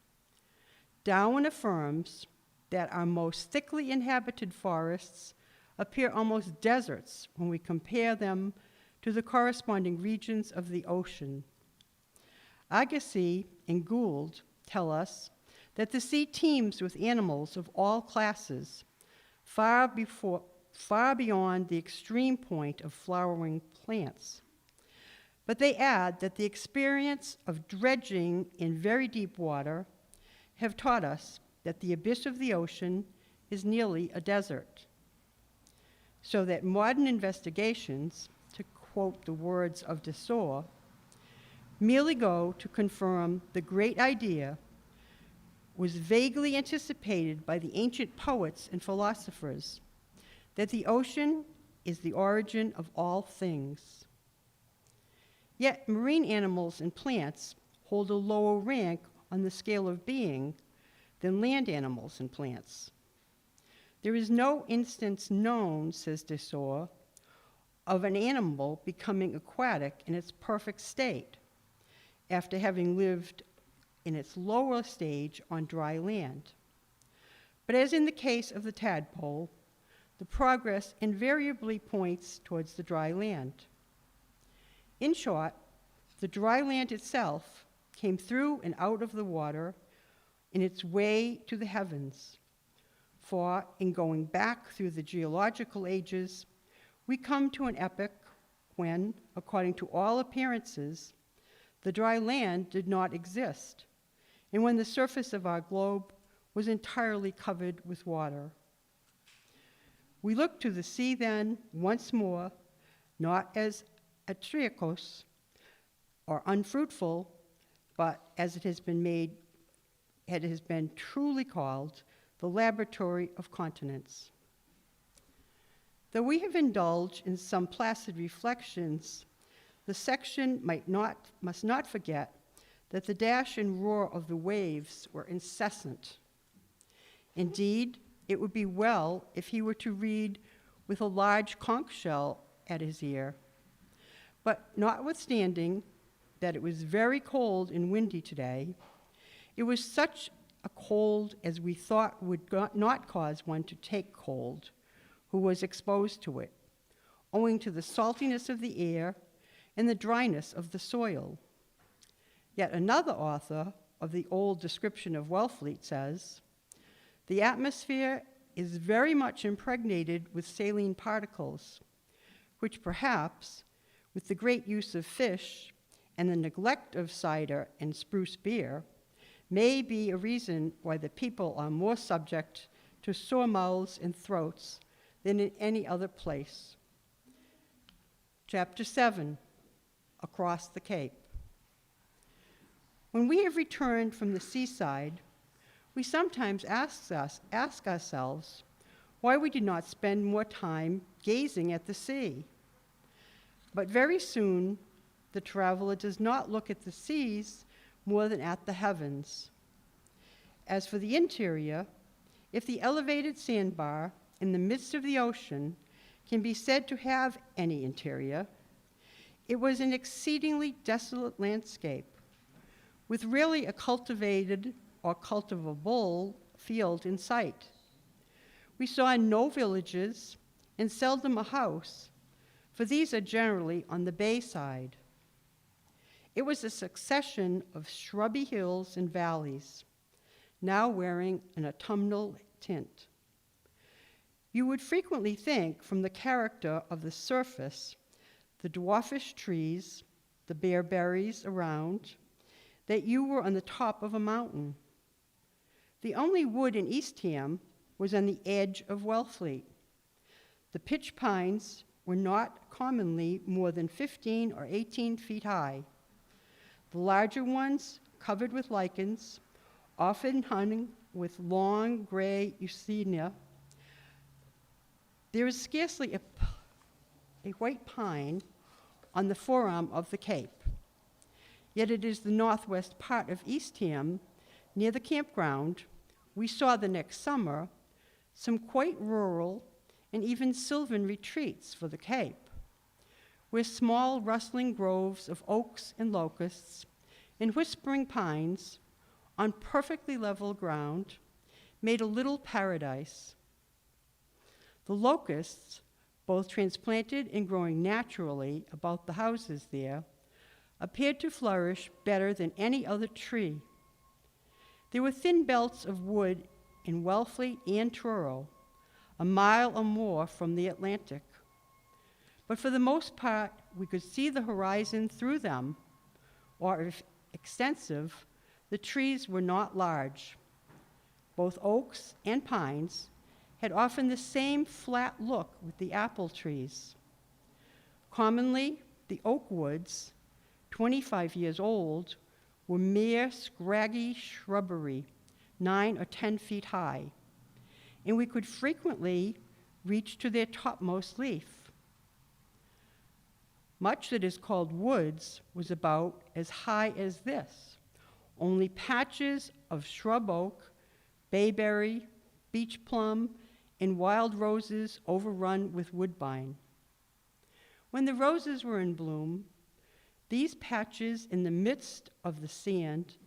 Darwin affirms that our most thickly inhabited forests appear almost deserts when we compare them to the corresponding regions of the ocean. Agassiz and Gould tell us that the sea teems with animals of all classes, far beyond the extreme point of flowering plants. But they add that the experience of dredging in very deep water have taught us that the abyss of the ocean is nearly a desert. So that modern investigations, to quote the words of Thoreau, merely go to confirm the great idea was vaguely anticipated by the ancient poets and philosophers, that the ocean is the origin of all things. Yet marine animals and plants hold a lower rank on the scale of being than land animals and plants. There is no instance known, says Thoreau, of an animal becoming aquatic in its perfect state after having lived in its lower stage on dry land. But as in the case of the tadpole, the progress invariably points towards the dry land. In short, the dry land itself came through and out of the water in its way to the heavens. For in going back through the geological ages, we come to an epoch when, according to all appearances, the dry land did not exist, and when the surface of our globe was entirely covered with water. We look to the sea then once more, not as atriakos, or unfruitful, but as it has been truly called, the laboratory of continents. Though we have indulged in some placid reflections, the section must not forget that the dash and roar of the waves were incessant. Indeed, it would be well if he were to read with a large conch shell at his ear. But notwithstanding that it was very cold and windy today, it was such a cold as we thought would not cause one to take cold who was exposed to it, owing to the saltiness of the air and the dryness of the soil. Yet another author of the old description of Wellfleet says, "The atmosphere is very much impregnated with saline particles, which perhaps, with the great use of fish and the neglect of cider and spruce beer, may be a reason why the people are more subject to sore mouths and throats than in any other place." Chapter 7, Across the Cape. When we have returned from the seaside, we sometimes ask ourselves why we did not spend more time gazing at the sea. But very soon, the traveler does not look at the seas more than at the heavens. As for the interior, if the elevated sandbar in the midst of the ocean can be said to have any interior, it was an exceedingly desolate landscape, with rarely a cultivated or cultivable field in sight. We saw no villages and seldom a house, for these are generally on the bay side. It was a succession of shrubby hills and valleys, now wearing an autumnal tint. You would frequently think, from the character of the surface, the dwarfish trees, the bare berries around, that you were on the top of a mountain. The only wood in Eastham was on the edge of Wellfleet. The pitch pines were not commonly more than 15 or 18 feet high. The larger ones, covered with lichens, often hung with long gray Eusenia. There is scarcely a white pine on the forearm of the Cape, yet it is the northwest part of Eastham, near the campground. We saw the next summer some quite rural and even sylvan retreats for the Cape, where small rustling groves of oaks and locusts and whispering pines on perfectly level ground made a little paradise. The locusts, both transplanted and growing naturally about the houses there, appeared to flourish better than any other tree. There were thin belts of wood in Wellfleet and Thoreau, a mile or more from the Atlantic. But for the most part, we could see the horizon through them, or if extensive, the trees were not large. Both oaks and pines had often the same flat look with the apple trees. Commonly, the oak woods, 25 years old, were mere scraggy shrubbery, 9 or 10 feet high, and we could frequently reach to their topmost leaf. Much that is called woods was about as high as this, only patches of shrub oak, bayberry, beech plum, and wild roses overrun with woodbine. When the roses were in bloom, these patches in the midst of the sand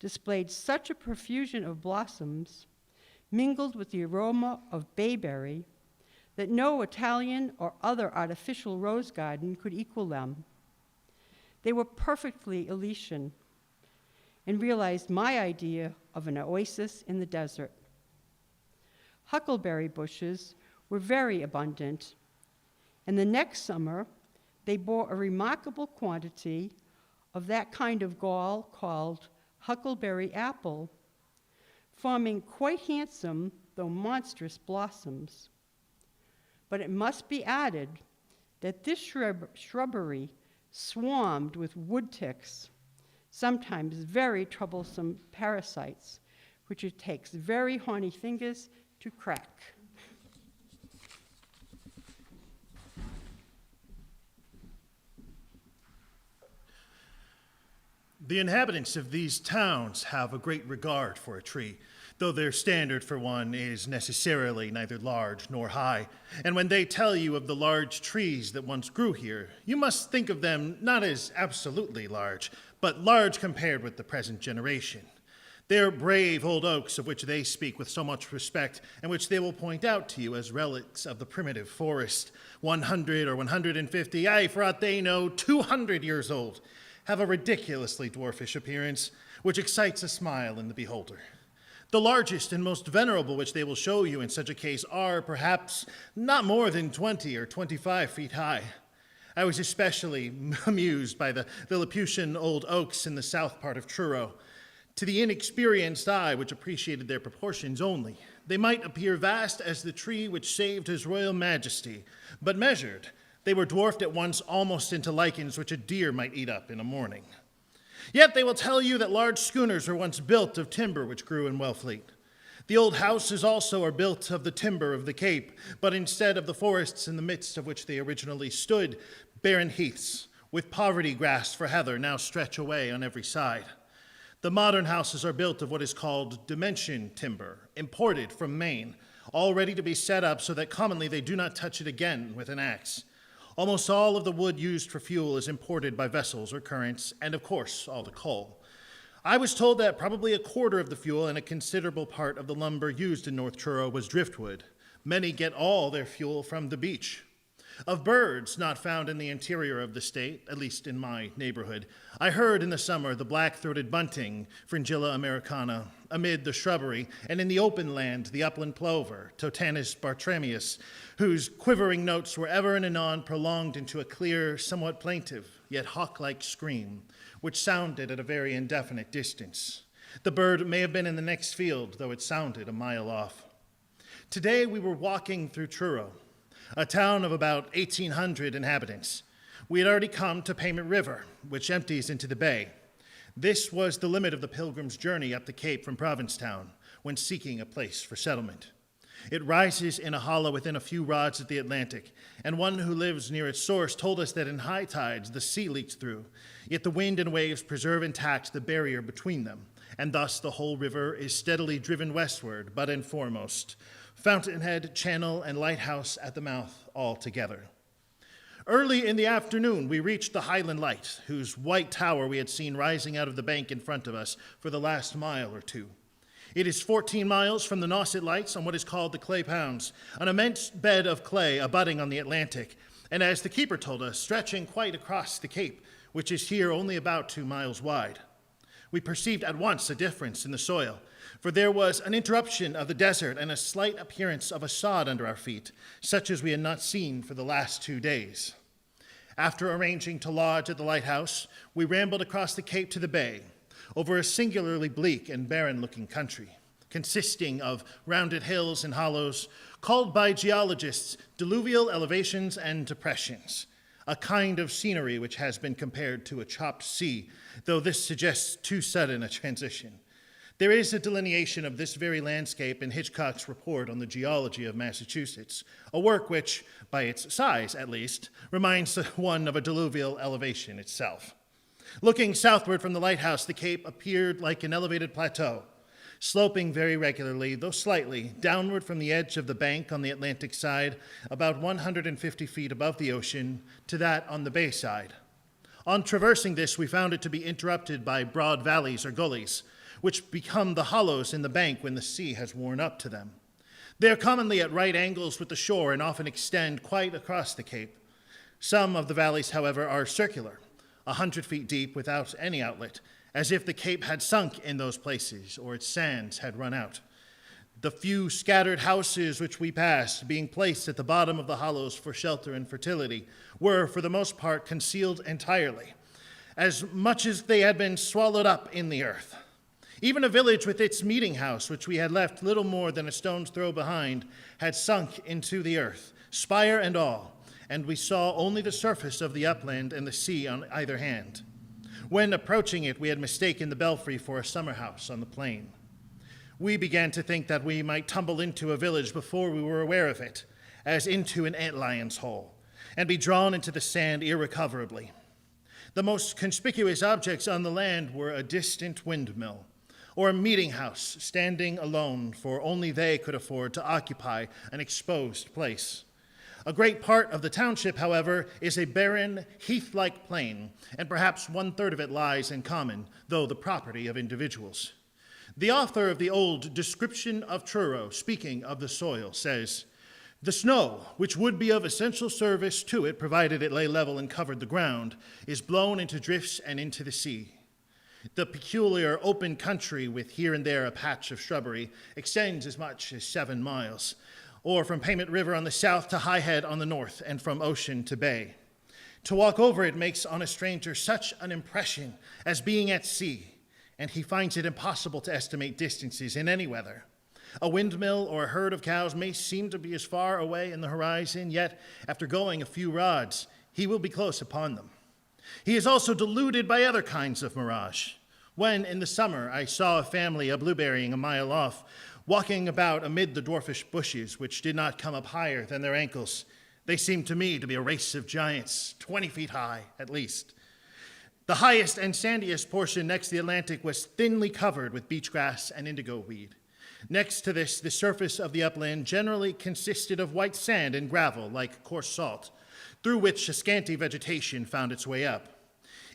displayed such a profusion of blossoms, mingled with the aroma of bayberry, that no Italian or other artificial rose garden could equal them. They were perfectly Elysian and realized my idea of an oasis in the desert. Huckleberry bushes were very abundant, and the next summer they bore a remarkable quantity of that kind of gall called huckleberry apple, forming quite handsome though monstrous blossoms. But it must be added that this shrubbery swarmed with wood ticks, sometimes very troublesome parasites, which it takes very horny fingers to crack. The inhabitants of these towns have a great regard for a tree, though their standard for one is necessarily neither large nor high. And when they tell you of the large trees that once grew here, you must think of them not as absolutely large, but large compared with the present generation. They're brave old oaks of which they speak with so much respect, and which they will point out to you as relics of the primitive forest, 100 or 150, aye, for aught they know, 200 years old, have a ridiculously dwarfish appearance, which excites a smile in the beholder. The largest and most venerable which they will show you in such a case are, perhaps, not more than 20 or 25 feet high. I was especially amused by the Lilliputian old oaks in the south part of Truro. To the inexperienced eye, which appreciated their proportions only, they might appear vast as the tree which saved his royal majesty, but measured, they were dwarfed at once almost into lichens which a deer might eat up in a morning. Yet they will tell you that large schooners were once built of timber which grew in Wellfleet. The old houses also are built of the timber of the Cape, but instead of the forests in the midst of which they originally stood, barren heaths, with poverty grass for heather, now stretch away on every side. The modern houses are built of what is called dimension timber, imported from Maine, all ready to be set up so that commonly they do not touch it again with an axe. Almost all of the wood used for fuel is imported by vessels or currents, and of course, all the coal. I was told that probably a quarter of the fuel and a considerable part of the lumber used in North Truro was driftwood. Many get all their fuel from the beach. Of birds not found in the interior of the state, at least in my neighborhood, I heard in the summer the black-throated bunting, Fringilla americana, amid the shrubbery, and in the open land the upland plover, Totanus bartramius, whose quivering notes were ever and anon prolonged into a clear, somewhat plaintive, yet hawk-like scream, which sounded at a very indefinite distance. The bird may have been in the next field, though it sounded a mile off. Today we were walking through Truro, a town of about 1,800 inhabitants. We had already come to Payment River, which empties into the bay. This was the limit of the pilgrim's journey up the Cape from Provincetown when seeking a place for settlement. It rises in a hollow within a few rods of the Atlantic, and one who lives near its source told us that in high tides the sea leaks through, yet the wind and waves preserve intact the barrier between them, and thus the whole river is steadily driven westward, but and foremost, fountainhead, channel, and lighthouse at the mouth all together. Early in the afternoon, we reached the Highland Light, whose white tower we had seen rising out of the bank in front of us for the last mile or two. It is 14 miles from the Nauset Lights on what is called the Clay Pounds, an immense bed of clay abutting on the Atlantic, and as the keeper told us, stretching quite across the Cape, which is here only about 2 miles wide. We perceived at once a difference in the soil, for there was an interruption of the desert and a slight appearance of a sod under our feet, such as we had not seen for the last 2 days. After arranging to lodge at the lighthouse, we rambled across the Cape to the bay, over a singularly bleak and barren-looking country, consisting of rounded hills and hollows, called by geologists diluvial elevations and depressions, a kind of scenery which has been compared to a chopped sea, though this suggests too sudden a transition. There is a delineation of this very landscape in Hitchcock's report on the geology of Massachusetts, a work which, by its size at least, reminds one of a diluvial elevation itself. Looking southward from the lighthouse, the Cape appeared like an elevated plateau, sloping very regularly, though slightly, downward from the edge of the bank on the Atlantic side, about 150 feet above the ocean, to that on the bay side. On traversing this, we found it to be interrupted by broad valleys or gullies, which become the hollows in the bank when the sea has worn up to them. They are commonly at right angles with the shore and often extend quite across the Cape. Some of the valleys, however, are circular, 100 feet deep without any outlet, as if the Cape had sunk in those places or its sands had run out. The few scattered houses which we passed, being placed at the bottom of the hollows for shelter and fertility, were, for the most part, concealed entirely, as much as they had been swallowed up in the earth. Even a village with its meeting house, which we had left little more than a stone's throw behind, had sunk into the earth, spire and all, and we saw only the surface of the upland and the sea on either hand. When approaching it, we had mistaken the belfry for a summer house on the plain. We began to think that we might tumble into a village before we were aware of it, as into an antlion's hole, and be drawn into the sand irrecoverably. The most conspicuous objects on the land were a distant windmill, or a meeting house standing alone, for only they could afford to occupy an exposed place. A great part of the township, however, is a barren, heath-like plain, and perhaps 1/3 of it lies in common, though the property of individuals. The author of the old Description of Truro, speaking of the soil, says, "The snow, which would be of essential service to it, provided it lay level and covered the ground, is blown into drifts and into the sea. The peculiar open country, with here and there a patch of shrubbery, extends as much as 7 miles, or from Payment River on the south to High Head on the north, and from ocean to bay. To walk over it makes on a stranger such an impression as being at sea, and he finds it impossible to estimate distances in any weather. A windmill or a herd of cows may seem to be as far away in the horizon, yet after going a few rods, he will be close upon them. He is also deluded by other kinds of mirage. When, in the summer, I saw a family a blueberrying a mile off, walking about amid the dwarfish bushes, which did not come up higher than their ankles, they seemed to me to be a race of giants, 20 feet high, at least. The highest and sandiest portion next to the Atlantic was thinly covered with beach grass and indigo weed. Next to this, the surface of the upland generally consisted of white sand and gravel, like coarse salt, through which a scanty vegetation found its way up.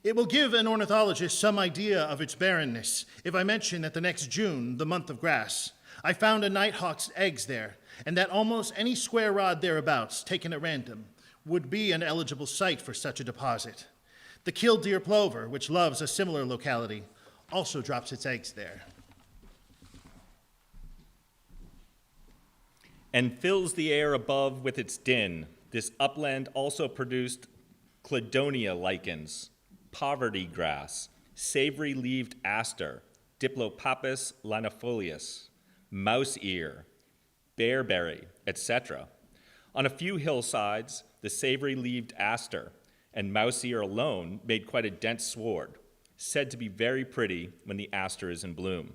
It will give an ornithologist some idea of its barrenness if I mention that the next June, the month of grass, I found a nighthawk's eggs there, and that almost any square rod thereabouts, taken at random, would be an eligible site for such a deposit. The killdeer plover, which loves a similar locality, also drops its eggs there. And fills the air above with its din. This upland also produced cladonia lichens, poverty grass, savory-leaved aster, Diplopapus lanifolius, mouse ear, bearberry, etc. On a few hillsides, the savory-leaved aster and mouse ear alone made quite a dense sward, said to be very pretty when the aster is in bloom.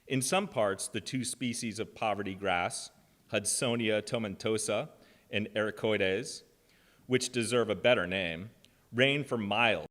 In some parts, the two species of poverty grass, Hudsonia tomentosa and ericoides, which deserve a better name, reign for miles.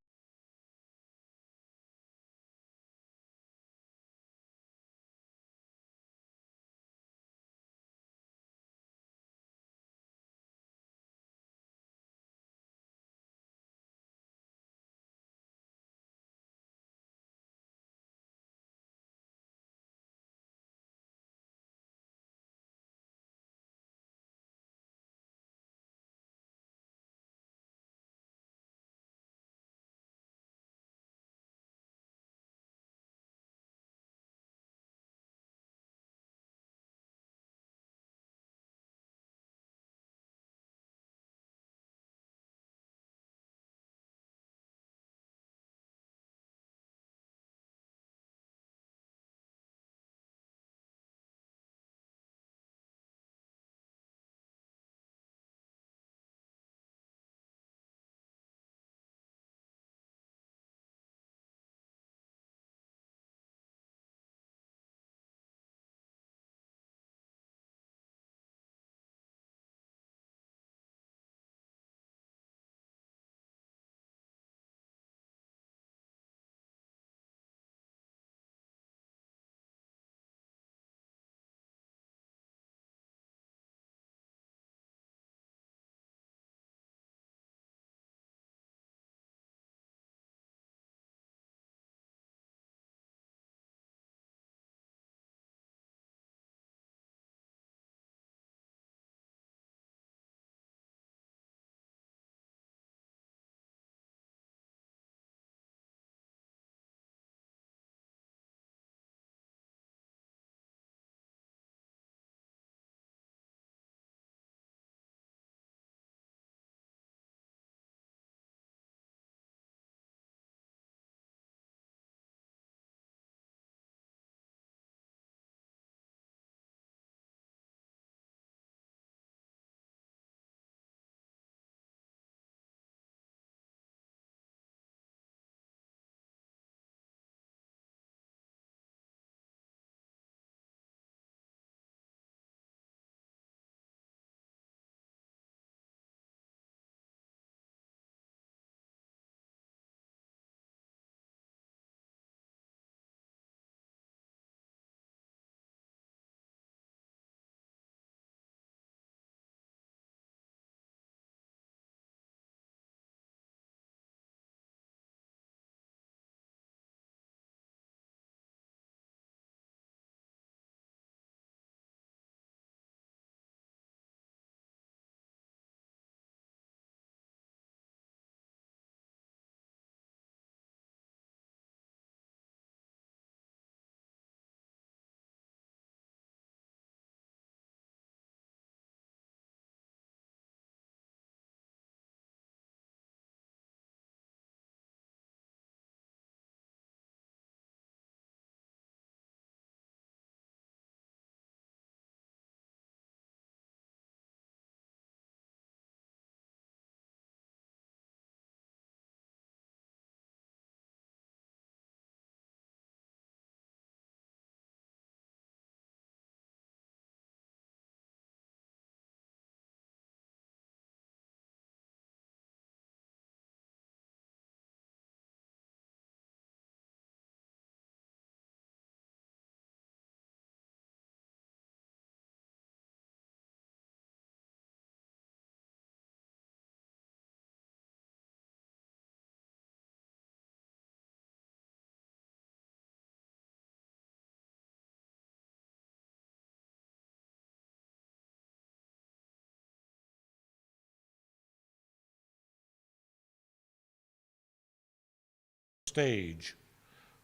stage.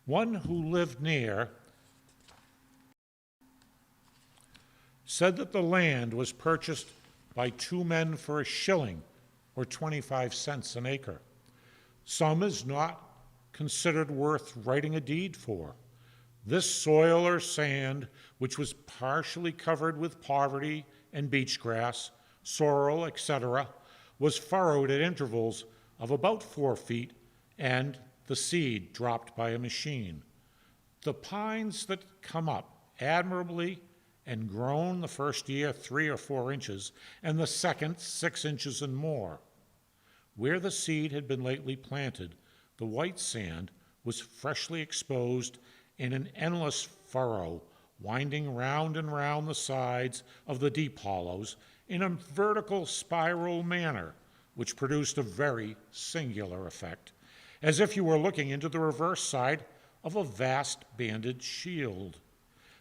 One who lived near said that the land was purchased by 2 men for a shilling, or 25 cents an acre. Some is not considered worth writing a deed for. This soil or sand, which was partially covered with poverty and beach grass, sorrel, etc., was furrowed at intervals of about 4 feet, and the seed dropped by a machine. The pines that come up admirably and grown the first year 3 or 4 inches, and the second 6 inches and more. Where the seed had been lately planted, the white sand was freshly exposed in an endless furrow, winding round and round the sides of the deep hollows in a vertical spiral manner, which produced a very singular effect, as if you were looking into the reverse side of a vast banded shield.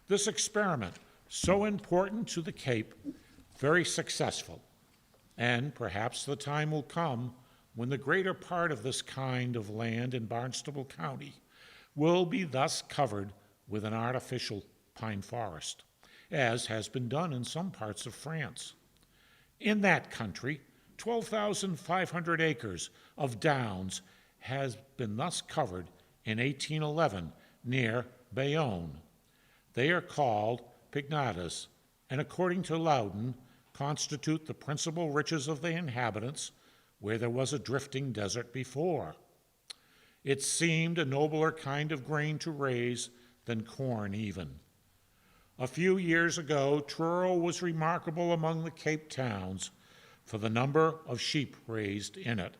This experiment, so important to the Cape, very successful, and perhaps the time will come when the greater part of this kind of land in Barnstable County will be thus covered with an artificial pine forest, as has been done in some parts of France. In that country, 12,500 acres of downs has been thus covered in 1811 near Bayonne. They are called pignatas, and according to Loudon, constitute the principal riches of the inhabitants where there was a drifting desert before. It seemed a nobler kind of grain to raise than corn even. A few years ago, Truro was remarkable among the Cape towns for the number of sheep raised in it.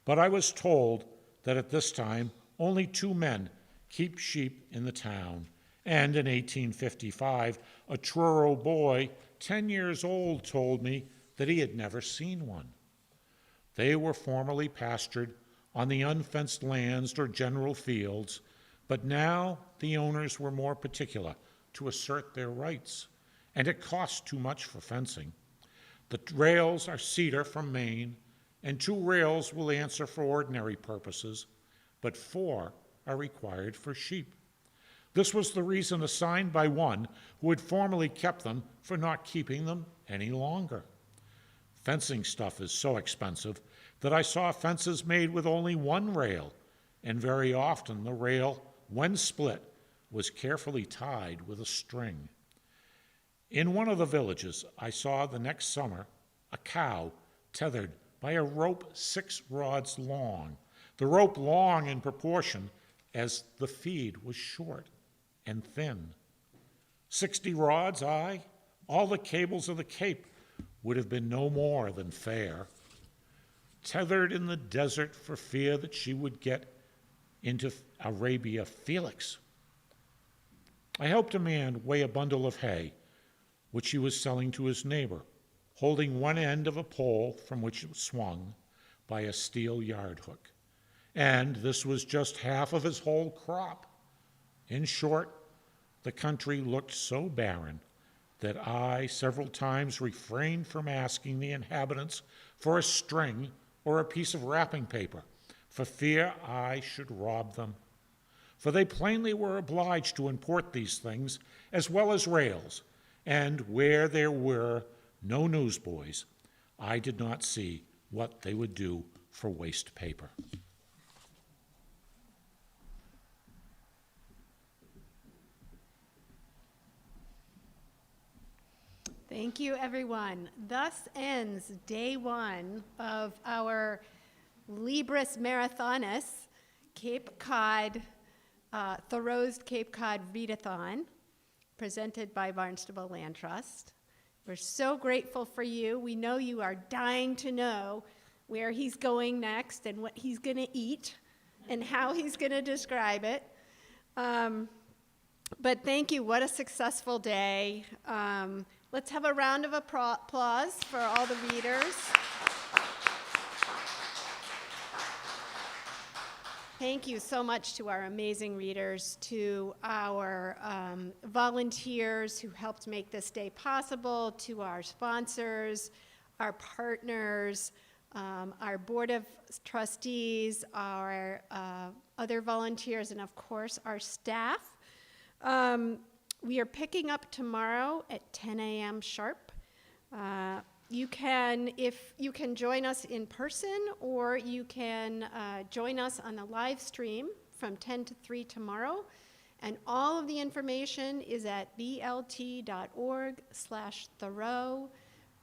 But I was told that at this time only 2 men keep sheep in the town, and in 1855, a Truro boy 10 years old told me that he had never seen one. They were formerly pastured on the unfenced lands or general fields, but now the owners were more particular to assert their rights, and it cost too much for fencing. The rails are cedar from Maine, and 2 rails will answer for ordinary purposes, but 4 are required for sheep. This was the reason assigned by one who had formerly kept them for not keeping them any longer. Fencing stuff is so expensive that I saw fences made with only 1 rail, and very often the rail, when split, was carefully tied with a string. In one of the villages, I saw the next summer a cow tethered by a rope 6 rods long, the rope long in proportion as the feed was short and thin. 60 rods, aye, all the cables of the Cape would have been no more than fair. Tethered in the desert for fear that she would get into Arabia Felix. I helped a man weigh a bundle of hay, which he was selling to his neighbor, holding one end of a pole from which it was swung by a steel yard hook. And this was just half of his whole crop. In short, the country looked so barren that I several times refrained from asking the inhabitants for a string or a piece of wrapping paper, for fear I should rob them. For they plainly were obliged to import these things, as well as rails, and where there were no newsboys, I did not see what they would do for waste paper. Thank you, everyone. Thus ends day 1 of our Libris Marathonis, Cape Cod, Thoreau's Cape Cod Readathon, presented by Barnstable Land Trust. We're so grateful for you. We know you are dying to know where he's going next and what he's going to eat and how he's going to describe it. But thank you. What a successful day. Let's have a round of applause for all the readers. Thank you so much to our amazing readers, to our volunteers who helped make this day possible, to our sponsors, our partners, our board of trustees, our other volunteers, and of course, our staff. We are picking up tomorrow at 10 a.m. sharp. You can join us in person, or you can join us on the live stream from 10 to 3 tomorrow. And all of the information is at blt.org/Thoreau.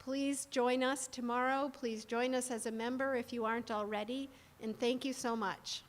Please join us tomorrow. Please join us as a member if you aren't already. And thank you so much.